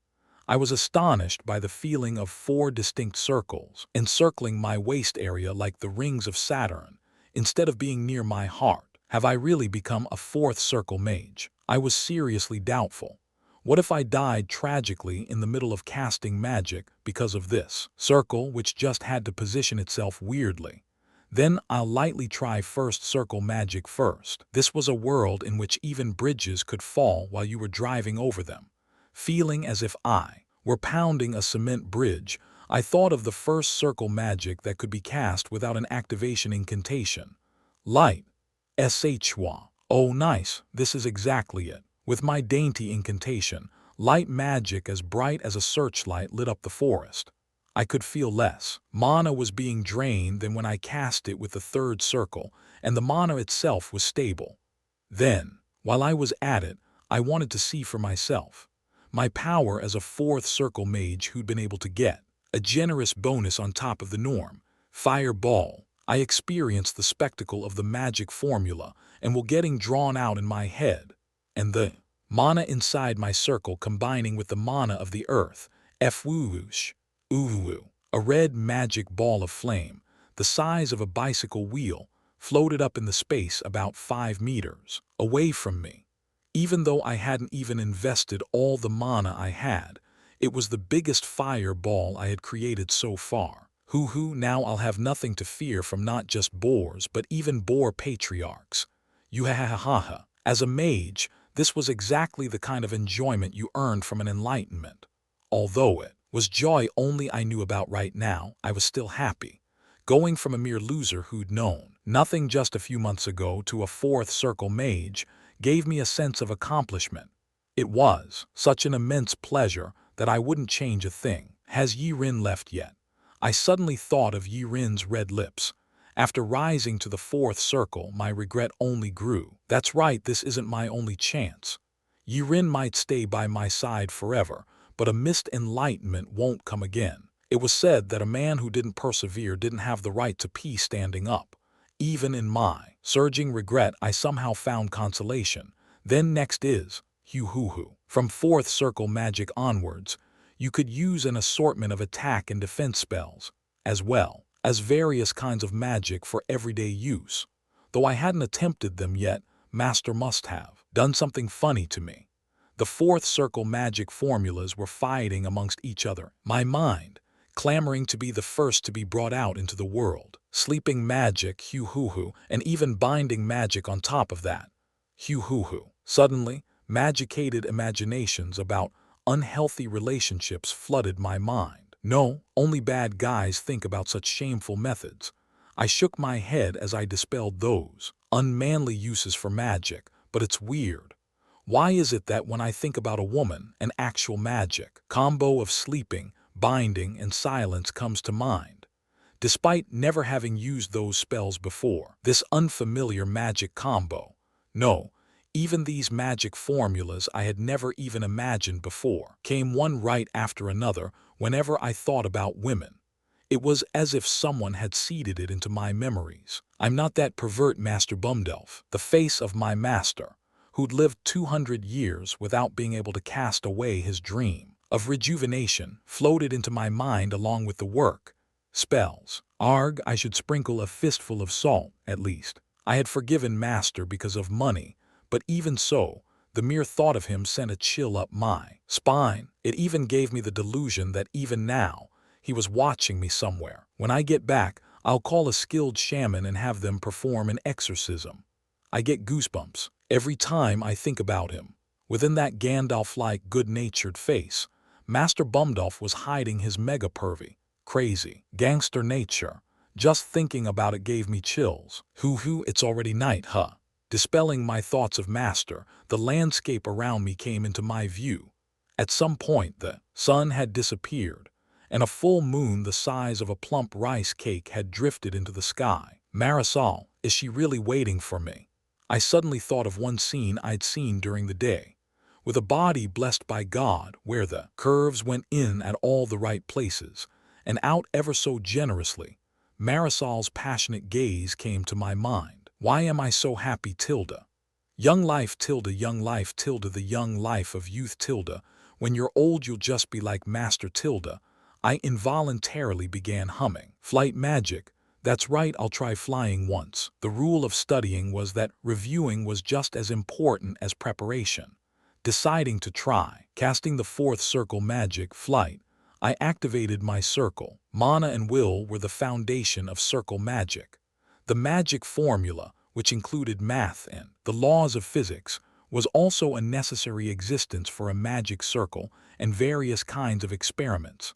I was astonished by the feeling of 4 distinct circles encircling my waist area like the rings of Saturn, instead of being near my heart. Have I really become a 4th circle mage? I was seriously doubtful. What if I died tragically in the middle of casting magic because of this circle which just had to position itself weirdly? Then I'll lightly try 1st circle magic first. This was a world in which even bridges could fall while you were driving over them. Feeling as if I were pounding a cement bridge, I thought of the 1st circle magic that could be cast without an activation incantation. Light. Shwa. Oh nice, this is exactly it. With my dainty incantation, light magic as bright as a searchlight lit up the forest. I could feel less mana was being drained than when I cast it with the 3rd circle, and the mana itself was stable. Then, while I was at it, I wanted to see for myself my power as a 4th circle mage who'd been able to get a generous bonus on top of the norm. Fireball. I experienced the spectacle of the magic formula and while getting drawn out in my head, and the mana inside my circle combining with the mana of the earth. Fwoosh. A red magic ball of flame, the size of a bicycle wheel, floated up in the space about 5 meters away from me. Even though I hadn't even invested all the mana I had, it was the biggest fireball I had created so far. Hoo-hoo, now I'll have nothing to fear from not just boars but even boar patriarchs. You ha ha ha ha. As a mage, this was exactly the kind of enjoyment you earned from an enlightenment. Although it was joy only I knew about right now, I was still happy. Going from a mere loser who'd known nothing just a few months ago to a fourth circle mage gave me a sense of accomplishment. It was such an immense pleasure that I wouldn't change a thing. Has Yi-Rin left yet? I suddenly thought of Yi-Rin's red lips. After rising to the fourth circle, my regret only grew. That's right, this isn't my only chance. Yi-Rin might stay by my side forever, but a missed enlightenment won't come again. It was said that a man who didn't persevere didn't have the right to pee standing up. Even in my surging regret, I somehow found consolation. Then next is Hoo-hoo-hoo. From fourth circle magic onwards, you could use an assortment of attack and defense spells, as well as various kinds of magic for everyday use. Though I hadn't attempted them yet, Master must have done something funny to me. The fourth circle magic formulas were fighting amongst each other. My mind clamoring to be the first to be brought out into the world. Sleeping magic, hoo-hoo-hoo, and even binding magic on top of that. Hoo-hoo-hoo. Suddenly, magicated imaginations about unhealthy relationships flooded my mind. No, only bad guys think about such shameful methods. I shook my head as I dispelled those unmanly uses for magic, but it's weird. Why is it that when I think about a woman, an actual magic combo of sleeping, binding, and silence comes to mind? Despite never having used those spells before, this unfamiliar magic combo, no, even these magic formulas I had never even imagined before, came one right after another whenever I thought about women. It was as if someone had seeded it into my memories. I'm not that pervert Master Bumdelf, the face of my master, who'd lived 200 years without being able to cast away his dream of rejuvenation, floated into my mind along with the work. Spells. Arg, I should sprinkle a fistful of salt, at least. I had forgiven Master because of money, but even so, the mere thought of him sent a chill up my spine. It even gave me the delusion that even now, he was watching me somewhere. When I get back, I'll call a skilled shaman and have them perform an exorcism. I get goosebumps every time I think about him. Within that Gandalf-like good-natured face, Master Bumdelf was hiding his mega-pervy, crazy, gangster nature. Just thinking about it gave me chills. Hoo-hoo, it's already night, huh? Dispelling my thoughts of Master, the landscape around me came into my view. At some point, the sun had disappeared, and a full moon the size of a plump rice cake had drifted into the sky. Marisol, is she really waiting for me? I suddenly thought of one scene I'd seen during the day, with a body blessed by God where the curves went in at all the right places and out ever so generously. Marisol's passionate gaze came to my mind. Why am I so happy, Tilda? Young life, Tilda, young life, Tilda, the young life of youth, Tilda. When you're old, you'll just be like Master Tilda. I involuntarily began humming. Flight magic. That's right, I'll try flying once. The rule of studying was that reviewing was just as important as preparation. Deciding to try, casting the fourth circle magic, flight, I activated my circle. Mana and will were the foundation of circle magic. The magic formula, which included math and the laws of physics, was also a necessary existence for a magic circle and various kinds of experiments.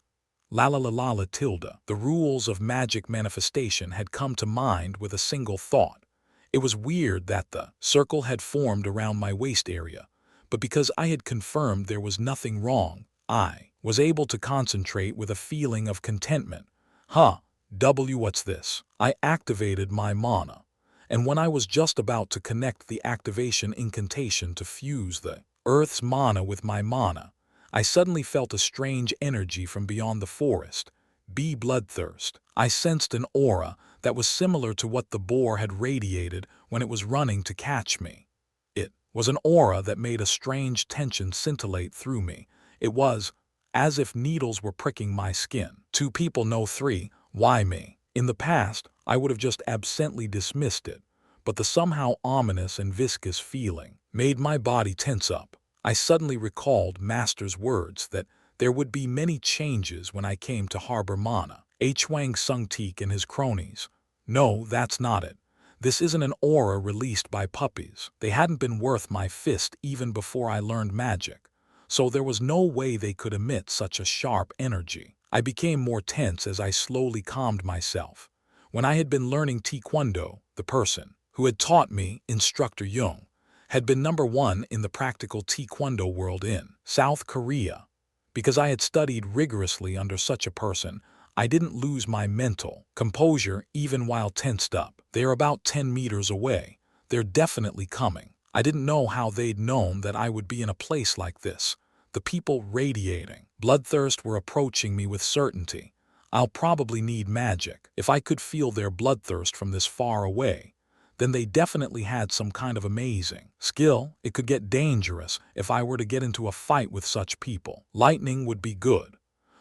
La la la la la Tilda. The rules of magic manifestation had come to mind with a single thought. It was weird that the circle had formed around my waist area, but because I had confirmed there was nothing wrong, I was able to concentrate with a feeling of contentment. What's this? I activated my mana, and when I was just about to connect the activation incantation to fuse the Earth's mana with my mana, I suddenly felt a strange energy from beyond the forest. Bloodthirst. I sensed an aura that was similar to what the boar had radiated when it was running to catch me. It was an aura that made a strange tension scintillate through me. It was as if needles were pricking my skin. 2 people, no 3. Why me? In the past, I would have just absently dismissed it, but the somehow ominous and viscous feeling made my body tense up. I suddenly recalled Master's words that there would be many changes when I came to harbor mana. Wang Sung Teek and his cronies. No, that's not it. This isn't an aura released by puppies. They hadn't been worth my fist even before I learned magic. So there was no way they could emit such a sharp energy. I became more tense as I slowly calmed myself. When I had been learning Taekwondo, the person who had taught me, Instructor Jung, had been #1 in the practical Taekwondo world in South Korea. Because I had studied rigorously under such a person, I didn't lose my mental composure even while tensed up. They're about 10 meters away. They're definitely coming. I didn't know how they'd known that I would be in a place like this. The people radiating bloodthirst were approaching me with certainty. I'll probably need magic. If I could feel their bloodthirst from this far away, then they definitely had some kind of amazing skill. It could get dangerous if I were to get into a fight with such people. Lightning would be good.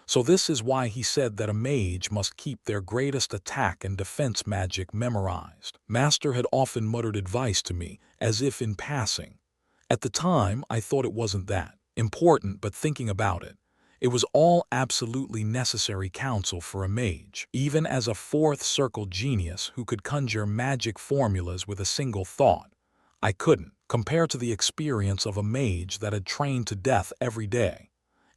So this is why he said that a mage must keep their greatest attack and defense magic memorized. Master had often muttered advice to me, as if in passing. At the time, I thought it wasn't that important, but thinking about it, it was all absolutely necessary counsel for a mage. Even as a fourth circle genius who could conjure magic formulas with a single thought, I couldn't compare to the experience of a mage that had trained to death every day.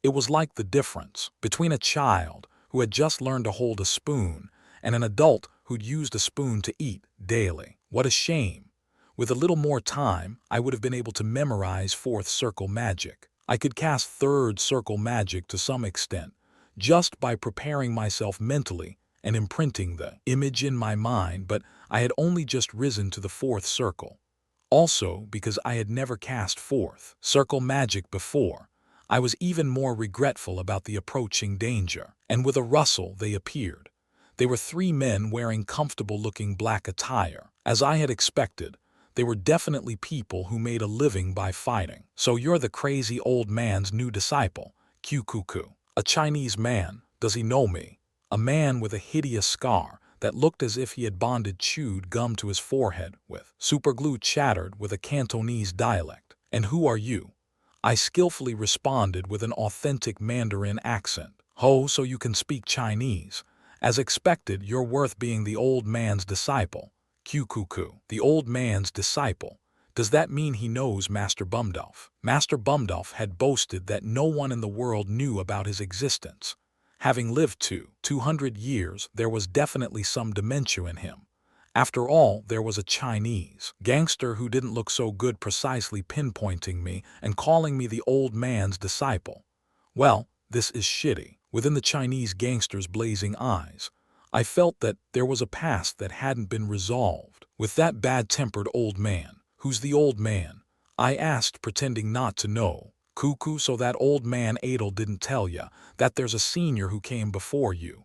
It was like the difference between a child who had just learned to hold a spoon and an adult who'd used a spoon to eat daily. What a shame. With a little more time, I would have been able to memorize fourth circle magic. I could cast third circle magic to some extent, just by preparing myself mentally and imprinting the image in my mind, but I had only just risen to the fourth circle. Also, because I had never cast fourth circle magic before, I was even more regretful about the approaching danger, and with a rustle they appeared. They were 3 men wearing comfortable-looking black attire. As I had expected, they were definitely people who made a living by fighting. So you're the crazy old man's new disciple, Kukuku. A Chinese man. Does he know me? A man with a hideous scar that looked as if he had bonded chewed gum to his forehead with superglue chattered with a Cantonese dialect. And who are you? I skillfully responded with an authentic Mandarin accent. Ho, so you can speak Chinese. As expected, you're worth being the old man's disciple. Kukuku. The old man's disciple. Does that mean he knows Master Bumdolf? Master Bumdolf had boasted that no one in the world knew about his existence. Having lived 200 years, there was definitely some dementia in him. After all, there was a Chinese gangster who didn't look so good precisely pinpointing me and calling me the old man's disciple. Well, this is shitty. Within the Chinese gangster's blazing eyes, I felt that there was a past that hadn't been resolved. With that bad-tempered old man. Who's the old man? I asked, pretending not to know. Cuckoo, so that old man Adel didn't tell ya that there's a senior who came before you.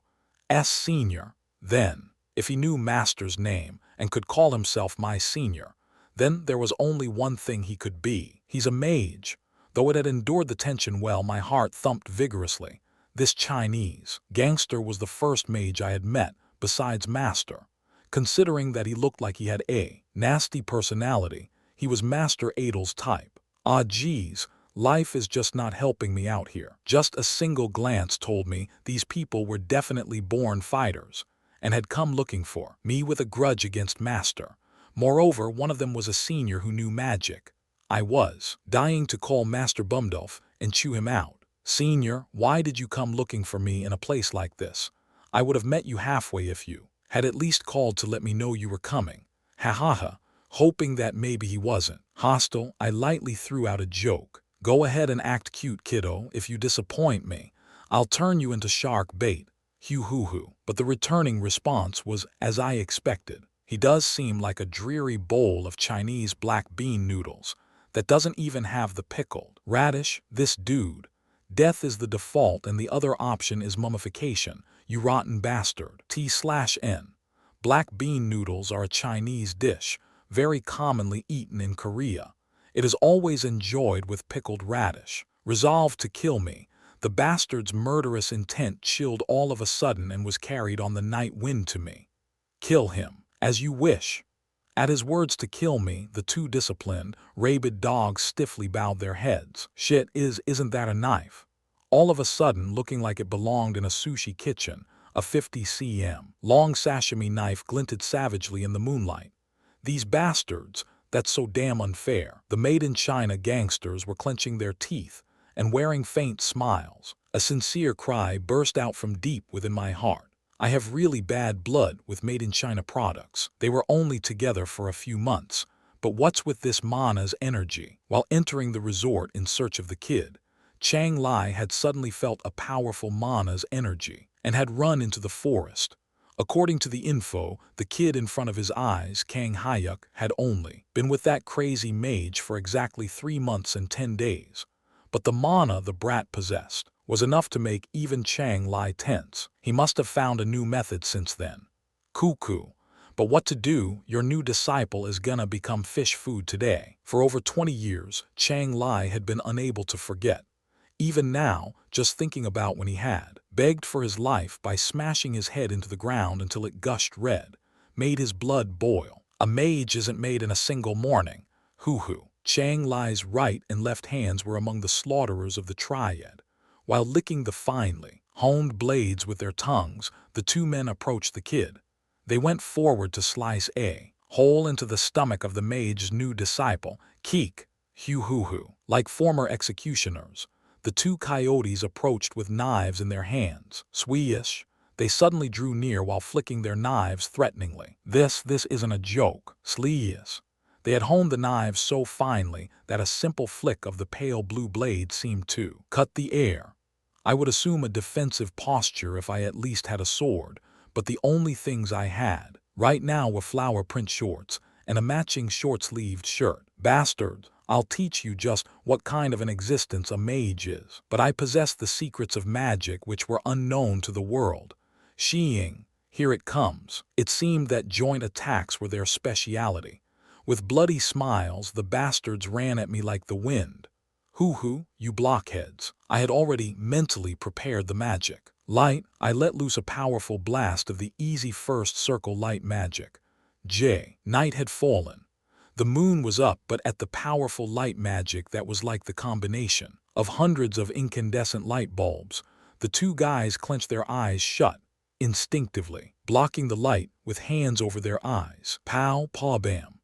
Senior. Then, if he knew Master's name and could call himself my senior, then there was only one thing he could be. He's a mage. Though it had endured the tension well, my heart thumped vigorously. This Chinese gangster was the first mage I had met, besides Master. Considering that he looked like he had a nasty personality, he was Master Adel's type. Ah geez, life is just not helping me out here. Just a single glance told me these people were definitely born fighters, and had come looking for me with a grudge against Master. Moreover, one of them was a senior who knew magic. I was dying to call Master Bumdolf and chew him out. Senior, why did you come looking for me in a place like this? I would have met you halfway if you had at least called to let me know you were coming. Ha ha ha. Hoping that maybe he wasn't hostile, I lightly threw out a joke. Go ahead and act cute, kiddo. If you disappoint me, I'll turn you into shark bait. Hoo hoo hoo. But the returning response was as I expected. He does seem like a dreary bowl of Chinese black bean noodles that doesn't even have the pickled radish. This dude. Death is the default and the other option is mummification, you rotten bastard. T/N. Black bean noodles are a Chinese dish, very commonly eaten in Korea. It is always enjoyed with pickled radish. Resolved to kill me, the bastard's murderous intent chilled all of a sudden and was carried on the night wind to me. Kill him, as you wish. At his words to kill me, the 2 disciplined, rabid dogs stiffly bowed their heads. Shit, isn't that a knife? All of a sudden, looking like it belonged in a sushi kitchen, A 50 cm long sashimi knife glinted savagely in the moonlight. These bastards, that's so damn unfair. The Made in China gangsters were clenching their teeth and wearing faint smiles. A sincere cry burst out from deep within my heart. I have really bad blood with Made in China products. They were only together for a few months, but what's with this mana's energy? While entering the resort in search of the kid, Chang Lai had suddenly felt a powerful mana's energy and had run into the forest. According to the info, the kid in front of his eyes, Kang Hyuk, had only been with that crazy mage for exactly 3 months and 10 days. But the mana the brat possessed was enough to make even Chang Lai tense. He must have found a new method since then. Cuckoo. But what to do? Your new disciple is gonna become fish food today. For over 20 years, Chang Lai had been unable to forget. Even now, just thinking about when he had begged for his life by smashing his head into the ground until it gushed red, made his blood boil. A mage isn't made in a single morning. Hoo-hoo. Chang Lai's right and left hands were among the slaughterers of the triad. While licking the finely honed blades with their tongues, the two men approached the kid. They went forward to slice a hole into the stomach of the mage's new disciple. Keek, hoo-hoo-hoo. Like former executioners, the two coyotes approached with knives in their hands. Swish. They suddenly drew near while flicking their knives threateningly. This isn't a joke. Slees. They had honed the knives so finely that a simple flick of the pale blue blade seemed to cut the air. I would assume a defensive posture if I at least had a sword, but the only things I had right now were flower print shorts and a matching short-sleeved shirt. Bastards, I'll teach you just what kind of an existence a mage is. But I possess the secrets of magic which were unknown to the world. Sheeing, here it comes. It seemed that joint attacks were their speciality. With bloody smiles, the bastards ran at me like the wind. Hoo-hoo, you blockheads. I had already mentally prepared the magic. Light, I let loose a powerful blast of the easy first circle light magic. Night had fallen. The moon was up, but at the powerful light magic that was like the combination of hundreds of incandescent light bulbs, the two guys clenched their eyes shut, instinctively, blocking the light with hands over their eyes. Pow, paw, bam.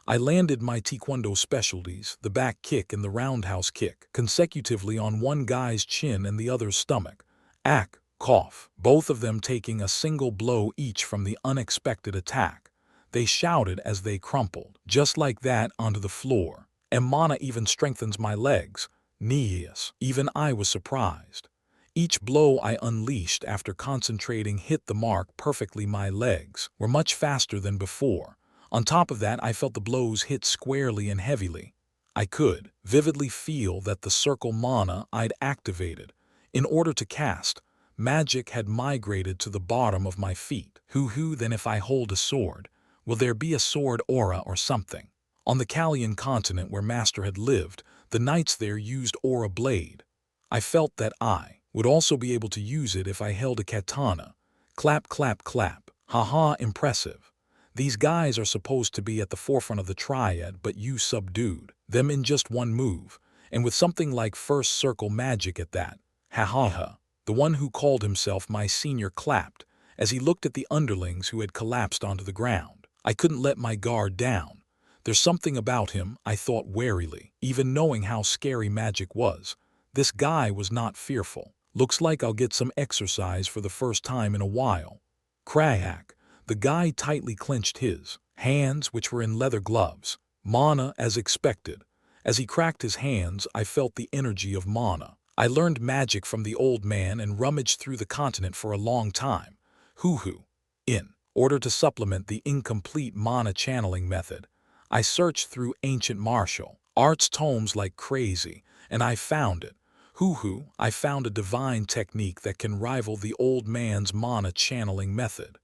I landed my taekwondo specialties, the back kick and the roundhouse kick, consecutively on one guy's chin and the other's stomach. Ack, cough, both of them taking a single blow each from the unexpected attack. They shouted as they crumpled, just like that, onto the floor. And mana even strengthens my legs. Knees. Even I was surprised. Each blow I unleashed after concentrating hit the mark perfectly. My legs were much faster than before. On top of that, I felt the blows hit squarely and heavily. I could vividly feel that the circle mana I'd activated in order to cast magic had migrated to the bottom of my feet. Hoo-hoo, then if I hold a sword, will there be a sword aura or something? On the Kalian continent where Master had lived, the knights there used aura blade. I felt that I would also be able to use it if I held a katana. Clap, clap, clap. Haha, impressive. These guys are supposed to be at the forefront of the triad, but you subdued them in just one move, and with something like first circle magic at that. Ha ha ha. The one who called himself my senior clapped as he looked at the underlings who had collapsed onto the ground. I couldn't let my guard down. There's something about him, I thought warily, even knowing how scary magic was. This guy was not fearful. Looks like I'll get some exercise for the first time in a while. Crack. The guy tightly clenched his hands, which were in leather gloves. Mana, as expected. As he cracked his hands, I felt the energy of mana. I learned magic from the old man and rummaged through the continent for a long time. Hoo-hoo. In order to supplement the incomplete mana channeling method, I searched through ancient martial arts tomes like crazy, and I found it. Hoo-hoo, I found a divine technique that can rival the old man's mana channeling method.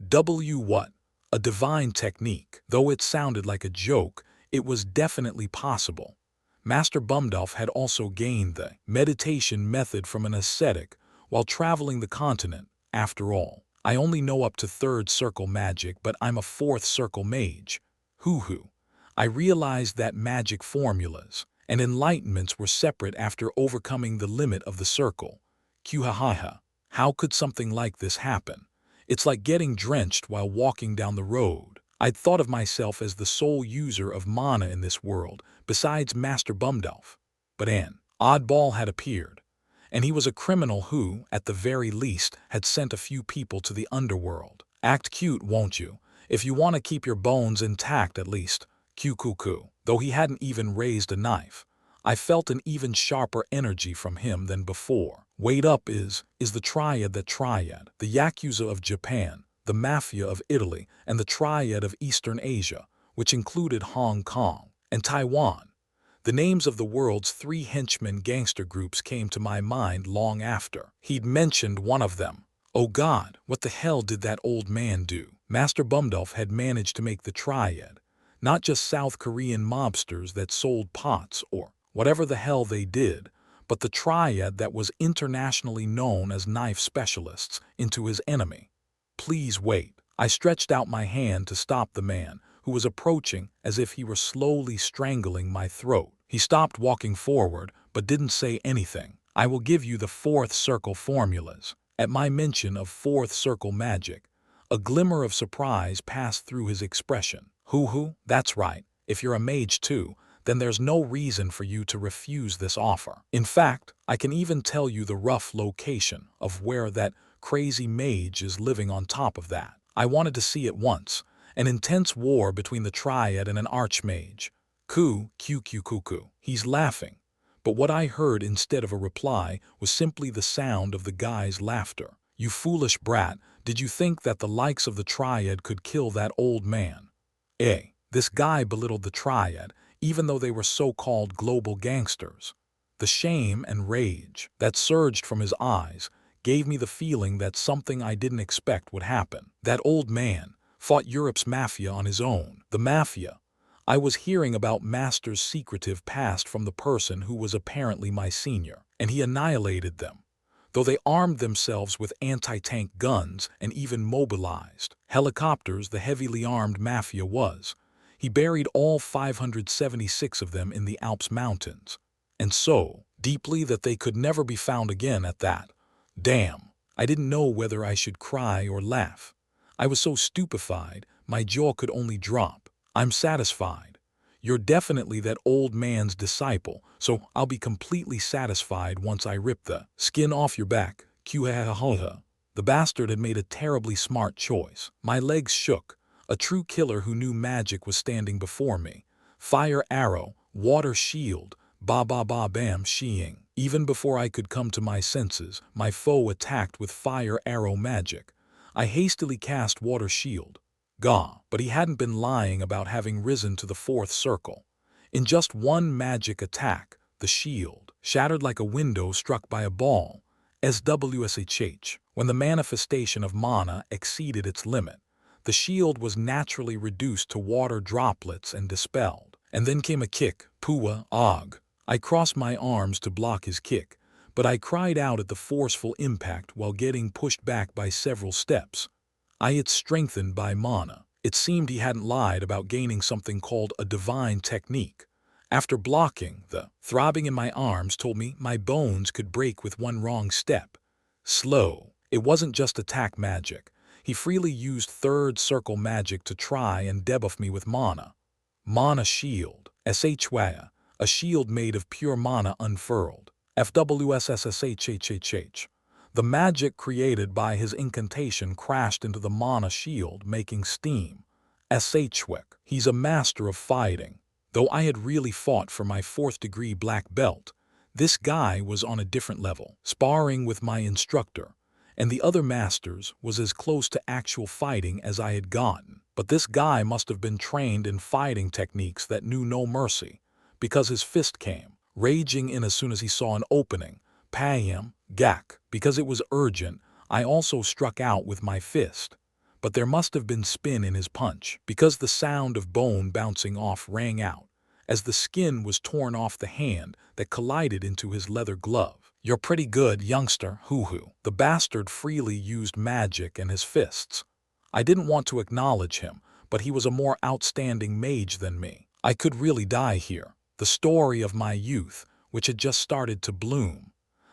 What? A divine technique. Though it sounded like a joke, it was definitely possible. Master Bumdolf had also gained the meditation method from an ascetic while traveling the continent. After all, I only know up to third circle magic, but I'm a fourth circle mage. Hoo-hoo. I realized that magic formulas and enlightenments were separate after overcoming the limit of the circle. Q-ha-ha-ha. How could something like this happen? It's like getting drenched while walking down the road. I'd thought of myself as the sole user of mana in this world, besides Master Bumdolph. But an oddball had appeared, and he was a criminal who, at the very least, had sent a few people to the underworld. Act cute, won't you? If you want to keep your bones intact at least. Q. Though he hadn't even raised a knife, I felt an even sharper energy from him than before. Wait up is the triad, the Yakuza of Japan, the Mafia of Italy, and the triad of Eastern Asia, which included Hong Kong and Taiwan. The names of the world's 3 henchmen gangster groups came to my mind long after he'd mentioned one of them. Oh God, what the hell did that old man do? Master Bumdolph had managed to make the triad, not just South Korean mobsters that sold pots or whatever the hell they did, but the triad that was internationally known as knife specialists, into his enemy. Please wait. I stretched out my hand to stop the man, who was approaching as if he were slowly strangling my throat. He stopped walking forward, but didn't say anything. I will give you the 4th circle formulas. At my mention of 4th circle magic, a glimmer of surprise passed through his expression. That's right. If you're a mage too, then there's no reason for you to refuse this offer. In fact, I can even tell you the rough location of where that crazy mage is living on top of that. I wanted to see it once. An intense war between the triad and an archmage. He's laughing. But what I heard instead of a reply was simply the sound of the guy's laughter. You foolish brat, did you think that the likes of the triad could kill that old man? This guy belittled the triad, even though they were so-called global gangsters. The shame and rage that surged from his eyes gave me the feeling that something I didn't expect would happen. That old man fought Europe's mafia on his own. The mafia. I was hearing about Master's secretive past from the person who was apparently my senior, and he annihilated them, though they armed themselves with anti-tank guns and even mobilized helicopters. The heavily armed mafia was. He buried all 576 of them in the Alps mountains, and so deeply that they could never be found again at that. Damn, I didn't know whether I should cry or laugh. I was so stupefied, my jaw could only drop. I'm satisfied. You're definitely that old man's disciple, so I'll be completely satisfied once I rip the skin off your back. The bastard had made a terribly smart choice. My legs shook. A true killer who knew magic was standing before me. Fire arrow, water shield, bam sheeing. Even before I could come to my senses, my foe attacked with fire arrow magic. I hastily cast water shield. But he hadn't been lying about having risen to the 4th circle. In just one magic attack, the shield shattered like a window struck by a ball. SWSHH. When the manifestation of mana exceeded its limit, the shield was naturally reduced to water droplets and dispelled. And then came a kick. I crossed my arms to block his kick, but I cried out at the forceful impact while getting pushed back by several steps. It's strengthened by mana. It seemed he hadn't lied about gaining something called a divine technique. After blocking, the throbbing in my arms told me my bones could break with one wrong step. Slow. It wasn't just attack magic. He freely used 3rd circle magic to try and debuff me with mana. Mana shield. SHWA. A shield made of pure mana unfurled. FWSSSHHHH. The magic created by his incantation crashed into the mana shield, making steam. SHWIC. He's a master of fighting. Though I had really fought for my 4th degree black belt, this guy was on a different level. Sparring with my instructor and the other masters was as close to actual fighting as I had gotten. But this guy must have been trained in fighting techniques that knew no mercy, because his fist came raging in as soon as he saw an opening. Because it was urgent, I also struck out with my fist. But there must have been spin in his punch, because the sound of bone bouncing off rang out, as the skin was torn off the hand that collided into his leather glove. You're pretty good, youngster, The bastard freely used magic and his fists. I didn't want to acknowledge him, but he was a more outstanding mage than me. I could really die here. The story of my youth, which had just started to bloom.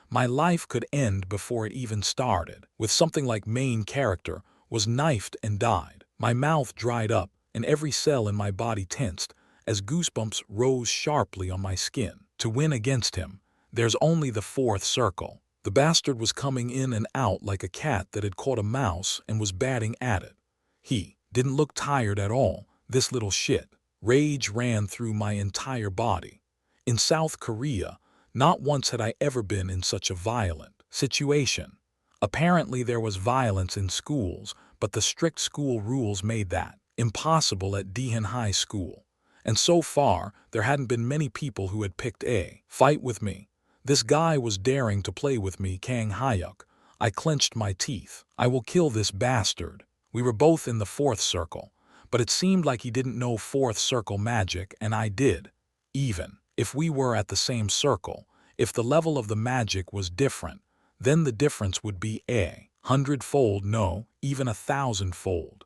My life could end before it even started. With something like main character was knifed and died. My mouth dried up and every cell in my body tensed as goosebumps rose sharply on my skin. To win against him, there's only the fourth circle. The bastard was coming in and out like a cat that had caught a mouse and was batting at it. He didn't look tired at all, this little shit. Rage ran through my entire body. In South Korea, not once had I ever been in such a violent situation. Apparently there was violence in schools, but the strict school rules made that impossible at Daehan High School. And so far, there hadn't been many people who had picked a fight with me. This guy was daring to play with me, Kang Hyuk. I clenched my teeth. I will kill this bastard. We were both in the fourth circle, but it seemed like he didn't know fourth circle magic, and I did. Even if we were at the same circle, if the level of the magic was different, then the difference would be 100-fold, no, even 1,000-fold.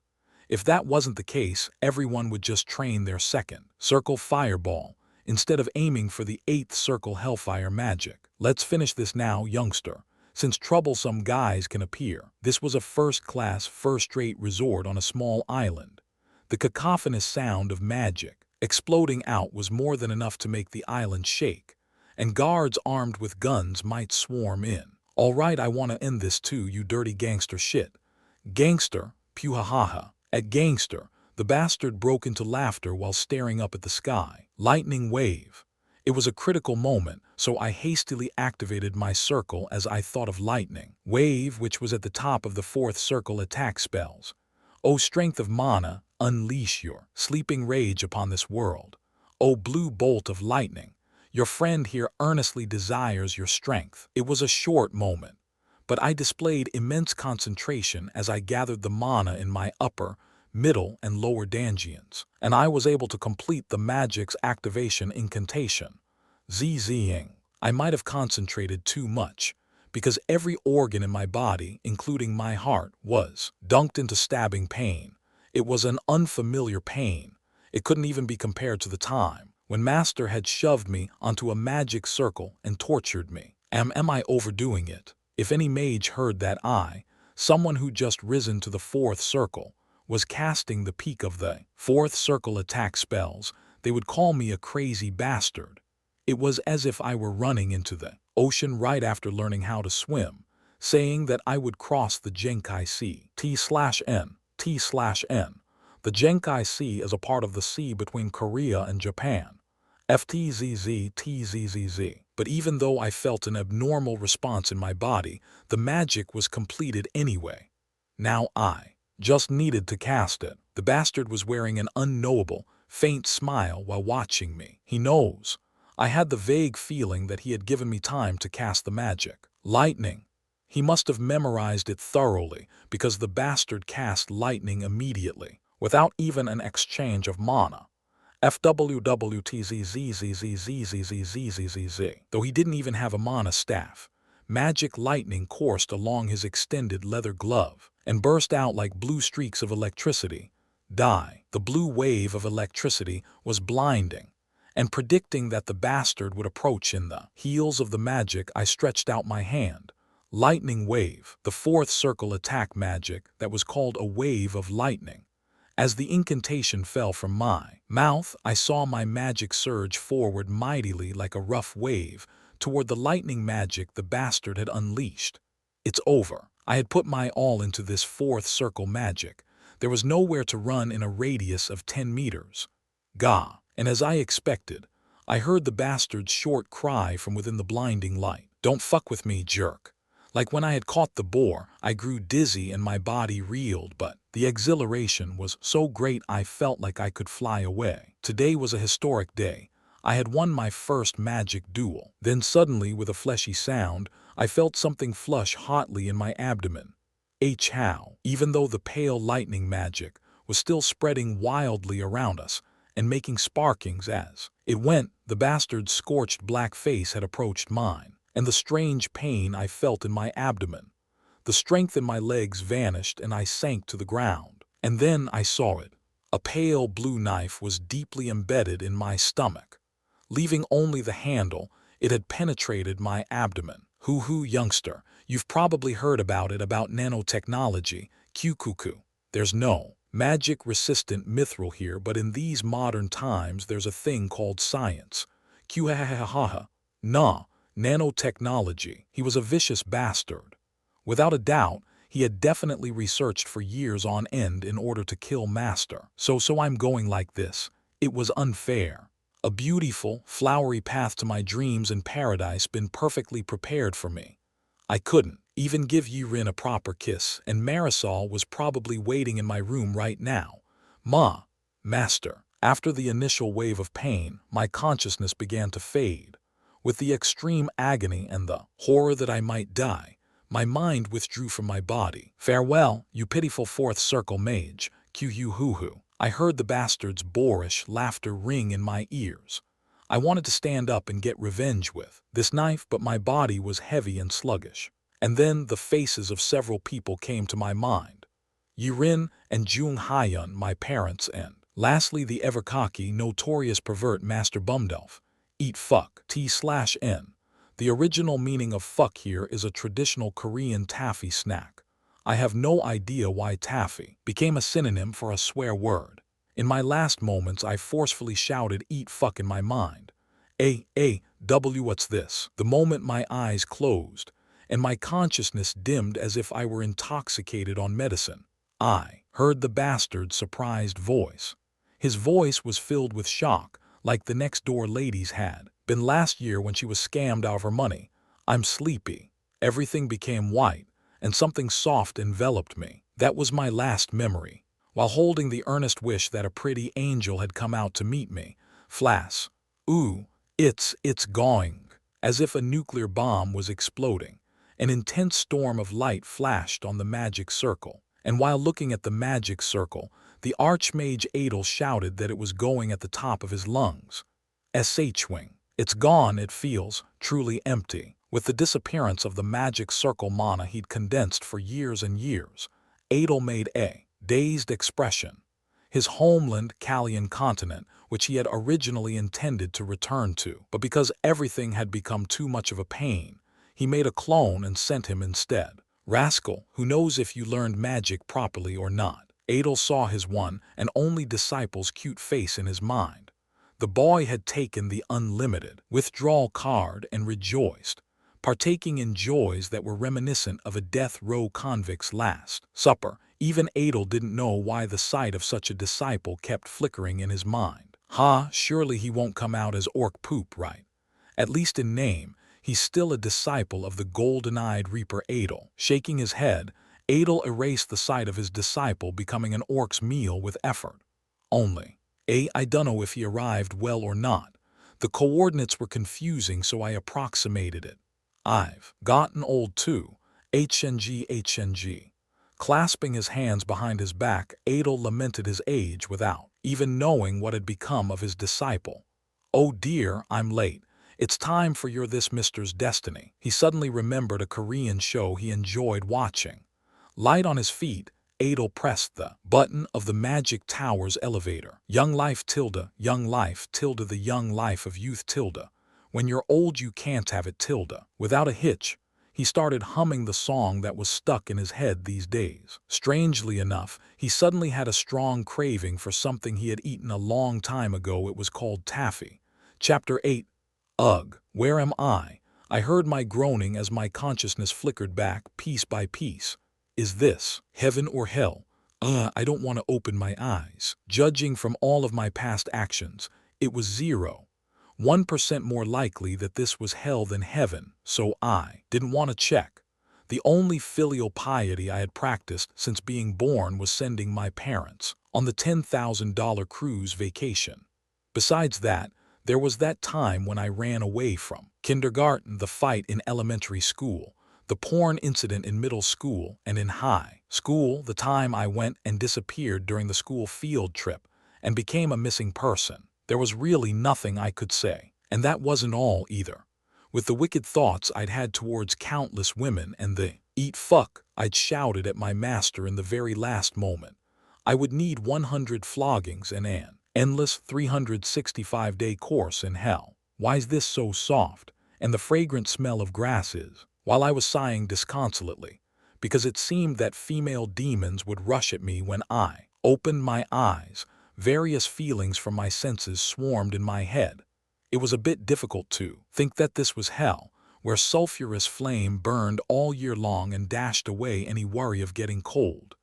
If that wasn't the case, everyone would just train their second circle fireball instead of aiming for the 8th circle hellfire magic. Let's finish this now, youngster, since troublesome guys can appear. This was a first-class, first-rate resort on a small island. The cacophonous sound of magic exploding out was more than enough to make the island shake, and guards armed with guns might swarm in. All right, I want to end this too, you dirty gangster shit. Gangster, puhahaha. At gangster, the bastard broke into laughter while staring up at the sky. Lightning wave. It was a critical moment, so I hastily activated my circle as I thought of lightning wave, which was at the top of the fourth circle attack spells. O strength of mana, unleash your sleeping rage upon this world. O blue bolt of lightning, your friend here earnestly desires your strength. It was a short moment, but I displayed immense concentration as I gathered the mana in my upper, middle, and lower dangians, and I was able to complete the magic's activation incantation. Zzing. I might have concentrated too much, because every organ in my body, including my heart, was dunked into stabbing pain. It was an unfamiliar pain. It couldn't even be compared to the time when Master had shoved me onto a magic circle and tortured me. Am I overdoing it? If any mage heard that I, someone who just risen to the fourth circle, was casting the peak of the fourth circle attack spells, they would call me a crazy bastard. It was as if I were running into the ocean right after learning how to swim, saying that I would cross the Genkai Sea. T/N. The Genkai Sea is a part of the sea between Korea and Japan. FTZZ. But even though I felt an abnormal response in my body, the magic was completed anyway. Now I just needed to cast it. The bastard was wearing an unknowable, faint smile while watching me. He knows. I had the vague feeling that he had given me time to cast the magic. Lightning. He must have memorized it thoroughly, because the bastard cast lightning immediately, without even an exchange of mana. FWWTZZZZZZZZZZZ. Though he didn't even have a mana staff, magic lightning coursed along his extended leather glove and burst out like blue streaks of electricity. The blue wave of electricity was blinding, and predicting that the bastard would approach in the heels of the magic, I stretched out my hand. Lightning wave, the fourth circle attack magic that was called a wave of lightning. As the incantation fell from my mouth, I saw my magic surge forward mightily like a rough wave toward the lightning magic the bastard had unleashed. It's over. I had put my all into this fourth circle magic. There was nowhere to run in a radius of 10 meters. Gah! And as I expected, I heard the bastard's short cry from within the blinding light. Don't fuck with me, jerk. Like when I had caught the boar, I grew dizzy and my body reeled, but the exhilaration was so great I felt like I could fly away. Today was a historic day. I had won my first magic duel. Then suddenly, with a fleshy sound, I felt something flush hotly in my abdomen. How? Even though the pale lightning magic was still spreading wildly around us and making sparkings as it went, the bastard's scorched black face had approached mine, and the strange pain I felt in my abdomen. The strength in my legs vanished and I sank to the ground. And then I saw it. A pale blue knife was deeply embedded in my stomach. Leaving only the handle, it had penetrated my abdomen. Hoo youngster, you've probably heard about it, about nanotechnology, Q-cuckoo. There's no magic-resistant mithril here, but in these modern times there's a thing called science. Q-ha-ha-ha-ha. Nah, nanotechnology. He was a vicious bastard. Without a doubt, he had definitely researched for years on end in order to kill Master. So I'm going like this. It was unfair. A beautiful, flowery path to my dreams and paradise been perfectly prepared for me. I couldn't even give Yirin a proper kiss, and Marisol was probably waiting in my room right now. Master. After the initial wave of pain, my consciousness began to fade. With the extreme agony and the horror that I might die, my mind withdrew from my body. Farewell, you pitiful fourth circle mage, Q-hoo-hoo-hoo. I heard the bastard's boorish laughter ring in my ears. I wanted to stand up and get revenge with this knife, but my body was heavy and sluggish. And then the faces of several people came to my mind. Yirin and Jung Hyun, my parents, and lastly the ever-cocky, notorious pervert Master Bumdelf. Eat fuck. T/N. The original meaning of fuck here is a traditional Korean taffy snack. I have no idea why taffy became a synonym for a swear word. In my last moments, I forcefully shouted eat fuck in my mind. What's this? The moment my eyes closed, and my consciousness dimmed as if I were intoxicated on medicine, I heard the bastard's surprised voice. His voice was filled with shock, like the next-door lady's had been last year when she was scammed out of her money. I'm sleepy. Everything became white, and something soft enveloped me. That was my last memory. While holding the earnest wish that a pretty angel had come out to meet me, flash. Ooh, it's going. As if a nuclear bomb was exploding. An intense storm of light flashed on the magic circle. And while looking at the magic circle, the Archmage Adel shouted that it was going at the top of his lungs. Sh-wing. It's gone, it feels truly empty. With the disappearance of the magic circle mana he'd condensed for years and years, Adel made a dazed expression. His homeland, Kalian continent, which he had originally intended to return to, but because everything had become too much of a pain, he made a clone and sent him instead. Rascal, who knows if you learned magic properly or not? Adel saw his one and only disciple's cute face in his mind. The boy had taken the unlimited withdrawal card and rejoiced, partaking in joys that were reminiscent of a death row convict's last supper. Even Adel didn't know why the sight of such a disciple kept flickering in his mind. Surely he won't come out as orc poop, right? At least in name, he's still a disciple of the golden-eyed Reaper Adel. Shaking his head, Adel erased the sight of his disciple becoming an orc's meal with effort. I dunno if he arrived well or not. The coordinates were confusing, so I approximated it. I've gotten old too. HNG. Clasping his hands behind his back, Adel lamented his age without even knowing what had become of his disciple. Oh dear, I'm late. It's time for your this Mister's destiny. He suddenly remembered a Korean show he enjoyed watching. Light on his feet, Adel pressed the button of the Magic Tower's elevator. Young life tilde, the young life of youth tilde. When you're old you can't have it tilde. Without a hitch, he started humming the song that was stuck in his head these days. Strangely enough, he suddenly had a strong craving for something he had eaten a long time ago. It was called taffy. Chapter 8. Ugh, where am I? I heard my groaning as my consciousness flickered back piece by piece. Is this heaven or hell? I don't want to open my eyes. Judging from all of my past actions, it was 1% more likely that this was hell than heaven, so I didn't want to check. The only filial piety I had practiced since being born was sending my parents on the $10,000 cruise vacation. Besides that, there was that time when I ran away from kindergarten, the fight in elementary school, the porn incident in middle school, and in high school, the time I went and disappeared during the school field trip and became a missing person. There was really nothing I could say, and that wasn't all either. With the wicked thoughts I'd had towards countless women and the eat fuck I'd shouted at my master in the very last moment, I would need 100 floggings and an endless 365-day course in hell. Why's this so soft? And the fragrant smell of grass is while I was sighing disconsolately, because it seemed that female demons would rush at me when I opened my eyes. Various feelings from my senses swarmed in my head. It was a bit difficult to think that this was hell, where sulphurous flame burned all year long and dashed away any worry of getting cold.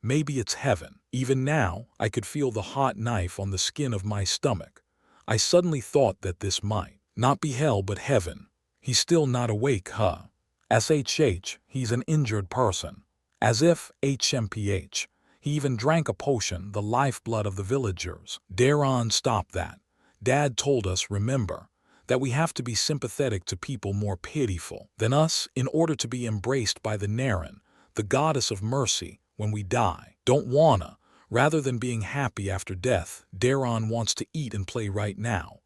Maybe it's heaven. Even now, I could feel the hot knife on the skin of my stomach. I suddenly thought that this might not be hell but heaven. He's still not awake, huh? SHH, he's an injured person. As if, HMPH, he even drank a potion, the lifeblood of the villagers. Daron, stop that. Dad told us, remember, that we have to be sympathetic to people more pitiful than us in order to be embraced by the Naren, the goddess of mercy, when we die. Don't wanna. Rather than being happy after death, Daron wants to eat and play right now.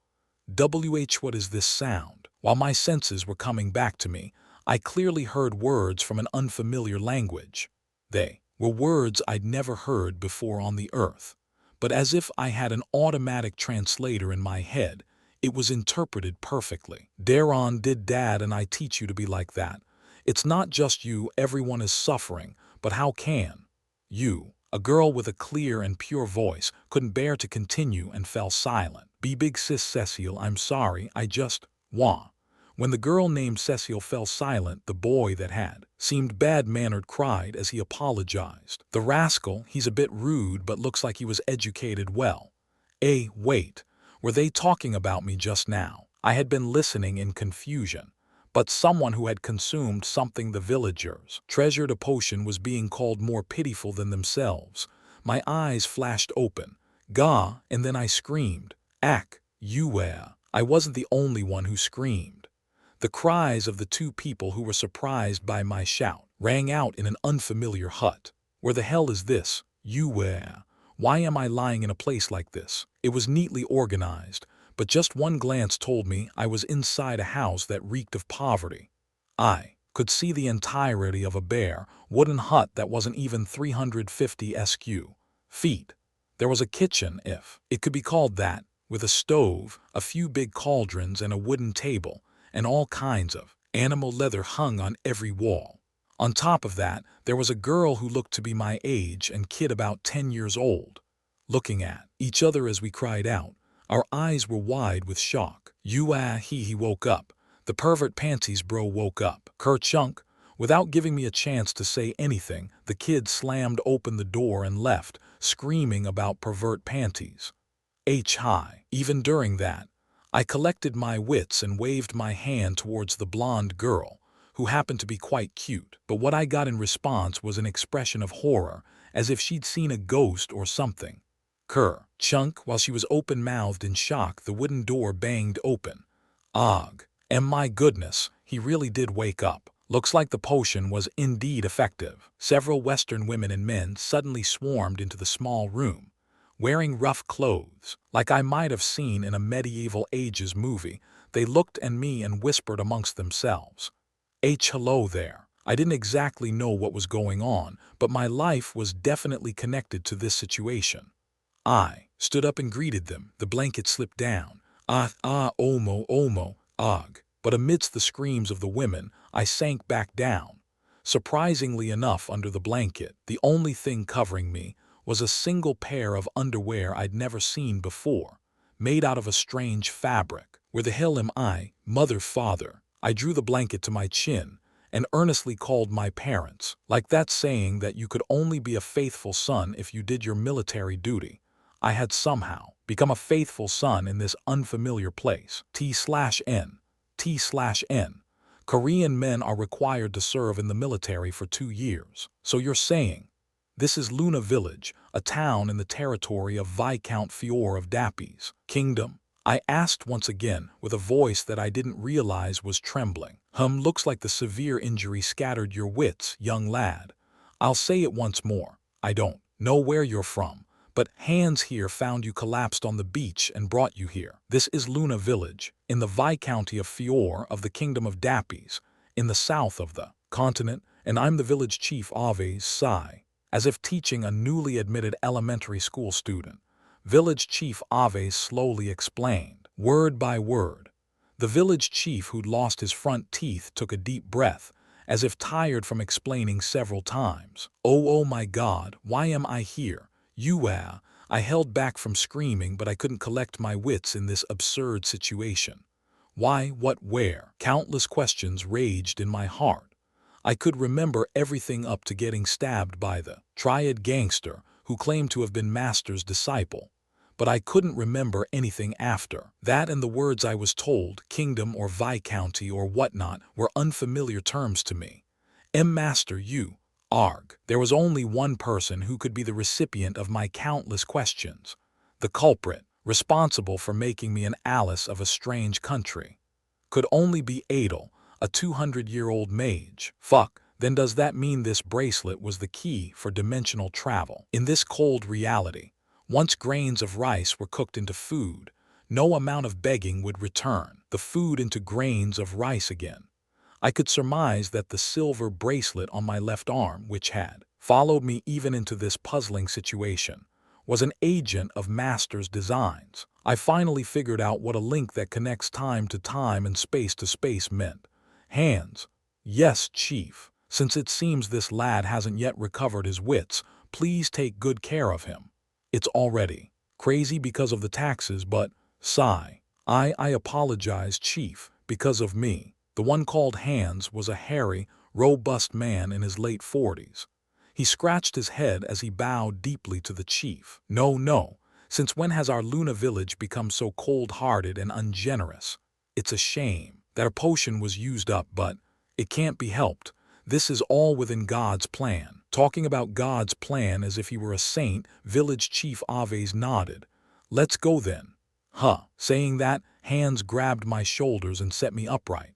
What is this sound? While my senses were coming back to me, I clearly heard words from an unfamiliar language. They were words I'd never heard before on the earth. But as if I had an automatic translator in my head, it was interpreted perfectly. Daron, did Dad and I teach you to be like that? It's not just you, everyone is suffering, but how can you? A girl with a clear and pure voice couldn't bear to continue and fell silent. Be big sis Cecile, I'm sorry, I just, wah. When the girl named Cecile fell silent, the boy that had seemed bad-mannered cried as he apologized. The rascal, he's a bit rude but looks like he was educated well. Wait, were they talking about me just now? I had been listening in confusion. But someone who had consumed something the villagers treasured, a potion, was being called more pitiful than themselves. My eyes flashed open. Gah, and then I screamed. Ack, you were. I wasn't the only one who screamed. The cries of the two people who were surprised by my shout rang out in an unfamiliar hut. Where the hell is this? You were. Why am I lying in a place like this? It was neatly organized, but just one glance told me I was inside a house that reeked of poverty. I could see the entirety of a bare, wooden hut that wasn't even 350 feet. There was a kitchen, if it could be called that, with a stove, a few big cauldrons, and a wooden table, and all kinds of animal leather hung on every wall. On top of that, there was a girl who looked to be my age and kid about 10 years old. Looking at each other as we cried out, our eyes were wide with shock. He woke up. The pervert panties bro woke up. Kerchunk. Without giving me a chance to say anything, the kid slammed open the door and left, screaming about pervert panties. Hi. Even during that, I collected my wits and waved my hand towards the blonde girl, who happened to be quite cute. But what I got in response was an expression of horror, as if she'd seen a ghost or something. Chunk, while she was open-mouthed in shock, the wooden door banged open. And my goodness, he really did wake up. Looks like the potion was indeed effective. Several Western women and men suddenly swarmed into the small room, wearing rough clothes, like I might have seen in a medieval ages movie. They looked at me and whispered amongst themselves. Hello there. I didn't exactly know what was going on, but my life was definitely connected to this situation. I stood up and greeted them. The blanket slipped down. Omo, ugh. But amidst the screams of the women, I sank back down. Surprisingly enough, under the blanket, the only thing covering me was a single pair of underwear I'd never seen before, made out of a strange fabric. Where the hell am I, mother, father? I drew the blanket to my chin and earnestly called my parents, like that saying that you could only be a faithful son if you did your military duty. I had somehow become a faithful son in this unfamiliar place. T/N. Korean men are required to serve in the military for 2 years. So you're saying, this is Luna Village, a town in the territory of Viscount Fior of Dappy's kingdom? I asked once again, with a voice that I didn't realize was trembling. Looks like the severe injury scattered your wits, young lad. I'll say it once more. I don't know where you're from, but hands here found you collapsed on the beach and brought you here. This is Luna Village, in the Viscounty of Fior of the Kingdom of Dappy's, in the south of the continent, and I'm the village chief Aves Sai. As if teaching a newly admitted elementary school student, Village Chief Aves slowly explained, word by word. The village chief, who'd lost his front teeth, took a deep breath as if tired from explaining several times. Oh my God, why am I here? I held back from screaming, but I couldn't collect my wits in this absurd situation. Why, what, where? Countless questions raged in my heart. I could remember everything up to getting stabbed by the triad gangster who claimed to have been Master's disciple. But I couldn't remember anything after. That and the words I was told, kingdom or viscounty or whatnot, were unfamiliar terms to me. Master you, arg. There was only one person who could be the recipient of my countless questions. The culprit, responsible for making me an Alice of a strange country, could only be Adel, a 200-year-old mage. Fuck, then does that mean this bracelet was the key for dimensional travel? In this cold reality, once grains of rice were cooked into food, no amount of begging would return the food into grains of rice again. I could surmise that the silver bracelet on my left arm, which had followed me even into this puzzling situation, was an agent of Master's designs. I finally figured out what a link that connects time to time and space to space meant. Hands. Yes, Chief. Since it seems this lad hasn't yet recovered his wits, please take good care of him. It's already crazy because of the taxes, but, sigh. I apologize, Chief, because of me. The one called Hands was a hairy, robust man in his late 40s. He scratched his head as he bowed deeply to the chief. No. Since when has our Luna village become so cold-hearted and ungenerous? It's a shame that a potion was used up, but it can't be helped. This is all within God's plan. Talking about God's plan as if he were a saint, Village Chief Aves nodded. Let's go then. Saying that, Hands grabbed my shoulders and set me upright.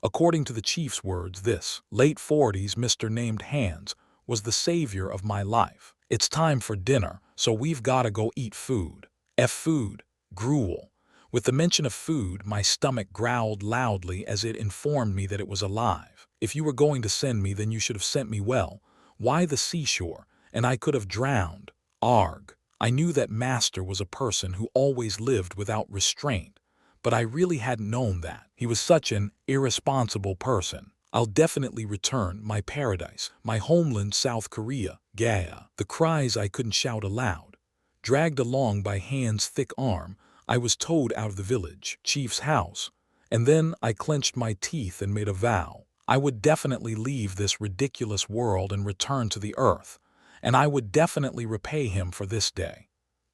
According to the chief's words, this late 40s Mr. named Hands was the savior of my life. It's time for dinner, so we've gotta go eat food. Food. Gruel. With the mention of food, my stomach growled loudly as it informed me that it was alive. If you were going to send me, then you should have sent me well. Why the seashore? And I could have drowned. Arg. I knew that Master was a person who always lived without restraint, but I really hadn't known that. He was such an irresponsible person. I'll definitely return my paradise, my homeland South Korea, Gaia. The cries I couldn't shout aloud. Dragged along by Hands' thick arm, I was towed out of the village chief's house, and then I clenched my teeth and made a vow. I would definitely leave this ridiculous world and return to the earth, and I would definitely repay him for this day.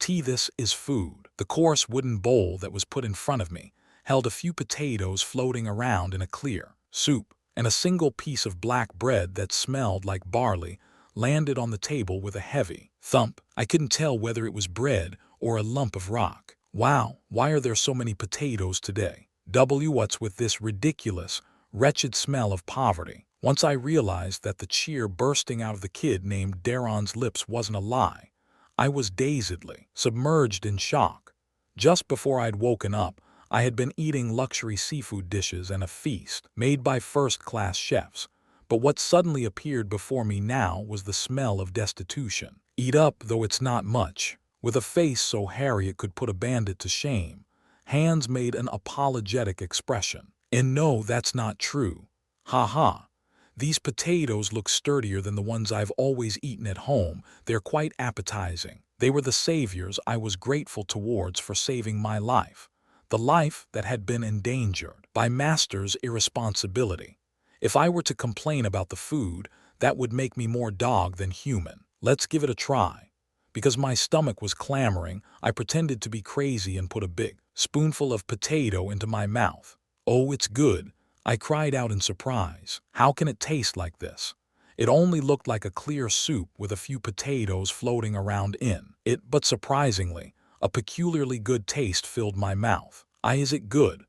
This is food. The coarse wooden bowl that was put in front of me held a few potatoes floating around in a clear soup, and a single piece of black bread that smelled like barley landed on the table with a heavy thump. I couldn't tell whether it was bread or a lump of rock. Wow, why are there so many potatoes today? What's with this ridiculous, wretched smell of poverty? Once I realized that the cheer bursting out of the kid named Daron's lips wasn't a lie, I was dazedly submerged in shock. Just before I'd woken up, I had been eating luxury seafood dishes and a feast made by first-class chefs, but what suddenly appeared before me now was the smell of destitution. Eat up, though it's not much. With a face so hairy it could put a bandit to shame, Hands made an apologetic expression. And no, that's not true. Ha. These potatoes look sturdier than the ones I've always eaten at home. They're quite appetizing. They were the saviors I was grateful towards for saving my life. The life that had been endangered by Master's irresponsibility. If I were to complain about the food, that would make me more dog than human. Let's give it a try. Because my stomach was clamoring, I pretended to be crazy and put a big spoonful of potato into my mouth. Oh, it's good. I cried out in surprise. How can it taste like this? It only looked like a clear soup with a few potatoes floating around in it, but surprisingly, a peculiarly good taste filled my mouth. Is it good?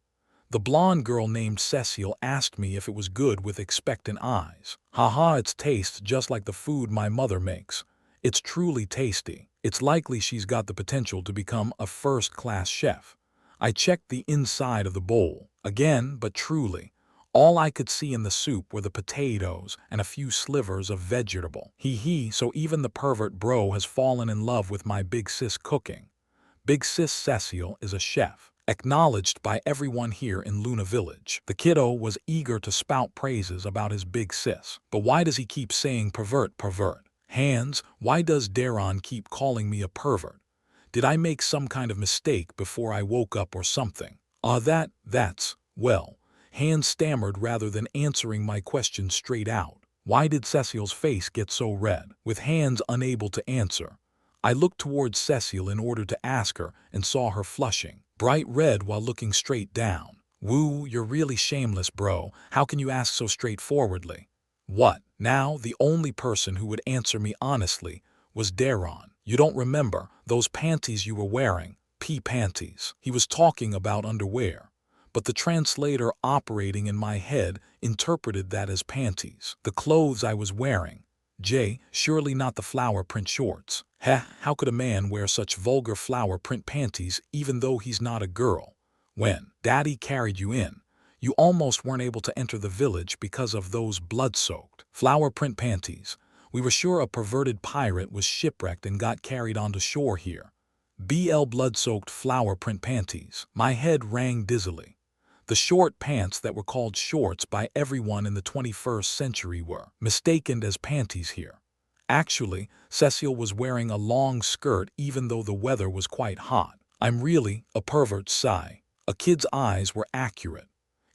The blonde girl named Cecile asked me if it was good with expectant eyes. It tastes just like the food my mother makes. It's truly tasty. It's likely she's got the potential to become a first-class chef. I checked the inside of the bowl. Again, but truly, all I could see in the soup were the potatoes and a few slivers of vegetable. So even the pervert bro has fallen in love with my big sis cooking. Big sis Cecile is a chef. acknowledged by everyone here in Luna Village. The kiddo was eager to spout praises about his big sis. But why does he keep saying pervert, pervert? Hands, why does Daron keep calling me a pervert? Did I make some kind of mistake before I woke up or something? Well, Hands stammered rather than answering my question straight out. Why did Cecile's face get so red? With Hands unable to answer, I looked towards Cecile in order to ask her and saw her flushing, bright red while looking straight down. Woo, you're really shameless, bro. How can you ask so straightforwardly? What? Now, the only person who would answer me honestly was Daron. You don't remember those panties you were wearing? Pee panties. He was talking about underwear. But the translator operating in my head interpreted that as panties. The clothes I was wearing. Surely not the flower print shorts. How could a man wear such vulgar flower print panties even though he's not a girl? When Daddy carried you in, you almost weren't able to enter the village because of those blood-soaked flower print panties. We were sure a perverted pirate was shipwrecked and got carried onto shore here. Blood-soaked flower print panties. My head rang dizzily. The short pants that were called shorts by everyone in the 21st century were mistaken as panties here. Actually, Cecile was wearing a long skirt even though the weather was quite hot. I'm really a pervert, sigh. A kid's eyes were accurate.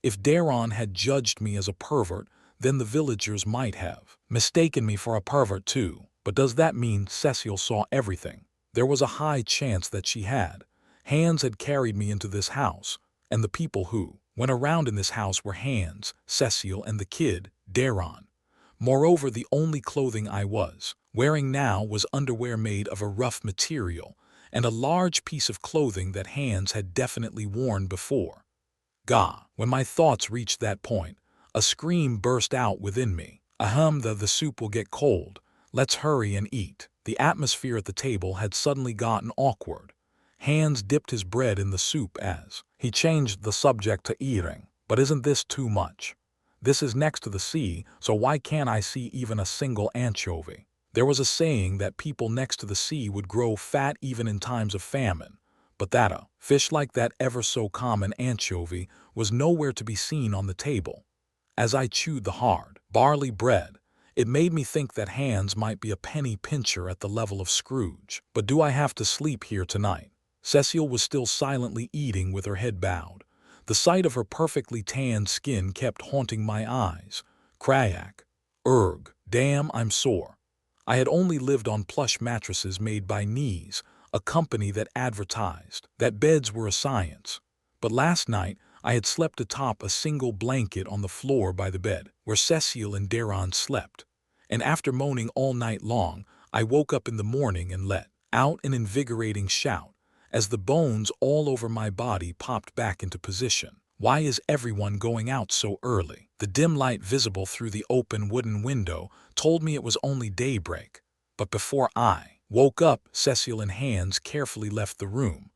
If Daron had judged me as a pervert, then the villagers might have mistaken me for a pervert too. But does that mean Cecile saw everything? There was a high chance that she had. Hands had carried me into this house, and the people who went around in this house were Hands, Cecile, and the kid, Daron. Moreover, the only clothing I was wearing now was underwear made of a rough material, and a large piece of clothing that Hands had definitely worn before. Gah! When my thoughts reached that point, a scream burst out within me. The soup will get cold. Let's hurry and eat. The atmosphere at the table had suddenly gotten awkward. Hands dipped his bread in the soup as he changed the subject to eating. But isn't this too much? This is next to the sea, so why can't I see even a single anchovy? There was a saying that people next to the sea would grow fat even in times of famine, but that a fish like that ever so common anchovy was nowhere to be seen on the table. As I chewed the hard barley bread, it made me think that Hands might be a penny pincher at the level of Scrooge. But do I have to sleep here tonight? Cecile was still silently eating with her head bowed. The sight of her perfectly tanned skin kept haunting my eyes. Krayak. Damn, I'm sore. I had only lived on plush mattresses made by Knees, a company that advertised that beds were a science. But last night, I had slept atop a single blanket on the floor by the bed, where Cecile and Daron slept. And after moaning all night long, I woke up in the morning and let out an invigorating shout, as the bones all over my body popped back into position. Why is everyone going out so early? The dim light visible through the open wooden window told me it was only daybreak. But before I woke up, Cecile and Hands carefully left the room.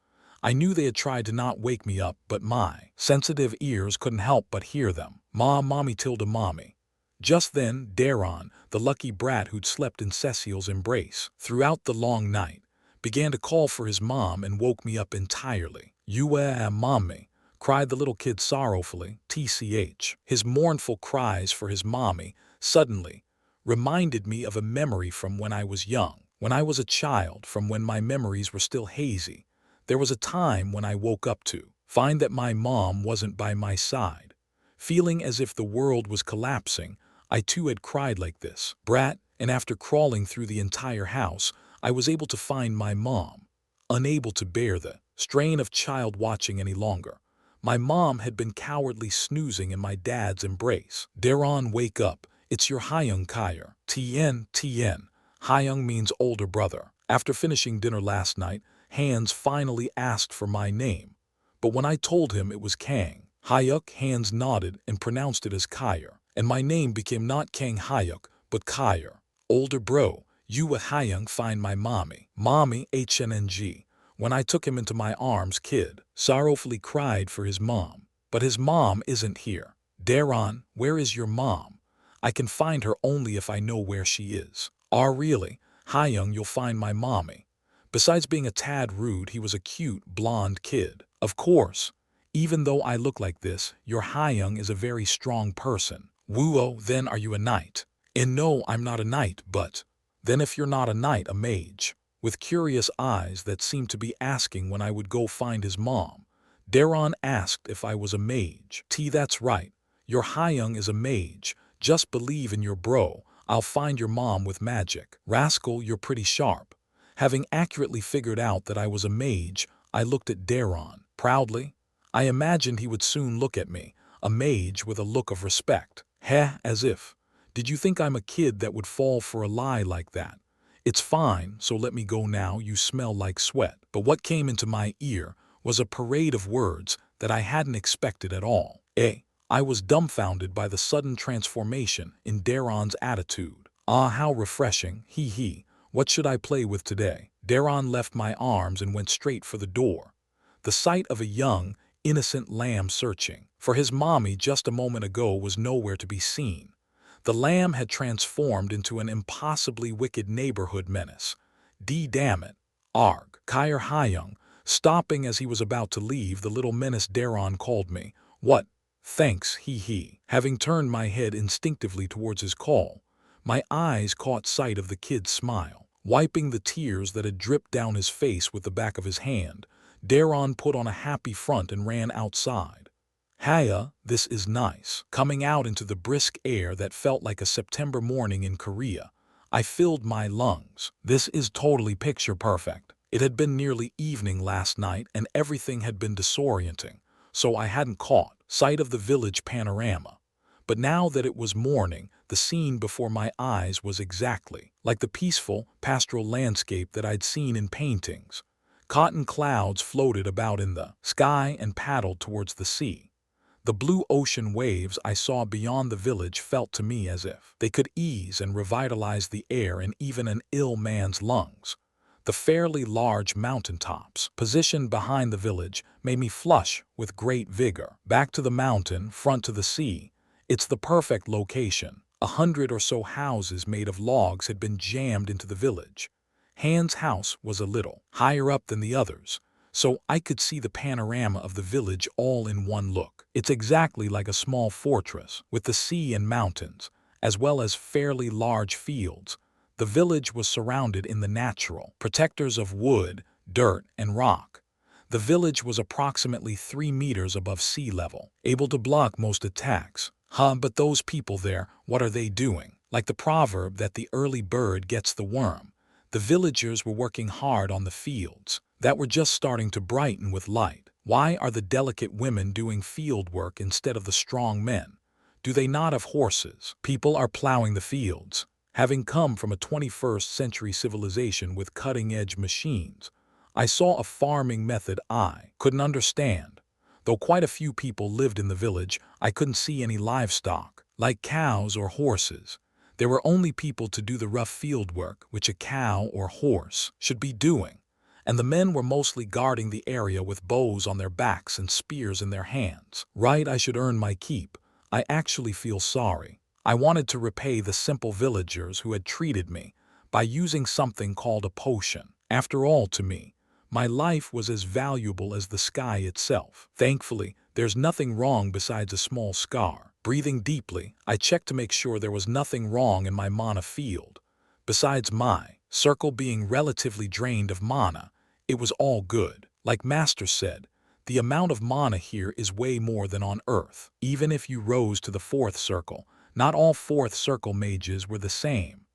I knew they had tried to not wake me up, but my sensitive ears couldn't help but hear them. Mommy tilde mommy. Just then, Daron, the lucky brat who'd slept in Cecile's embrace throughout the long night, began to call for his mom and woke me up entirely. Mommy, cried the little kid sorrowfully, tch. His mournful cries for his mommy suddenly reminded me of a memory from when I was young. When I was a child, from when my memories were still hazy, there was a time when I woke up to find that my mom wasn't by my side. Feeling as if the world was collapsing, I too had cried like this, brat, and after crawling through the entire house, I was able to find my mom. Unable to bear the strain of child watching any longer, my mom had been cowardly snoozing in my dad's embrace. Daron, wake up. It's your Hyung Kyer. Tien. Hyung means older brother. After finishing dinner last night, Hands finally asked for my name. But when I told him it was Kang Hyuk, Hands nodded and pronounced it as Kyer. And my name became not Kang Hyuk, but Kyer. Older bro. You with Hyung find my mommy. Mommy, HNNG. When I took him into my arms, kid sorrowfully cried for his mom. But his mom isn't here. Daron, where is your mom? I can find her only if I know where she is. Really? Hyung, you'll find my mommy. Besides being a tad rude, he was a cute, blonde kid. Of course, even though I look like this, your Hyung is a very strong person. Woo-oh, then are you a knight? And no, I'm not a knight, but then if you're not a knight, a mage. With curious eyes that seemed to be asking when I would go find his mom, Daron asked if I was a mage. That's right. Your Hyung is a mage. Just believe in your bro. I'll find your mom with magic. Rascal, you're pretty sharp. Having accurately figured out that I was a mage, I looked at Daron proudly. I imagined he would soon look at me, a mage with a look of respect. Heh, as if. Did you think I'm a kid that would fall for a lie like that? It's fine, so let me go now, you smell like sweat. But what came into my ear was a parade of words that I hadn't expected at all. I was dumbfounded by the sudden transformation in Daron's attitude. Ah, how refreshing, hee. What should I play with today? Daron left my arms and went straight for the door. The sight of a young, innocent lamb searching for his mommy just a moment ago was nowhere to be seen. The lamb had transformed into an impossibly wicked neighborhood menace. Damn it. Arg. Kyer Hyung. Stopping as he was about to leave, the little menace Daron called me. What? Thanks, hee. Having turned my head instinctively towards his call, my eyes caught sight of the kid's smile. Wiping the tears that had dripped down his face with the back of his hand, Daron put on a happy front and ran outside. Haya, this is nice. Coming out into the brisk air that felt like a September morning in Korea, I filled my lungs. This is totally picture perfect. It had been nearly evening last night and everything had been disorienting, so I hadn't caught sight of the village panorama. But now that it was morning, the scene before my eyes was exactly like the peaceful, pastoral landscape that I'd seen in paintings. Cotton clouds floated about in the sky and paddled towards the sea. The blue ocean waves I saw beyond the village felt to me as if they could ease and revitalize the air in even an ill man's lungs. The fairly large mountaintops positioned behind the village made me flush with great vigor. Back to the mountain, front to the sea. It's the perfect location. 100 or so houses made of logs had been jammed into the village. Han's house was a little higher up than the others, so I could see the panorama of the village all in one look. It's exactly like a small fortress, with the sea and mountains, as well as fairly large fields. The village was surrounded in the natural protectors of wood, dirt, and rock. The village was approximately 3 meters above sea level, able to block most attacks. But those people there, what are they doing? Like the proverb that the early bird gets the worm. The villagers were working hard on the fields that were just starting to brighten with light. Why are the delicate women doing field work instead of the strong men? Do they not have horses? People are plowing the fields. Having come from a 21st century civilization with cutting-edge machines, I saw a farming method I couldn't understand. Though quite a few people lived in the village, I couldn't see any livestock, like cows or horses. There were only people to do the rough field work, which a cow or horse should be doing, and the men were mostly guarding the area with bows on their backs and spears in their hands. Right, I should earn my keep. I actually feel sorry. I wanted to repay the simple villagers who had treated me by using something called a potion. After all, to me, my life was as valuable as the sky itself. Thankfully, there's nothing wrong besides a small scar. Breathing deeply, I checked to make sure there was nothing wrong in my mana field. Besides my circle being relatively drained of mana, it was all good. Like Master said, the amount of mana here is way more than on Earth. Even if you rose to the 4th circle, not all 4th circle mages were the same.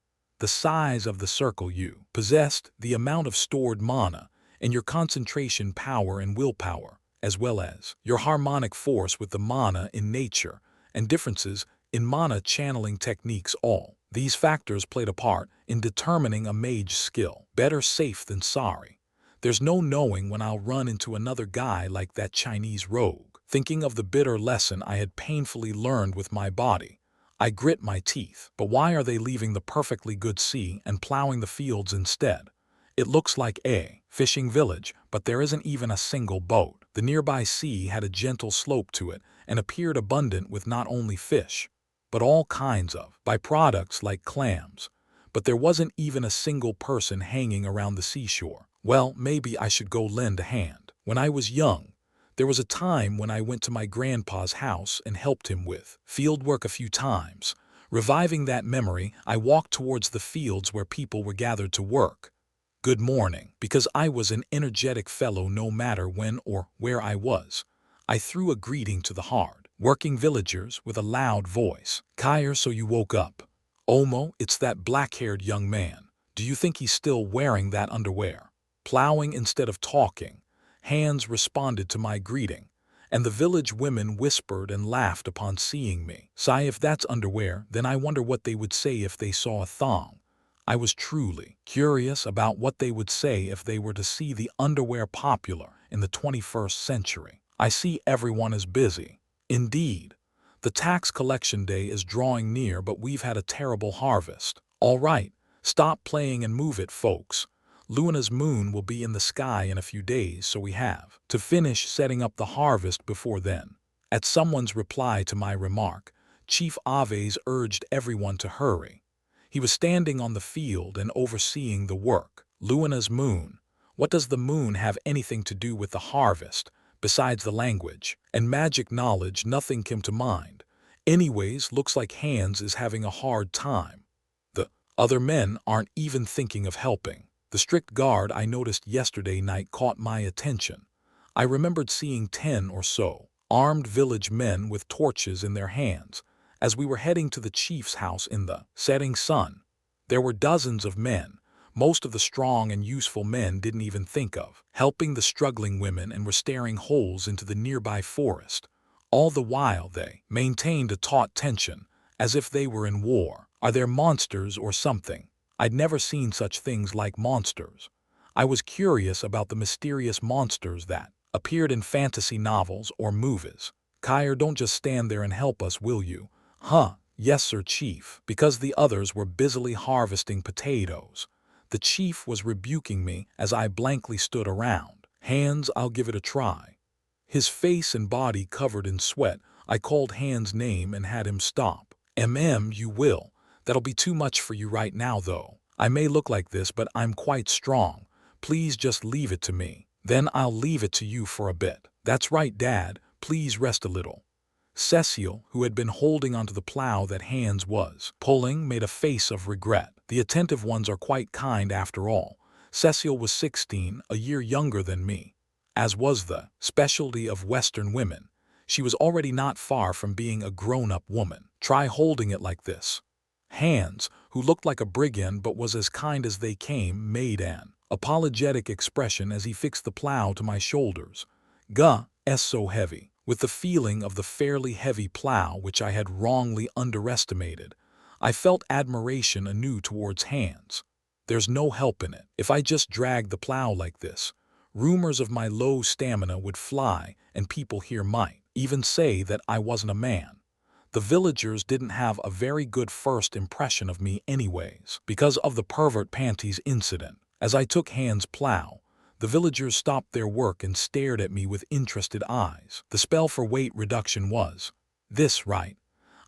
The size of the circle you possessed, the amount of stored mana, and your concentration power and willpower, as well as your harmonic force with the mana in nature, and differences in mana channeling techniques, all these factors played a part in determining a mage's skill. Better safe than sorry. There's no knowing when I'll run into another guy like that Chinese rogue. Thinking of the bitter lesson I had painfully learned with my body, I grit my teeth. But why are they leaving the perfectly good sea and plowing the fields instead? It looks like a fishing village, but there isn't even a single boat. The nearby sea had a gentle slope to it and appeared abundant with not only fish, but all kinds of byproducts like clams. But there wasn't even a single person hanging around the seashore. Well, maybe I should go lend a hand. When I was young, There was a time when I went to my grandpa's house and helped him with field work a few times. Reviving that memory, I walked towards the fields where people were gathered to work. Good morning, because I was an energetic fellow no matter when or where I was. I threw a greeting to the hard-working villagers with a loud voice. Kyer, so you woke up. Omo, it's that black-haired young man. Do you think he's still wearing that underwear? Plowing instead of talking, hands responded to my greeting, and the village women whispered and laughed upon seeing me. Sigh, if that's underwear, then I wonder what they would say if they saw a thong. I was truly curious about what they would say if they were to see the underwear popular in the 21st century. I see everyone is busy. Indeed, the tax collection day is drawing near, but we've had a terrible harvest. All right, stop playing and move it, folks. Luna's moon will be in the sky in a few days, so we have to finish setting up the harvest before then. At someone's reply to my remark, Chief Aves urged everyone to hurry. He was standing on the field and overseeing the work. Luna's moon. What does the moon have anything to do with the harvest, besides the language and magic knowledge? Nothing came to mind. Anyways, looks like Hans is having a hard time. The other men aren't even thinking of helping. The strict guard I noticed yesterday night caught my attention. I remembered seeing 10 or so armed village men with torches in their hands as we were heading to the chief's house in the setting sun. There were dozens of men. Most of the strong and useful men didn't even think of helping the struggling women and were staring holes into the nearby forest. All the while they maintained a taut tension, as if they were in war. Are there monsters or something? I'd never seen such things like monsters. I was curious about the mysterious monsters that appeared in fantasy novels or movies. Kyer, don't just stand there and help us, will you? Huh, yes sir, chief, because the others were busily harvesting potatoes. The chief was rebuking me as I blankly stood around. Hans, I'll give it a try. His face and body covered in sweat, I called Hans' name and had him stop. You will. That'll be too much for you right now though. I may look like this, but I'm quite strong. Please just leave it to me. Then I'll leave it to you for a bit. That's right, Dad. Please rest a little. Cecile, who had been holding onto the plow that Hans was pulling, made a face of regret. The attentive ones are quite kind after all. Cecile was 16, a year younger than me. As was the specialty of Western women, she was already not far from being a grown-up woman. Try holding it like this. Hans, who looked like a brigand but was as kind as they came, made an apologetic expression as he fixed the plow to my shoulders. It's so heavy. With the feeling of the fairly heavy plow which I had wrongly underestimated, I felt admiration anew towards Hans. There's no help in it. If I just dragged the plow like this, rumors of my low stamina would fly and people here might even say that I wasn't a man. The villagers didn't have a very good first impression of me anyways, because of the pervert panties incident. As I took Hans' plow, the villagers stopped their work and stared at me with interested eyes. The spell for weight reduction was this, right?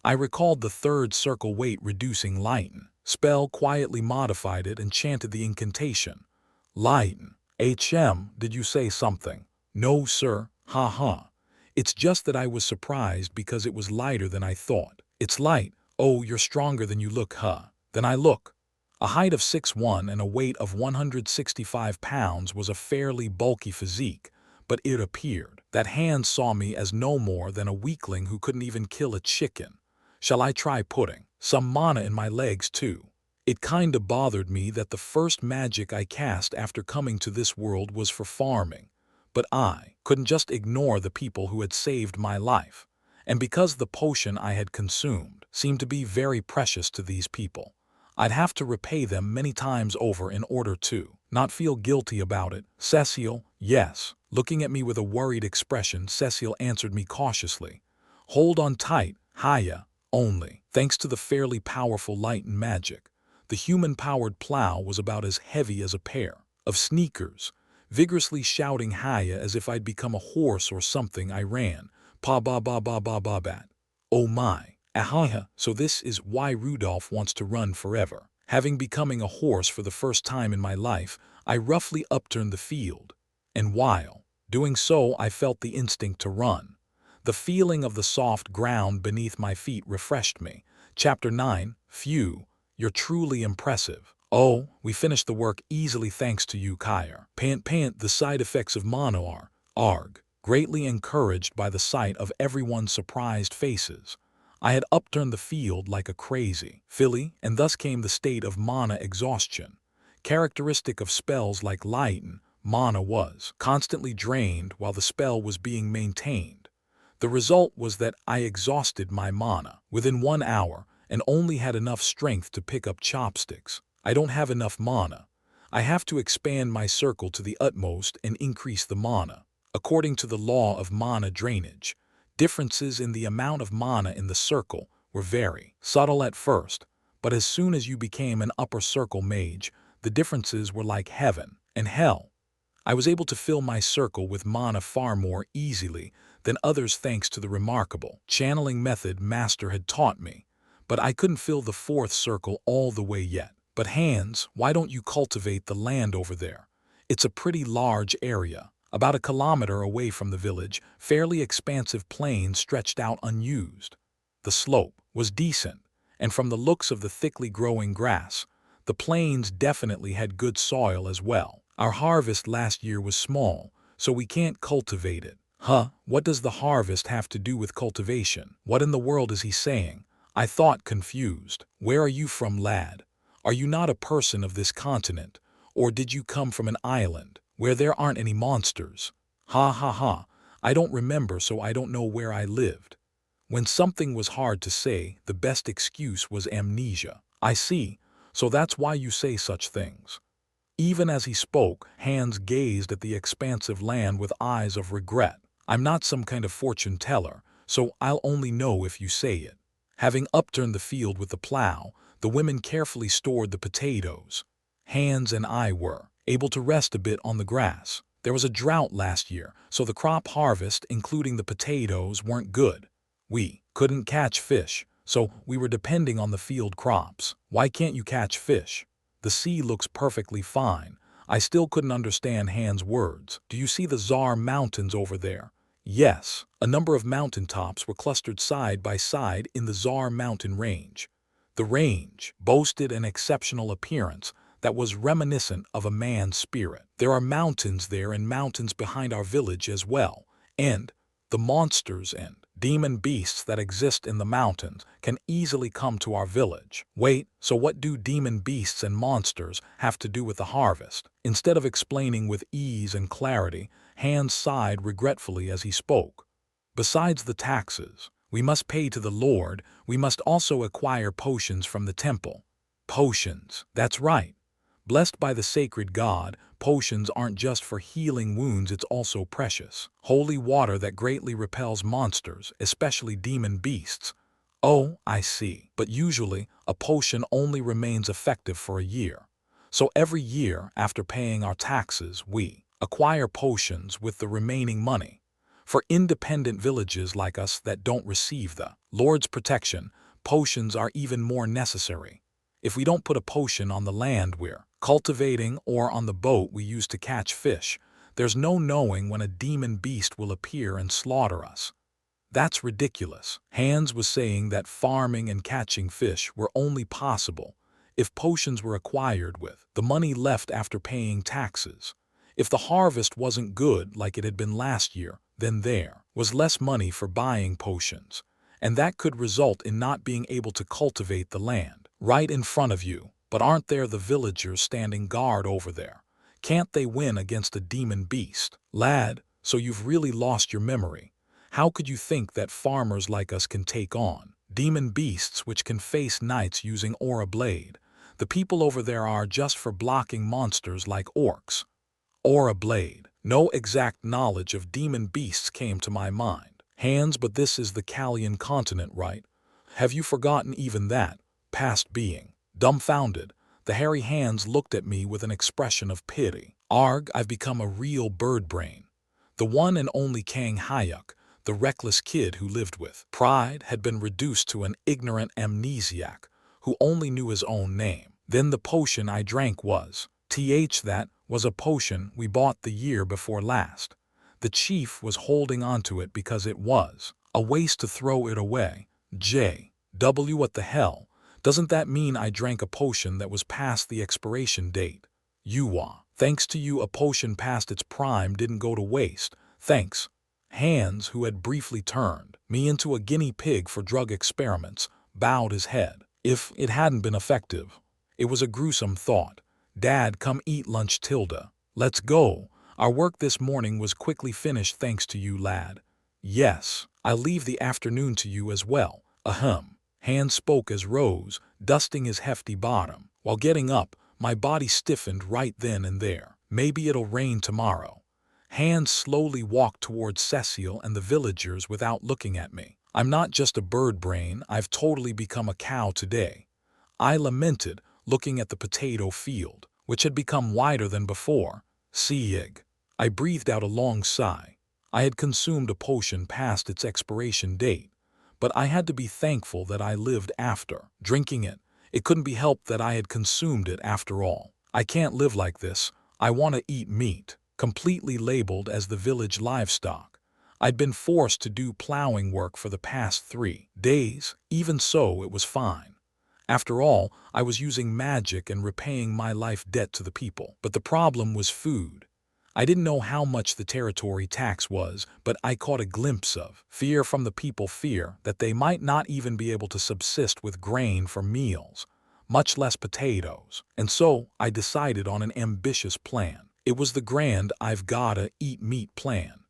I recalled the third circle weight reducing lighten. Spell quietly modified it and chanted the incantation. Lighten. Did you say something? No, sir. Ha ha. It's just that I was surprised because it was lighter than I thought. It's light. Oh, you're stronger than you look, huh? Than I look. A height of 6'1" and a weight of 165 pounds was a fairly bulky physique, but it appeared that Hans saw me as no more than a weakling who couldn't even kill a chicken. Shall I try putting some mana in my legs too? It kinda bothered me that the first magic I cast after coming to this world was for farming, but I couldn't just ignore the people who had saved my life, and because the potion I had consumed seemed to be very precious to these people, I'd have to repay them many times over in order to not feel guilty about it. Cecile, yes. Looking at me with a worried expression, Cecile answered me cautiously. Hold on tight, Haya. Only, thanks to the fairly powerful light and magic, the human-powered plow was about as heavy as a pair of sneakers. Vigorously shouting Haya as if I'd become a horse or something, I ran. Pa-ba-ba-ba-ba-ba-bat. Oh my. Ahaha, so this is why Rudolph wants to run forever. Having becoming a horse for the first time in my life, I roughly upturned the field. And while Doing so, I felt the instinct to run. The feeling of the soft ground beneath my feet refreshed me. Chapter 9, Phew, you're truly impressive. Oh, we finished the work easily thanks to you, Kyer. Pant, the side effects of mono are, arg. Greatly encouraged by the sight of everyone's surprised faces. I had upturned the field like a crazy filly, and thus came the state of mana exhaustion. Characteristic of spells like Lighten, mana was constantly drained while the spell was being maintained. The result was that I exhausted my mana within 1 hour and only had enough strength to pick up chopsticks. I don't have enough mana. I have to expand my circle to the utmost and increase the mana. According to the law of mana drainage, differences in the amount of mana in the circle were very subtle at first, but as soon as you became an upper circle mage, the differences were like heaven and hell. I was able to fill my circle with mana far more easily than others thanks to the remarkable channeling method Master had taught me, but I couldn't fill the 4th circle all the way yet. But Hands, why don't you cultivate the land over there? It's a pretty large area. About 1 kilometer away from the village, fairly expansive plain stretched out unused. The slope was decent, and from the looks of the thickly growing grass, the plains definitely had good soil as well. Our harvest last year was small, so we can't cultivate it. Huh, what does the harvest have to do with cultivation? What in the world is he saying? I thought, confused. Where are you from, lad? Are you not a person of this continent, or did you come from an island where there aren't any monsters? Ha ha ha, I don't remember, so I don't know where I lived. When something was hard to say, the best excuse was amnesia. I see, so that's why you say such things. Even as he spoke, Hands gazed at the expansive land with eyes of regret. I'm not some kind of fortune teller, so I'll only know if you say it. Having upturned the field with the plow, the women carefully stored the potatoes. Hands and I were able to rest a bit on the grass. There was a drought last year, so the crop harvest, including the potatoes, weren't good. We couldn't catch fish, so we were depending on the field crops. Why can't you catch fish? The sea looks perfectly fine. I still couldn't understand Han's words. Do you see the Czar Mountains over there? Yes, a number of mountaintops were clustered side by side in the Czar Mountain range. The range boasted an exceptional appearance that was reminiscent of a man's spirit. There are mountains there and mountains behind our village as well, and the monsters and demon beasts that exist in the mountains can easily come to our village. Wait, so what do demon beasts and monsters have to do with the harvest? Instead of explaining with ease and clarity, Hands sighed regretfully as he spoke. Besides the taxes we must pay to the Lord, we must also acquire potions from the temple. Potions, that's right. Blessed by the sacred God, potions aren't just for healing wounds, it's also precious. Holy water that greatly repels monsters, especially demon beasts. Oh, I see. But usually, a potion only remains effective for a year. So every year, after paying our taxes, we acquire potions with the remaining money. For independent villages like us that don't receive the Lord's protection, potions are even more necessary. If we don't put a potion on the land we're cultivating or on the boat we use to catch fish, there's no knowing when a demon beast will appear and slaughter us. That's ridiculous. Hands was saying that farming and catching fish were only possible if potions were acquired with the money left after paying taxes. If the harvest wasn't good like it had been last year, then there was less money for buying potions, and that could result in not being able to cultivate the land right in front of you. But aren't there the villagers standing guard over there? Can't they win against a demon beast? Lad, so you've really lost your memory. How could you think that farmers like us can take on demon beasts which can face knights using aura blade? The people over there are just for blocking monsters like orcs. Aura blade. No exact knowledge of demon beasts came to my mind. Hands, but this is the Callian continent, right? Have you forgotten even that? Past being. Dumbfounded, the hairy Hands looked at me with an expression of pity. Arg, I've become a real bird brain. The one and only Kang Hyuk, the reckless kid who lived with pride, had been reduced to an ignorant amnesiac who only knew his own name. Then the potion I drank was that was a potion we bought the year before last. The chief was holding onto it because it was a waste to throw it away. JW, what the hell? Doesn't that mean I drank a potion that was past the expiration date? Yuwa. Thanks to you, a potion past its prime didn't go to waste. Thanks. Hans, who had briefly turned me into a guinea pig for drug experiments, bowed his head. If it hadn't been effective, it was a gruesome thought. Dad, come eat lunch, Tilda. Let's go. Our work this morning was quickly finished thanks to you, lad. Yes, I'll leave the afternoon to you as well. Ahem. Hans spoke as rose, dusting his hefty bottom. While getting up, my body stiffened right then and there. Maybe it'll rain tomorrow. Hans slowly walked towards Cecile and the villagers without looking at me. I'm not just a bird brain, I've totally become a cow today. I lamented, looking at the potato field, which had become wider than before. Sieg. I breathed out a long sigh. I had consumed a potion past its expiration date, but I had to be thankful that I lived after drinking it. It couldn't be helped that I had consumed it after all. I can't live like this. I want to eat meat. Completely labeled as the village livestock. I'd been forced to do plowing work for the past 3 days. Even so, it was fine. After all, I was using magic and repaying my life debt to the people. But the problem was food. I didn't know how much the territory tax was, but I caught a glimpse of fear from the people, fear that they might not even be able to subsist with grain for meals, much less potatoes. And so I decided on an ambitious plan. It was the grand I've gotta eat meat plan.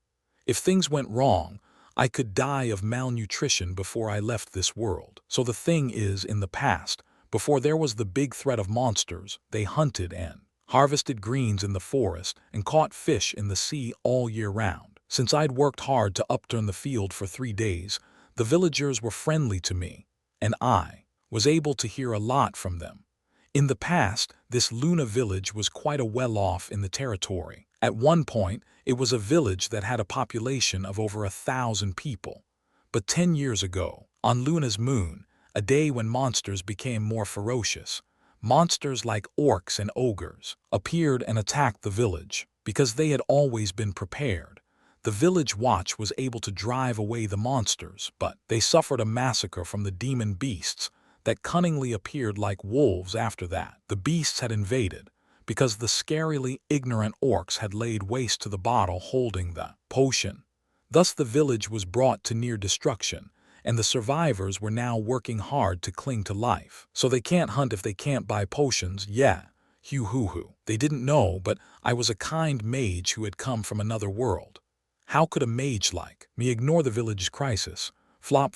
If things went wrong, I could die of malnutrition before I left this world. So the thing is, in the past, before there was the big threat of monsters, they hunted and harvested greens in the forest and caught fish in the sea all year round. Since I'd worked hard to upturn the field for 3 days, the villagers were friendly to me, and I was able to hear a lot from them. In the past, this Luna village was quite a well-off in the territory. At one point, it was a village that had a population of over 1,000 people. But 10 years ago, on Luna's moon, a day when monsters became more ferocious, monsters like orcs and ogres appeared and attacked the village. Because they had always been prepared, the village watch was able to drive away the monsters, but they suffered a massacre from the demon beasts that cunningly appeared like wolves after that. The beasts had invaded because the scarily ignorant orcs had laid waste to the bottle holding the potion. Thus the village was brought to near destruction, and the survivors were now working hard to cling to life. So they can't hunt if they can't buy potions, yeah. Hoo. They didn't know, but I was a kind mage who had come from another world. How could a mage like me ignore the village crisis? Flop,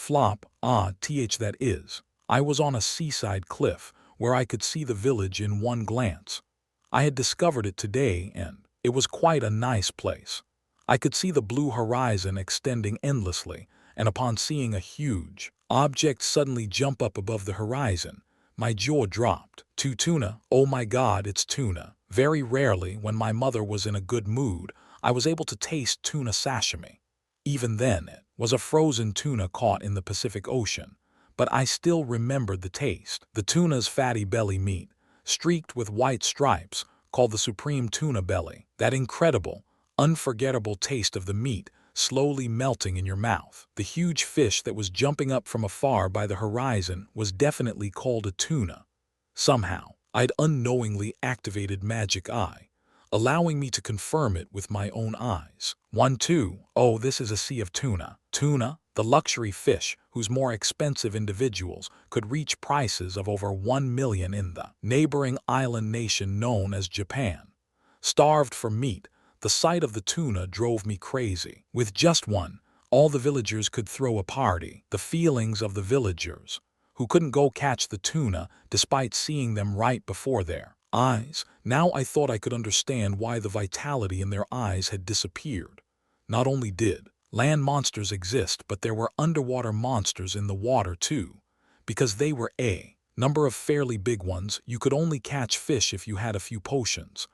that is. I was on a seaside cliff where I could see the village in one glance. I had discovered it today, and it was quite a nice place. I could see the blue horizon extending endlessly, and upon seeing a huge object suddenly jump up above the horizon, my jaw dropped. Tuna, oh my God, it's tuna. Very rarely, when my mother was in a good mood, I was able to taste tuna sashimi. Even then, it was a frozen tuna caught in the Pacific Ocean, but I still remembered the taste. The tuna's fatty belly meat, streaked with white stripes, called the supreme tuna belly. That incredible, unforgettable taste of the meat slowly melting in your mouth. The huge fish that was jumping up from afar by the horizon was definitely called a tuna. Somehow, I'd unknowingly activated Magic Eye, allowing me to confirm it with my own eyes. 1-2, oh, this is a sea of tuna. Tuna, the luxury fish whose more expensive individuals could reach prices of over 1 million in the neighboring island nation known as Japan. Starved for meat, the sight of the tuna drove me crazy. With just one, all the villagers could throw a party. The feelings of the villagers, who couldn't go catch the tuna despite seeing them right before their eyes. Now I thought I could understand why the vitality in their eyes had disappeared. Not only did land monsters exist, but there were underwater monsters in the water too. Because they were a number of fairly big ones, you could only catch fish if you had a few potions.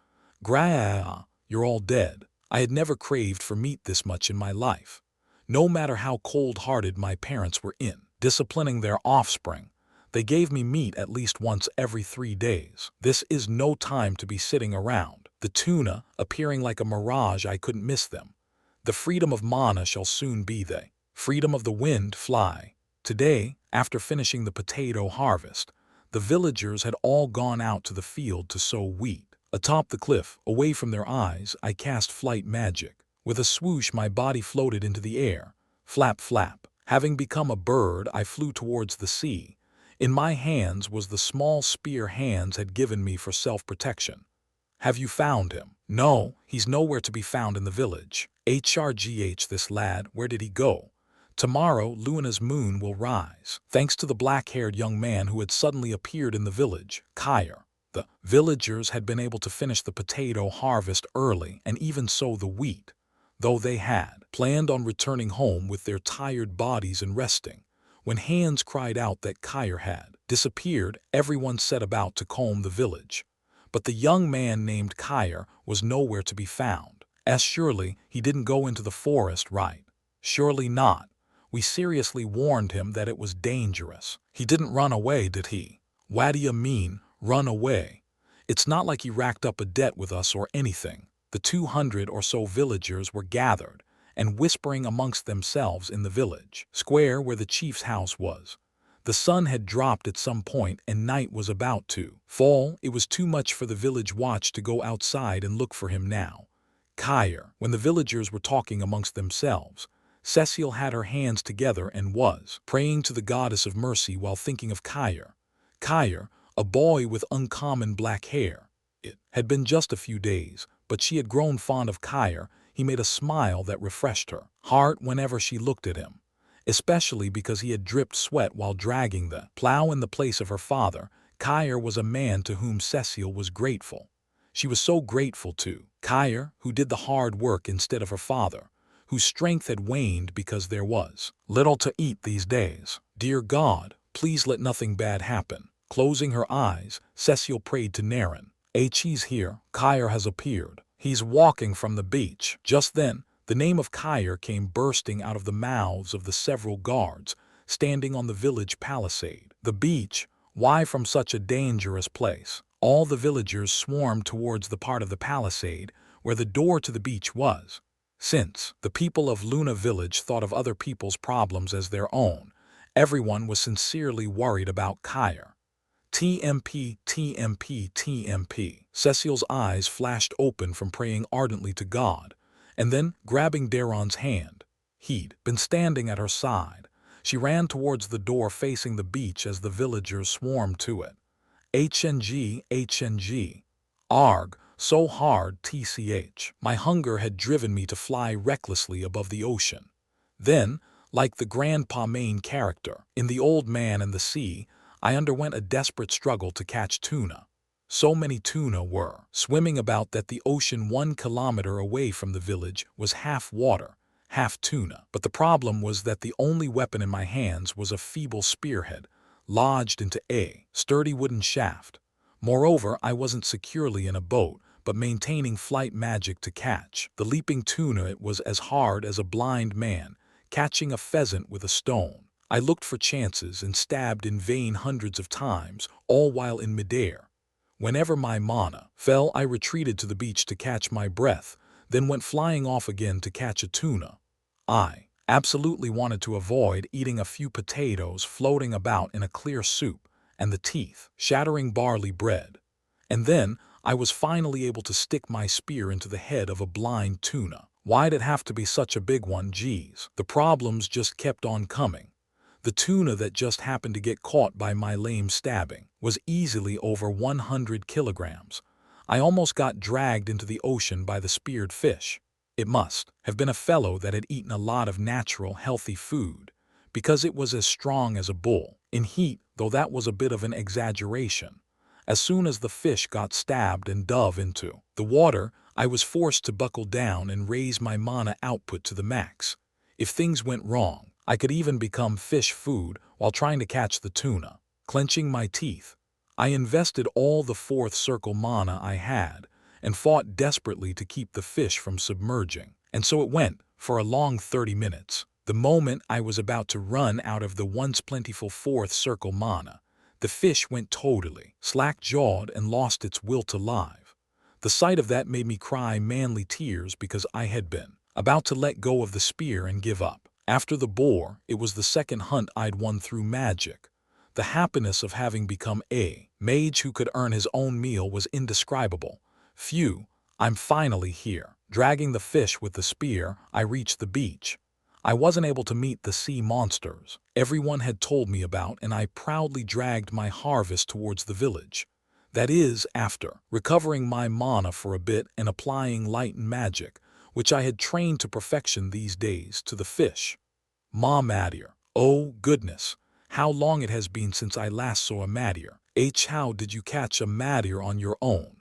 You're all dead. I had never craved for meat this much in my life. No matter how cold-hearted my parents were in disciplining their offspring, they gave me meat at least once every 3 days. This is no time to be sitting around. The tuna, appearing like a mirage, I couldn't miss them. The freedom of mana shall soon be they. Freedom of the wind fly. Today, after finishing the potato harvest, the villagers had all gone out to the field to sow wheat. Atop the cliff, away from their eyes, I cast flight magic. With a swoosh, my body floated into the air. Flap, flap. Having become a bird, I flew towards the sea. In my hands was the small spear Hands had given me for self-protection. Have you found him? No, he's nowhere to be found in the village. HRGH, this lad, where did he go? Tomorrow, Luna's moon will rise, thanks to the black-haired young man who had suddenly appeared in the village, Kyer. The villagers had been able to finish the potato harvest early and even sow the wheat, though they had planned on returning home with their tired bodies and resting. When Hands cried out that Kyer had disappeared, everyone set about to comb the village. But the young man named Kyer was nowhere to be found. Surely he didn't go into the forest, right? Surely not. We seriously warned him that it was dangerous. He didn't run away, did he? What do you mean, run away? It's not like he racked up a debt with us or anything. The 200 or so villagers were gathered and whispering amongst themselves in the village square where the chief's house was. The sun had dropped at some point and night was about to fall. It was too much for the village watch to go outside and look for him now. Kyer, when the villagers were talking amongst themselves, Cecile had her hands together and was praying to the goddess of mercy while thinking of Kyer. Kyer, a boy with uncommon black hair. It had been just a few days, but she had grown fond of Kyer. He made a smile that refreshed her heart whenever she looked at him, especially because he had dripped sweat while dragging the plow in the place of her father. Kyer was a man to whom Cecile was grateful. She was so grateful to Kyer, who did the hard work instead of her father, whose strength had waned because there was little to eat these days. Dear God, please let nothing bad happen. Closing her eyes, Cecile prayed to Naren. He's here. Kyer has appeared. He's walking from the beach. Just then, the name of Kyer came bursting out of the mouths of the several guards standing on the village palisade. The beach? Why from such a dangerous place? All the villagers swarmed towards the part of the palisade where the door to the beach was. Since the people of Luna Village thought of other people's problems as their own, everyone was sincerely worried about Kyer. TMP, TMP, TMP. Cecile's eyes flashed open from praying ardently to God, and then, grabbing Daron's hand, he'd been standing at her side. She ran towards the door facing the beach as the villagers swarmed to it. HNG, HNG. Arg, so hard, TCH. My hunger had driven me to fly recklessly above the ocean. Then, like the Grandpa main character in The Old Man and the Sea, I underwent a desperate struggle to catch tuna. So many tuna were swimming about that the ocean 1 kilometer away from the village was half water, half tuna. But the problem was that the only weapon in my hands was a feeble spearhead, lodged into a sturdy wooden shaft. Moreover, I wasn't securely in a boat, but maintaining flight magic to catch the leaping tuna. It was as hard as a blind man catching a pheasant with a stone. I looked for chances and stabbed in vain hundreds of times, all while in midair. Whenever my mana fell, I retreated to the beach to catch my breath, then went flying off again to catch a tuna. I absolutely wanted to avoid eating a few potatoes floating about in a clear soup and the teeth shattering barley bread. And then I was finally able to stick my spear into the head of a blind tuna. Why'd it have to be such a big one? Geez, the problems just kept on coming. The tuna that just happened to get caught by my lame stabbing was easily over 100 kilograms. I almost got dragged into the ocean by the speared fish. It must have been a fellow that had eaten a lot of natural, healthy food, because it was as strong as a bull in heat, though that was a bit of an exaggeration. As soon as the fish got stabbed and dove into the water, I was forced to buckle down and raise my mana output to the max. If things went wrong, I could even become fish food while trying to catch the tuna. Clenching my teeth, I invested all the 4th circle mana I had and fought desperately to keep the fish from submerging. And so it went for a long 30 minutes. The moment I was about to run out of the once plentiful 4th circle mana, the fish went totally slack-jawed and lost its will to live. The sight of that made me cry manly tears because I had been about to let go of the spear and give up. After the boar, it was the second hunt I'd won through magic. The happiness of having become a mage who could earn his own meal was indescribable. Phew, I'm finally here. Dragging the fish with the spear, I reached the beach. I wasn't able to meet the sea monsters everyone had told me about, and I proudly dragged my harvest towards the village. That is, after recovering my mana for a bit and applying light and magic, which I had trained to perfection these days, to the fish. Ma Madir. Oh, goodness. How long it has been since I last saw a Madir. How did you catch a Madir on your own?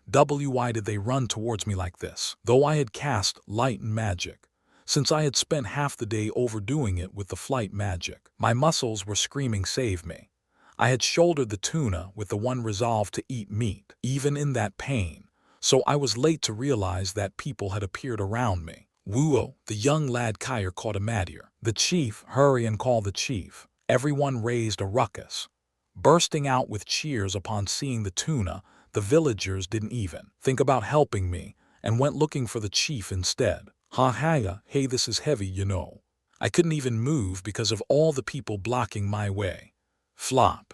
Why did they run towards me like this? Though I had cast light and magic, since I had spent half the day overdoing it with the flight magic, my muscles were screaming save me. I had shouldered the tuna with the one resolve to eat meat, even in that pain, so I was late to realize that people had appeared around me. Woo-oh, the young lad Kyer caught a Madir. The chief, hurry and call the chief. Everyone raised a ruckus, bursting out with cheers upon seeing the tuna. The villagers didn't even think about helping me and went looking for the chief instead. Hey, this is heavy, you know. I couldn't even move because of all the people blocking my way. Flop,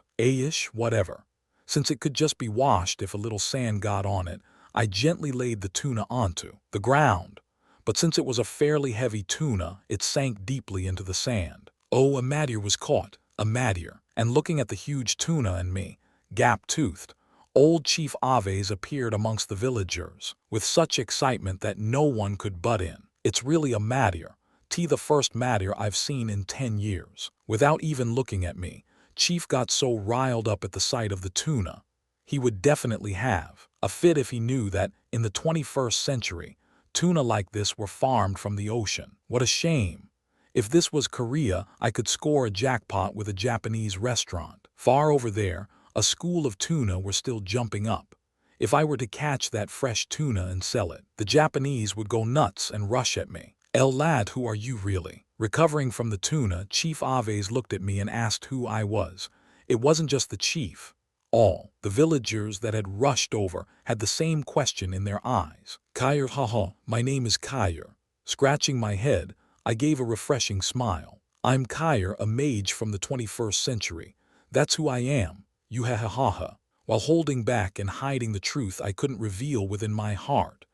whatever. Since it could just be washed if a little sand got on it, I gently laid the tuna onto the ground. But since it was a fairly heavy tuna, it sank deeply into the sand. Oh, a Madir was caught, a Madir. And looking at the huge tuna and me, gap-toothed, old Chief Aves appeared amongst the villagers, with such excitement that no one could butt in. It's really a Madir. The first Madir I've seen in 10 years. Without even looking at me, Chief got so riled up at the sight of the tuna. He would definitely have a fit if he knew that, in the 21st century, tuna like this were farmed from the ocean. What a shame. If this was Korea, I could score a jackpot with a Japanese restaurant. Far over there, a school of tuna were still jumping up. If I were to catch that fresh tuna and sell it, the Japanese would go nuts and rush at me. Lad, who are you really? Recovering from the tuna, Chief Aves looked at me and asked who I was. It wasn't just the chief. All the villagers that had rushed over had the same question in their eyes. Kyer, haha, my name is Kyer. Scratching my head, I gave a refreshing smile. I'm Kyer, a mage from the 21st century. That's who I am. You ha ha ha ha. While holding back and hiding the truth I couldn't reveal within my heart.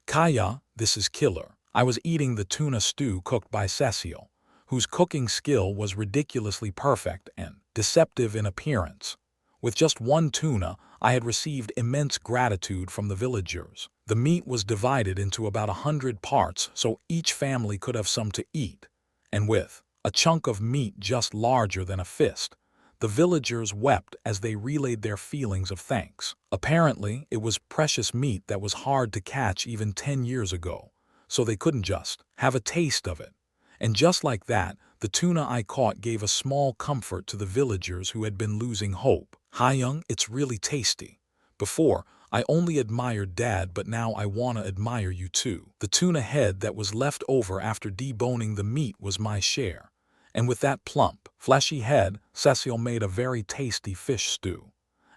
Kaya, this is killer. I was eating the tuna stew cooked by Cecile, whose cooking skill was ridiculously perfect and deceptive in appearance. With just one tuna, I had received immense gratitude from the villagers. The meat was divided into about 100 parts so each family could have some to eat, and with a chunk of meat just larger than a fist, the villagers wept as they relayed their feelings of thanks. Apparently, it was precious meat that was hard to catch even 10 years ago, so they couldn't just have a taste of it. And just like that, the tuna I caught gave a small comfort to the villagers who had been losing hope. Hyung, it's really tasty. Before, I only admired Dad, but now I wanna admire you too. The tuna head that was left over after deboning the meat was my share. And with that plump, fleshy head, Cecile made a very tasty fish stew.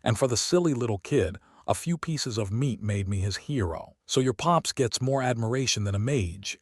And for the silly little kid, a few pieces of meat made me his hero. So your pops gets more admiration than a mage,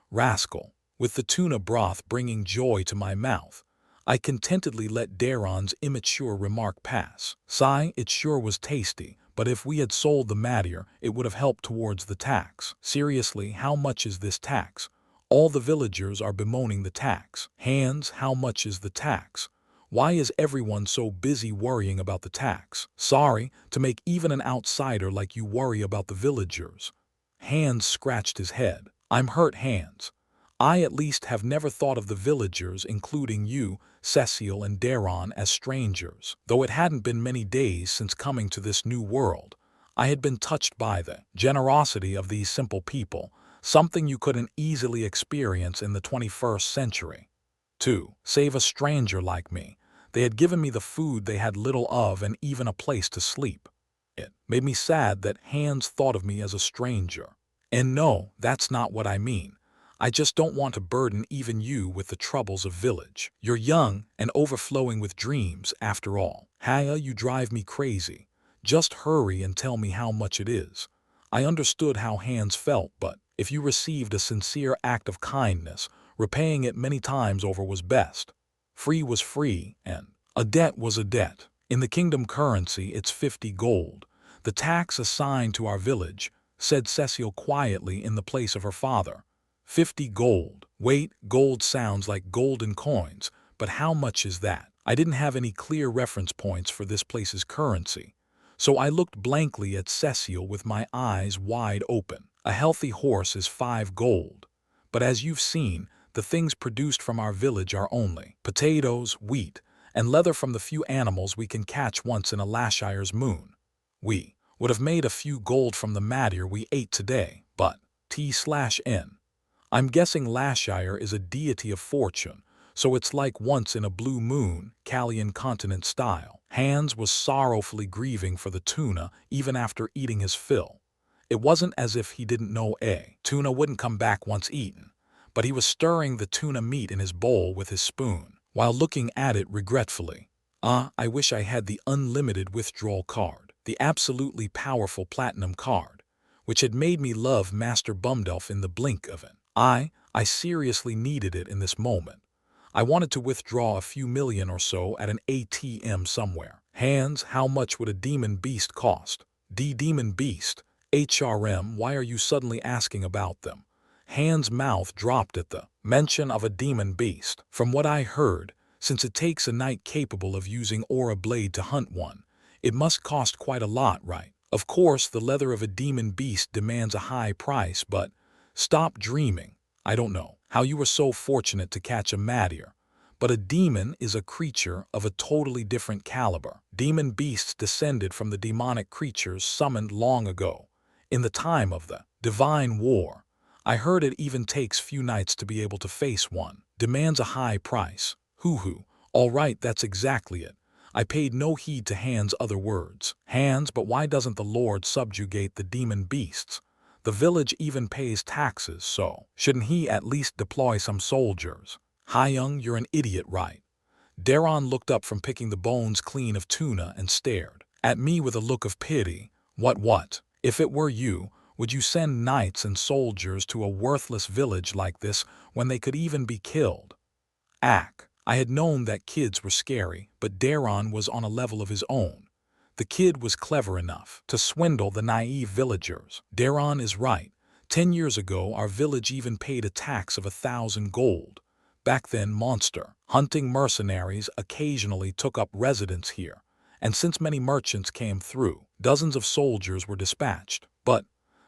rascal. With the tuna broth bringing joy to my mouth, I contentedly let Daron's immature remark pass. Sigh, it sure was tasty, but if we had sold the Madir, it would have helped towards the tax. Seriously, how much is this tax? All the villagers are bemoaning the tax. Hands, how much is the tax? Why is everyone so busy worrying about the tax? Sorry, to make even an outsider like you worry about the villagers. Hands scratched his head. I'm hurt, Hands. I at least have never thought of the villagers, including you, Cecile and Daron, as strangers. Though it hadn't been many days since coming to this new world, I had been touched by the generosity of these simple people, something you couldn't easily experience in the 21st century. To save a stranger like me, they had given me the food they had little of and even a place to sleep. It made me sad that Hands thought of me as a stranger. And no, that's not what I mean. I just don't want to burden even you with the troubles of village. You're young and overflowing with dreams, after all. Haya, you drive me crazy. Just hurry and tell me how much it is. I understood how Hands felt, but If you received a sincere act of kindness, repaying it many times over was best. Free was free, and a debt was a debt. In the kingdom currency, it's 50 gold. The tax assigned to our village, said Cecile quietly in the place of her father. 50 gold. Wait, gold sounds like golden coins, but how much is that? I didn't have any clear reference points for this place's currency, so I looked blankly at Cecile with my eyes wide open. A healthy horse is 5 gold. But as you've seen, the things produced from our village are only potatoes, wheat, and leather from the few animals we can catch once in a Lashire's moon. We would have made a few gold from the matter we ate today, but T/N. I'm guessing Lashire is a deity of fortune, so it's like once in a blue moon, Callian continent style. Hans was sorrowfully grieving for the tuna even after eating his fill. It wasn't as if he didn't know tuna wouldn't come back once eaten, but he was stirring the tuna meat in his bowl with his spoon, while looking at it regretfully. I wish I had the unlimited withdrawal card, the absolutely powerful platinum card, which had made me love Master Bumdelf in the blink of an eye. I seriously needed it in this moment. I wanted to withdraw a few million or so at an ATM somewhere. Hans, how much would a demon beast cost? Demon beast? HRM, why are you suddenly asking about them? Hans' mouth dropped at the mention of a demon beast. From what I heard, since it takes a knight capable of using aura blade to hunt one, it must cost quite a lot, right? Of course, the leather of a demon beast demands a high price, but stop dreaming. I don't know how you were so fortunate to catch a Madir, but a demon is a creature of a totally different caliber. Demon beasts descended from the demonic creatures summoned long ago, in the time of the Divine War. I heard it even takes few knights to be able to face one. Demands a high price. Hoo-hoo. All right, that's exactly it. I paid no heed to Hans' other words. Hans, but why doesn't the Lord subjugate the demon beasts? The village even pays taxes, so shouldn't he at least deploy some soldiers? Hyung, you're an idiot, right? Daron looked up from picking the bones clean of tuna and stared at me with a look of pity. What? If it were you, would you send knights and soldiers to a worthless village like this when they could even be killed? I had known that kids were scary, but Daron was on a level of his own. The kid was clever enough to swindle the naive villagers. Daron is right. 10 years ago, our village even paid a tax of 1,000 gold. Back then, monster hunting mercenaries occasionally took up residence here, and since many merchants came through, dozens of soldiers were dispatched. But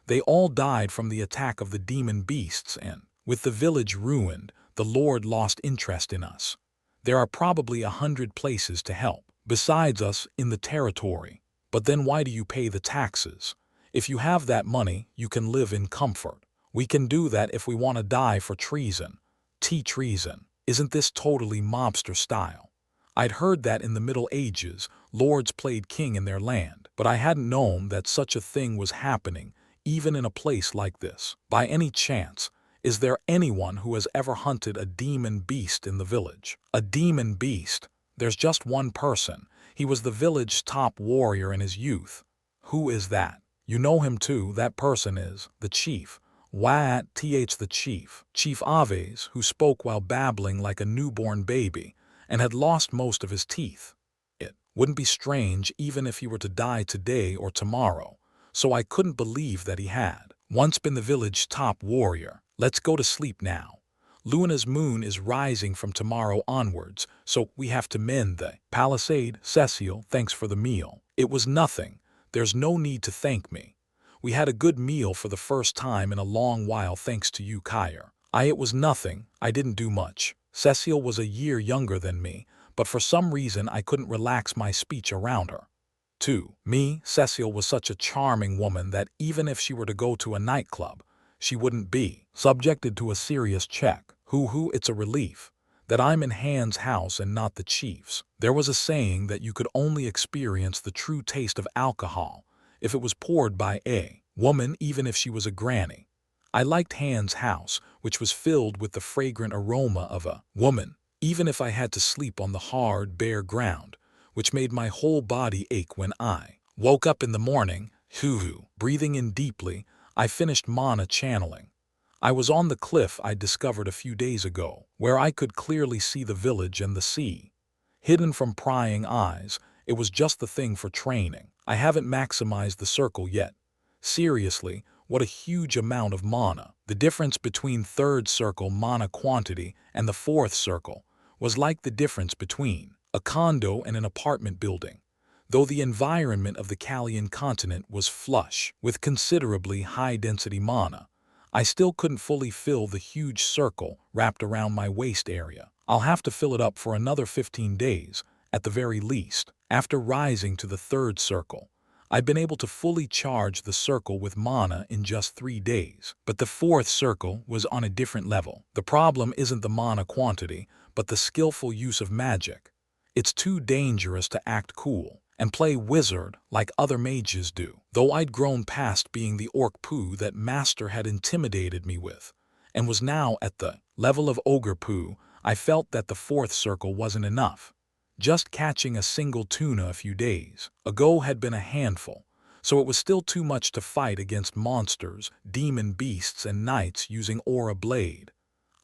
they all died from the attack of the demon beasts, and with the village ruined, the Lord lost interest in us. There are probably 100 places to help, besides us in the territory. But then why do you pay the taxes? If you have that money, you can live in comfort. We can do that if we want to die for treason. Treason. Isn't this totally mobster style? I'd heard that in the Middle Ages, lords played king in their land, but I hadn't known that such a thing was happening, even in a place like this. By any chance, is there anyone who has ever hunted a demon beast in the village? A demon beast? There's just one person. He was the village's top warrior in his youth. Who is that? You know him too. That person is the chief. The chief. Chief Aves, who spoke while babbling like a newborn baby and had lost most of his teeth. It wouldn't be strange even if he were to die today or tomorrow, so I couldn't believe that he had once been the village's top warrior. Let's go to sleep now. Luna's moon is rising from tomorrow onwards, so we have to mend the palisade. Cecile, thanks for the meal. It was nothing. There's no need to thank me. We had a good meal for the first time in a long while thanks to you, Kyer. It was nothing. I didn't do much. Cecile was a year younger than me, but for some reason I couldn't relax my speech around her. To me, Cecile was such a charming woman that even if she were to go to a nightclub, she wouldn't be subjected to a serious check. It's a relief that I'm in Hans' house and not the chief's. There was a saying that you could only experience the true taste of alcohol if it was poured by a woman, even if she was a granny. I liked Hans' house, which was filled with the fragrant aroma of a woman, even if I had to sleep on the hard, bare ground, which made my whole body ache when I woke up in the morning. Breathing in deeply, I finished mana channeling. I was on the cliff I discovered a few days ago, where I could clearly see the village and the sea. Hidden from prying eyes, it was just the thing for training. I haven't maximized the circle yet. Seriously, what a huge amount of mana. The difference between third circle mana quantity and the fourth circle was like the difference between a condo and an apartment building. Though the environment of the Kalian continent was flush with considerably high-density mana, I still couldn't fully fill the huge circle wrapped around my waist area. I'll have to fill it up for another 15 days, at the very least. After rising to the third circle, I've been able to fully charge the circle with mana in just 3 days. But the fourth circle was on a different level. The problem isn't the mana quantity, but the skillful use of magic. It's too dangerous to act cool and play wizard like other mages do. Though I'd grown past being the orc poo that Master had intimidated me with, and was now at the level of ogre poo, I felt that the fourth circle wasn't enough. Just catching a single tuna a few days ago had been a handful, so it was still too much to fight against monsters, demon beasts, and knights using aura blade.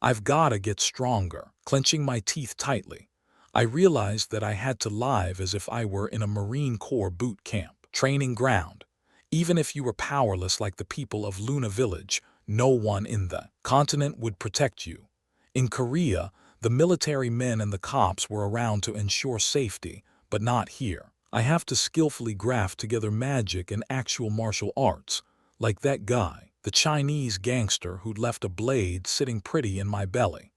I've gotta get stronger. Clenching my teeth tightly, I realized that I had to live as if I were in a Marine Corps boot camp, training ground. Even if you were powerless like the people of Luna Village, no one in the continent would protect you. In Korea, the military men and the cops were around to ensure safety, but not here. I have to skillfully graft together magic and actual martial arts, like that guy, the Chinese gangster who'd left a blade sitting pretty in my belly.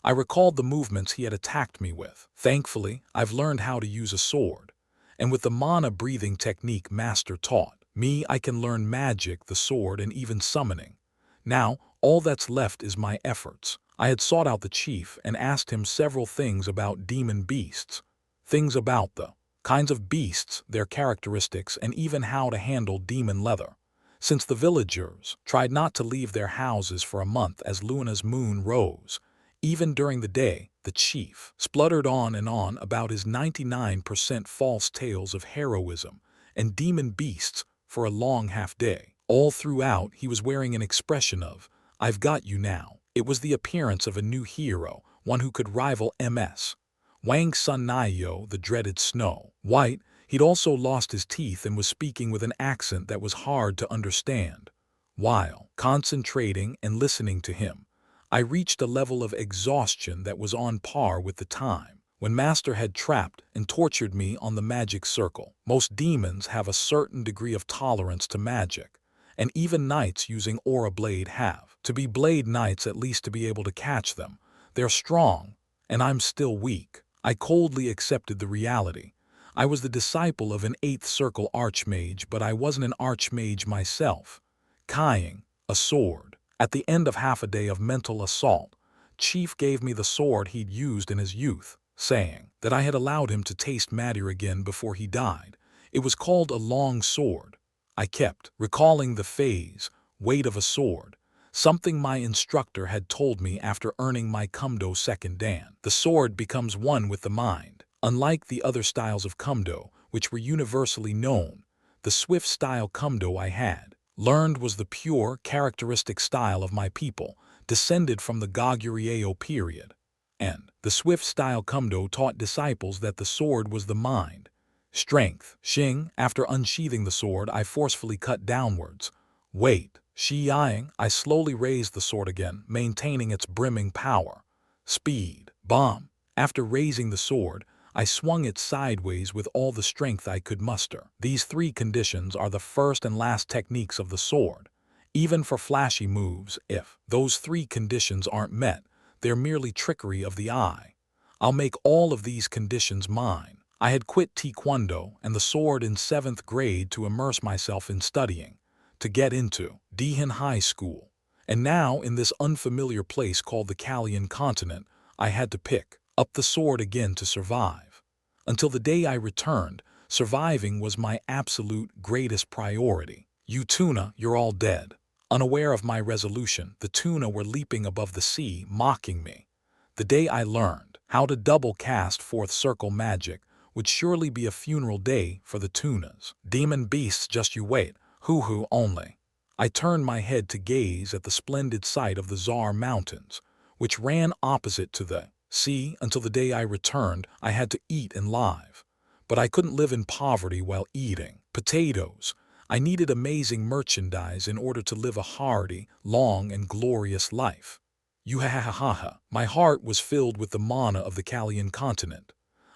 I recalled the movements he had attacked me with. Thankfully, I've learned how to use a sword, and with the mana-breathing technique Master taught me, I can learn magic, the sword, and even summoning. Now, all that's left is my efforts. I had sought out the chief and asked him several things about demon beasts. Things about the kinds of beasts, their characteristics, and even how to handle demon leather. Since the villagers tried not to leave their houses for a month as Luna's moon rose, even during the day, the chief spluttered on and on about his 99% false tales of heroism and demon beasts for a long half-day. All throughout, he was wearing an expression of, "I've got you now." It was the appearance of a new hero, one who could rival MS. Wang Sun Naiyo, the dreaded Snow White. He'd also lost his teeth and was speaking with an accent that was hard to understand. While concentrating and listening to him, I reached a level of exhaustion that was on par with the time when Master had trapped and tortured me on the magic circle. Most demons have a certain degree of tolerance to magic, and even knights using aura blade have. To be blade knights, at least to be able to catch them. They're strong, and I'm still weak. I coldly accepted the reality. I was the disciple of an 8th Circle Archmage, but I wasn't an Archmage myself. Kying a sword. At the end of half a day of mental assault, Chief gave me the sword he'd used in his youth, saying that I had allowed him to taste matter again before he died. It was called a long sword. I kept recalling the weight of a sword, something my instructor had told me after earning my Kumdo second dan. The sword becomes one with the mind. Unlike the other styles of Kumdo, which were universally known, the swift style Kumdo I had learned was the pure, characteristic style of my people, descended from the Goguryeo period. And the swift style Kumdo taught disciples that the sword was the mind. Strength. Xing. After unsheathing the sword, I forcefully cut downwards. Weight. Shiang. I slowly raised the sword again, maintaining its brimming power. Speed. Bomb. After raising the sword, I swung it sideways with all the strength I could muster. These 3 conditions are the first and last techniques of the sword. Even for flashy moves, if those 3 conditions aren't met, they're merely trickery of the eye. I'll make all of these conditions mine. I had quit Taekwondo and the sword in 7th grade to immerse myself in studying, to get into Daehan High School. And now, in this unfamiliar place called the Kalian continent, I had to pick up the sword again to survive. Until the day I returned, surviving was my absolute greatest priority. "You tuna, you're all dead." Unaware of my resolution, the tuna were leaping above the sea, mocking me. The day I learned how to double cast 4th circle magic would surely be a funeral day for the tunas. Demon beasts, just you wait. Hoo-hoo only. I turned my head to gaze at the splendid sight of the Czar Mountains, which ran opposite to the sea. Until the day I returned, I had to eat and live. But I couldn't live in poverty while eating potatoes. I needed amazing merchandise in order to live a hardy, long, and glorious life. You-ha-ha-ha-ha. My heart was filled with the mana of the Kalian continent.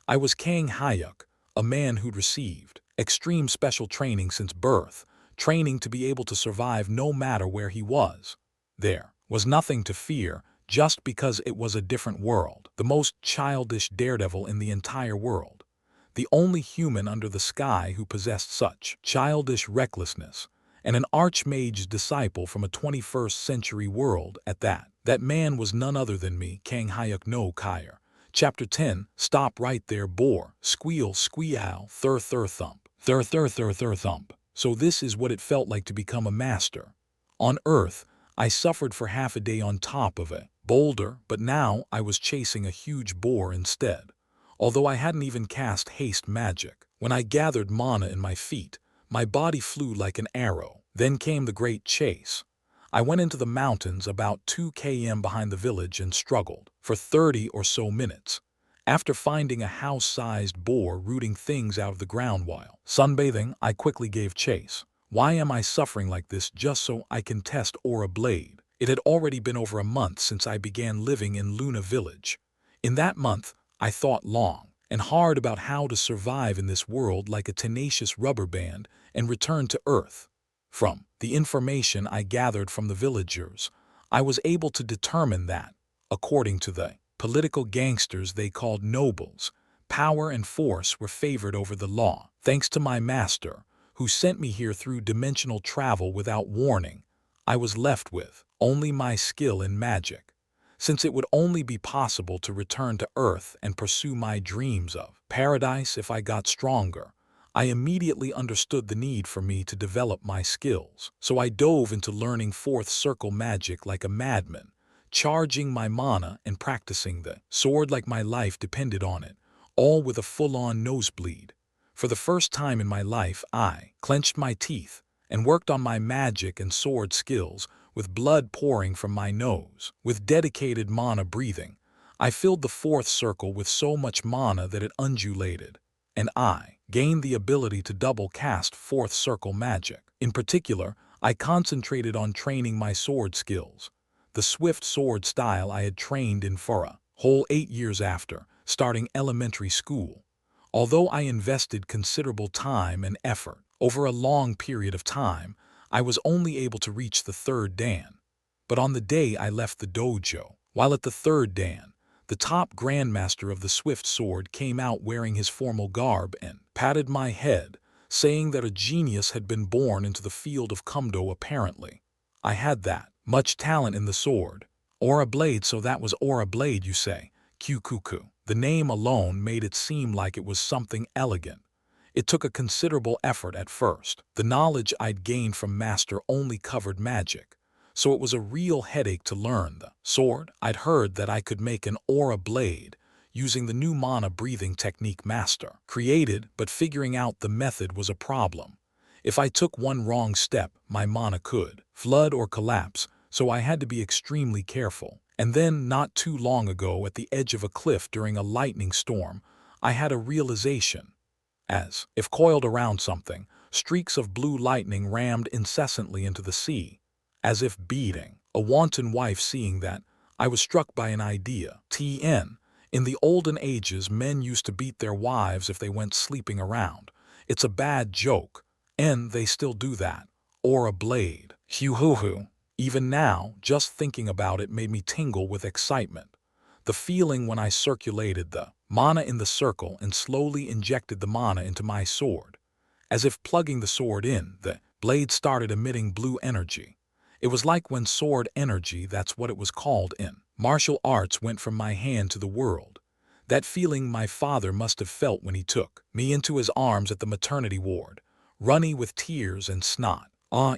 I was Kang Hyuk, a man who'd received extreme special training since birth, training to be able to survive no matter where he was. There was nothing to fear just because it was a different world, the most childish daredevil in the entire world. The only human under the sky who possessed such childish recklessness, and an Archmage's disciple from a 21st century world at that. That man was none other than me, Kang Hyuk no Kyer. Chapter 10, Stop right there, bore, squeal, squeal, thump, thump. So this is what it felt like to become a master. On Earth, I suffered for half a day on top of a boulder, but now I was chasing a huge boar instead. Although I hadn't even cast haste magic, when I gathered mana in my feet, my body flew like an arrow. Then came the great chase. I went into the mountains about 2 km behind the village and struggled for 30 or so minutes. After finding a house-sized boar rooting things out of the ground while sunbathing, I quickly gave chase. Why am I suffering like this just so I can test Aura Blade? It had already been over a month since I began living in Luna Village. In that month, I thought long and hard about how to survive in this world like a tenacious rubber band and return to Earth. From the information I gathered from the villagers, I was able to determine that, according to the political gangsters they called nobles, power and force were favored over the law. Thanks to my master, who sent me here through dimensional travel without warning, I was left with only my skill in magic. Since it would only be possible to return to Earth and pursue my dreams of paradise if I got stronger, I immediately understood the need for me to develop my skills. So I dove into learning fourth circle magic like a madman, charging my mana and practicing the sword like my life depended on it, all with a full-on nosebleed. For the first time in my life, I clenched my teeth and worked on my magic and sword skills with blood pouring from my nose. With dedicated mana breathing, I filled the fourth circle with so much mana that it undulated, and I gained the ability to double cast fourth circle magic. In particular, I concentrated on training my sword skills, the swift sword style I had trained in for a whole 8 years after starting elementary school. Although I invested considerable time and effort over a long period of time, I was only able to reach the 3rd Dan. But on the day I left the dojo, while at the 3rd Dan, the top grandmaster of the swift sword came out wearing his formal garb and patted my head, saying that a genius had been born into the field of Kumdo apparently. I had that much talent in the sword. Aura Blade, so that was Aura Blade, you say? Kukuku. The name alone made it seem like it was something elegant. It took a considerable effort at first. The knowledge I'd gained from Master only covered magic, so it was a real headache to learn the sword. I'd heard that I could make an Aura Blade using the new mana breathing technique Master created, but figuring out the method was a problem. If I took one wrong step, my mana could flood or collapse, so I had to be extremely careful. And then, not too long ago, at the edge of a cliff during a lightning storm, I had a realization. As if coiled around something, streaks of blue lightning rammed incessantly into the sea, as if beating a wanton wife. Seeing that, I was struck by an idea. In the olden ages, men used to beat their wives if they went sleeping around. It's a bad joke, and they still do that. Aura Blade. Hoo-hoo-hoo. Even now, just thinking about it made me tingle with excitement. The feeling when I circulated the mana in the circle and slowly injected the mana into my sword. As if plugging the sword in, the blade started emitting blue energy. It was like when sword energy, that's what it was called in martial arts, went from my hand to the world. That feeling my father must have felt when he took me into his arms at the maternity ward, runny with tears and snot.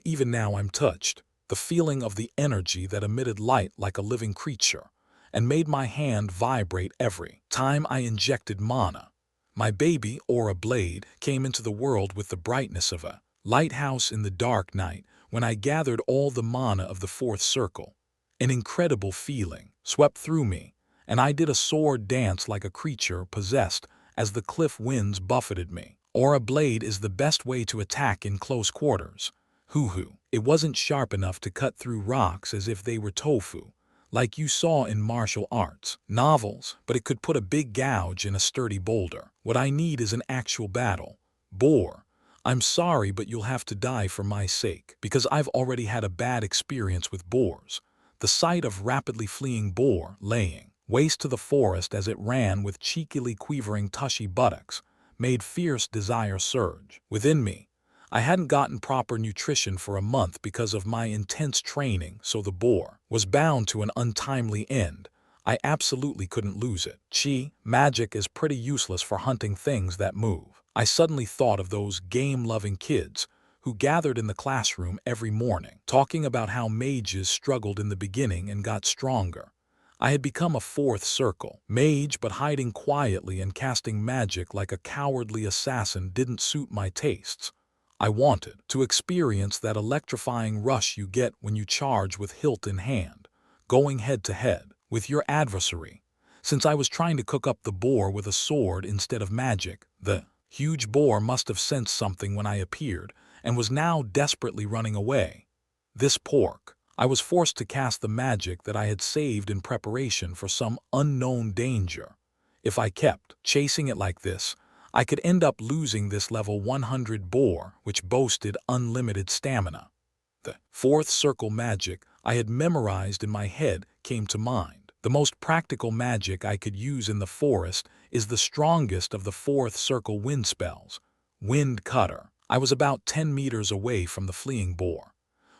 Even now I'm touched. The feeling of the energy that emitted light like a living creature and made my hand vibrate every time I injected mana. My baby, Aura Blade, came into the world with the brightness of a lighthouse in the dark night, when I gathered all the mana of the fourth circle. An incredible feeling swept through me, and I did a sword dance like a creature possessed as the cliff winds buffeted me. Aura blade is the best way to attack in close quarters. Hoo-hoo. It wasn't sharp enough to cut through rocks as if they were tofu, like you saw in martial arts novels, but it could put a big gouge in a sturdy boulder. What I need is an actual battle. Boar, I'm sorry, but you'll have to die for my sake, because I've already had a bad experience with boars. The sight of rapidly fleeing boar laying waste to the forest as it ran with cheekily quivering tushy buttocks made fierce desire surge within me. I hadn't gotten proper nutrition for a month because of my intense training, so the boar was bound to an untimely end. I absolutely couldn't lose it. Magic is pretty useless for hunting things that move. I suddenly thought of those game-loving kids who gathered in the classroom every morning, talking about how mages struggled in the beginning and got stronger. I had become a fourth circle mage, but hiding quietly and casting magic like a cowardly assassin didn't suit my tastes. I wanted to experience that electrifying rush you get when you charge with hilt in hand, going head-to-head with your adversary. Since I was trying to cook up the boar with a sword instead of magic, the huge boar must have sensed something when I appeared and was now desperately running away. This pork. I was forced to cast the magic that I had saved in preparation for some unknown danger. If I kept chasing it like this, I could end up losing this level 100 boar, which boasted unlimited stamina. The fourth circle magic I had memorized in my head came to mind. The most practical magic I could use in the forest is the strongest of the fourth circle wind spells, Wind Cutter. I was about 10 meters away from the fleeing boar.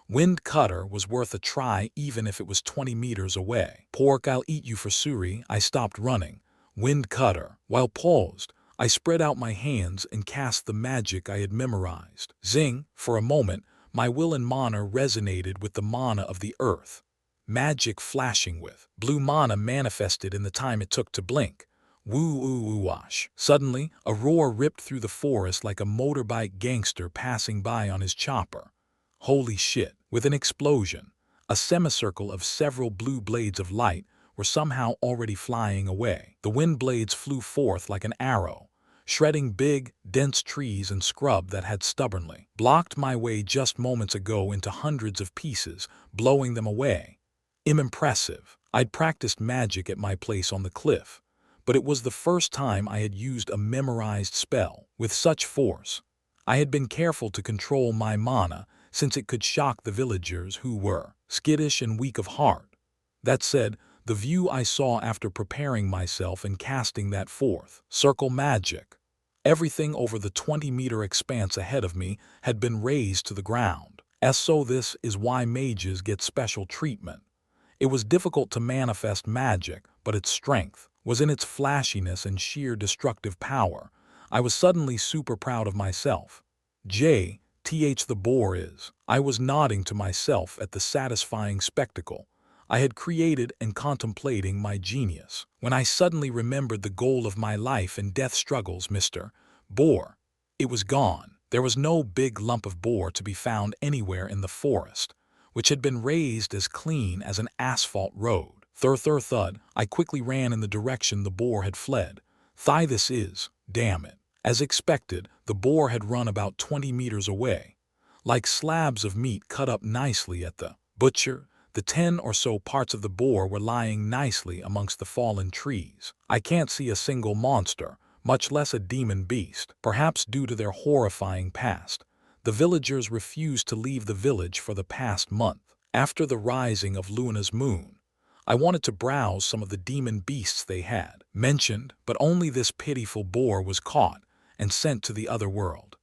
Wind Cutter was worth a try even if it was 20 meters away. Pork, I'll eat you for Suri. I stopped running. Wind Cutter. While paused, I spread out my hands and cast the magic I had memorized. Zing! For a moment, my will and mana resonated with the mana of the earth. Magic flashing with blue mana manifested in the time it took to blink. Woo-oo-oo-wash. Suddenly, a roar ripped through the forest like a motorbike gangster passing by on his chopper. Holy shit. With an explosion, a semicircle of several blue blades of light were somehow already flying away. The wind blades flew forth like an arrow, shredding big, dense trees and scrub that had stubbornly blocked my way just moments ago into hundreds of pieces, blowing them away. Impressive. I'd practiced magic at my place on the cliff, but it was the first time I had used a memorized spell with such force. I had been careful to control my mana, since it could shock the villagers who were skittish and weak of heart. That said, the view I saw after preparing myself and casting that fourth circle magic, everything over the 20-meter expanse ahead of me had been razed to the ground. So this is why mages get special treatment. It was difficult to manifest magic, but its strength was in its flashiness and sheer destructive power. I was suddenly super proud of myself. The boar is. I was nodding to myself at the satisfying spectacle I had created and contemplating my genius, when I suddenly remembered the goal of my life and death struggles, Mr. Boar. It was gone. There was no big lump of boar to be found anywhere in the forest, which had been raised as clean as an asphalt road. Thud. I quickly ran in the direction the boar had fled. This is, damn it. As expected, the boar had run about 20 meters away. Like slabs of meat cut up nicely at the butcher, the 10 or so parts of the boar were lying nicely amongst the fallen trees. I can't see a single monster, much less a demon beast. Perhaps due to their horrifying past, the villagers refused to leave the village for the past month. After the rising of Luna's moon, I wanted to browse some of the demon beasts they had mentioned, but only this pitiful boar was caught and sent to the other world.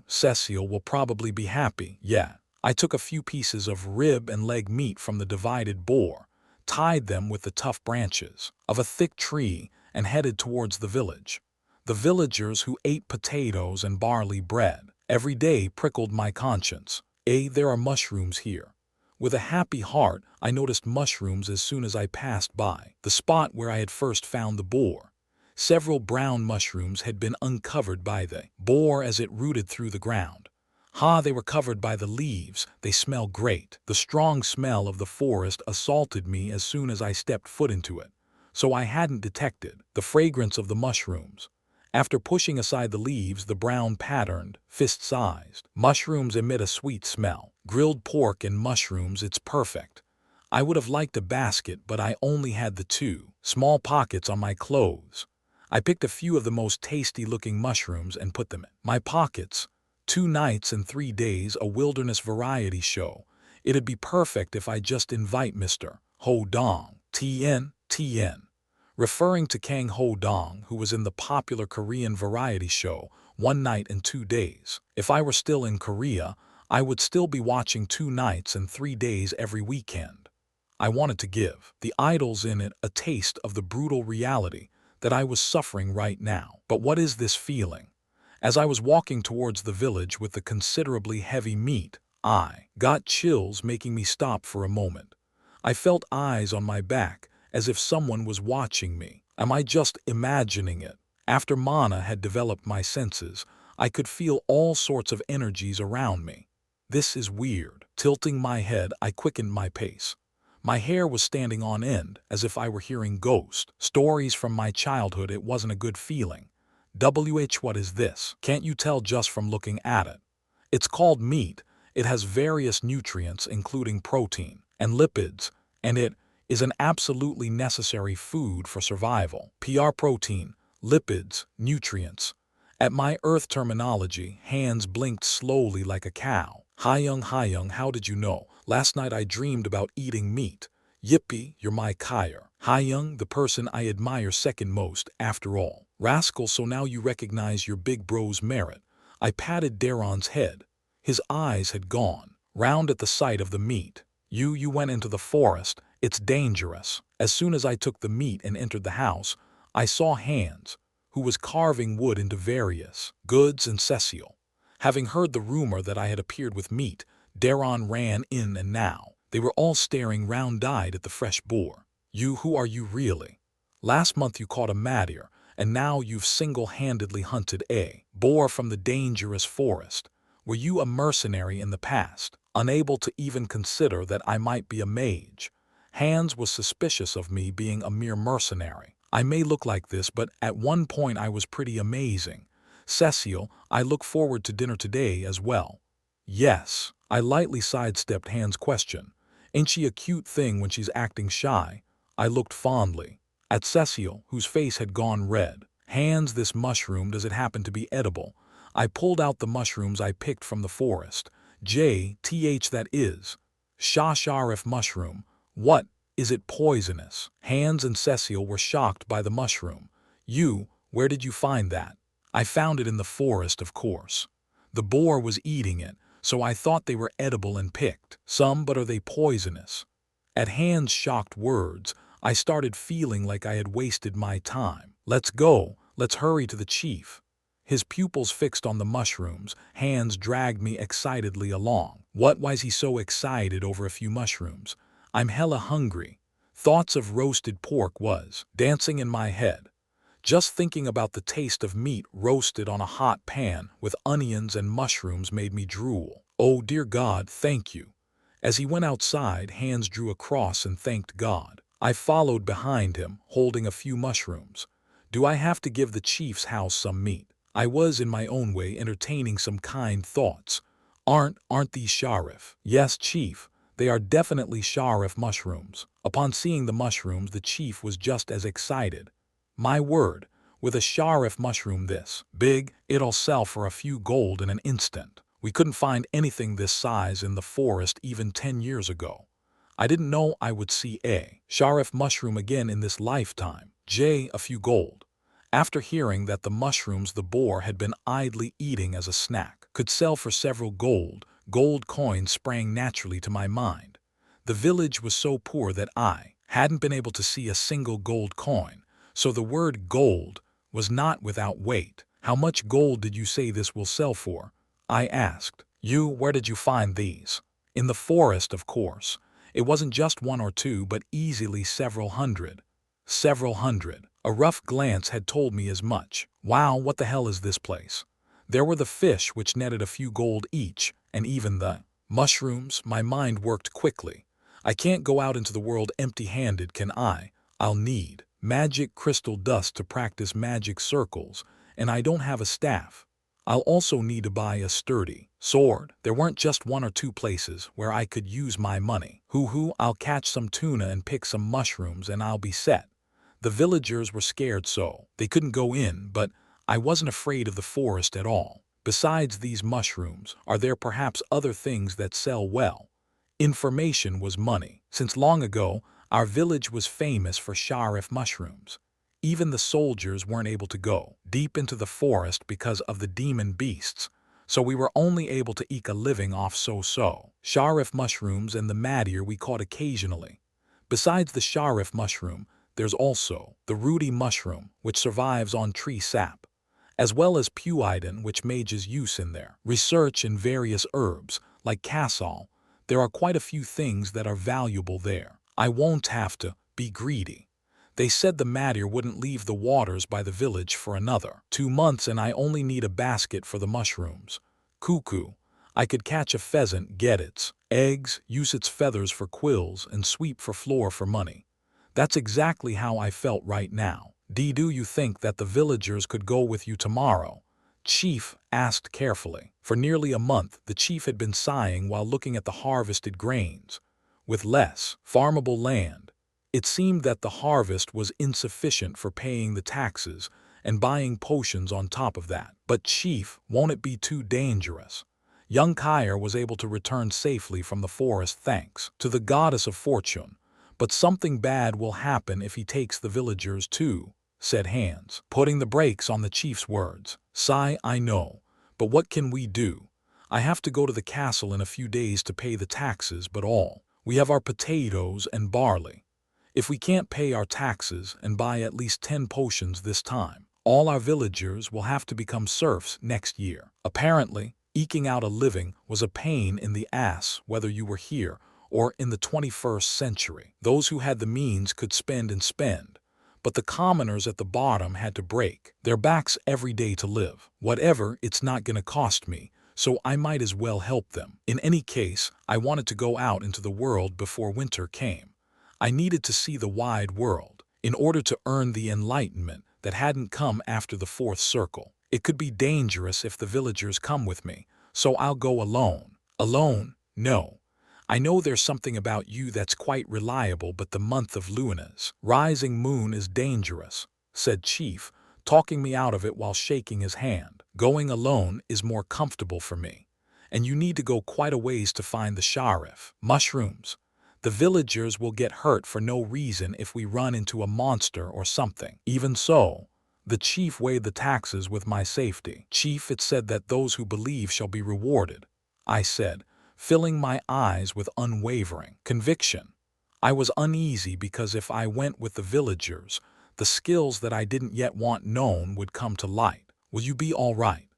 Cecile will probably be happy. Yeah. I took a few pieces of rib and leg meat from the divided boar, tied them with the tough branches of a thick tree, and headed towards the village. The villagers who ate potatoes and barley bread every day prickled my conscience. There are mushrooms here. With a happy heart, I noticed mushrooms as soon as I passed by the spot where I had first found the boar. Several brown mushrooms had been uncovered by the boar as it rooted through the ground. Ha, they were covered by the leaves. They smell great. The strong smell of the forest assaulted me as soon as I stepped foot into it, so I hadn't detected the fragrance of the mushrooms. After pushing aside the leaves, the brown patterned, fist-sized mushrooms emit a sweet smell. Grilled pork and mushrooms, it's perfect. I would have liked a basket, but I only had the 2 small pockets on my clothes. I picked a few of the most tasty-looking mushrooms and put them in my pockets. 2 nights and 3 days, a wilderness variety show. It'd be perfect if I just invite Mr. Ho Dong, TN, referring to Kang Hyuk, who was in the popular Korean variety show 1 night and 2 days. If I were still in Korea, I would still be watching 2 nights and 3 days every weekend. I wanted to give the idols in it a taste of the brutal reality that I was suffering right now. But what is this feeling? As I was walking towards the village with the considerably heavy meat, I got chills, making me stop for a moment. I felt eyes on my back, as if someone was watching me. Am I just imagining it? After mana had developed my senses, I could feel all sorts of energies around me. This is weird. Tilting my head, I quickened my pace. My hair was standing on end, as if I were hearing ghost stories from my childhood. It wasn't a good feeling. What is this? Can't you tell just from looking at it? It's called meat. It has various nutrients, including protein and lipids, and it is an absolutely necessary food for survival. Protein, lipids, nutrients. At my Earth terminology, hands blinked slowly like a cow. Hyung, how did you know? Last night I dreamed about eating meat. Yippee, you're my Kyer. Hyung, the person I admire second most, after all. Rascal, so now you recognize your big bro's merit. I patted Daron's head. His eyes had gone round at the sight of the meat. You went into the forest. It's dangerous. As soon as I took the meat and entered the house, I saw Hans, who was carving wood into various goods, and Cecile. Having heard the rumor that I had appeared with meat, Daron ran in, and now they were all staring round-eyed at the fresh boar. Who are you really? Last month you caught a madir, and now you've single-handedly hunted a boar from the dangerous forest. Were you a mercenary in the past, unable to even consider that I might be a mage? Hans was suspicious of me being a mere mercenary. I may look like this, but at one point I was pretty amazing. Cecile, I look forward to dinner today as well. Yes, I lightly sidestepped Hans' question. Ain't she a cute thing when she's acting shy? I looked fondly at Cecile, whose face had gone red. Hans, this mushroom, does it happen to be edible? I pulled out the mushrooms I picked from the forest. That is. Sharif mushroom. What? Is it poisonous? Hans and Cecile were shocked by the mushroom. Where did you find that? I found it in the forest, of course. The boar was eating it, so I thought they were edible and picked some, but are they poisonous? At Hans' shocked words, I started feeling like I had wasted my time. Let's go, let's hurry to the chief. His pupils fixed on the mushrooms, Hans dragged me excitedly along. Why is he so excited over a few mushrooms? I'm hella hungry. Thoughts of roasted pork was dancing in my head. Just thinking about the taste of meat roasted on a hot pan with onions and mushrooms made me drool. Oh dear God, thank you. As he went outside, Hans drew a cross and thanked God. I followed behind him, holding a few mushrooms. Do I have to give the chief's house some meat? I was, in my own way, entertaining some kind thoughts. Aren't these Sharif? Yes, chief. They are definitely Sharif mushrooms. Upon seeing the mushrooms, the chief was just as excited. My word, with a Sharif mushroom this big, it'll sell for a few gold in an instant. We couldn't find anything this size in the forest even 10 years ago. I didn't know I would see a Sharif mushroom again in this lifetime. A few gold. After hearing that the mushrooms the boar had been idly eating as a snack could sell for several gold coins sprang naturally to my mind. The village was so poor that I hadn't been able to see a single gold coin, so the word gold was not without weight. How much gold did you say this will sell for? I asked. Where did you find these? In the forest, of course. It wasn't just 1 or 2, but easily several hundred. Several hundred. A rough glance had told me as much. Wow, what the hell is this place? There were the fish, which netted a few gold each, and even the mushrooms. My mind worked quickly. I can't go out into the world empty-handed, can I? I'll need magic crystal dust to practice magic circles, and I don't have a staff. I'll also need to buy a sturdy sword. There weren't just one or two places where I could use my money. I'll catch some tuna and pick some mushrooms and I'll be set. The villagers were scared, so they couldn't go in, but I wasn't afraid of the forest at all. Besides these mushrooms, are there perhaps other things that sell well? Information was money. Since long ago, our village was famous for sharif mushrooms. Even the soldiers weren't able to go deep into the forest because of the demon beasts, so we were only able to eke a living off sharif mushrooms and the madder we caught occasionally. Besides the sharif mushroom, there's also the rooty mushroom, which survives on tree sap, as well as puidin, which mages use in their research, in various herbs, like casol. There are quite a few things that are valuable there. I won't have to be greedy. They said the madder wouldn't leave the waters by the village for another 2 months, and I only need a basket for the mushrooms. Cuckoo. I could catch a pheasant, get its eggs, use its feathers for quills, and sweep for floor for money. That's exactly how I felt right now. Do you think that the villagers could go with you tomorrow? Chief asked carefully. For nearly a month, the chief had been sighing while looking at the harvested grains. With less farmable land, it seemed that the harvest was insufficient for paying the taxes and buying potions on top of that. But Chief, won't it be too dangerous? Young Kyer was able to return safely from the forest thanks to the goddess of fortune. But something bad will happen if he takes the villagers too, said Hans, putting the brakes on the chief's words. Sigh, I know, but what can we do? I have to go to the castle in a few days to pay the taxes, but we have our potatoes and barley. If we can't pay our taxes and buy at least 10 potions this time, all our villagers will have to become serfs next year. Apparently, eking out a living was a pain in the ass whether you were here or in the 21st century. Those who had the means could spend and spend, but the commoners at the bottom had to break their backs every day to live. Whatever, it's not gonna cost me, so I might as well help them. In any case, I wanted to go out into the world before winter came. I needed to see the wide world in order to earn the enlightenment that hadn't come after the 4th circle. It could be dangerous if the villagers come with me, so I'll go alone. Alone? No. I know there's something about you that's quite reliable, but the month of Luna's rising moon is dangerous, said Chief, talking me out of it while shaking his hand. Going alone is more comfortable for me, and you need to go quite a ways to find the sharif mushrooms. The villagers will get hurt for no reason if we run into a monster or something. Even so, the chief weighed the taxes with my safety. Chief, it said that those who believe shall be rewarded, I said, filling my eyes with unwavering conviction. I was uneasy because if I went with the villagers, the skills that I didn't yet want known would come to light. Will you be all right?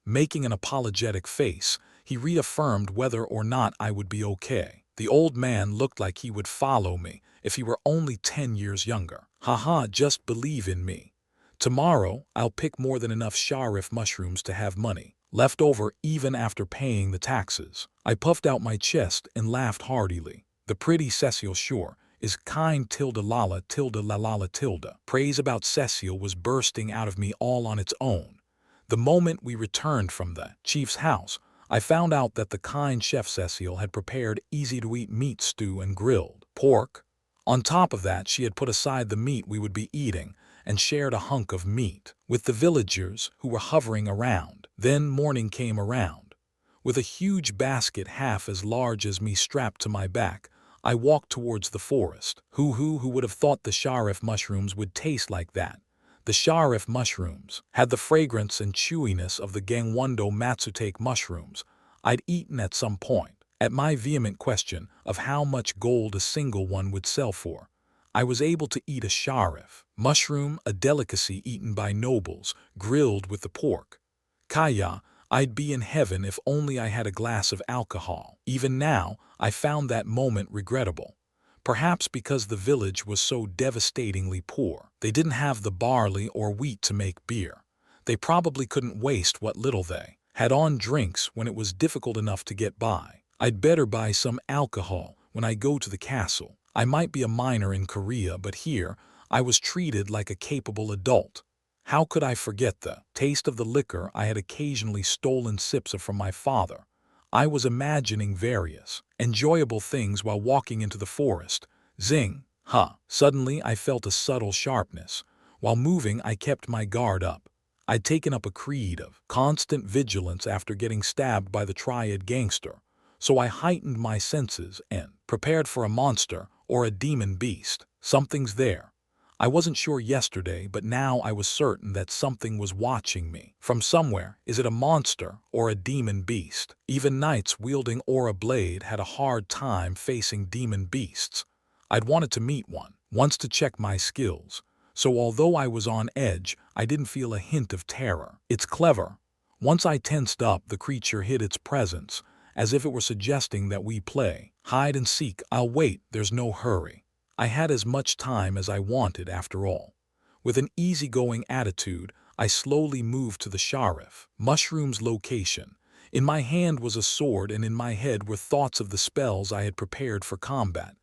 Making an apologetic face, he reaffirmed whether or not I would be okay. The old man looked like he would follow me if he were only 10 years younger. Haha, just believe in me. Tomorrow, I'll pick more than enough sharif mushrooms to have money left over even after paying the taxes. I puffed out my chest and laughed heartily. The pretty Cecile sure is kind tilde lala tilde la lala tilde. Praise about Cecile was bursting out of me all on its own. The moment we returned from the chief's house, I found out that the kind chef Cecile had prepared easy-to-eat meat stew and grilled pork. On top of that, she had put aside the meat we would be eating and shared a hunk of meat with the villagers who were hovering around. Then morning came around. With a huge basket half as large as me strapped to my back, I walked towards the forest. Who would have thought the sharif mushrooms would taste like that? The sharif mushrooms had the fragrance and chewiness of the Gangwon-do matsutake mushrooms I'd eaten at some point. At my vehement question of how much gold a single one would sell for, I was able to eat a sharif mushroom, a delicacy eaten by nobles, grilled with the pork. Kaya, I'd be in heaven if only I had a glass of alcohol. Even now, I found that moment regrettable. Perhaps because the village was so devastatingly poor. They didn't have the barley or wheat to make beer. They probably couldn't waste what little they had on drinks when it was difficult enough to get by. I'd better buy some alcohol when I go to the castle. I might be a minor in Korea, but here I was treated like a capable adult. How could I forget the taste of the liquor I had occasionally stolen sips of from my father? I was imagining various enjoyable things while walking into the forest. Zing! Ha! Suddenly I felt a subtle sharpness. While moving, I kept my guard up. I'd taken up a creed of constant vigilance after getting stabbed by the triad gangster, so I heightened my senses and prepared for a monster or a demon beast. Something's there. I wasn't sure yesterday, but now I was certain that something was watching me from somewhere. Is it a monster or a demon beast? Even knights wielding aura blade had a hard time facing demon beasts. I'd wanted to meet one once to check my skills, so although I was on edge, I didn't feel a hint of terror. It's clever. Once I tensed up, the creature hid its presence, as if it were suggesting that we play hide and seek. I'll wait, there's no hurry. I had as much time as I wanted after all. With an easygoing attitude, I slowly moved to the Sharif Mushroom's location. In my hand was a sword, and in my head were thoughts of the spells I had prepared for combat.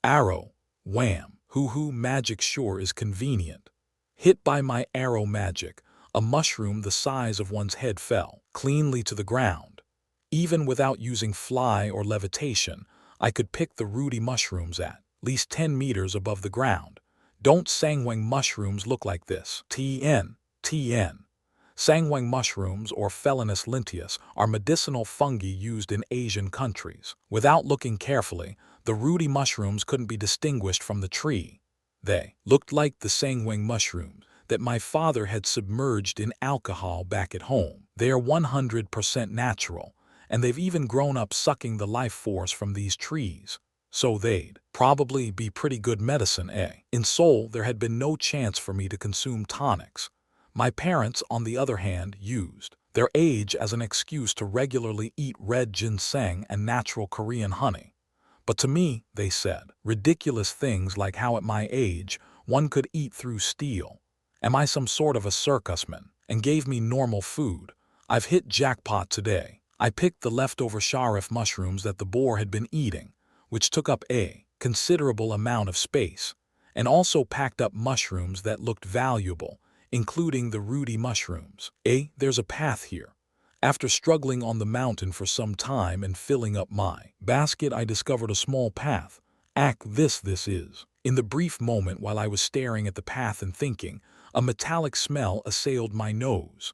Arrow. Wham. Hoo-hoo, magic sure is convenient. Hit by my arrow magic, a mushroom the size of one's head fell cleanly to the ground. Even without using fly or levitation, I could pick the rooty mushrooms at least 10 meters above the ground. Don't sangwang mushrooms look like this? TN. Sangwang mushrooms, or Felinus linteus, are medicinal fungi used in Asian countries. Without looking carefully, the rooty mushrooms couldn't be distinguished from the tree. They looked like the sangwang mushrooms that my father had submerged in alcohol back at home. They are 100% natural, and they've even grown up sucking the life force from these trees. So they'd probably be pretty good medicine, eh? In Seoul, there had been no chance for me to consume tonics. My parents, on the other hand, used their age as an excuse to regularly eat red ginseng and natural Korean honey. But to me, they said ridiculous things like how at my age one could eat through steel. Am I some sort of a circusman? And gave me normal food. I've hit jackpot today. I picked the leftover Sharif mushrooms that the boar had been eating, which took up a considerable amount of space, and also packed up mushrooms that looked valuable, including the rooty mushrooms. There's a path here. After struggling on the mountain for some time and filling up my basket, I discovered a small path. This is. In the brief moment while I was staring at the path and thinking, a metallic smell assailed my nose.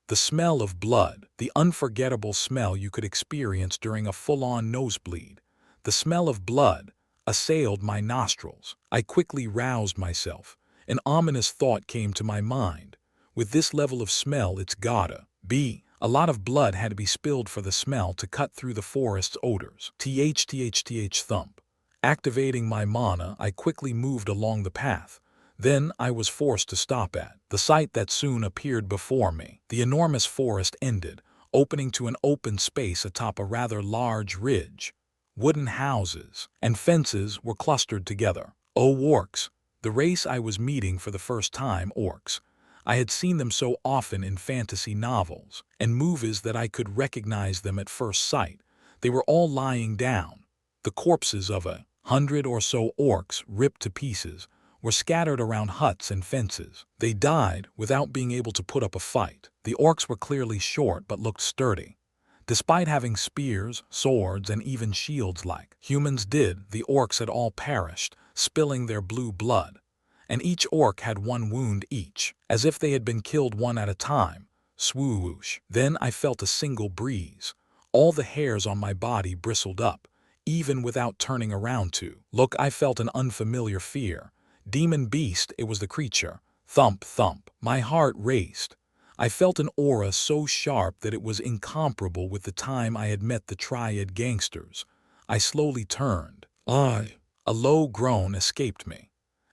The smell of blood, the unforgettable smell you could experience during a full-on nosebleed. The smell of blood assailed my nostrils. I quickly roused myself. An ominous thought came to my mind. With this level of smell, it's gotta be a lot of blood had to be spilled for the smell to cut through the forest's odors. Thump. Activating my mana, I quickly moved along the path. Then I was forced to stop at the sight that soon appeared before me. The enormous forest ended, opening to an open space atop a rather large ridge. Wooden houses and fences were clustered together. Oh, orcs! The race I was meeting for the first time, orcs. I had seen them so often in fantasy novels and movies that I could recognize them at first sight. They were all lying down. The corpses of 100 or so orcs, ripped to pieces, were scattered around huts and fences. They died without being able to put up a fight. The orcs were clearly short but looked sturdy. Despite having spears, swords, and even shields like humans did, the orcs had all perished, spilling their blue blood. And each orc had one wound each, as if they had been killed one at a time. Swoosh. Then I felt a single breeze. All the hairs on my body bristled up, even without turning around to look. I felt an unfamiliar fear. Demon beast, it was the creature. Thump, thump. My heart raced. I felt an aura so sharp that it was incomparable with the time I had met the triad gangsters. I slowly turned. A low groan escaped me.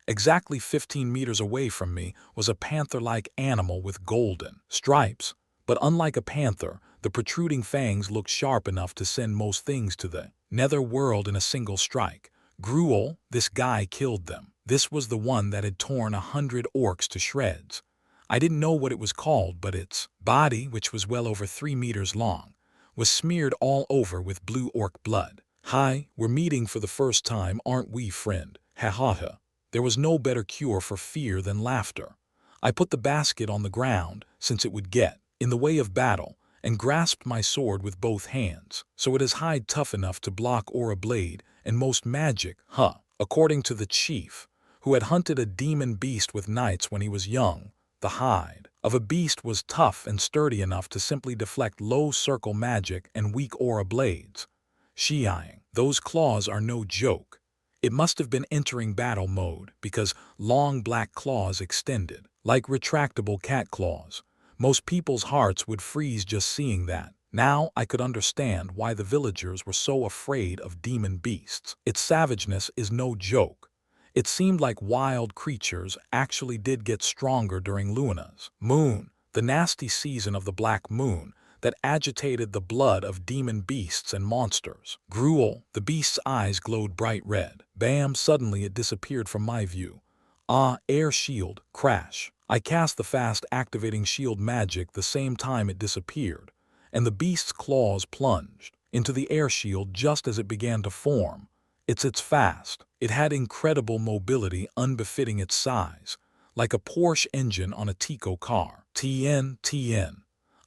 Exactly 15 meters away from me was a panther-like animal with golden stripes. But unlike a panther, the protruding fangs looked sharp enough to send most things to the nether world in a single strike. Gruel, this guy killed them. This was the one that had torn 100 orcs to shreds. I didn't know what it was called, but its body, which was well over 3 meters long, was smeared all over with blue orc blood. "Hi, we're meeting for the first time, aren't we, friend? Ha ha ha." There was no better cure for fear than laughter. I put the basket on the ground, since it would get in the way of battle, and grasped my sword with both hands, so it is hide tough enough to block aura blade and most magic, huh? According to the chief, who had hunted a demon beast with knights when he was young, the hide of a beast was tough and sturdy enough to simply deflect low circle magic and weak aura blades. Shiing, those claws are no joke. It must have been entering battle mode because long black claws extended, like retractable cat claws. Most people's hearts would freeze just seeing that. Now I could understand why the villagers were so afraid of demon beasts. Its savageness is no joke. It seemed like wild creatures actually did get stronger during Luna's moon, the nasty season of the black moon that agitated the blood of demon beasts and monsters. Gruel, the beast's eyes glowed bright red. Bam, suddenly it disappeared from my view. Ah, air shield, crash. I cast the fast activating shield magic the same time it disappeared, and the beast's claws plunged into the air shield just as it began to form. It's fast. It had incredible mobility unbefitting its size, like a Porsche engine on a Tico car. TN.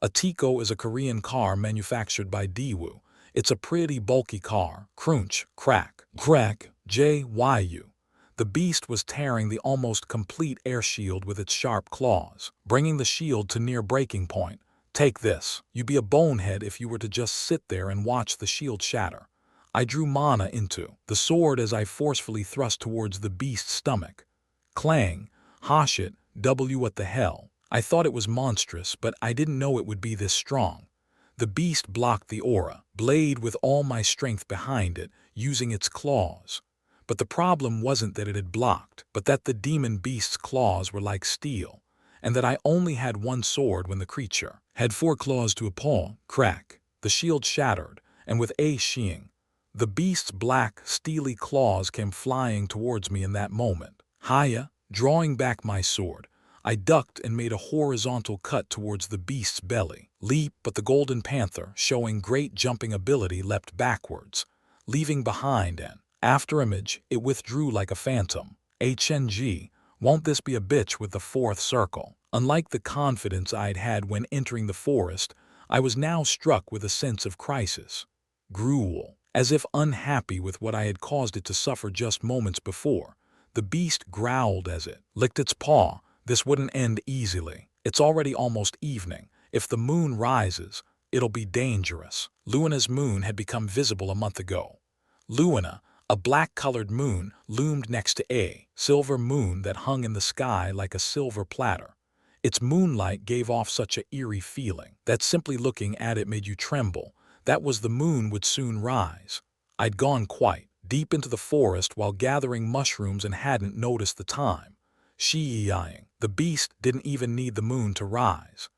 A Tico is a Korean car manufactured by Daewoo. It's a pretty bulky car. Crunch, crack, JYU. The beast was tearing the almost complete air shield with its sharp claws, bringing the shield to near breaking point. Take this. You'd be a bonehead if you were to just sit there and watch the shield shatter. I drew mana into the sword as I forcefully thrust towards the beast's stomach. Clang, hoshit, what the hell. I thought it was monstrous, but I didn't know it would be this strong. The beast blocked the aura blade with all my strength behind it, using its claws. But the problem wasn't that it had blocked, but that the demon beast's claws were like steel, and that I only had one sword when the creature had 4 claws to a paw. Crack. The shield shattered, and with a shing, the beast's black, steely claws came flying towards me in that moment. Hiya, drawing back my sword, I ducked and made a horizontal cut towards the beast's belly. Leap, but the golden panther, showing great jumping ability, leapt backwards, leaving behind an afterimage. It withdrew like a phantom. HNG, won't this be a bitch with the 4th circle? Unlike the confidence I'd had when entering the forest, I was now struck with a sense of crisis. Gruel. As if unhappy with what I had caused it to suffer just moments before, the beast growled as it licked its paw. This wouldn't end easily. It's already almost evening. If the moon rises, it'll be dangerous. Luna's moon had become visible a month ago. Luna, a black-colored moon, loomed next to a silver moon that hung in the sky like a silver platter. Its moonlight gave off such an eerie feeling that simply looking at it made you tremble. That was the moon would soon rise. I'd gone quite deep into the forest while gathering mushrooms and hadn't noticed the time. Sheeing. The beast didn't even need the moon to rise.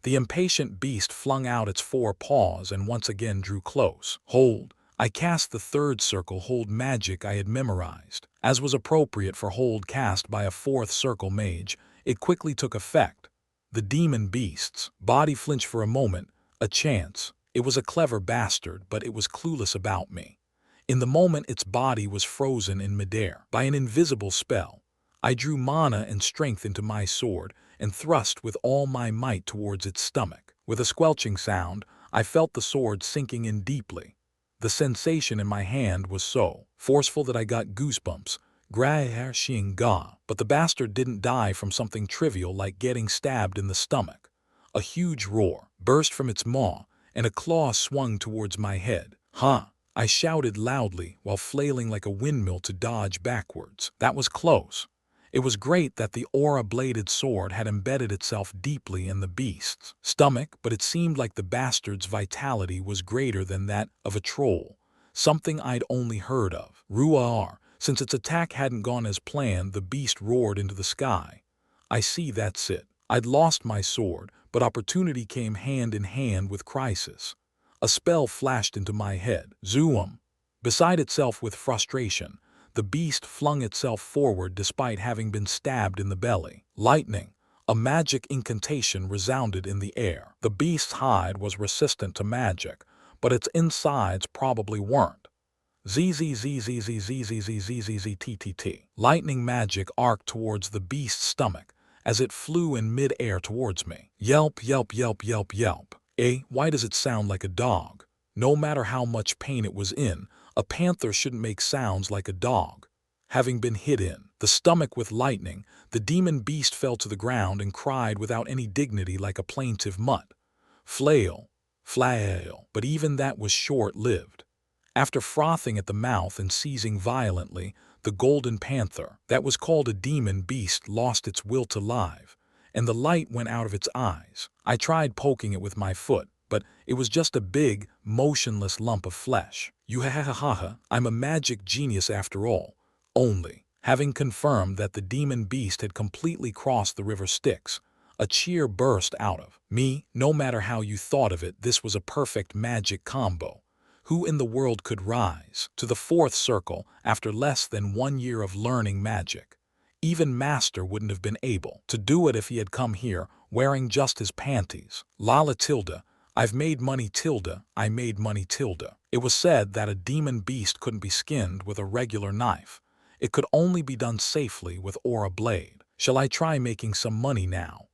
The impatient beast flung out its 4 paws and once again drew close. Hold. I cast the 3rd circle hold magic I had memorized. As was appropriate for hold cast by a 4th circle mage, it quickly took effect. The demon beast's body flinched for a moment. A chance. It was a clever bastard, but it was clueless about me. In the moment its body was frozen in midair by an invisible spell. I drew mana and strength into my sword and thrust with all my might towards its stomach. With a squelching sound, I felt the sword sinking in deeply. The sensation in my hand was so forceful that I got goosebumps. But the bastard didn't die from something trivial like getting stabbed in the stomach. A huge roar burst from its maw, and a claw swung towards my head. Huh! I shouted loudly while flailing like a windmill to dodge backwards. That was close. It was great that the aura-bladed sword had embedded itself deeply in the beast's stomach, but it seemed like the bastard's vitality was greater than that of a troll, something I'd only heard of. Ruar. Since its attack hadn't gone as planned, the beast roared into the sky. I see, that's it. I'd lost my sword, but opportunity came hand in hand with crisis. A spell flashed into my head. Zoom. Beside itself with frustration, the beast flung itself forward despite having been stabbed in the belly. Lightning. A magic incantation resounded in the air. The beast's hide was resistant to magic, but its insides probably weren't. ZZZZZZZZZZZZTTT. Lightning magic arced towards the beast's stomach as it flew in mid-air towards me. Yelp, yelp, yelp, yelp, yelp. Why does it sound like a dog? No matter how much pain it was in, a panther shouldn't make sounds like a dog. Having been hit in the stomach with lightning, the demon beast fell to the ground and cried without any dignity like a plaintive mutt. Flail, flail. But even that was short-lived. After frothing at the mouth and seizing violently, the golden panther, that was called a demon beast, lost its will to live, and the light went out of its eyes. I tried poking it with my foot, but it was just a big, motionless lump of flesh. I'm a magic genius after all. Only, having confirmed that the demon beast had completely crossed the river Styx, a cheer burst out of me. No matter how you thought of it, this was a perfect magic combo. Who in the world could rise to the 4th circle after less than 1 year of learning magic? Even Master wouldn't have been able to do it if he had come here wearing just his panties. Lala tilde, I've made money tilde, I made money tilde. It was said that a demon beast couldn't be skinned with a regular knife. It could only be done safely with a blade. Shall I try making some money now?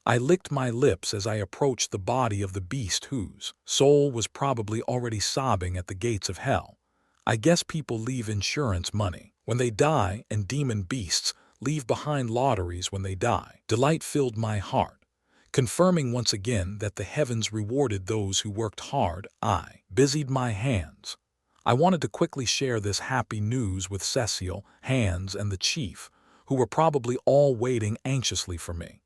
I licked my lips as I approached the body of the beast whose soul was probably already sobbing at the gates of hell. I guess people leave insurance money when they die, and demon beasts leave behind lotteries when they die. Delight filled my heart, confirming once again that the heavens rewarded those who worked hard. I busied my hands. I wanted to quickly share this happy news with Cecile, Hans, and the chief, who were probably all waiting anxiously for me.